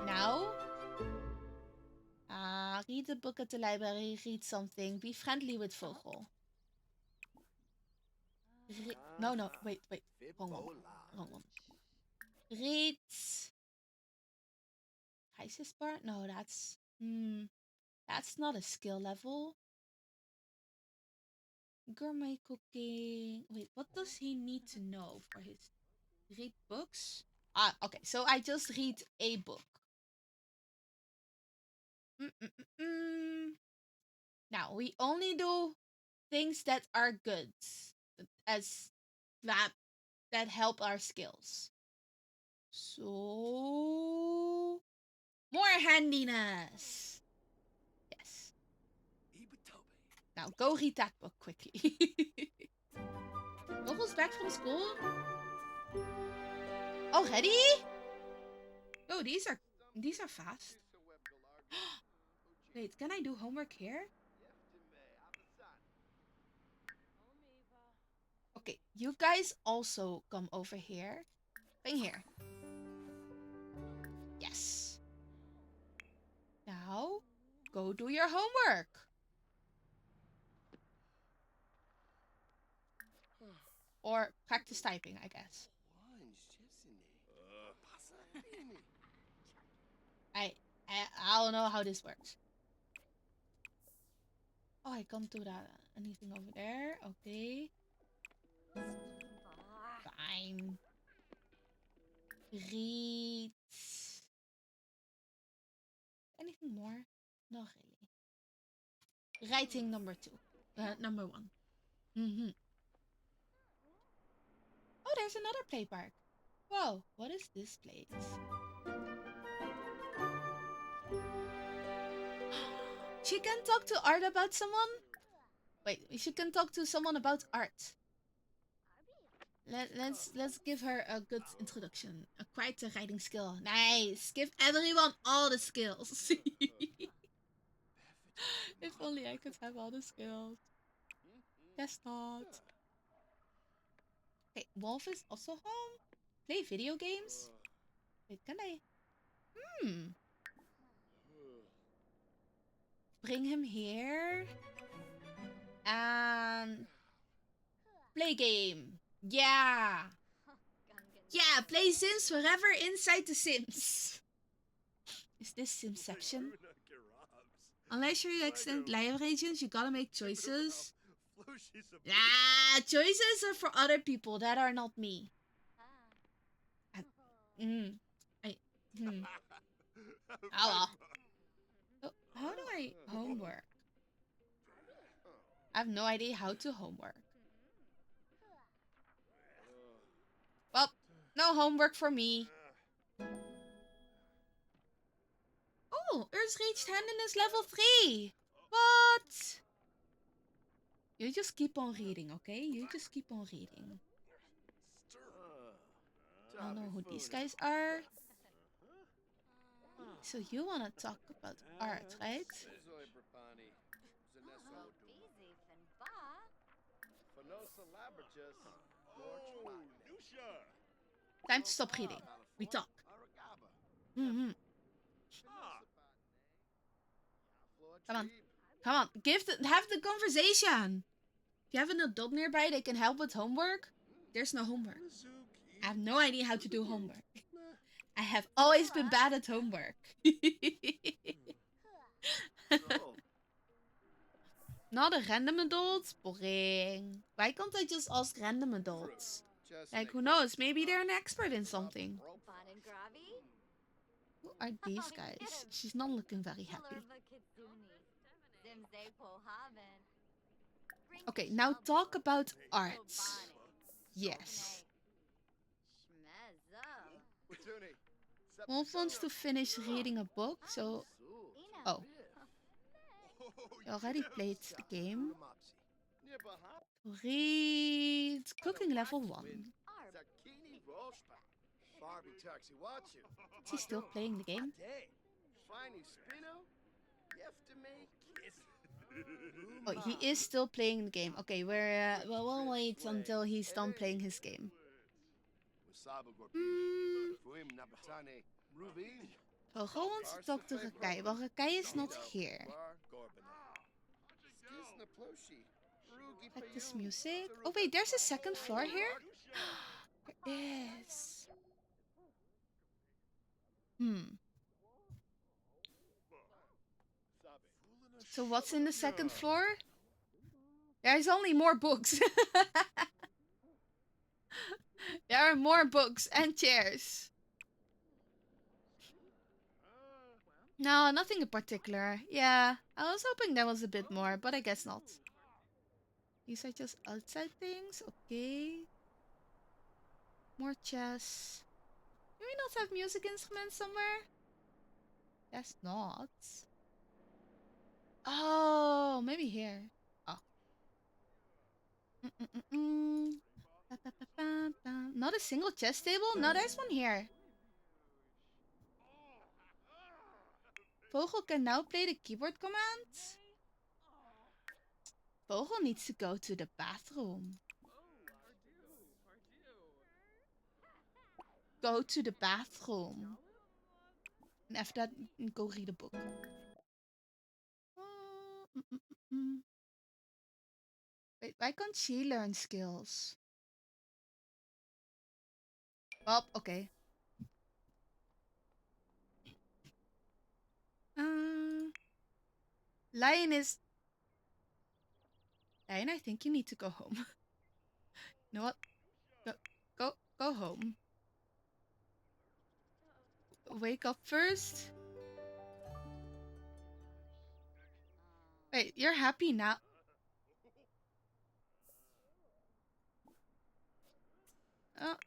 Now, read a book at the library. Read something. Be friendly with Vogel. No. Wait. Wrong one. Read. Crisis bar? No, that's not a skill level. Gourmet cooking. Wait, what does he need to know for his read books? Okay, so I just read a book. Now we only do things that are good, as that help our skills. So more handiness. Yes. Now go read that book quickly. Vogel's back from school? Already? Oh, these are fast. Wait, can I do homework here? Okay, you guys also come over here. Bring here. Yes. Now, go do your homework. Or practice typing, I guess. I don't know how this works. Oh, I can't do that. Anything over there? Okay. Fine. Read. Anything more? Not really. Writing number 2. Number 1. Oh, there's another play park. Whoa, what is this place? She can talk to Art about someone? Wait, she can talk to someone about art. Let's give her a good introduction. Quite a writing skill. Nice. Give everyone all the skills. If only I could have all the skills. Guess not. Okay, Wolf is also home. Play video games? Wait, can I? Bring him here. And play game. Yeah. Yeah, play Sims forever inside the Sims. Is this Simception? Unless you're extended live agents, you gotta make choices. Choices are for other people that are not me. Oh well. Oh, how do I homework? I have no idea how to homework. Well, no homework for me. Oh, Earth's reached handiness level 3. What? You just keep on reading, okay? You just keep on reading. I don't know who these guys are. So you want to talk about art, right? Time to stop reading. We talk. Come on. Have the conversation. If you have an adult nearby that can help with homework, there's no homework. I have no idea how to do homework. I have always been bad at homework. Not a random adult? Boring. Why can't I just ask random adults? Like, who knows? Maybe they're an expert in something. are these guys? She's not looking very happy. Okay, now talk about arts. Yes. Wolf wants to finish reading a book, so... Oh. You already played the game. Read cooking level 1. Is he still playing the game? Oh, he is still playing the game. Okay, we'll wait until he's done playing his game. Vogel wants to talk to Rakai. Well, Rakai is not here. Like this music. Oh wait, there's a second floor here? There is. So what's in the second floor? There's only more books. There are more books and chairs. No, nothing in particular. Yeah, I was hoping there was a bit more, but I guess not. These are just outside things. Okay. More chess. Do we not have music instruments somewhere? Guess not. Oh, maybe here. Oh. Not a single chess table? No, there's one here. Vogel can now play the keyboard commands. Vogel needs to go to the bathroom. Go to the bathroom. And after that, go read a book. Wait, why can't she learn skills? Well, okay. Lion, I think you need to go home. You know what? Go home. Wake up first. Wait, you're happy now?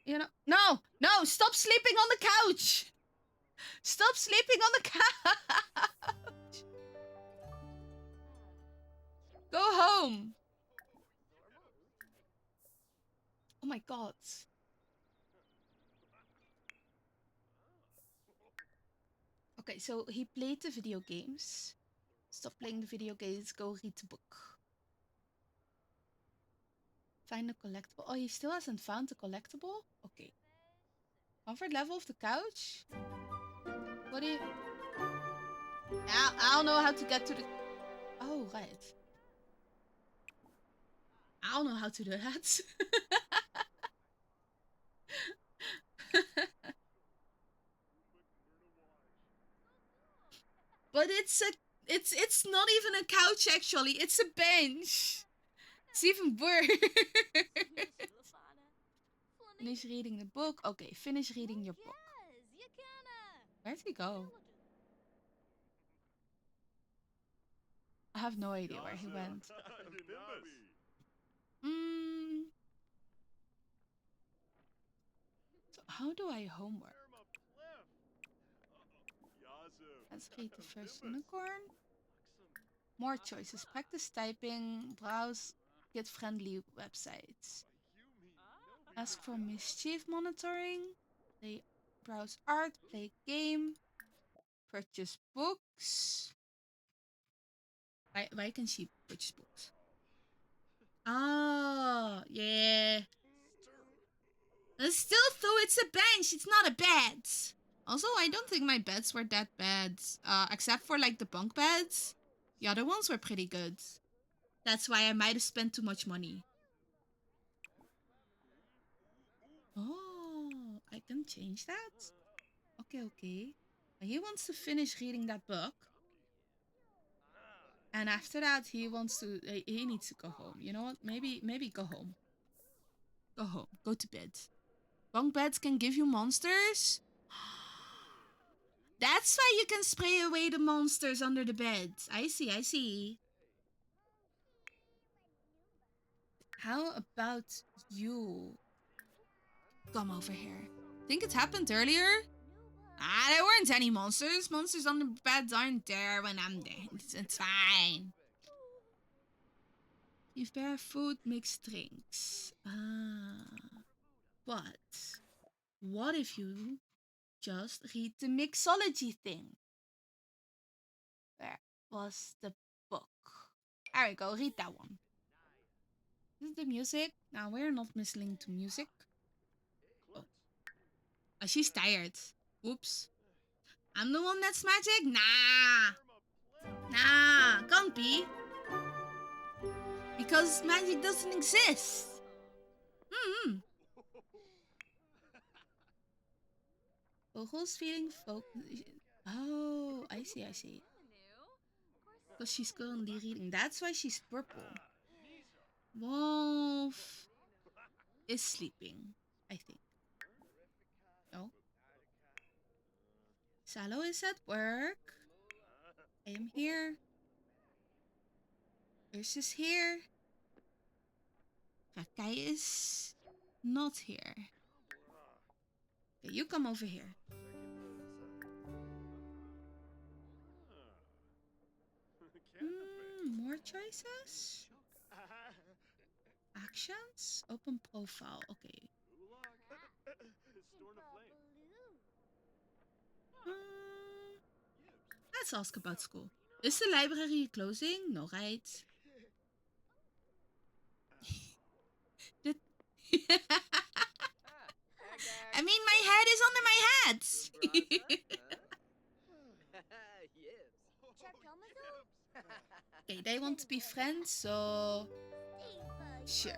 You know, no, stop sleeping on the couch. Stop sleeping on the couch. Go home. Oh my god. Okay, so he played the video games. Stop playing the video games, go read the book. Find a collectible. Oh, he still hasn't found the collectible? Okay. Comfort level of the couch? What do you... I don't know how to get to the... Oh, right. I don't know how to do that. But it's not even a couch actually. It's a bench. It's even worse. Finish reading the book. Okay, finish reading your book. Where'd he go? I have no idea where he went. So how do I homework? Let's read the first unicorn. More choices. Practice typing. Browse kid-friendly websites. Ask for mischief monitoring. Play, browse art. Play game. Purchase books. Why can she purchase books? Oh, yeah. Still, though, it's a bench. It's not a bed. Also, I don't think my beds were that bad. Except for, like, the bunk beds. The other ones were pretty good. That's why I might have spent too much money. Oh, I can change that? Okay. He wants to finish reading that book. And after that, he needs to go home. You know what? Maybe go home. Go home. Go to bed. Bunk beds can give you monsters? That's why you can spray away the monsters under the bed. I see, I see. How about you? Come over here. Think it happened earlier? Ah, there weren't any monsters. Monsters on the bed aren't there when I'm there. It's fine. Prepare food, mix drinks. But what if you just read the mixology thing? Where was the book? There we go, read that one. This is the music. Now we're not listening to music. Oh, she's tired. Oops. I'm the one that's magic? Nah, can't be. Because magic doesn't exist. Vogel's feeling focused. Oh, I see. Because she's currently reading. That's why she's purple. Wolf is sleeping, I think. No. Salo is at work. I am here. Urs is here. Rakai is not here. Okay, you come over here. More choices? Actions? Open profile. Okay. Let's ask about school. Is the library closing? No, right? I mean, my head is under my hat. Okay, they want to be friends, so sure.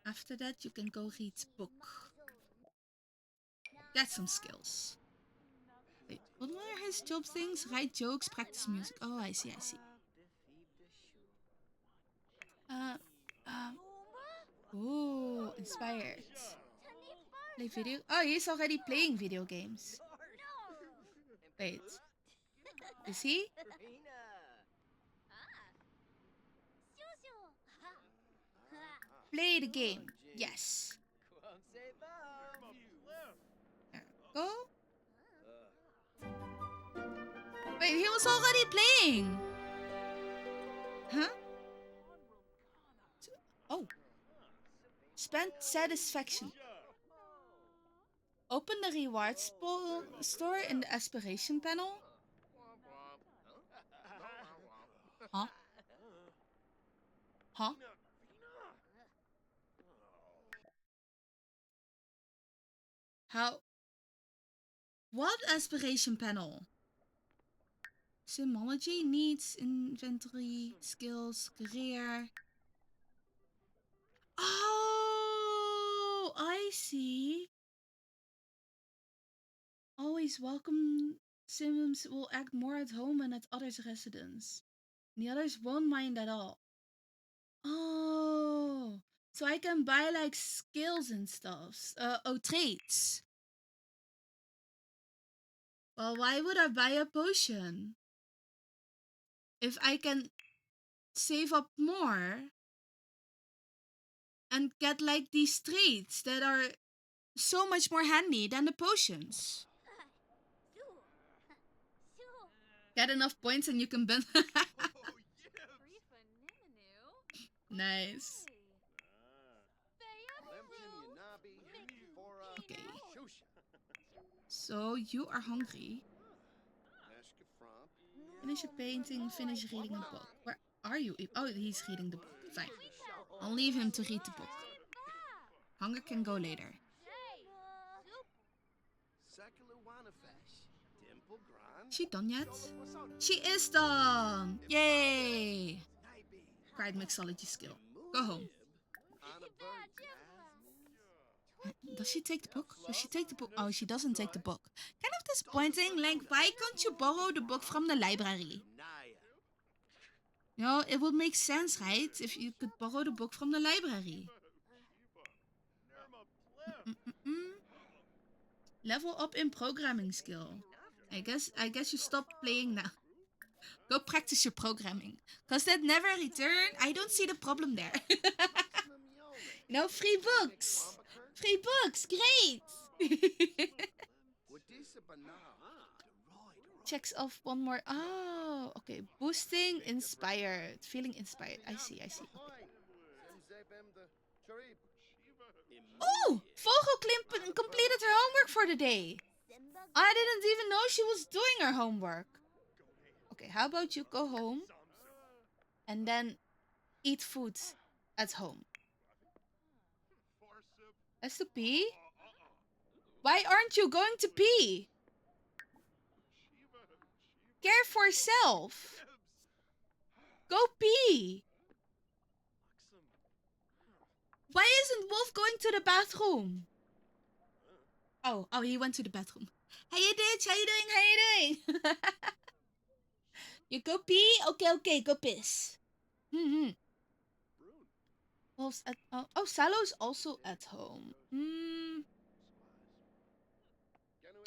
After that, you can go read book. Get some skills. Wait, what were his job things? Write jokes, practice music. Oh, I see. Oh, inspired. Play video. Oh, he's already playing video games. Wait. Is he? Play the game. Yes. There we go. Wait, he was already playing. Huh? Oh. Spend satisfaction. Open the rewards store in the aspiration panel. Huh? How? What aspiration panel? Symbology, needs, inventory, skills, career. Oh, I see. Always welcome Sims will act more at home and at others' residence. The others won't mind at all. Oh, so I can buy like skills and stuff. Traits. Well, why would I buy a potion? If I can save up more and get like these traits that are so much more handy than the potions. Get enough points and you can bend. Nice. Okay. So you are hungry. Finish a painting, finish reading a book. Where are you? Oh, he's reading the book. Fine. I'll leave him to read the book. Hunger can go later. She done yet? She is done! Yay! Cried mixology skill. Go home. Does she take the book? Does she take the book? Oh, she doesn't take the book. Kind of disappointing. Like, why can't you borrow the book from the library? You know, it would make sense, right? If you could borrow the book from the library. Level up in programming skill. I guess you stop playing now. Go practice your programming. Cause that never return, I don't see the problem there. You know, free books. Free books, great. Checks off one more. Oh, okay. Boosting, inspired. Feeling inspired. I see. Okay. Oh, Vogel completed her homework for the day. I didn't even know she was doing her homework. Okay, how about you go home and then eat food at home? Has to pee? Why aren't you going to pee? Care for self. Go pee. Why isn't Wolf going to the bathroom? Oh, he went to the bathroom. Hey, Ditch, how you doing? You go pee? Okay, go piss. Wolf's at Salo's also at home.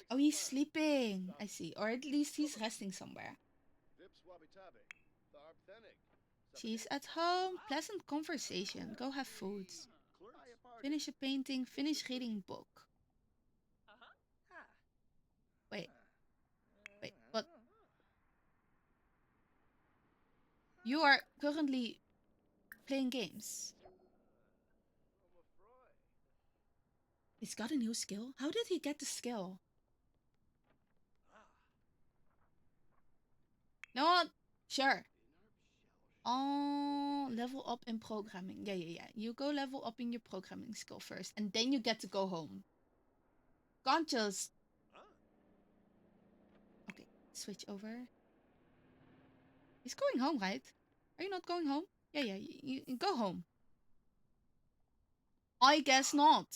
Oh, he's sleeping. I see. Or at least he's resting somewhere. She's at home. Pleasant conversation. Go have food. Finish a painting. Finish reading book. Wait, what? You are currently playing games. He's got a new skill? How did he get the skill? No, sure. Oh, level up in programming. Yeah. You go level up in your programming skill first, and then you get to go home. Can't just... Okay, switch over. He's going home, right? Are you not going home? Yeah, you go home. I guess not.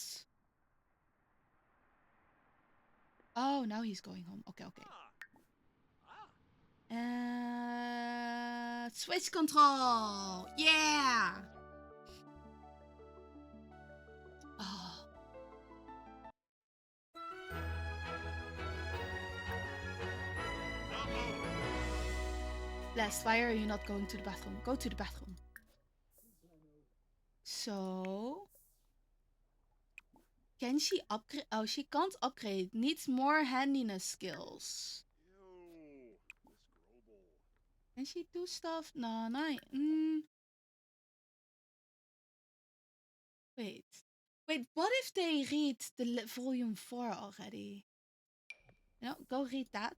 Oh, now he's going home. Okay. Switch control. Yeah. Oh. Blast, why are you not going to the bathroom? Go to the bathroom. So... Can she upgrade? Oh, she can't upgrade. Needs more handiness skills. Can she do stuff? No. Wait, what if they read the volume 4 already? Go read that.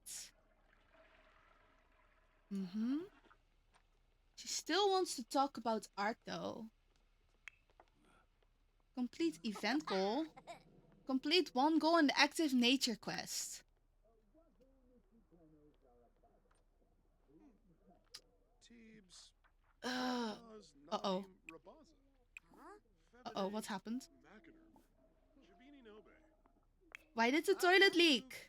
She still wants to talk about art though. Complete event goal. Complete one goal in the active nature quest. Uh-oh, what happened? Why did the toilet leak?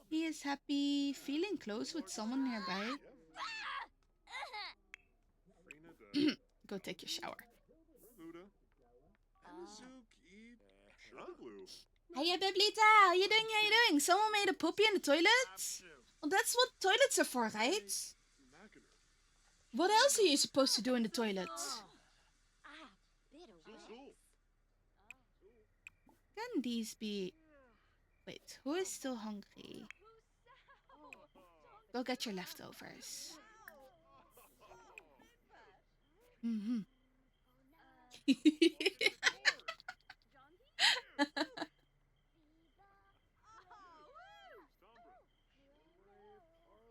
He is happy, feeling close with someone nearby. Go take your shower. Hey, Biblita, how you doing? Someone made a poopy in the toilet? Well, that's what toilets are for, right? What else are you supposed to do in the toilet? Can these be... Wait, who is still hungry? Go get your leftovers.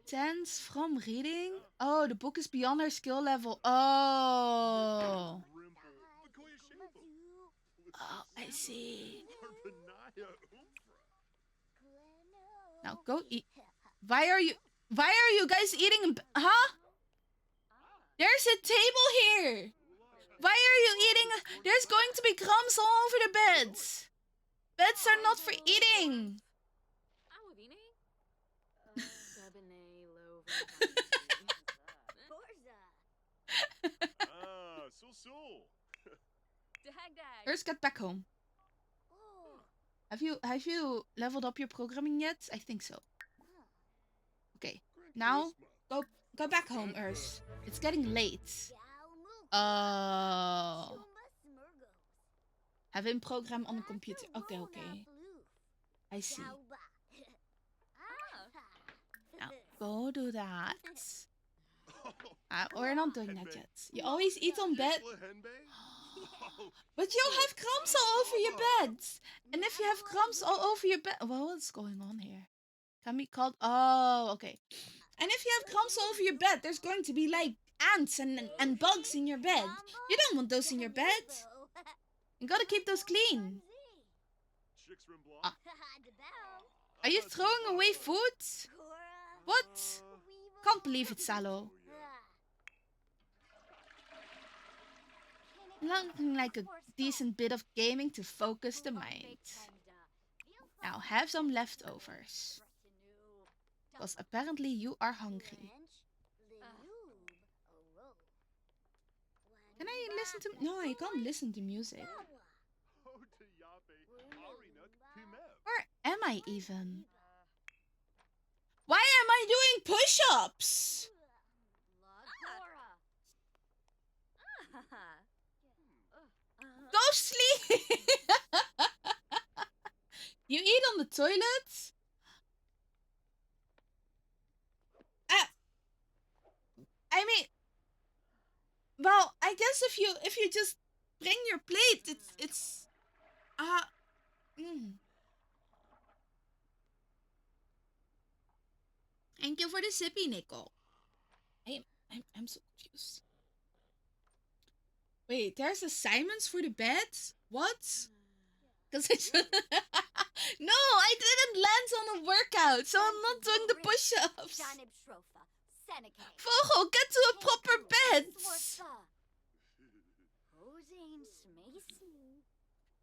Tense from reading? Oh, the book is beyond her skill level. Oh, I see. Now go eat. Why are you guys eating? Huh? There's a table here. Why are you eating? There's going to be crumbs all over the beds. Beds are not for eating. First, get back home. Have you leveled up your programming yet? I think so. Okay, now go back home, Urs. It's getting late. Oh. Have him program on the computer. Okay. I see. Now, go do that. We're not doing that yet. You always eat on bed. But you have crumbs all over your bed. And if you have crumbs all over your bed... Well, what's going on here? Can be called... Oh, okay. And if you have crumbs all over your bed, there's going to be like ants and bugs in your bed. You don't want those in your bed. You gotta keep those clean. Are you throwing away food? What? Can't believe it, Salo. Nothing like a decent bit of gaming to focus the mind. Now have some leftovers. Because apparently you are hungry. Can I listen to... No, I can't listen to music. Where am I even? Why am I doing push-ups? Go sleep! You eat on the toilet? I mean... Well, I guess if you just bring your plate, it's Thank you for the sippy, Nico. I'm so confused. Wait, there's assignments for the beds? What? Because no, I didn't land on a workout, so I'm not doing the push-ups. Vogel, get to a proper bed.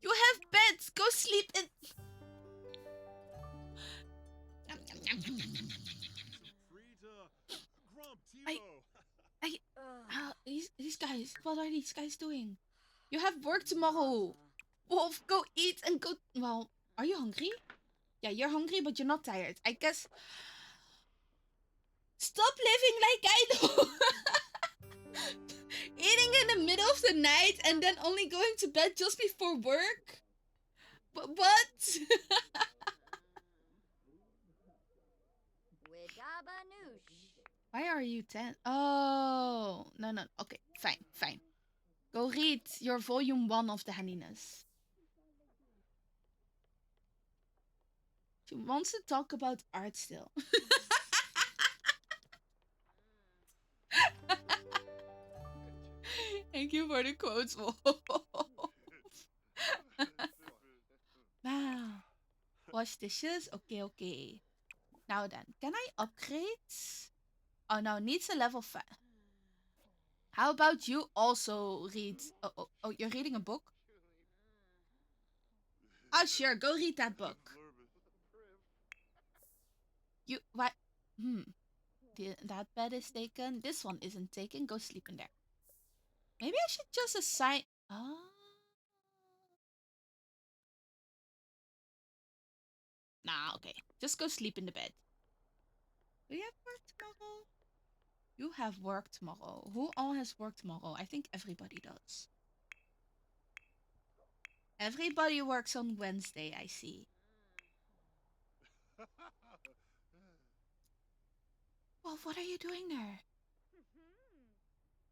You have beds. Go sleep in. These guys, what are these guys doing? You have work tomorrow. Wolf, go eat and go. Well, are you hungry? Yeah, you're hungry, but you're not tired. I guess. Stop living like I do. Eating in the middle of the night and then only going to bed just before work? But what? Why are you 10? Oh, no. Okay, fine. Go read your volume 1 of the handiness. She wants to talk about art still. Thank you for the quotes, Wolf. Wow. Wash dishes? Okay. Now then, can I upgrade? Oh, no, needs a level 5. How about you also read... Oh, you're reading a book? Oh, sure, go read that book. You... What? That bed is taken. This one isn't taken. Go sleep in there. Maybe I should just assign... Oh. Nah, okay. Just go sleep in the bed. Do you have work tomorrow? You have work tomorrow. Who all has work tomorrow? I think everybody does. Everybody works on Wednesday, I see. Well, what are you doing there?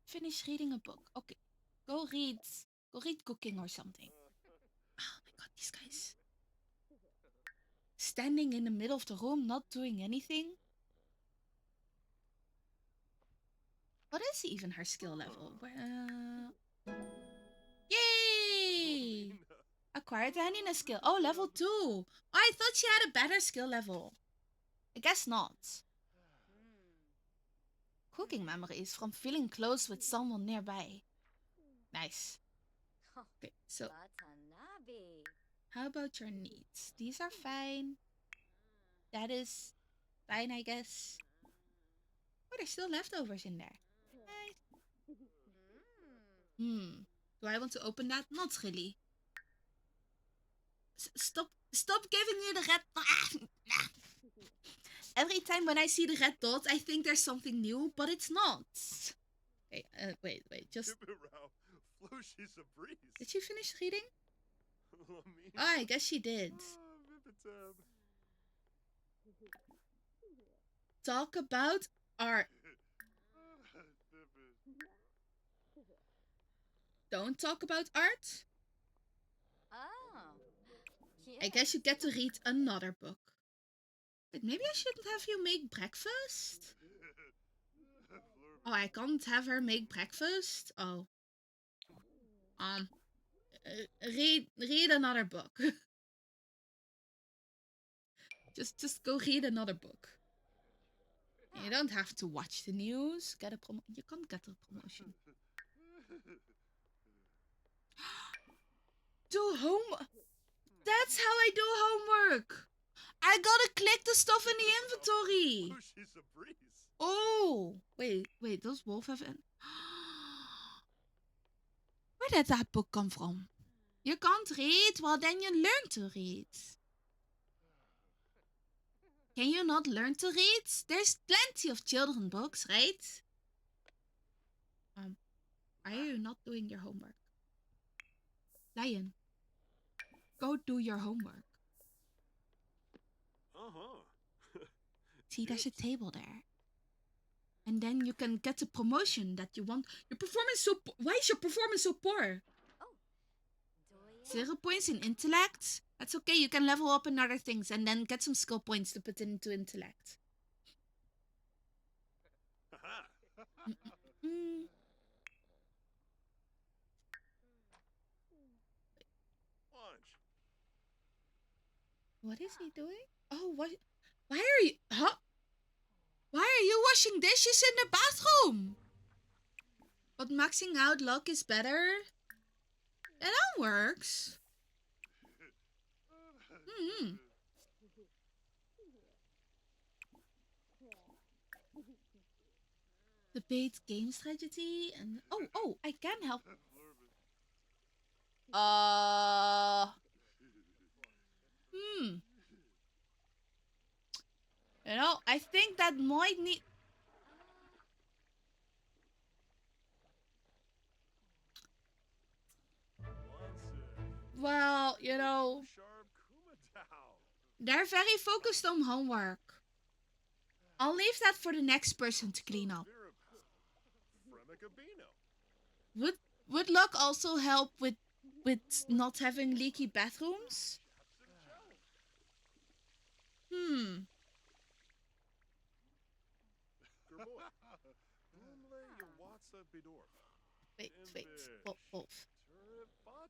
Finish reading a book. Okay. Go read cooking or something. Oh my god, these guys. Standing in the middle of the room, not doing anything. What is even her skill level? Yay! Acquired the handiness skill. Oh, level 2. Oh, I thought she had a better skill level. I guess not. Cooking memories from feeling close with someone nearby. Nice. Okay, so how about your needs? These are fine. That is fine, I guess. Oh, there's still leftovers in there. Nice. Do I want to open that? Not really. Stop giving me the red... Every time when I see the red dot, I think there's something new, but it's not. Okay, wait, just... Did she finish reading? Oh, I guess she did. Talk about art. Don't talk about art? Oh. I guess you get to read another book. But maybe I shouldn't have you make breakfast? Oh, I can't have her make breakfast? Oh. Read another book. just go read another book. You don't have to watch the news. You can't get a promotion. Do homework. That's how I do homework. I gotta click the stuff in the inventory. Oh, wait. Does Wolf have an... Where did that book come from? You can't read? Well, then you learn to read. Can you not learn to read? There's plenty of children books, right? Are you not doing your homework? Lion, go do your homework. See, there's a table there. And then you can get the promotion that you want. Your performance so... Why is your performance so poor? 0 points in intellect? That's okay, you can level up in other things and then get some skill points to put into intellect. What is he doing? Oh, what? Why are you... Huh? Why are you washing dishes in the bathroom? But maxing out luck is better? That works. Debate game strategy and... Oh, I can help. You know, I think that might need... Well, you know... They're very focused on homework. I'll leave that for the next person to clean up. Would luck also help with not having leaky bathrooms? Wait. Wolf.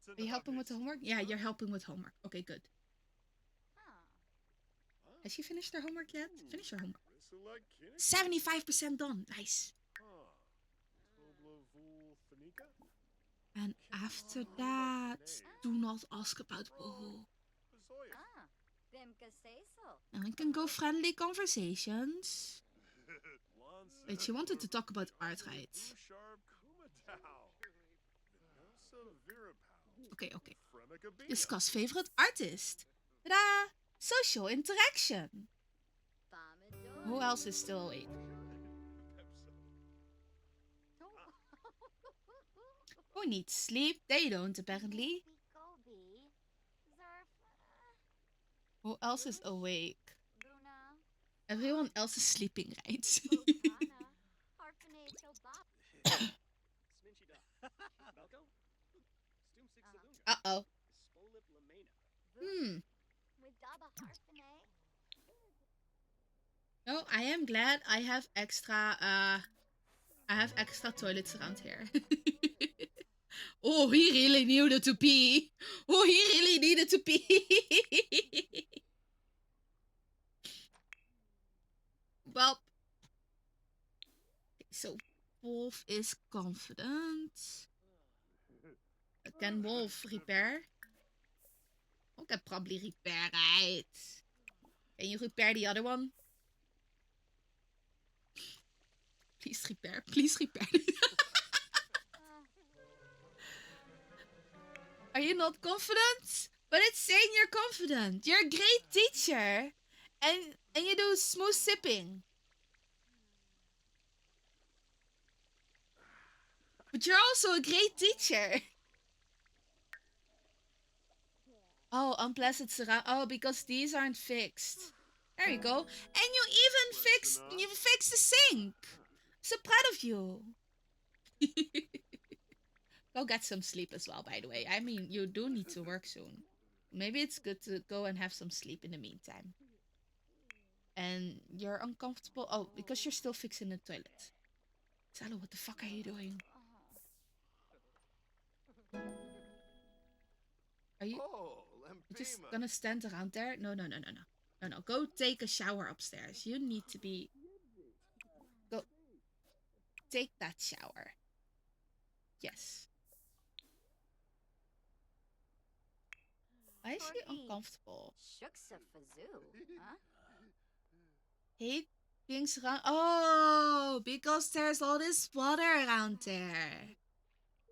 Are you helping with the homework? Yeah, you're helping with homework. Okay, good. Has she finished her homework yet? Finish her homework. 75% done. Nice. And after that, do not ask about Woohoo. And we can go friendly conversations. Wait, she wanted to talk about art, right? Okay. Discuss favorite artist. Ta-da! Social interaction. Who else is still awake? Who needs sleep? They don't, apparently. Who else is awake? Everyone else is sleeping, right? Uh-oh. No, I am glad I have extra toilets around here. Oh, he really needed to pee. Oh, he really needed to pee. Well, so Wolf is confident. Can Wolf repair? Oh, can probably repair, right? Can you repair the other one? Please repair. Are you not confident? But it's saying you're confident. You're a great teacher. And you do smooth sipping. But you're also a great teacher. Oh, unpleasant surround. Oh, because these aren't fixed. There you go. And you fixed the sink. So proud of you. Go get some sleep as well, by the way. I mean, you do need to work soon. Maybe it's good to go and have some sleep in the meantime. And you're uncomfortable. Oh, because you're still fixing the toilet. Salo, what the fuck are you doing? Are you just gonna stand around there? No. Go take a shower upstairs. You need to be... Go take that shower. Yes. Why is she uncomfortable? Hate being surrounded. Oh, because there's all this water around there.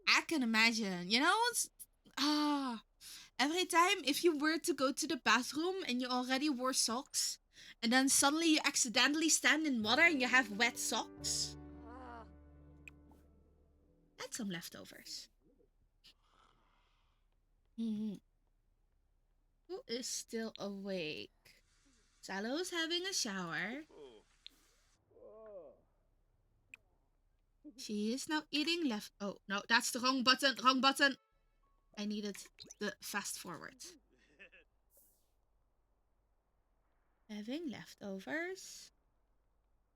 I can imagine. You know what's... every time if you were to go to the bathroom and you already wore socks, and then suddenly you accidentally stand in water and you have wet socks. That's some leftovers. Who is still awake? Salo's having a shower. She is now eating left. Oh, no, that's the wrong button. Wrong button. I needed the fast forward. Having leftovers.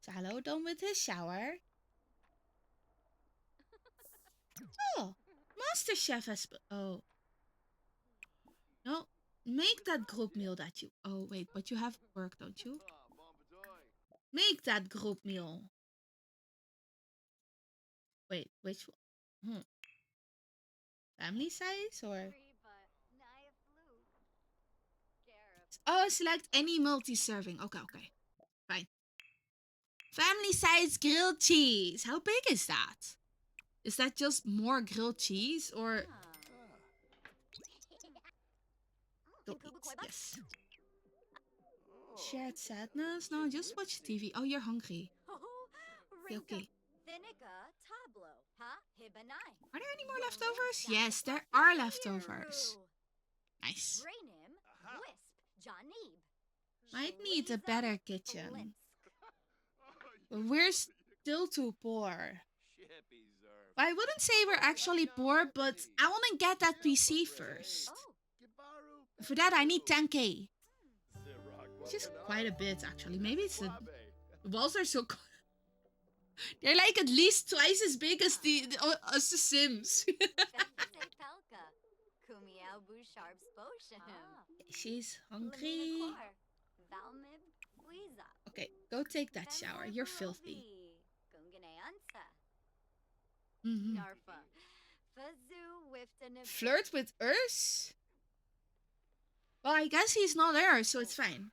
Salo done with his shower. Oh, Master Chef has... Oh. No, make that group meal that you... Oh, wait, but you have work, don't you? Make that group meal. Wait, which one? Family size or... Oh, select any multi-serving. Okay. Fine. Family size grilled cheese. How big is that? Is that just more grilled cheese or... Go eat, yes. Shared sadness? No, just watch TV. Oh, you're hungry. Okay. Are there any more leftovers? Yes, there are leftovers. Nice. Might need a better kitchen. But we're still too poor. Well, I wouldn't say we're actually poor, but I want to get that PC first. For that, I need 10k. Which is quite a bit, actually. Maybe it's the walls are so... They're like at least twice as big as the Sims. She's hungry. Okay, go take that shower. You're filthy. Flirt with Urs? Well, I guess he's not there, so it's fine.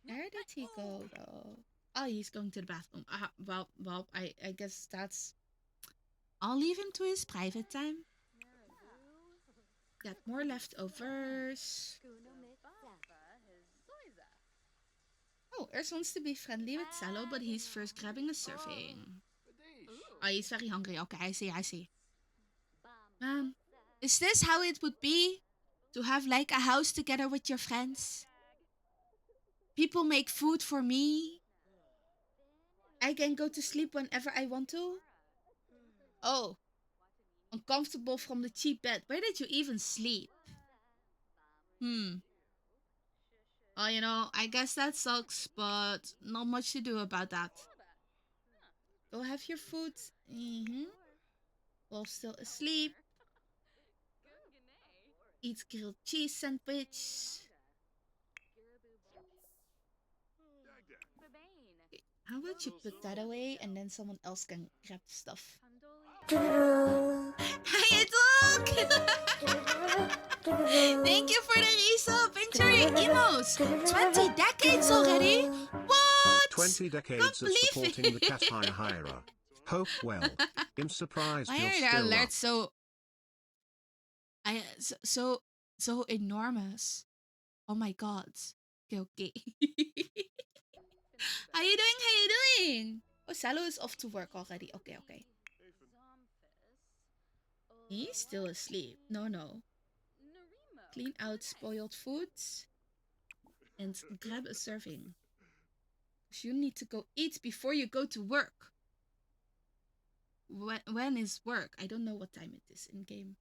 Where did he go, though? Oh, he's going to the bathroom. Well, I guess that's... I'll leave him to his private time. Got more leftovers. Oh, Urs wants to be friendly with Salo, but he's first grabbing a serving. Oh, he's very hungry. Okay, I see. Is this how it would be? To have like a house together with your friends? People make food for me. I can go to sleep whenever I want to. Oh. Uncomfortable from the cheap bed. Where did you even sleep? Well, you know, I guess that sucks, but not much to do about that. Go have your food. Wolf's still asleep. Eat grilled cheese sandwich. How about you put that away and then someone else can grab the stuff? Hi, Doc! Thank you for the resub. Enjoy your emos. 20 decades already? What? 20 decades of supporting the cat hire. Hope well. I'm surprised Why you're are their still alerts up. so So enormous. Oh my god. Okay, okay. How you doing? How you doing? Oh, Salo is off to work already. Okay, okay. He's still asleep. No, no. Clean out spoiled foods and grab a serving. 'Cause you need to go eat before you go to work. When is work? I don't know what time it is in game.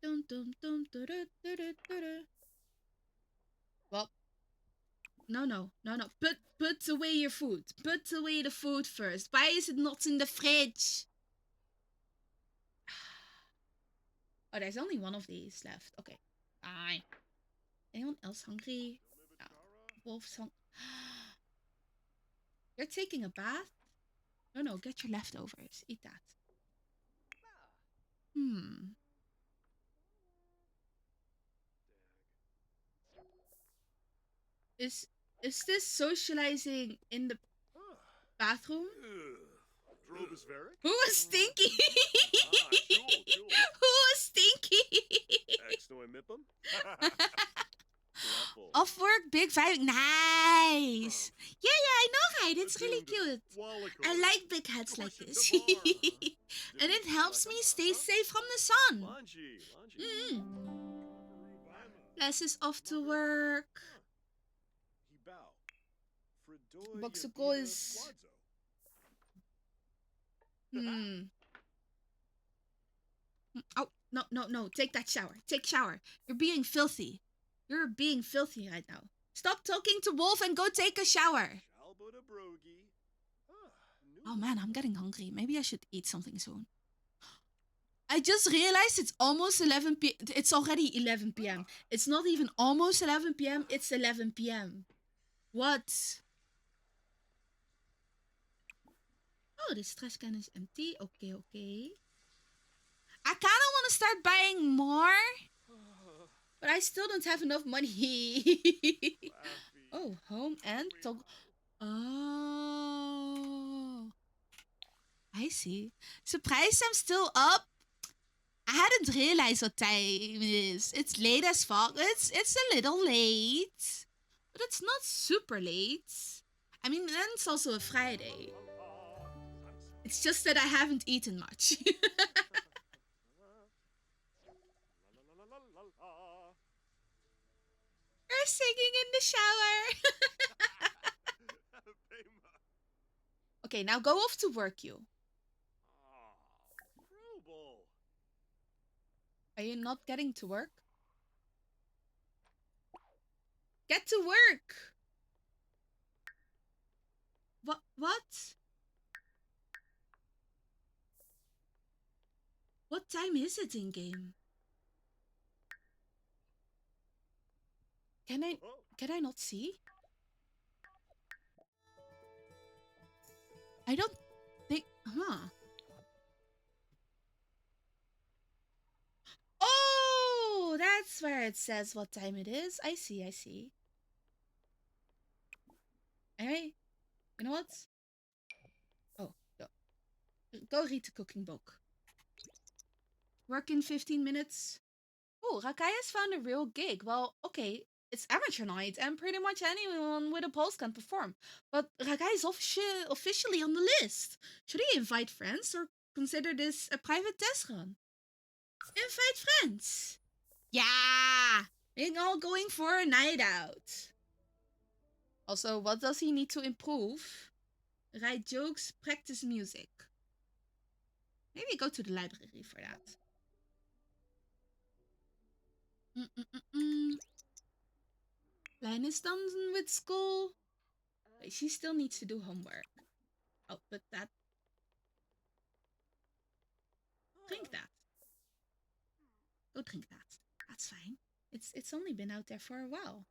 Dum dum dum da da da da da. Well, no. Put away your food. Put away the food first. Why is it not in the fridge? Oh, there's only one of these left. Okay, fine. Anyone else hungry? No. Wolf's hungry. You're taking a bath? No, get your leftovers. Eat that. Is this socializing in the bathroom? Who was stinky? Who was stinky? Off work, big five. Nice. Yeah, I know, right? It's really cute. I like big hats like this. And it helps me stay safe from the sun. Les is off to work. Boxical is... Oh, no. Take that shower. Take shower. You're being filthy. You're being filthy right now. Stop talking to Wolf and go take a shower. Oh man, I'm getting hungry. Maybe I should eat something soon. I just realized it's almost 11 p.m. It's already 11 p.m. It's not even almost 11 p.m. It's 11 p.m. What? Oh, this trash can is empty. Okay. I kind of want to start buying more, but I still don't have enough money. Oh, home and toggle. Oh, I see. Surprised I'm still up. I hadn't realized what time it is. It's late as fuck. It's a little late, but it's not super late. I mean, then it's also a Friday. It's just that I haven't eaten much. You're singing in the shower. Okay, now go off to work, you. Are you not getting to work? Get to work! What? What time is it in game? Can I not see? I don't think... Oh, that's where it says what time it is. I see. Anyway, you know what? Oh, go read the cooking book. Work in 15 minutes. Oh, Rakai has found a real gig. Well, okay, it's amateur night and pretty much anyone with a pulse can perform. But Rakai is officially on the list. Should he invite friends or consider this a private test run? Invite friends. Yeah, we're all going for a night out. Also, what does he need to improve? Write jokes, practice music. Maybe go to the library for that. Line is done with school. Wait, she still needs to do homework. Oh, but that... Drink that. Go drink that. That's fine. It's only been out there for a while.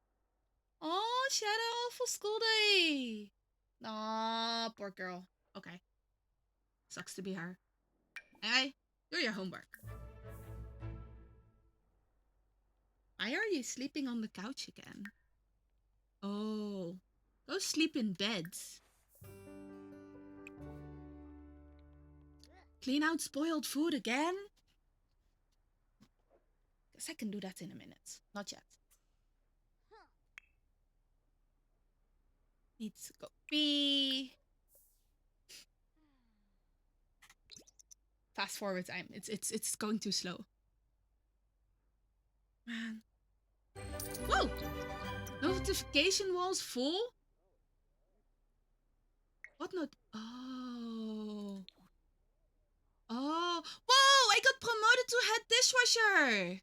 Oh, she had an awful school day. Aw, poor girl. Okay. Sucks to be her. Anyway, do your homework. Why are you sleeping on the couch again? Oh, go sleep in bed. Clean out spoiled food again? Because I can do that in a minute. Not yet. Needs to go pee. Fast forward time. It's going too slow. Man. Whoa! Notification walls full? What not? Oh. Oh. Whoa! I got promoted to head dishwasher!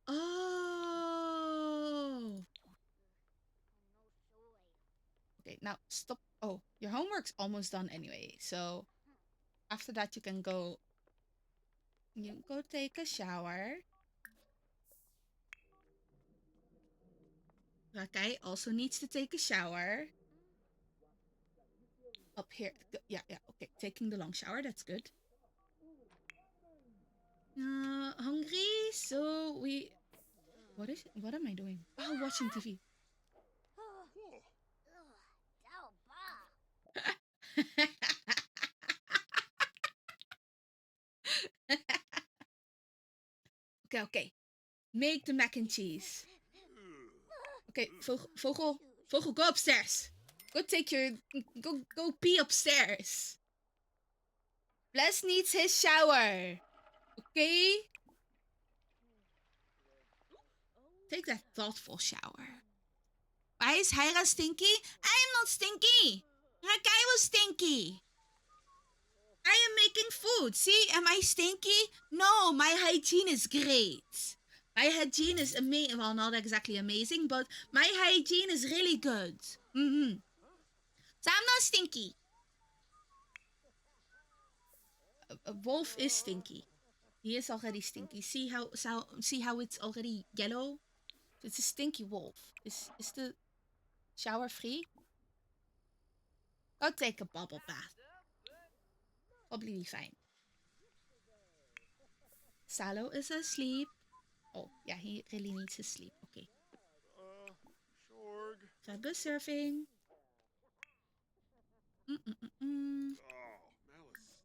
Oh. Okay, now stop. Oh, your homework's almost done anyway. So after that you can go take a shower. Rakai also needs to take a shower. Up here. Yeah, okay. Taking the long shower, that's good. Hungry, so we... What am I doing? Oh, watching TV. Okay. Make the mac and cheese. Okay, Vogel, go upstairs. Go take your... Go pee upstairs. Bless needs his shower. Okay? Take that thoughtful shower. Why is Hyra stinky? I am not stinky. Rakai was stinky. I am making food. See, am I stinky? No, my hygiene is great. My hygiene is amazing. Well, not exactly amazing, but my hygiene is really good. So I'm not stinky. A wolf is stinky. He is already stinky. See how it's already yellow? It's a stinky wolf. Is the shower free? Go take a bubble bath. Probably be fine. Salo is asleep. Oh, yeah, he really needs his sleep. Okay. Shorg. Fabba surfing. Oh, Malice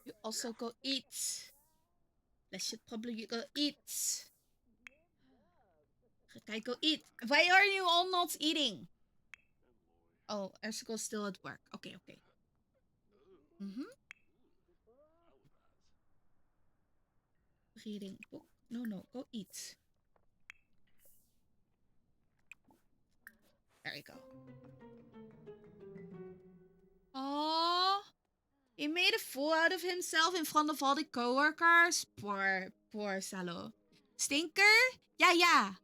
You also go eat. Let's should probably go eat. Okay, go eat. Why are you all not eating? Oh, Ersico's still at work. Okay. Reading book. No, go eat. There we go. Oh, he made a fool out of himself in front of all the coworkers. Poor Salo. Stinker? Yeah.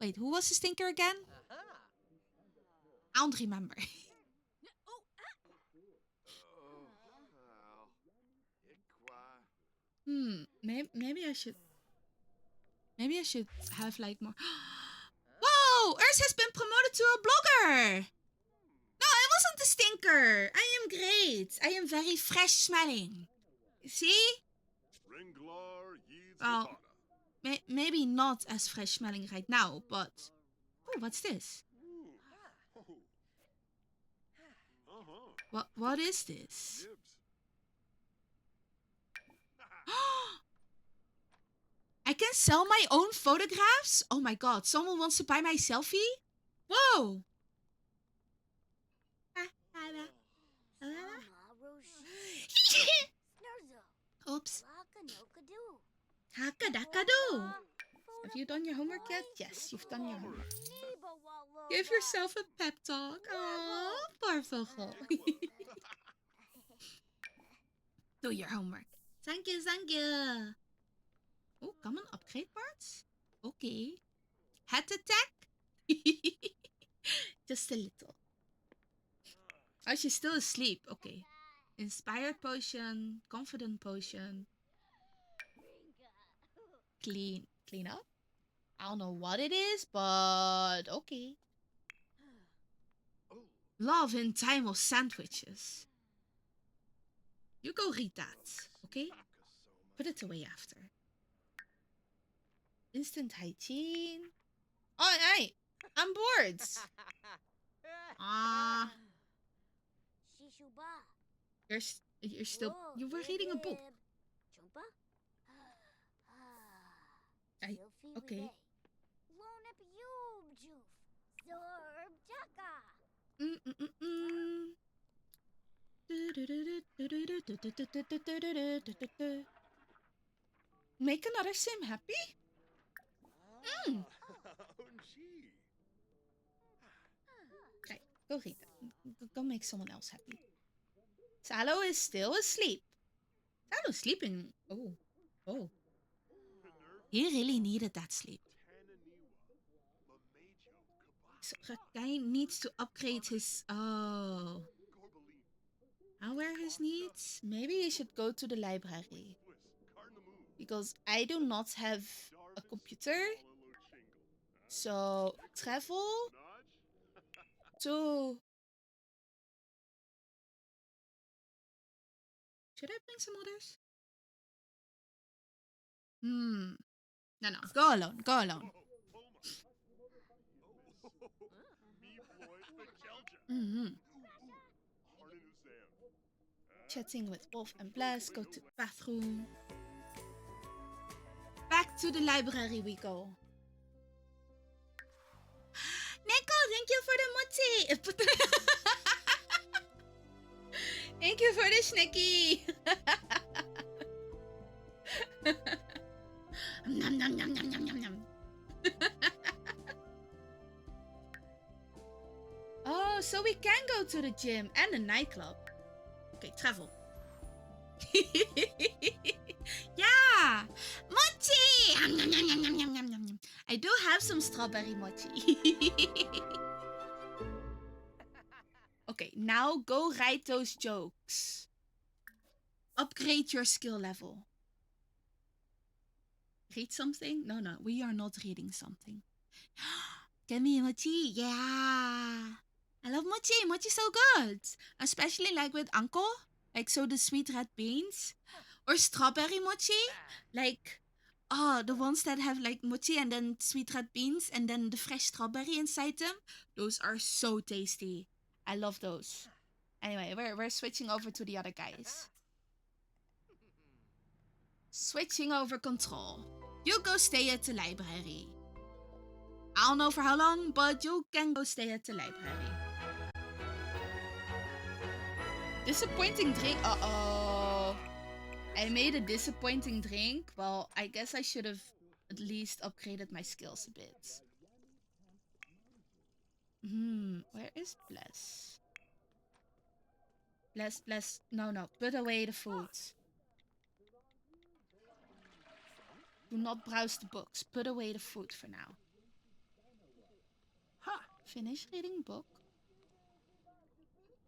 Wait, who was the stinker again? I don't remember. Maybe I should have like more. Whoa! Urs has been promoted to a blogger! No, I wasn't the stinker! I am great! I am very fresh smelling. See? Well, maybe not as fresh smelling right now, but... Oh, what's this? What is this? I can sell my own photographs? Oh my god, someone wants to buy my selfie? Whoa! Oops. Hakadakado. Have you done your homework yet? Yes, you've done your homework. Give yourself a pep talk. Aww, poor Vogel. Do your homework. Thank you. Oh, common upgrade parts? Okay. Head attack? Just a little. Oh, she's still asleep. Okay. Inspired potion. Confident potion. Clean up? I don't know what it is, but okay. Love in time of sandwiches. You go read that, okay? Put it away after. Instant hygiene. Oh, hey! I'm bored! You're still... You were reading a book. Okay. Make another sim happy? Mm. Okay, go read that. Go make someone else happy. Salo is still asleep. Salo's sleeping. Oh. Oh. He really needed that sleep. So Rakijn needs to upgrade his... Oh. How are his needs? Maybe he should go to the library. Because I do not have a computer. So, travel to... Should I bring some others? No, go alone, go alone. Chatting with Wolf and Bless, go to the bathroom. Back to the library we go. Neko, thank you for the mochi. Thank you for the snacky. Nom nom nom nom nom nom nom. Oh, so we can go to the gym and the nightclub. Okay, travel. Yeah, mochi. I do have some strawberry mochi. Okay, now go write those jokes. Upgrade your skill level. Read something? No, we are not reading something. Give me mochi. Yeah. I love mochi. Mochi's so good. Especially like with uncle. Like so the sweet red beans. Or strawberry mochi. Like, the ones that have like mochi and then sweet red beans and then the fresh strawberry inside them. Those are so tasty. I love those. Anyway, we're switching over to the other guys. Switching over control. You go stay at the library. I don't know for how long, but you can go stay at the library. Disappointing drink. Uh-oh. I made a disappointing drink. Well, I guess I should have at least upgraded my skills a bit. Where is Bless? Bless. No. Put away the food. Do not browse the books. Put away the food for now. Finish reading book.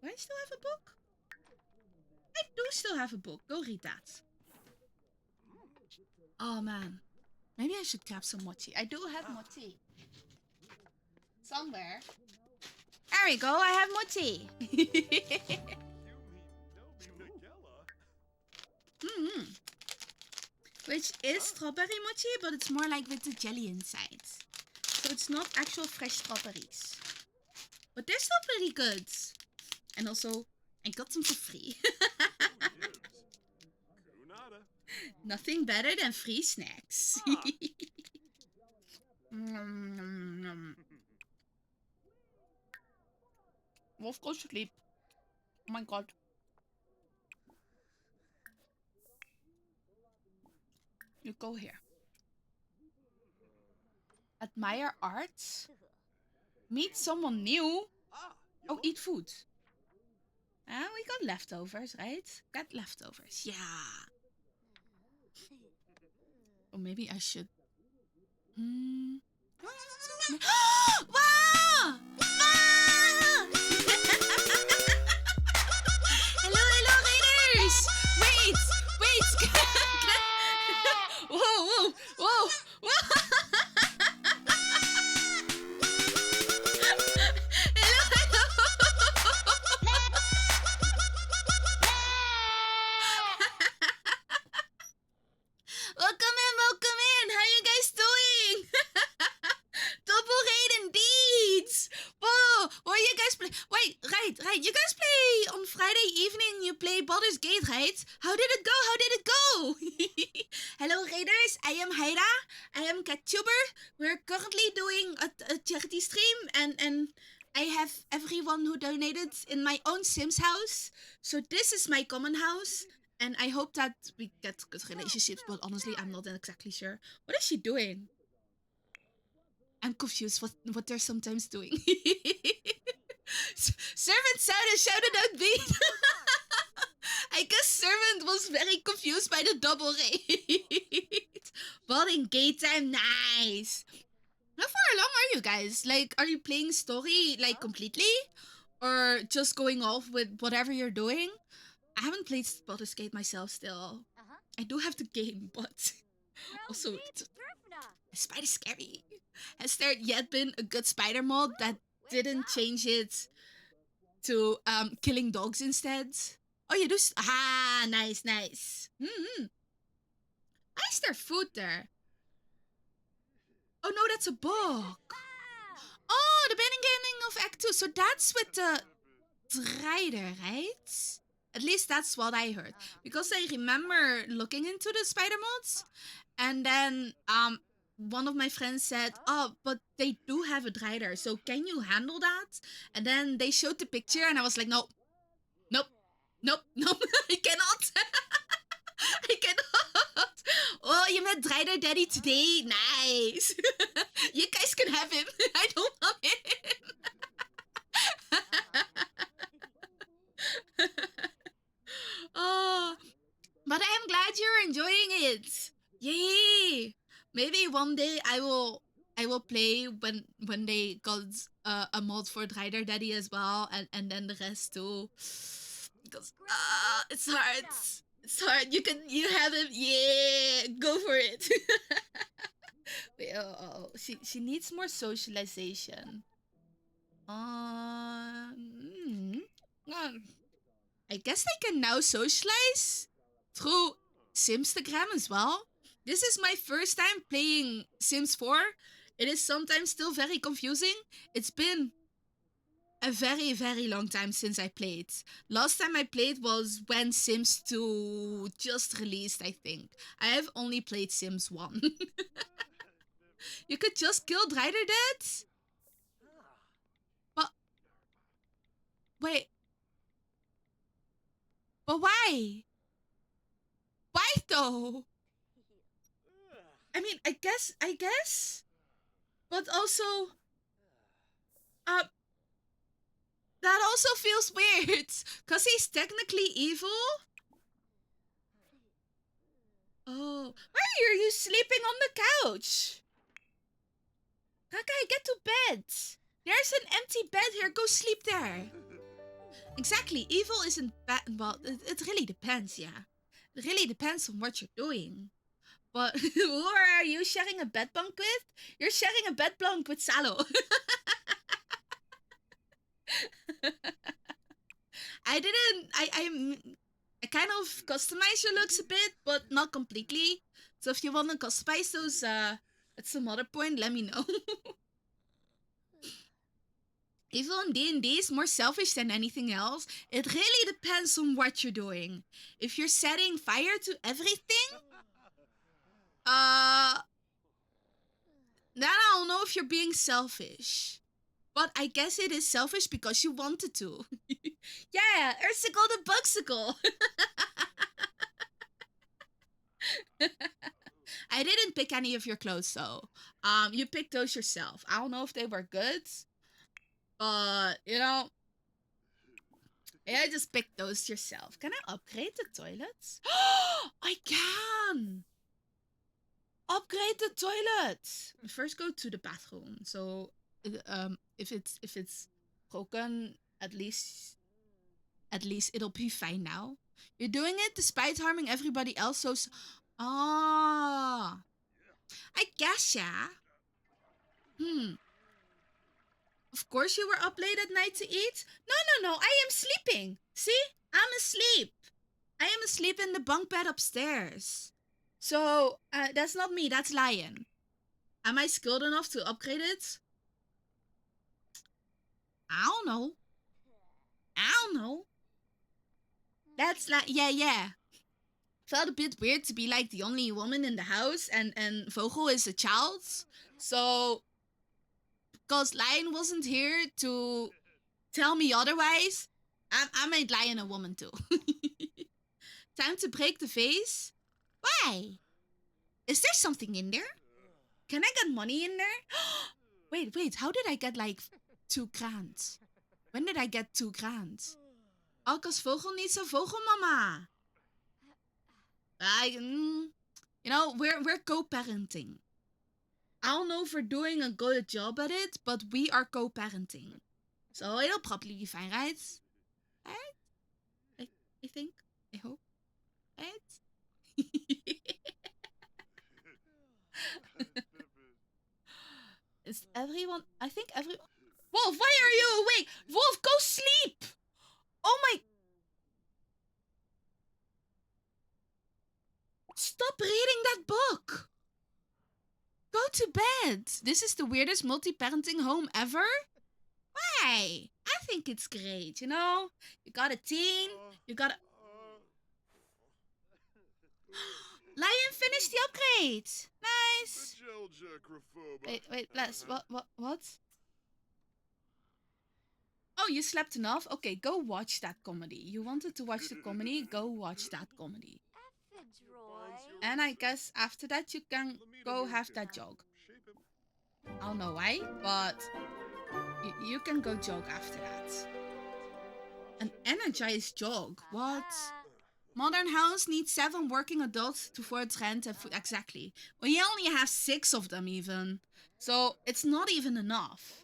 Do I still have a book? I do still have a book. Go read that. Oh man. Maybe I should grab some mochi. I do have mochi. Somewhere. There we go. I have mochi. Which is strawberry mochi, but it's more like with the jelly inside. So it's not actual fresh strawberries. But they're still pretty good. And also, I got them for free. Nothing better than free snacks. Wolf, go to sleep. Oh my god. You go here. Admire art. Meet someone new. Oh, eat food. We got leftovers, right? Got leftovers. Yeah. Or maybe I should. Wow! Hello, raiders! Wait! Whoa! Welcome in! How you guys doing? Double raid indeed! Welcome you play Baldur's Gate, right? How did it go? How did it go? Hello, Raiders. I am Haida. I am Vtuber. We're currently doing a charity stream, and I have everyone who donated in my own Sims house. So this is my common house, and I hope that we get good relationships, but honestly, I'm not exactly sure. What is she doing? I'm confused what they're sometimes doing. Servant shouted out beat. I guess Servant was very confused by the double raid. But in gate time, nice. How far along are you guys? Like, are you playing story like completely? Or just going off with whatever you're doing? I haven't played Baldur's Gate myself still. I do have the game, but also Spider scary. Has there yet been a good spider mod that didn't change it to killing dogs instead? Oh, you do. Nice. Why is there food there? Oh no, that's a book. Oh, the beginning of Act 2. So that's with the Drider, right? At least that's what I heard. Because I remember looking into the spider mods, and then one of my friends said, oh, but they do have a Drider, so can you handle that? And then they showed the picture, and I was like, nope, I cannot. I cannot. Oh, you met Drider Daddy today? Nice. You guys can have him. I don't want him. Oh, but I am glad you're enjoying it. Yay! Maybe one day I will play when they got a mod for Drider Daddy as well, and then the rest too. Because it's hard. It's hard. You have him. Yeah, go for it. Wait, she needs more socialization. I guess they can now socialize through Simstagram as well. This is my first time playing Sims 4. It is sometimes still very confusing. It's been a very, very long time since I played. Last time I played was when Sims 2 just released, I think. I have only played Sims 1. You could just kill Drider Dad? But wait. But why? Why though? I mean, I guess. But also, that also feels weird. Cause he's technically evil. Oh, why are you sleeping on the couch? Kakai, get to bed. There's an empty bed here. Go sleep there. Exactly. Evil isn't bad. Well, it really depends, yeah. It really depends on what you're doing. But who are you sharing a bed bunk with? You're sharing a bed bunk with Salo. I kind of customize your looks a bit, but not completely. So if you want to customize those at some other point, let me know. Evil in D&D is more selfish than anything else. It really depends on what you're doing. If you're setting fire to everything, then I don't know if you're being selfish. But I guess it is selfish because you wanted to. Yeah, Ursicle the Bugsicle. I didn't pick any of your clothes though. You picked those yourself. I don't know if they were good. But, you know, yeah, just pick those yourself. Can I upgrade the toilets? I can! Upgrade the toilet! First go to the bathroom. So, if it's broken, at least it'll be fine now. You're doing it despite harming everybody else, so... I guess, yeah. Of course you were up late at night to eat? No, I am sleeping. See? I'm asleep. I am asleep in the bunk bed upstairs. So, that's not me, that's Lion. Am I skilled enough to upgrade it? I don't know. That's like, yeah. Felt a bit weird to be like the only woman in the house, and Vogel is a child. So, because Lion wasn't here to tell me otherwise, I made Lion a woman too. Time to break the vase. Why? Is there something in there? Can I get money in there? Wait, how did I get like 2 grand? When did I get 2 grand? Oh, cause Vogel needs a Vogel mama. You know, we're co-parenting. I don't know if we're doing a good job at it, but we are co-parenting. So it'll probably be fine, right? Right? I think. I hope. Right? Is everyone... I think everyone... Wolf, why are you awake? Wolf, go sleep! Oh my... Stop reading that book! Go to bed! This is the weirdest multi-parenting home ever? Why? I think it's great, you know? You got a teen, you got a... Lion finished the upgrade! Nice! Wait, bless. What? Oh, you slept enough? Okay, go watch that comedy. You wanted to watch the comedy? Go watch that comedy. And I guess after that you can go have that jog. I don't know why, but you can go jog after that. An energized jog? What? Modern house needs 7 working adults to afford rent and food. Exactly. We only have 6 of them even. So it's not even enough.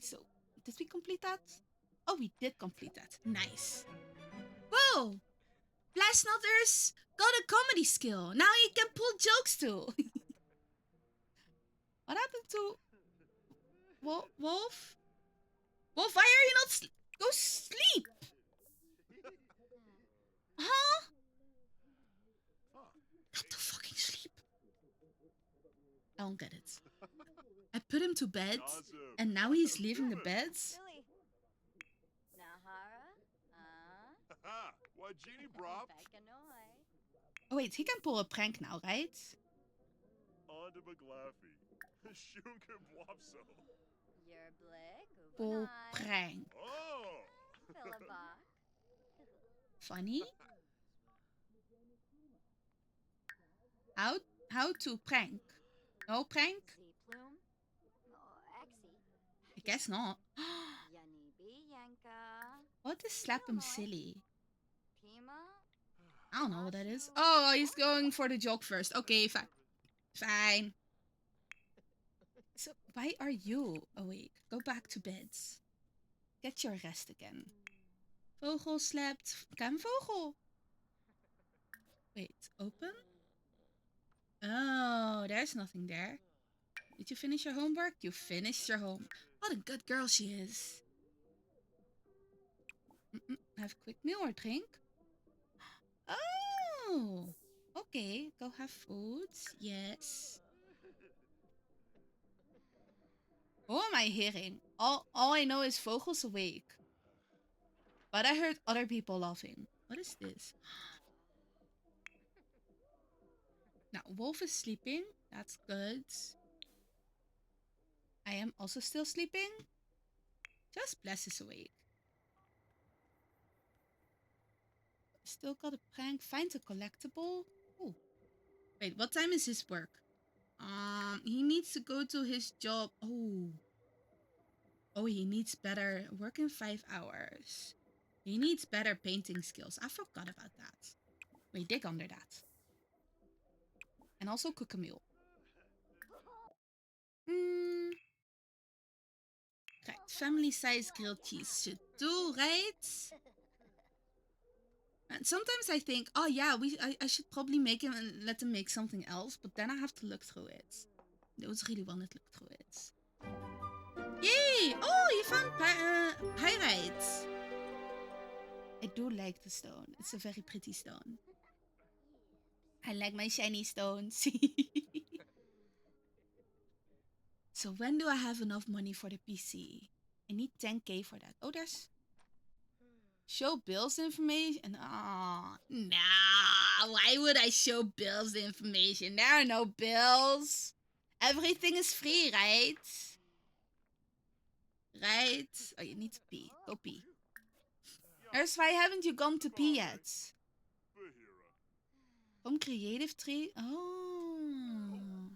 So, did we complete that? Oh, we did complete that. Nice. Whoa! Blastnutters got a comedy skill. Now he can pull jokes too. What happened to... Wolf? Wolf, why are you not... Go sleep! Huh? Go to fucking sleep. I don't get it. I put him to bed, and now he's leaving the bed? Oh wait, he can pull a prank now, right? Pull prank. Funny? How to prank? No prank? I guess not. What is slap him silly? I don't know what that is. Oh, he's going for the jog first. Okay, fine. Fine. So, why are you awake? Go back to bed. Get your rest again. Vogel slept. Can Vogel? Wait, open? Oh, there's nothing there. Did you finish your homework? You finished your home. What a good girl she is. Have a quick meal or drink? Oh, okay. Go have food. Yes. Who am I hearing? All I know is Vogel's awake. But I heard other people laughing. What is this? Now, Wolf is sleeping. That's good. I am also still sleeping. Just Bless is awake. Still got a prank. Find a collectible. Oh. Wait, what time is his work? He needs to go to his job. Oh, he needs better work in 5 hours. He needs better painting skills. I forgot about that. Wait, dig under that. And also cook a meal. Right, family size grilled cheese should do, right? And sometimes I think, oh yeah, I should probably make him and let him make something else, but then I have to look through it. I don't really want to look through it. Yay! Oh, you found pyrite. I do like the stone. It's a very pretty stone. I like my shiny stones. So when do I have enough money for the PC? I need 10k for that. Oh, there's... Show Bill's information. Oh, nah. Why would I show Bill's information? There are no bills. Everything is free, right? Right? Oh, you need to pee. Go pee. Ers, why haven't you gone to pee yet? From Creative Tree? Oh.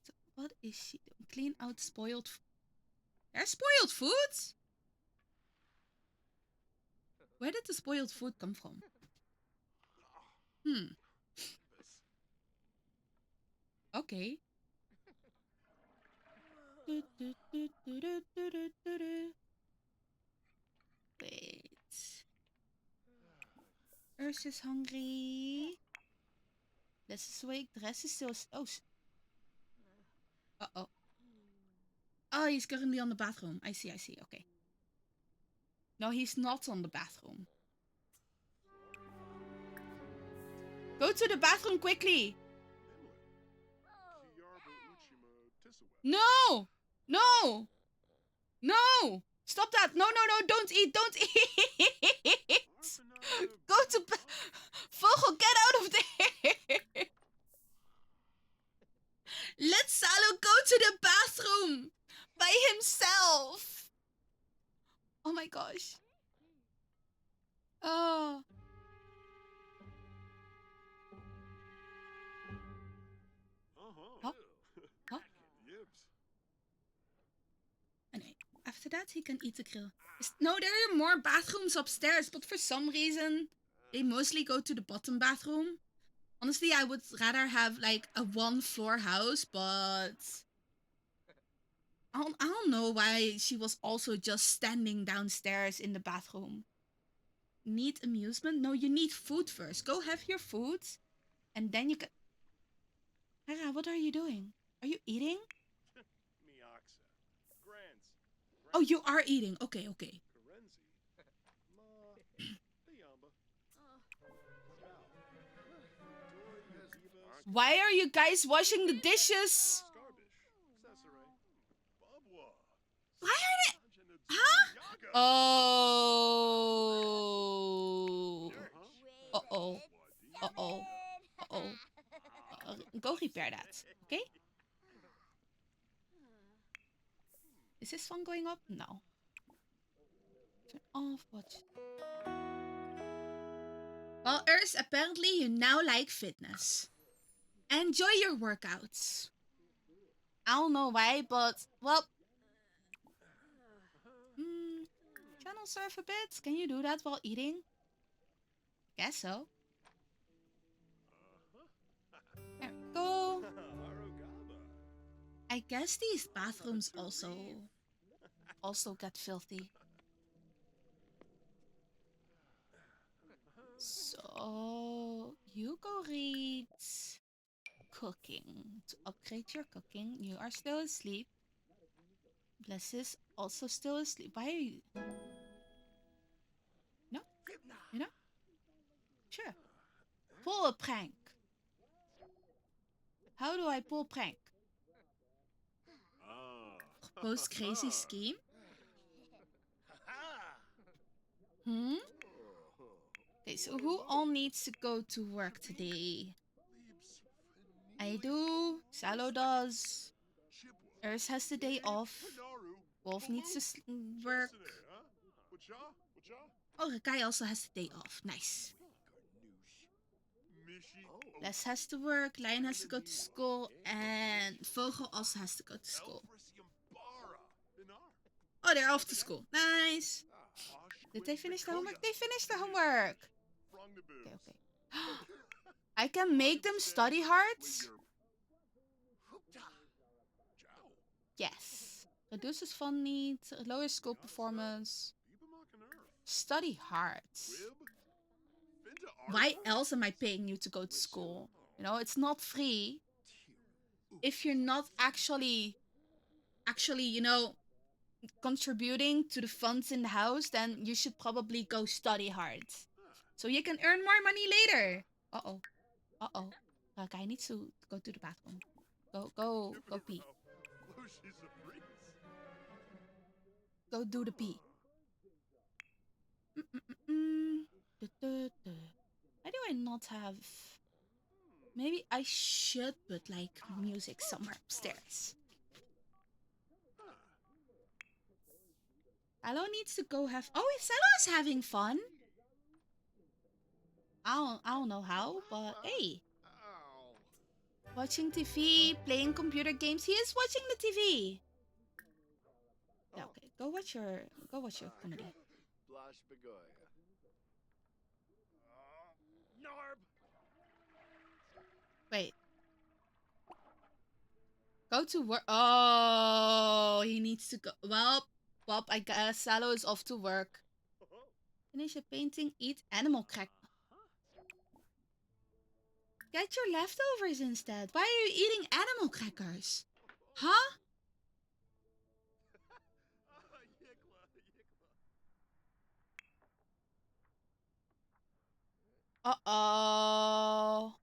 So what is she doing? Clean out spoiled food. There's spoiled food? Where did the spoiled food come from? Okay. Wait. Urs is hungry. Les is awake. The rest is still... Oh. Uh-oh. Oh, he's currently on the bathroom. I see. Okay. No, he's not on the bathroom. Go to the bathroom quickly. No! No! No! Stop that! No! Don't eat! Don't eat! Go to... Vogel, get out of there! Let Salo go to the bathroom! By himself! Oh my gosh. Oh. Huh? Anyway, after that he can eat the grill. No, there are more bathrooms upstairs, but for some reason they mostly go to the bottom bathroom. Honestly, I would rather have like a one-floor house, but I don't know why she was also just standing downstairs in the bathroom. Need amusement? No, you need food first. Go have your food, and then you can... Hera, what are you doing? Are you eating? Oh, you are eating. Okay. Why are you guys washing the dishes? Why are they... Huh? Oh. Uh-oh. Go repair that, okay? Is this one going up? No. Turn off, watch. Well, Urs, apparently you now like fitness. Enjoy your workouts. I don't know why, but, well... channel surf a bit? Can you do that while eating? Guess so. There we go. I guess these bathrooms also get filthy. So you go read cooking to upgrade your cooking. You are still asleep. Bless is also still asleep. Why are you? No? You know? Sure. Pull a prank. How do I pull prank? Propose crazy scheme? Okay, so who all needs to go to work today? I do. Salo does. Urs has the day off. Wolf needs to work. Oh, Rakai also has the day off. Nice. Les has to work, Lion has to go to school, and Vogel also has to go to school. Oh, they're off to school. Nice. Did they finish their homework? They finished their homework. Okay. I can make them study hard? Yes. Reduces fun needs, lowers school performance. Study hard. Why else am I paying you to go to school? You know, it's not free. If you're not actually, you know, contributing to the funds in the house, then you should probably go study hard. So you can earn more money later. Uh-oh. Guy needs to go to the bathroom. Go pee. go do the pee. Why do I not have... Maybe I should put like music somewhere upstairs. Sallow needs to go have... Oh, if Sallow is having fun. I don't know how, but hey. Watching TV, playing computer games. He is watching the TV. Yeah, okay. Go watch your comedy. Blush Begoya. Wait. Go to work. Oh, he needs to go. Well, I guess Sallow is off to work. Finish a painting, eat animal crack. Get your leftovers instead. Why are you eating animal crackers? Huh? Uh-oh.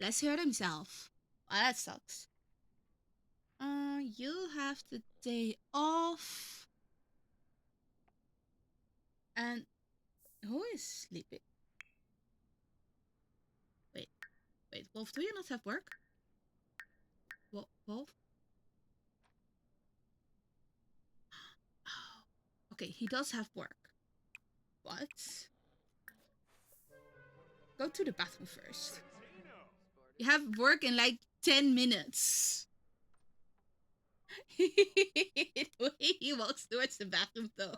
Let's hurt himself. Well, that sucks. You have the day off. And who is sleeping? Wait, Wolf, do you not have work? Wolf? Oh. Okay, he does have work. But go to the bathroom first. You have work in like 10 minutes. The way he walks towards the bathroom though.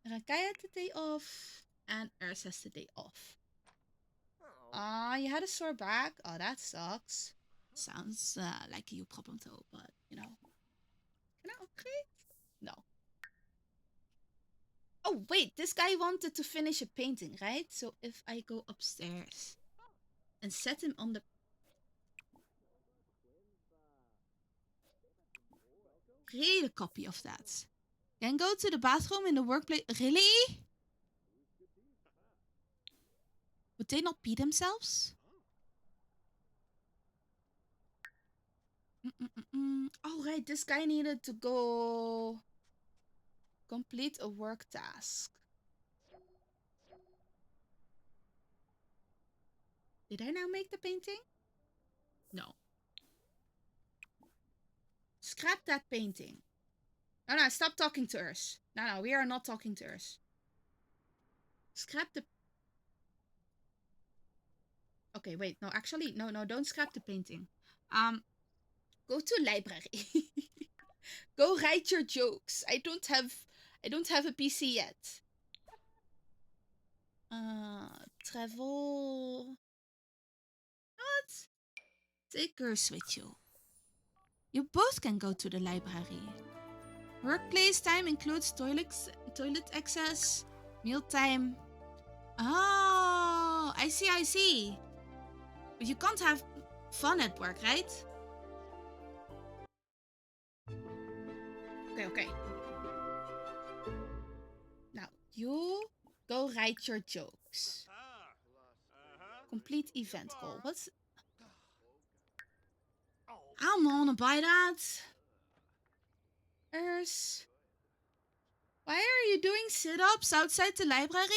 Rakai had the day off. And Urs has the day off. You had a sore back? Oh, that sucks. Sounds like a you problem though, but you know. Can I upgrade? No. Oh, wait, this guy wanted to finish a painting, right? So if I go upstairs and set him on the... Create a copy of that. Then go to the bathroom in the workplace. Really? Would they not pee themselves? Oh, right, this guy needed to go complete a work task. Did I now make the painting? No. Scrap that painting. No, stop talking to Urs. No, we are not talking to Urs. Scrap the... Okay, wait, no, actually, no, don't scrap the painting. Go to library. Go write your jokes. I don't have a PC yet. Travel. What? Take Urs with you. You both can go to the library. Workplace time includes toilet access, mealtime. Oh, I see. But you can't have fun at work, right? Okay. Now, you go write your jokes. Complete event goal. What's... I'm on by that. Urs. Why are you doing sit-ups outside the library?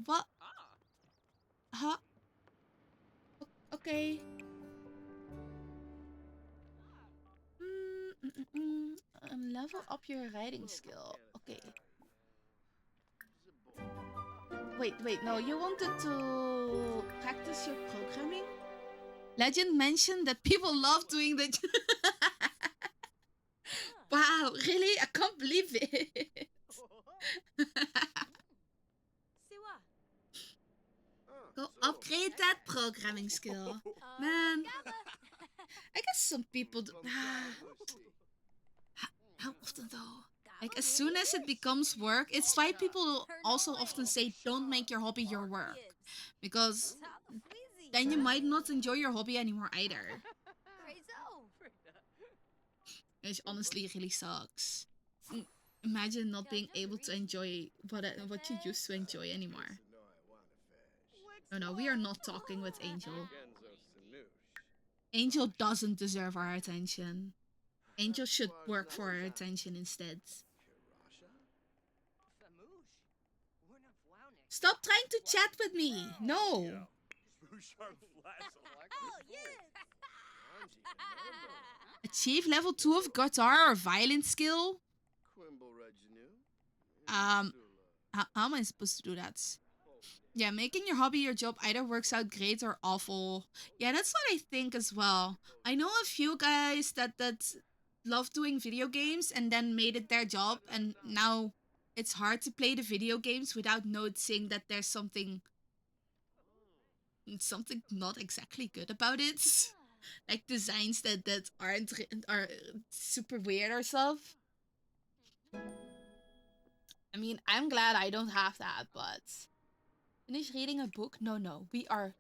What? Huh? Okay. Level up your writing skill. Okay. Wait, no, you wanted to practice your programming? Legend mentioned that people love doing the... Wow, really? I can't believe it. Go upgrade that programming skill. Man, I guess some people do... How often though? Like as soon as it becomes work, it's why people also often say don't make your hobby your work. Because then you might not enjoy your hobby anymore either. Which honestly really sucks. Imagine not being able to enjoy what you used to enjoy anymore. Oh no, we are not talking with Angel. Angel doesn't deserve our attention. Angel should work for our attention instead. Stop trying to chat with me! No! Achieve level 2 of guitar or violin skill? How am I supposed to do that? Yeah, making your hobby your job either works out great or awful. Yeah, that's what I think as well. I know a few guys that love doing video games and then made it their job, and now it's hard to play the video games without noticing that there's something not exactly good about it. Like designs that are super weird or stuff. I mean, I'm glad I don't have that, but finish reading a book? No, we are...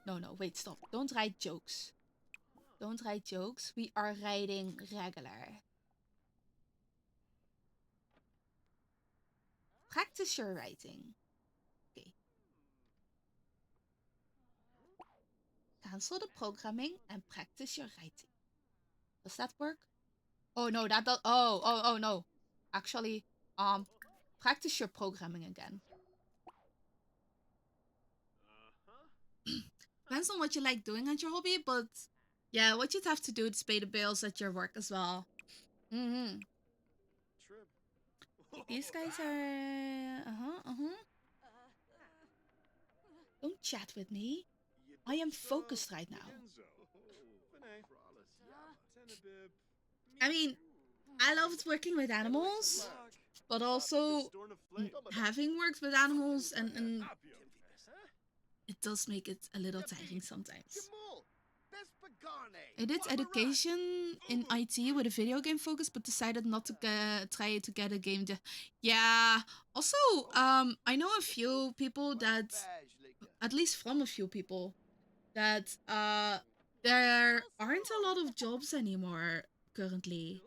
No, wait, stop. Don't write jokes. Don't write jokes. We are writing regular. Practice your writing. Okay. Cancel the programming and practice your writing. Does that work? Oh no, that does... Oh no. Actually, practice your programming again. Depends on what you like doing at your hobby, but yeah, what you'd have to do is pay the bills at your work as well. These guys are... Don't chat with me. I am focused right now. I mean, I loved working with animals, but also having worked with animals and it does make it a little tiring sometimes. I did education in IT with a video game focus, but decided not to try to get a game. Yeah. Also, I know a few people that, at least from a few people, that there aren't a lot of jobs anymore currently,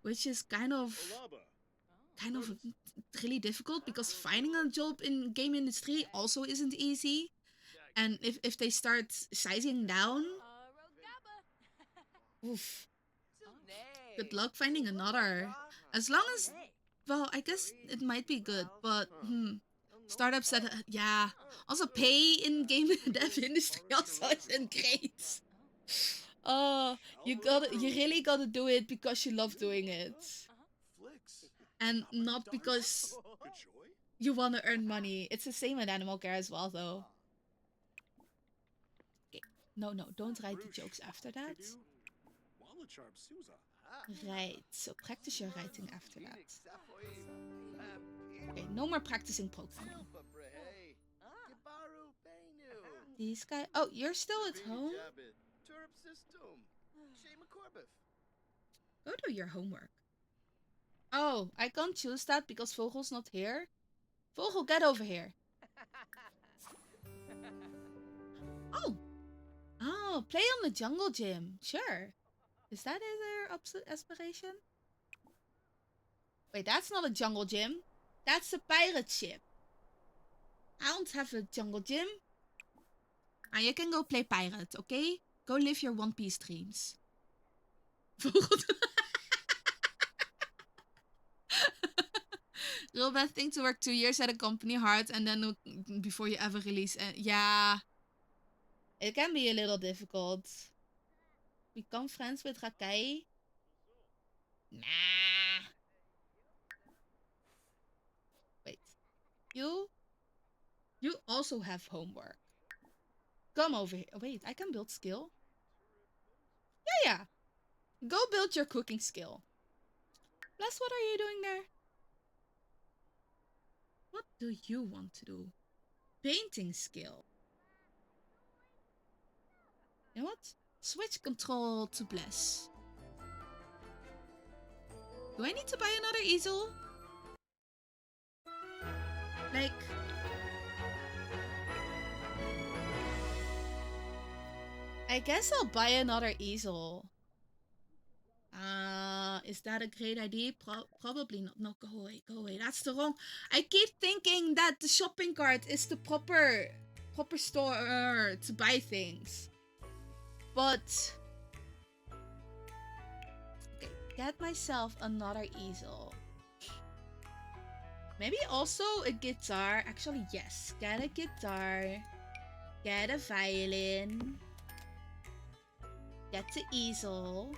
which is kind of really difficult because finding a job in game industry also isn't easy. And if they start sizing down, oof, good luck finding another. As long as, well, I guess it might be good, but startups that, yeah, also pay in game dev industry also isn't great. Oh, you really gotta do it because you love doing it, and not because you want to earn money. It's the same with Animal Care as well, though. Okay. No, don't write the jokes after that. Right, so practice your writing after that. Okay, no more practicing programming. These guys... Oh, you're still at home? Go do your homework. Oh, I can't choose that because Vogel's not here. Vogel, get over here. Oh, play on the jungle gym. Sure. Is that their aspiration? Wait, that's not a jungle gym. That's a pirate ship. I don't have a jungle gym. You can go play pirate, okay? Go live your One Piece dreams. Real bad thing to work 2 years at a company hard and then before you ever release. Yeah. It can be a little difficult. Become friends with Rakai? Nah. Wait. You also have homework. Come over here. Wait, I can build skill? Yeah. Go build your cooking skill. Plus, what are you doing there? What do you want to do? Painting skill. You know what? Switch control to bless. Do I need to buy another easel? Like... I guess I'll buy another easel. Is that a great idea? Probably not. No, go away, go away. That's the wrong. I keep thinking that the shopping cart is the proper store to buy things. But okay, get myself another easel. Maybe also a guitar. Actually, yes. Get a guitar. Get a violin. Get the easel.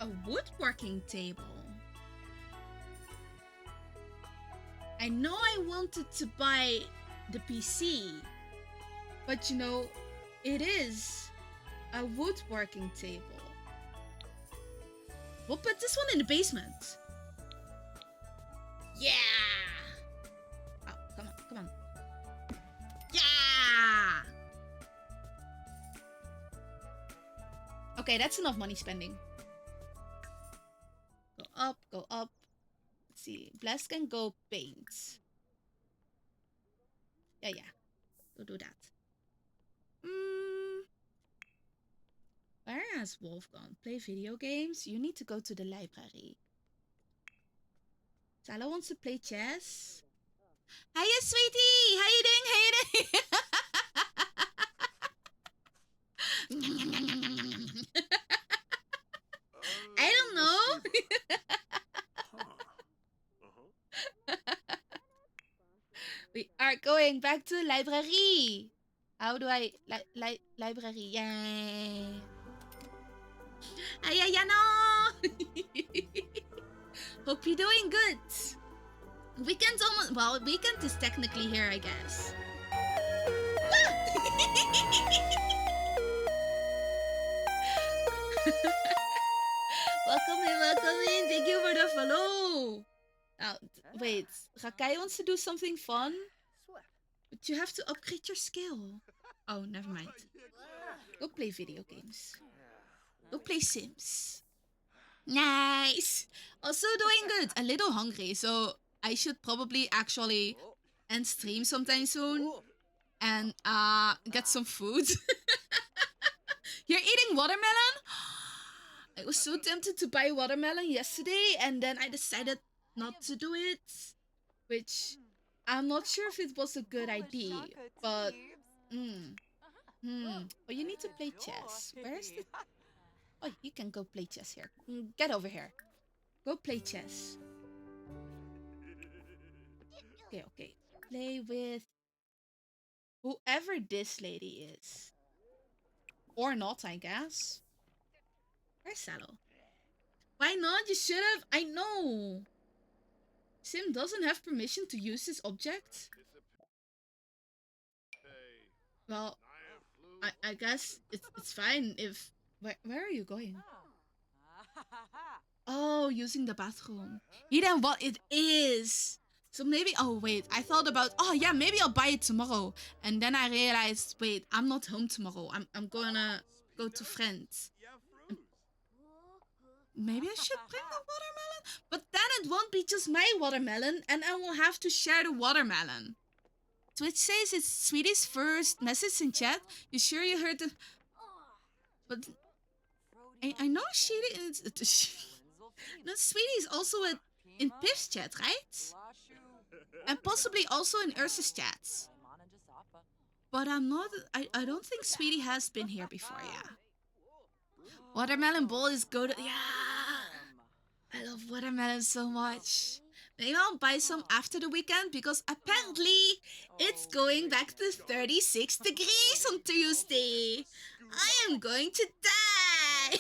A woodworking table. I know I wanted to buy the PC, but you know, it is a woodworking table. We'll put this one in the basement. Yeah! Oh, come on, come on. Yeah! Okay, that's enough money spending. Go up, go up. Let's see. Blast can go paint. Yeah. Go do that. Where has Wolf gone? Play video games? You need to go to the library. Sala wants to play chess. Hiya, sweetie! How you doing? I don't know. We are going back to the library. How do I... library. Yay. Hiya, Yano! Hope you're doing good. Weekend's almost... Well, weekend is technically here, I guess. Welcome in. Thank you for the follow. Now, wait. Rakai wants to do something fun. But you have to upgrade your skill. Oh, never mind. Go play video games. Go play Sims. Nice. Also doing good. A little hungry, so I should probably actually end stream sometime soon and get some food. You're eating watermelon? I was so tempted to buy watermelon yesterday, and then I decided not to do it, which I'm not sure if it was a good idea, but Oh, you need to play chess. Where's the... Oh, you can go play chess here. Get over here. Go play chess. Okay. Play with whoever this lady is. Or not, I guess. Where's Saddle? Why not? You should have. I know. Sim doesn't have permission to use this object. Well, I guess it's fine if... Where are you going? Oh, using the bathroom. Then what it is. So maybe... Oh, wait. I thought about... Oh, yeah, maybe I'll buy it tomorrow. And then I realized, wait, I'm not home tomorrow. I'm gonna go to friends. Maybe I should bring the watermelon? But then it won't be just my watermelon, and I will have to share the watermelon. Twitch says it's Sweetie's first message in chat. You sure you heard the... But... I know she is... No, Sweetie's also in Piv's chat, right? And possibly also in Ursa's chat. But I'm not... I don't think Sweetie has been here before, yeah. Watermelon bowl is good. Yeah! I love watermelon so much. Maybe I'll buy some after the weekend because apparently it's going back to 36 degrees on Tuesday. I am going to die.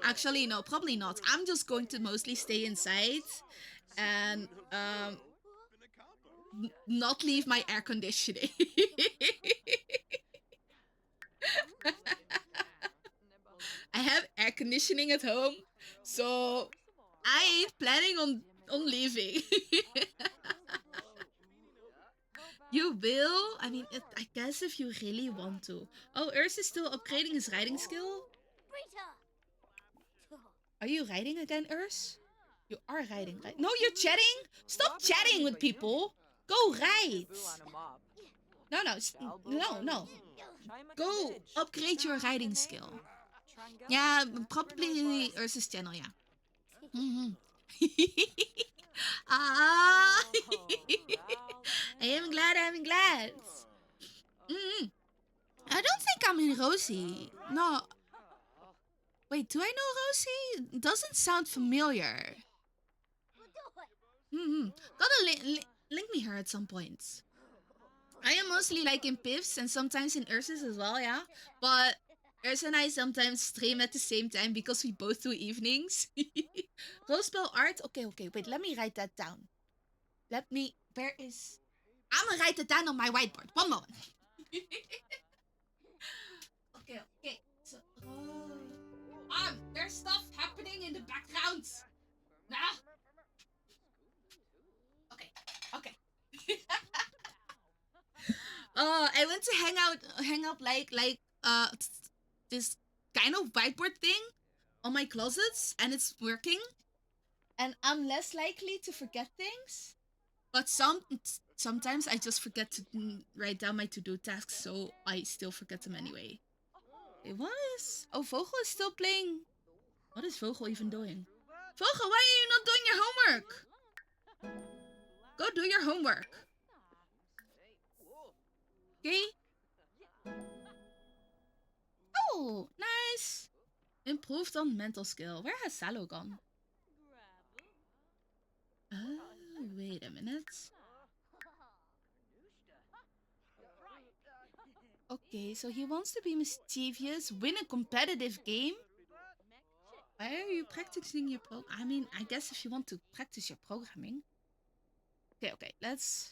Actually, no, probably not. I'm just going to mostly stay inside and not leave my air conditioning. I have air conditioning at home, so I ain't planning on leaving. You will? I mean, I guess if you really want to. Oh, Urs is still upgrading his riding skill? Are you riding again, Urs? You are riding, right? No, you're chatting? Stop chatting with people. Go ride. No. Go upgrade your riding skill. Yeah, probably Ursa's channel, yeah. Ah, I am glad. I don't think I'm in Rosie. No. Wait, do I know Rosie? It doesn't sound familiar. Gotta link me her at some point. I am mostly like in Piffs and sometimes in Ursus as well, yeah. But Ursa and I sometimes stream at the same time because we both do evenings. Rospel art? Okay, wait, let me write that down. I'm gonna write it down on my whiteboard. One moment. Okay. So, there's stuff happening in the background. Nah. Okay. I went to hang up like this kind of whiteboard thing on my closets, and it's working. And I'm less likely to forget things, but sometimes I just forget to write down my to-do tasks, so I still forget them anyway. What is? Oh, Vogel is still playing. What is Vogel even doing? Vogel, why are you not doing your homework? Go do your homework. Okay. Oh, nice. Improved on mental skill. Where has Salo gone? Oh, wait a minute. Okay, so he wants to be mischievous, win a competitive game. Why are you practicing your I mean, I guess if you want to practice your programming. Okay, let's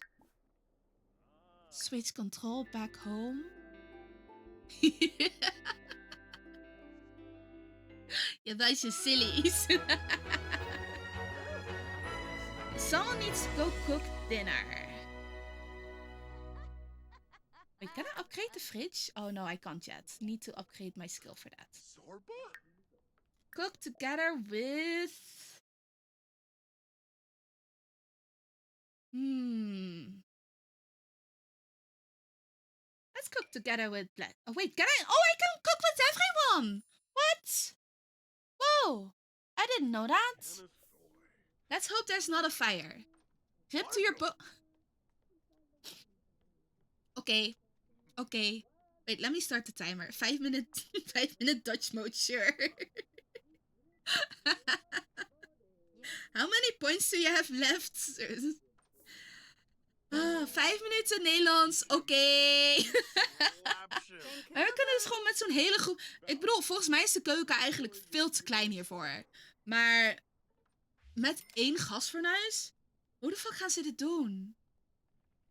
switch control back home. Ja, that's just sillies. Someone needs to go cook dinner. Wait, can I upgrade the fridge? Oh no, I can't yet. Need to upgrade my skill for that. Cook together with... Let's cook together with... Oh wait, can I... Oh, I can cook with everyone! What? Whoa! I didn't know that. Let's hope there's not a fire. Rip to your Okay. Wait, let me start the timer. 5 minute Dutch mode, sure. How many points do you have left? 5 minuten Nederlands, oké. Maar we kunnen dus gewoon met zo'n hele groep... Ik bedoel, volgens mij is de keuken eigenlijk veel te klein hiervoor. Maar met 1 gasfornuis? Hoe de fuck gaan ze dit doen?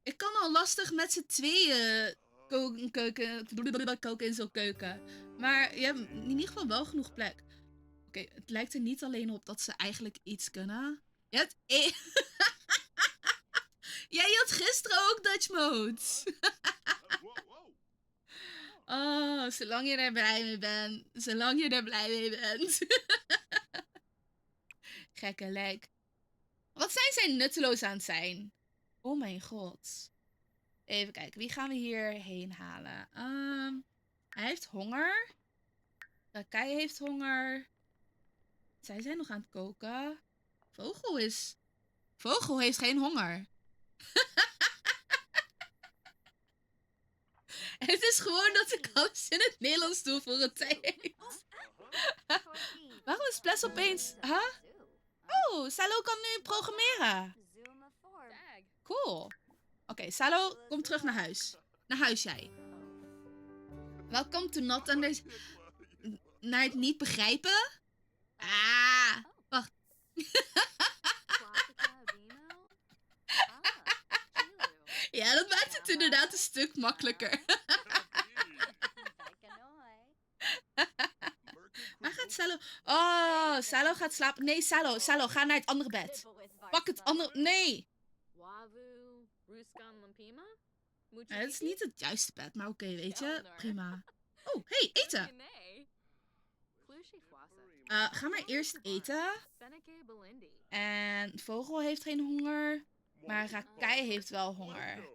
Ik kan al lastig met z'n tweeën koken in zo'n keuken. Maar je hebt in ieder geval wel genoeg plek. Oké, het lijkt er niet alleen op dat ze eigenlijk iets kunnen. Je hebt Jij had gisteren ook Dutch mode. Oh, zolang je er blij mee bent. Gekke lek. Wat zijn zij nutteloos aan het zijn? Oh mijn god. Even kijken, wie gaan we hierheen halen? Hij heeft honger. Kai heeft honger. Zij zijn nog aan het koken. Vogel heeft geen honger. Het is gewoon dat ik alles in het Nederlands doe voor een tijd. Waarom is Ples opeens... Huh? Oh, Salo kan nu programmeren. Cool. Oké, Salo, kom terug naar huis. Naar huis jij. Welcome to not naar het niet begrijpen? Wacht. Ja, dat maakt het inderdaad een stuk makkelijker. Waar gaat Salo? Oh, Salo gaat slapen. Nee, Salo, ga naar het andere bed. Pak het andere... Nee! Het is niet het juiste bed, maar oké, weet je. Prima. Oh, hey, eten! Ga maar eerst eten. En Vogel heeft geen honger. Maar Rakai heeft wel honger.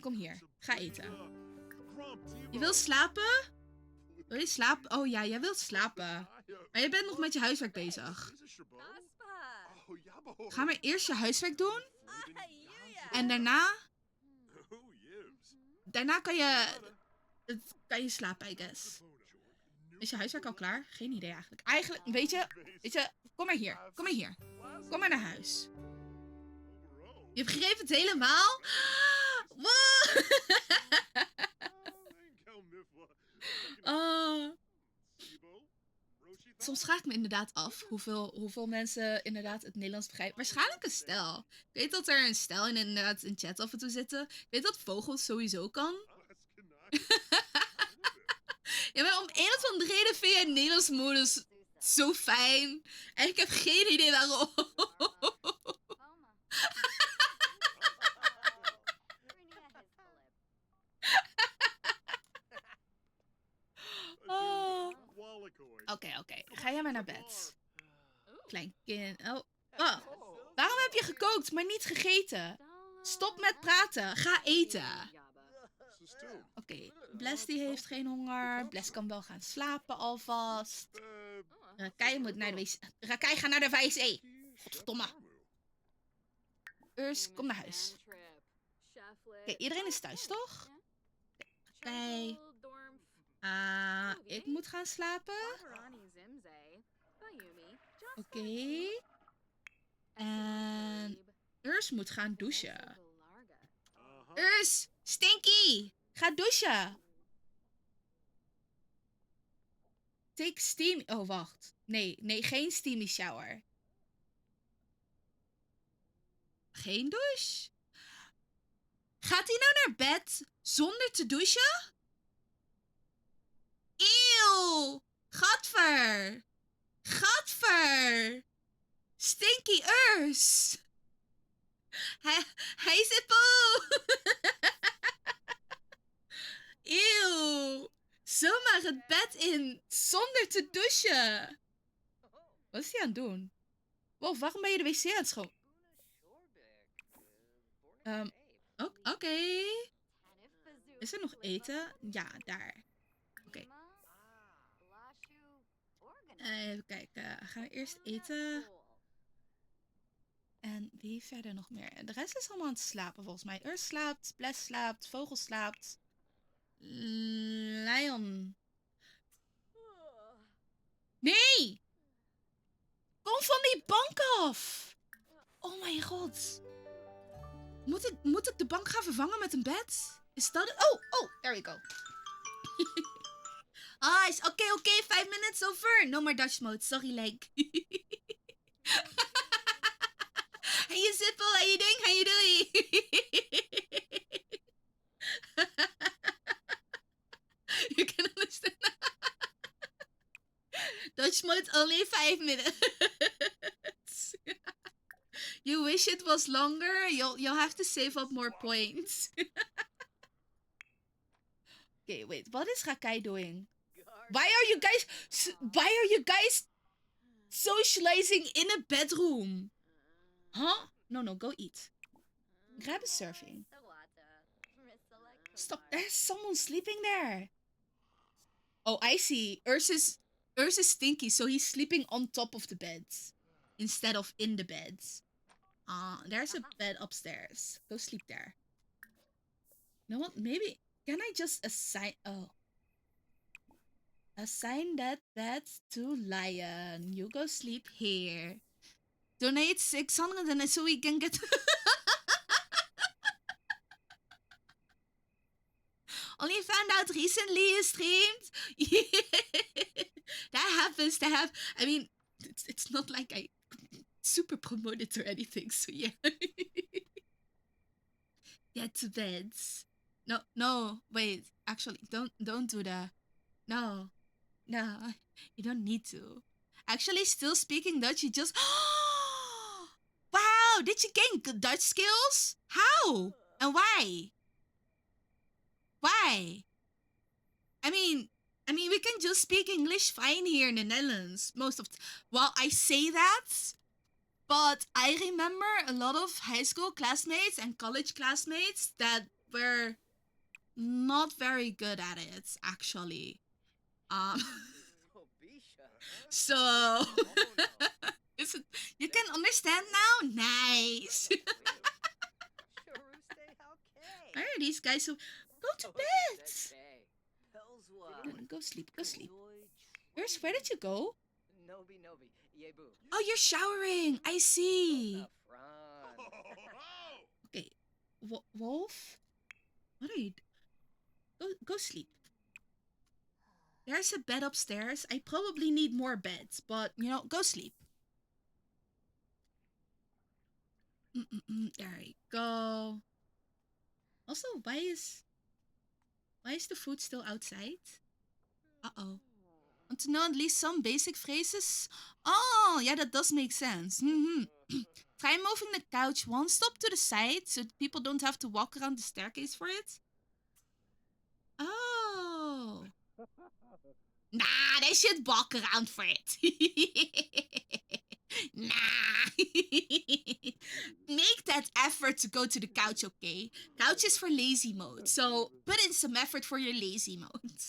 Kom hier, ga eten. Je wil slapen? Wil je slapen? Oh ja, jij wilt slapen. Maar je bent nog met je huiswerk bezig. Ga maar eerst je huiswerk doen. En daarna... Daarna kan je slapen, I guess. Is je huiswerk al klaar? Geen idee eigenlijk. Eigenlijk, weet je, kom maar hier. Kom maar hier. Kom maar naar huis. Je begreep het helemaal? Wow. Soms vraag ik me inderdaad af hoeveel mensen inderdaad het Nederlands begrijpen. Waarschijnlijk een stel. Ik weet dat er een stel in inderdaad in chat af en toe zitten. Ik weet dat vogels sowieso kan. Ja, maar om een of andere reden vind jij Nederlands modus zo fijn. En ik heb geen idee waarom. Oh. Oké. Ga jij maar naar bed. Klein kind. Oh. Waarom heb je gekookt, maar niet gegeten? Stop met praten. Ga eten. Oké. Bless die heeft geen honger. Bless kan wel gaan slapen alvast. Rakai moet naar de wc. Rakai, ga naar de wc. Godverdomme. Urs, kom naar huis. Oké, iedereen is thuis, toch? Oké. Ik moet gaan slapen. Oké. En Urs moet gaan douchen. Urs, Stinky, ga douchen. Take steam. Oh, wacht. Nee, geen steamy shower. Geen douche? Gaat hij nou naar bed zonder te douchen? Eeuw! Gadver! Stinky Urs! Hij zit poe! Eeuw! Zomaar het bed in zonder te douchen! Wat is hij aan het doen? Wow, waarom ben je de wc aan het schoon? Oké. Is er nog eten? Ja, daar. Oké. Even kijken. Gaan we eerst eten? En wie verder nog meer? De rest is allemaal aan het slapen volgens mij. Urs slaapt, Bless slaapt, Vogel slaapt. Lion. Nee! Kom van die bank af! Oh mijn god. Moet ik de bank gaan vervangen met een bed? Is dat het? Oh, there we go. Oké, 5 minutes over. No more Dutch mode. Sorry, leg. Hey, Zippel, how you doing? You can understand. Dutch mode only 5 minutes. You wish it was longer? You'll have to save up more points. Okay, wait. What is Rakai doing? Why are you guys socializing in a bedroom? Huh? No, go eat. Grab a surfing. Stop, there's someone sleeping there. Oh, I see. Urs is stinky, so he's sleeping on top of the bed. Instead of in the bed. There's a bed upstairs. Go sleep there. You know what? Maybe, can I just assign... Oh. Assign that bed to Lion. You go sleep here. Donate 600 and so we can get... Only found out recently you streamed. That happens. I mean, it's not like I super promoted or anything. So yeah. Get to bed. No. Wait. Actually, don't do that. No. You don't need to. Actually, still speaking Dutch. You just. Wow! Did you gain good Dutch skills? How? And why? Why? I mean, we can just speak English fine here in the Netherlands. Well, I say that, but I remember a lot of high school classmates and college classmates that were not very good at it, actually. Um, Oh, Bisha, huh? so Oh, no. is it? You can understand now. Nice. Sharuste, okay. Where are these guys? So go to Oh, bed. okay. Hellswa. Go sleep. Go sleep. Joy, Where's? Where did you go? Nobi, Nobi. Yebu. Oh, you're showering. I see. Fran. Okay, Wolf. What are you? Go sleep. There's a bed upstairs. I probably need more beds, but you know, go sleep. There we go. Also, why is the food still outside? Uh-oh. Want to know at least some basic phrases? Oh, yeah, that does make sense. Try moving the couch one stop to the side so people don't have to walk around the staircase for it. Oh. Nah, they should walk around for it. Nah. Make that effort to go to the couch, okay? Couch is for lazy mode, so put in some effort for your lazy mode.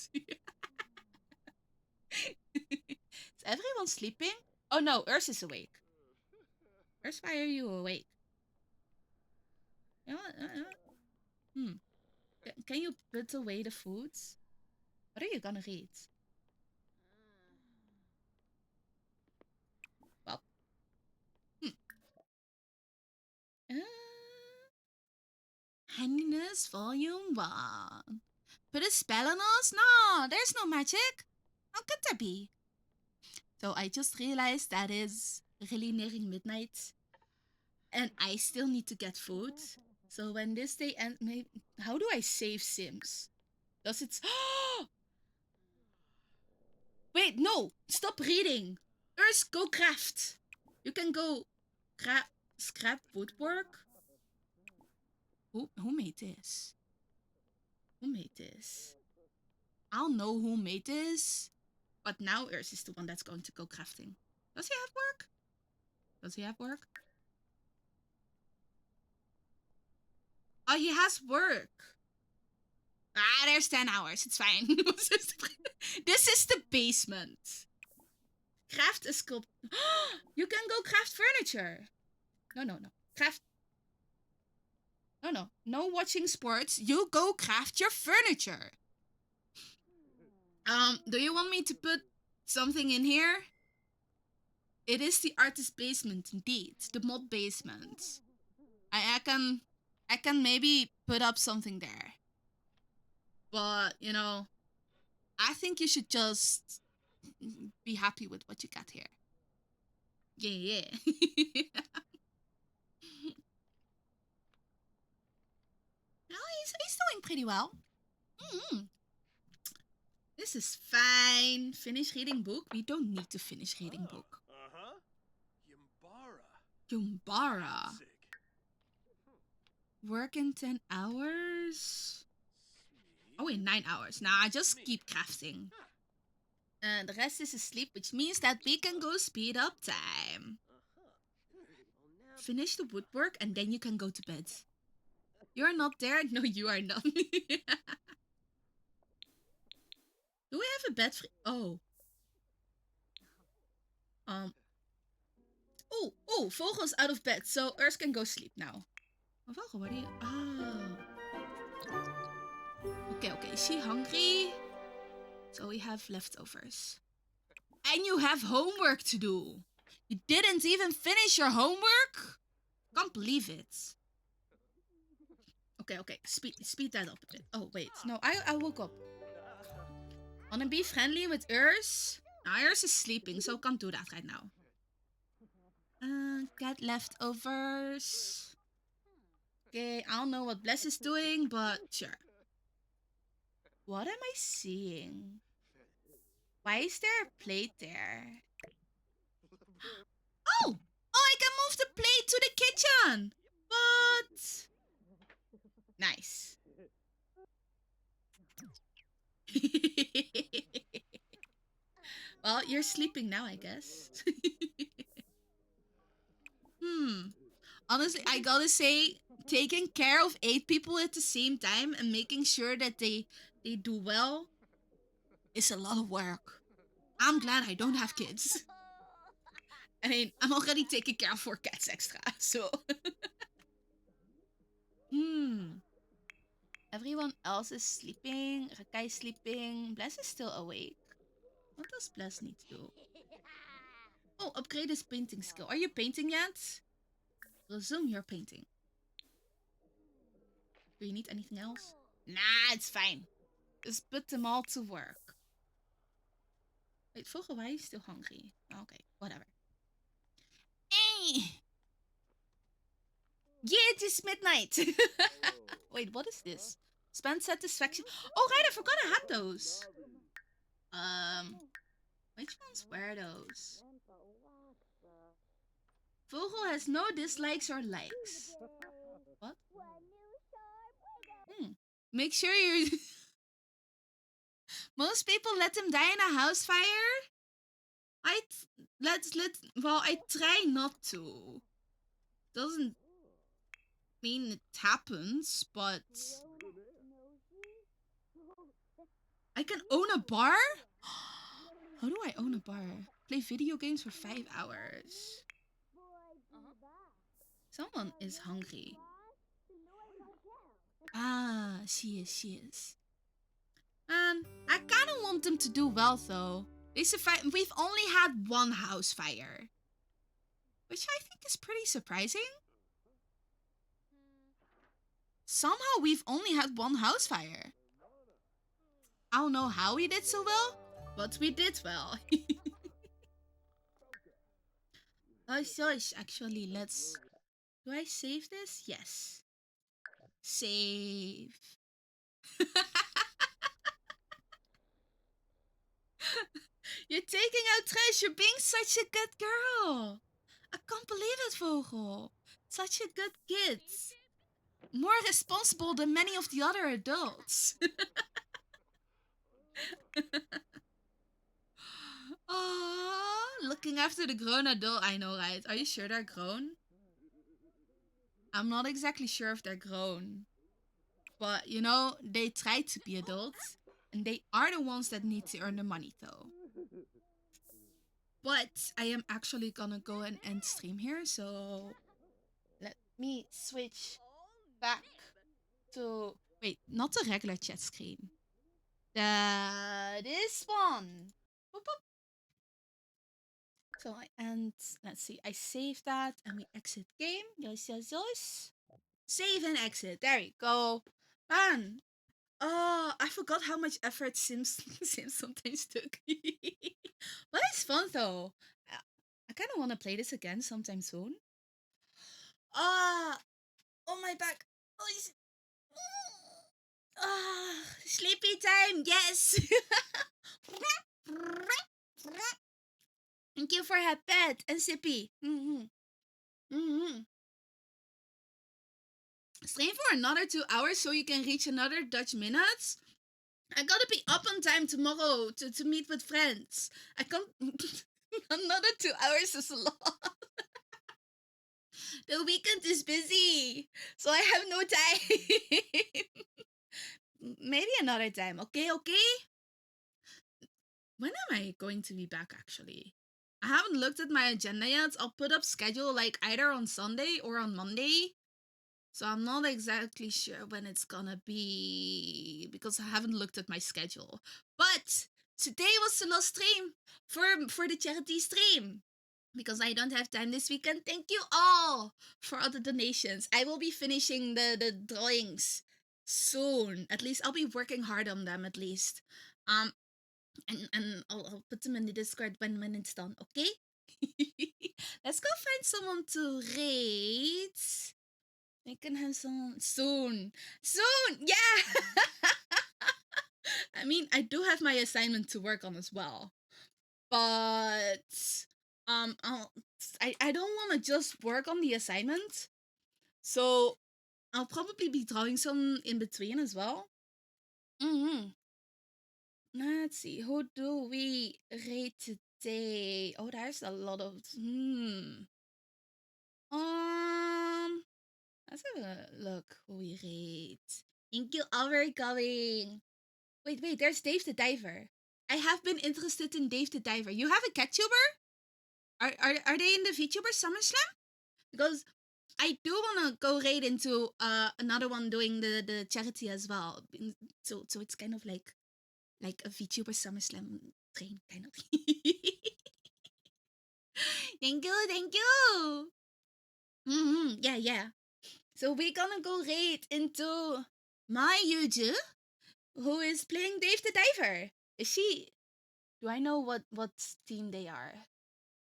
Is everyone sleeping? Oh no, Urs is awake. Urs, why are you awake? You know what? Can you put away the foods? What are you gonna read? Well. Handiness Volume 1. Put a spell on us? No, there's no magic. How could there be? So I just realized that is really nearing midnight. And I still need to get food. So when this day ends, how do I save Sims? Does it... Wait, no! Stop reading! First, go craft! You can go scrap woodwork. Who made this? Who made this? I'll know who made this. But now Urs is the one that's going to go crafting. Does he have work? Does he have work? Oh, he has work. Ah, there's 10 hours. It's fine. This is the basement. Craft a sculpt. You can go craft furniture. No. Craft. No. No watching sports. You go craft your furniture. Do you want me to put something in here? It is the artist basement, indeed. The mod basement. I can maybe put up something there. But, you know, I think you should just be happy with what you got here. Yeah. No, he's doing pretty well. This is fine. Finish reading book? We don't need to finish reading book. Yumbara. Work in 10 hours? Oh, in 9 hours. Nah, just keep crafting. And the rest is asleep, which means that we can go speed up time. Finish the woodwork and then you can go to bed. You're not there? No, you are not. Do we have a bed? Oh, Vogel's out of bed, so Urs can go sleep now. Oh, Vogel, what are you? Oh. Okay. Is she hungry? So we have leftovers. And you have homework to do. You didn't even finish your homework? Can't believe it. Okay. Speed that up a bit. Oh, wait. No, I woke up. Wanna be friendly with Urs? No, Urs is sleeping, so can't do that right now. Get leftovers. Okay, I don't know what Bless is doing, but sure. What am I seeing? Why is there a plate there? Oh, I can move the plate to the kitchen. What? Nice. Well, you're sleeping now, I guess. Honestly, I gotta say, taking care of 8 people at the same time and making sure that they do well is a lot of work. I'm glad I don't have kids. I mean, I'm already taking care of 4 cats extra, so. Everyone else is sleeping. Rakai is sleeping. Bless is still awake. What does Bless need to do? Oh, upgrade his painting skill. Are you painting yet? Resume your painting. Do you need anything else? Nah, it's fine. Just put them all to work. Wait, Vogel, why are you still hungry? Okay, whatever. Hey! Yeah, it is midnight. Wait, what is this? Spend satisfaction. Oh, right, I forgot I had those. Which ones were those? Vogel has no dislikes or likes. What? Make sure you. Most people let him die in a house fire. I try not to. Doesn't mean it happens, but I can own a bar? How do I own a bar? Play video games for 5 hours. Someone is hungry. Ah, she is. And I kind of want them to do well, though. They survived. We've only had 1 house fire, which I think is pretty surprising. Somehow we've only had 1 house fire. I don't know how we did so well, but we did well. Actually, let's... Do I save this? Yes. Save. You're taking out trash. You're being such a good girl. I can't believe it, Vogel. Such a good kid. More responsible than many of the other adults. Oh, looking after the grown adult. I know, right? Are you sure they're grown? I'm not exactly sure if they're grown. But, you know, they try to be adults. And they are the ones that need to earn the money, though. But I am actually gonna go and end stream here. So let me switch back to... Wait, not the regular chat screen. This one. Boop, boop. So let's see, I save that and we exit game. Yes. Save and exit. There we go. Man. Oh, I forgot how much effort Sims sometimes took. But it's fun though. I kind of want to play this again sometime soon. Oh my back. Sleepy time. Yes. Thank you for her pet and Sippy. Stream for another 2 hours so you can reach another Dutch minutes. I gotta be up on time tomorrow to meet with friends. I can't. Another 2 hours is a lot. The weekend is busy, so I have no time. Maybe another time. Okay. When am I going to be back, actually? I haven't looked at my agenda yet. I'll put up schedule like either on Sunday or on Monday. So I'm not exactly sure when it's gonna be because I haven't looked at my schedule. But today was the last stream for the charity stream. Because I don't have time this weekend. Thank you all for all the donations. I will be finishing the drawings soon. At least I'll be working hard on them at least. And I'll put them in the Discord when it's done, okay? Let's go find someone to raid. We can have some soon. Yeah. I mean, I do have my assignment to work on as well, but I don't want to just work on the assignment, so I'll probably be drawing some in between as well. Let's see, who do we rate today? Oh, there's a lot of let's have a look who we rate. Thank you all for coming. Wait, there's Dave the Diver. I have been interested in Dave the Diver. You have a cat tuber? Are they in the VTuber Summer Slam? Because I do wanna go right into another one doing the charity as well. So it's kind of like a VTuber Summer Slam train kind of. Thank you. Yeah. So we're gonna go right into my Yuju, who is playing Dave the Diver. Is she? Do I know what team they are?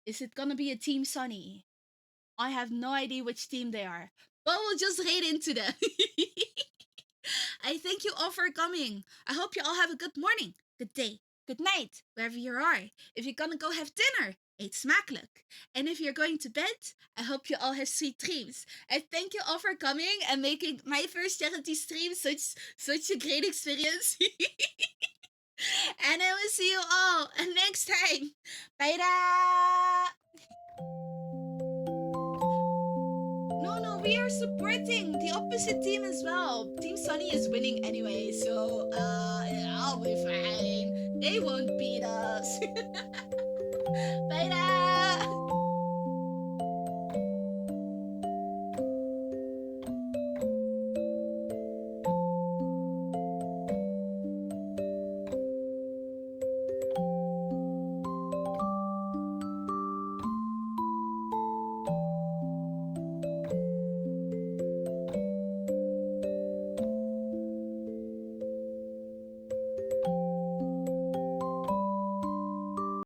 Is it gonna be a Team Sunny? I have no idea which team they are, but we'll just right into them. I thank you all for coming. I hope you all have a good morning, good day, good night, wherever you are. If you're gonna go have dinner, eat smakelijk. And if you're going to bed, I hope you all have sweet dreams. I thank you all for coming and making my first charity stream such a great experience. And I will see you all next time. Bye. No, we are supporting the opposite team as well. Team Sunny is winning anyway, so I'll be fine. They won't beat us. Bye.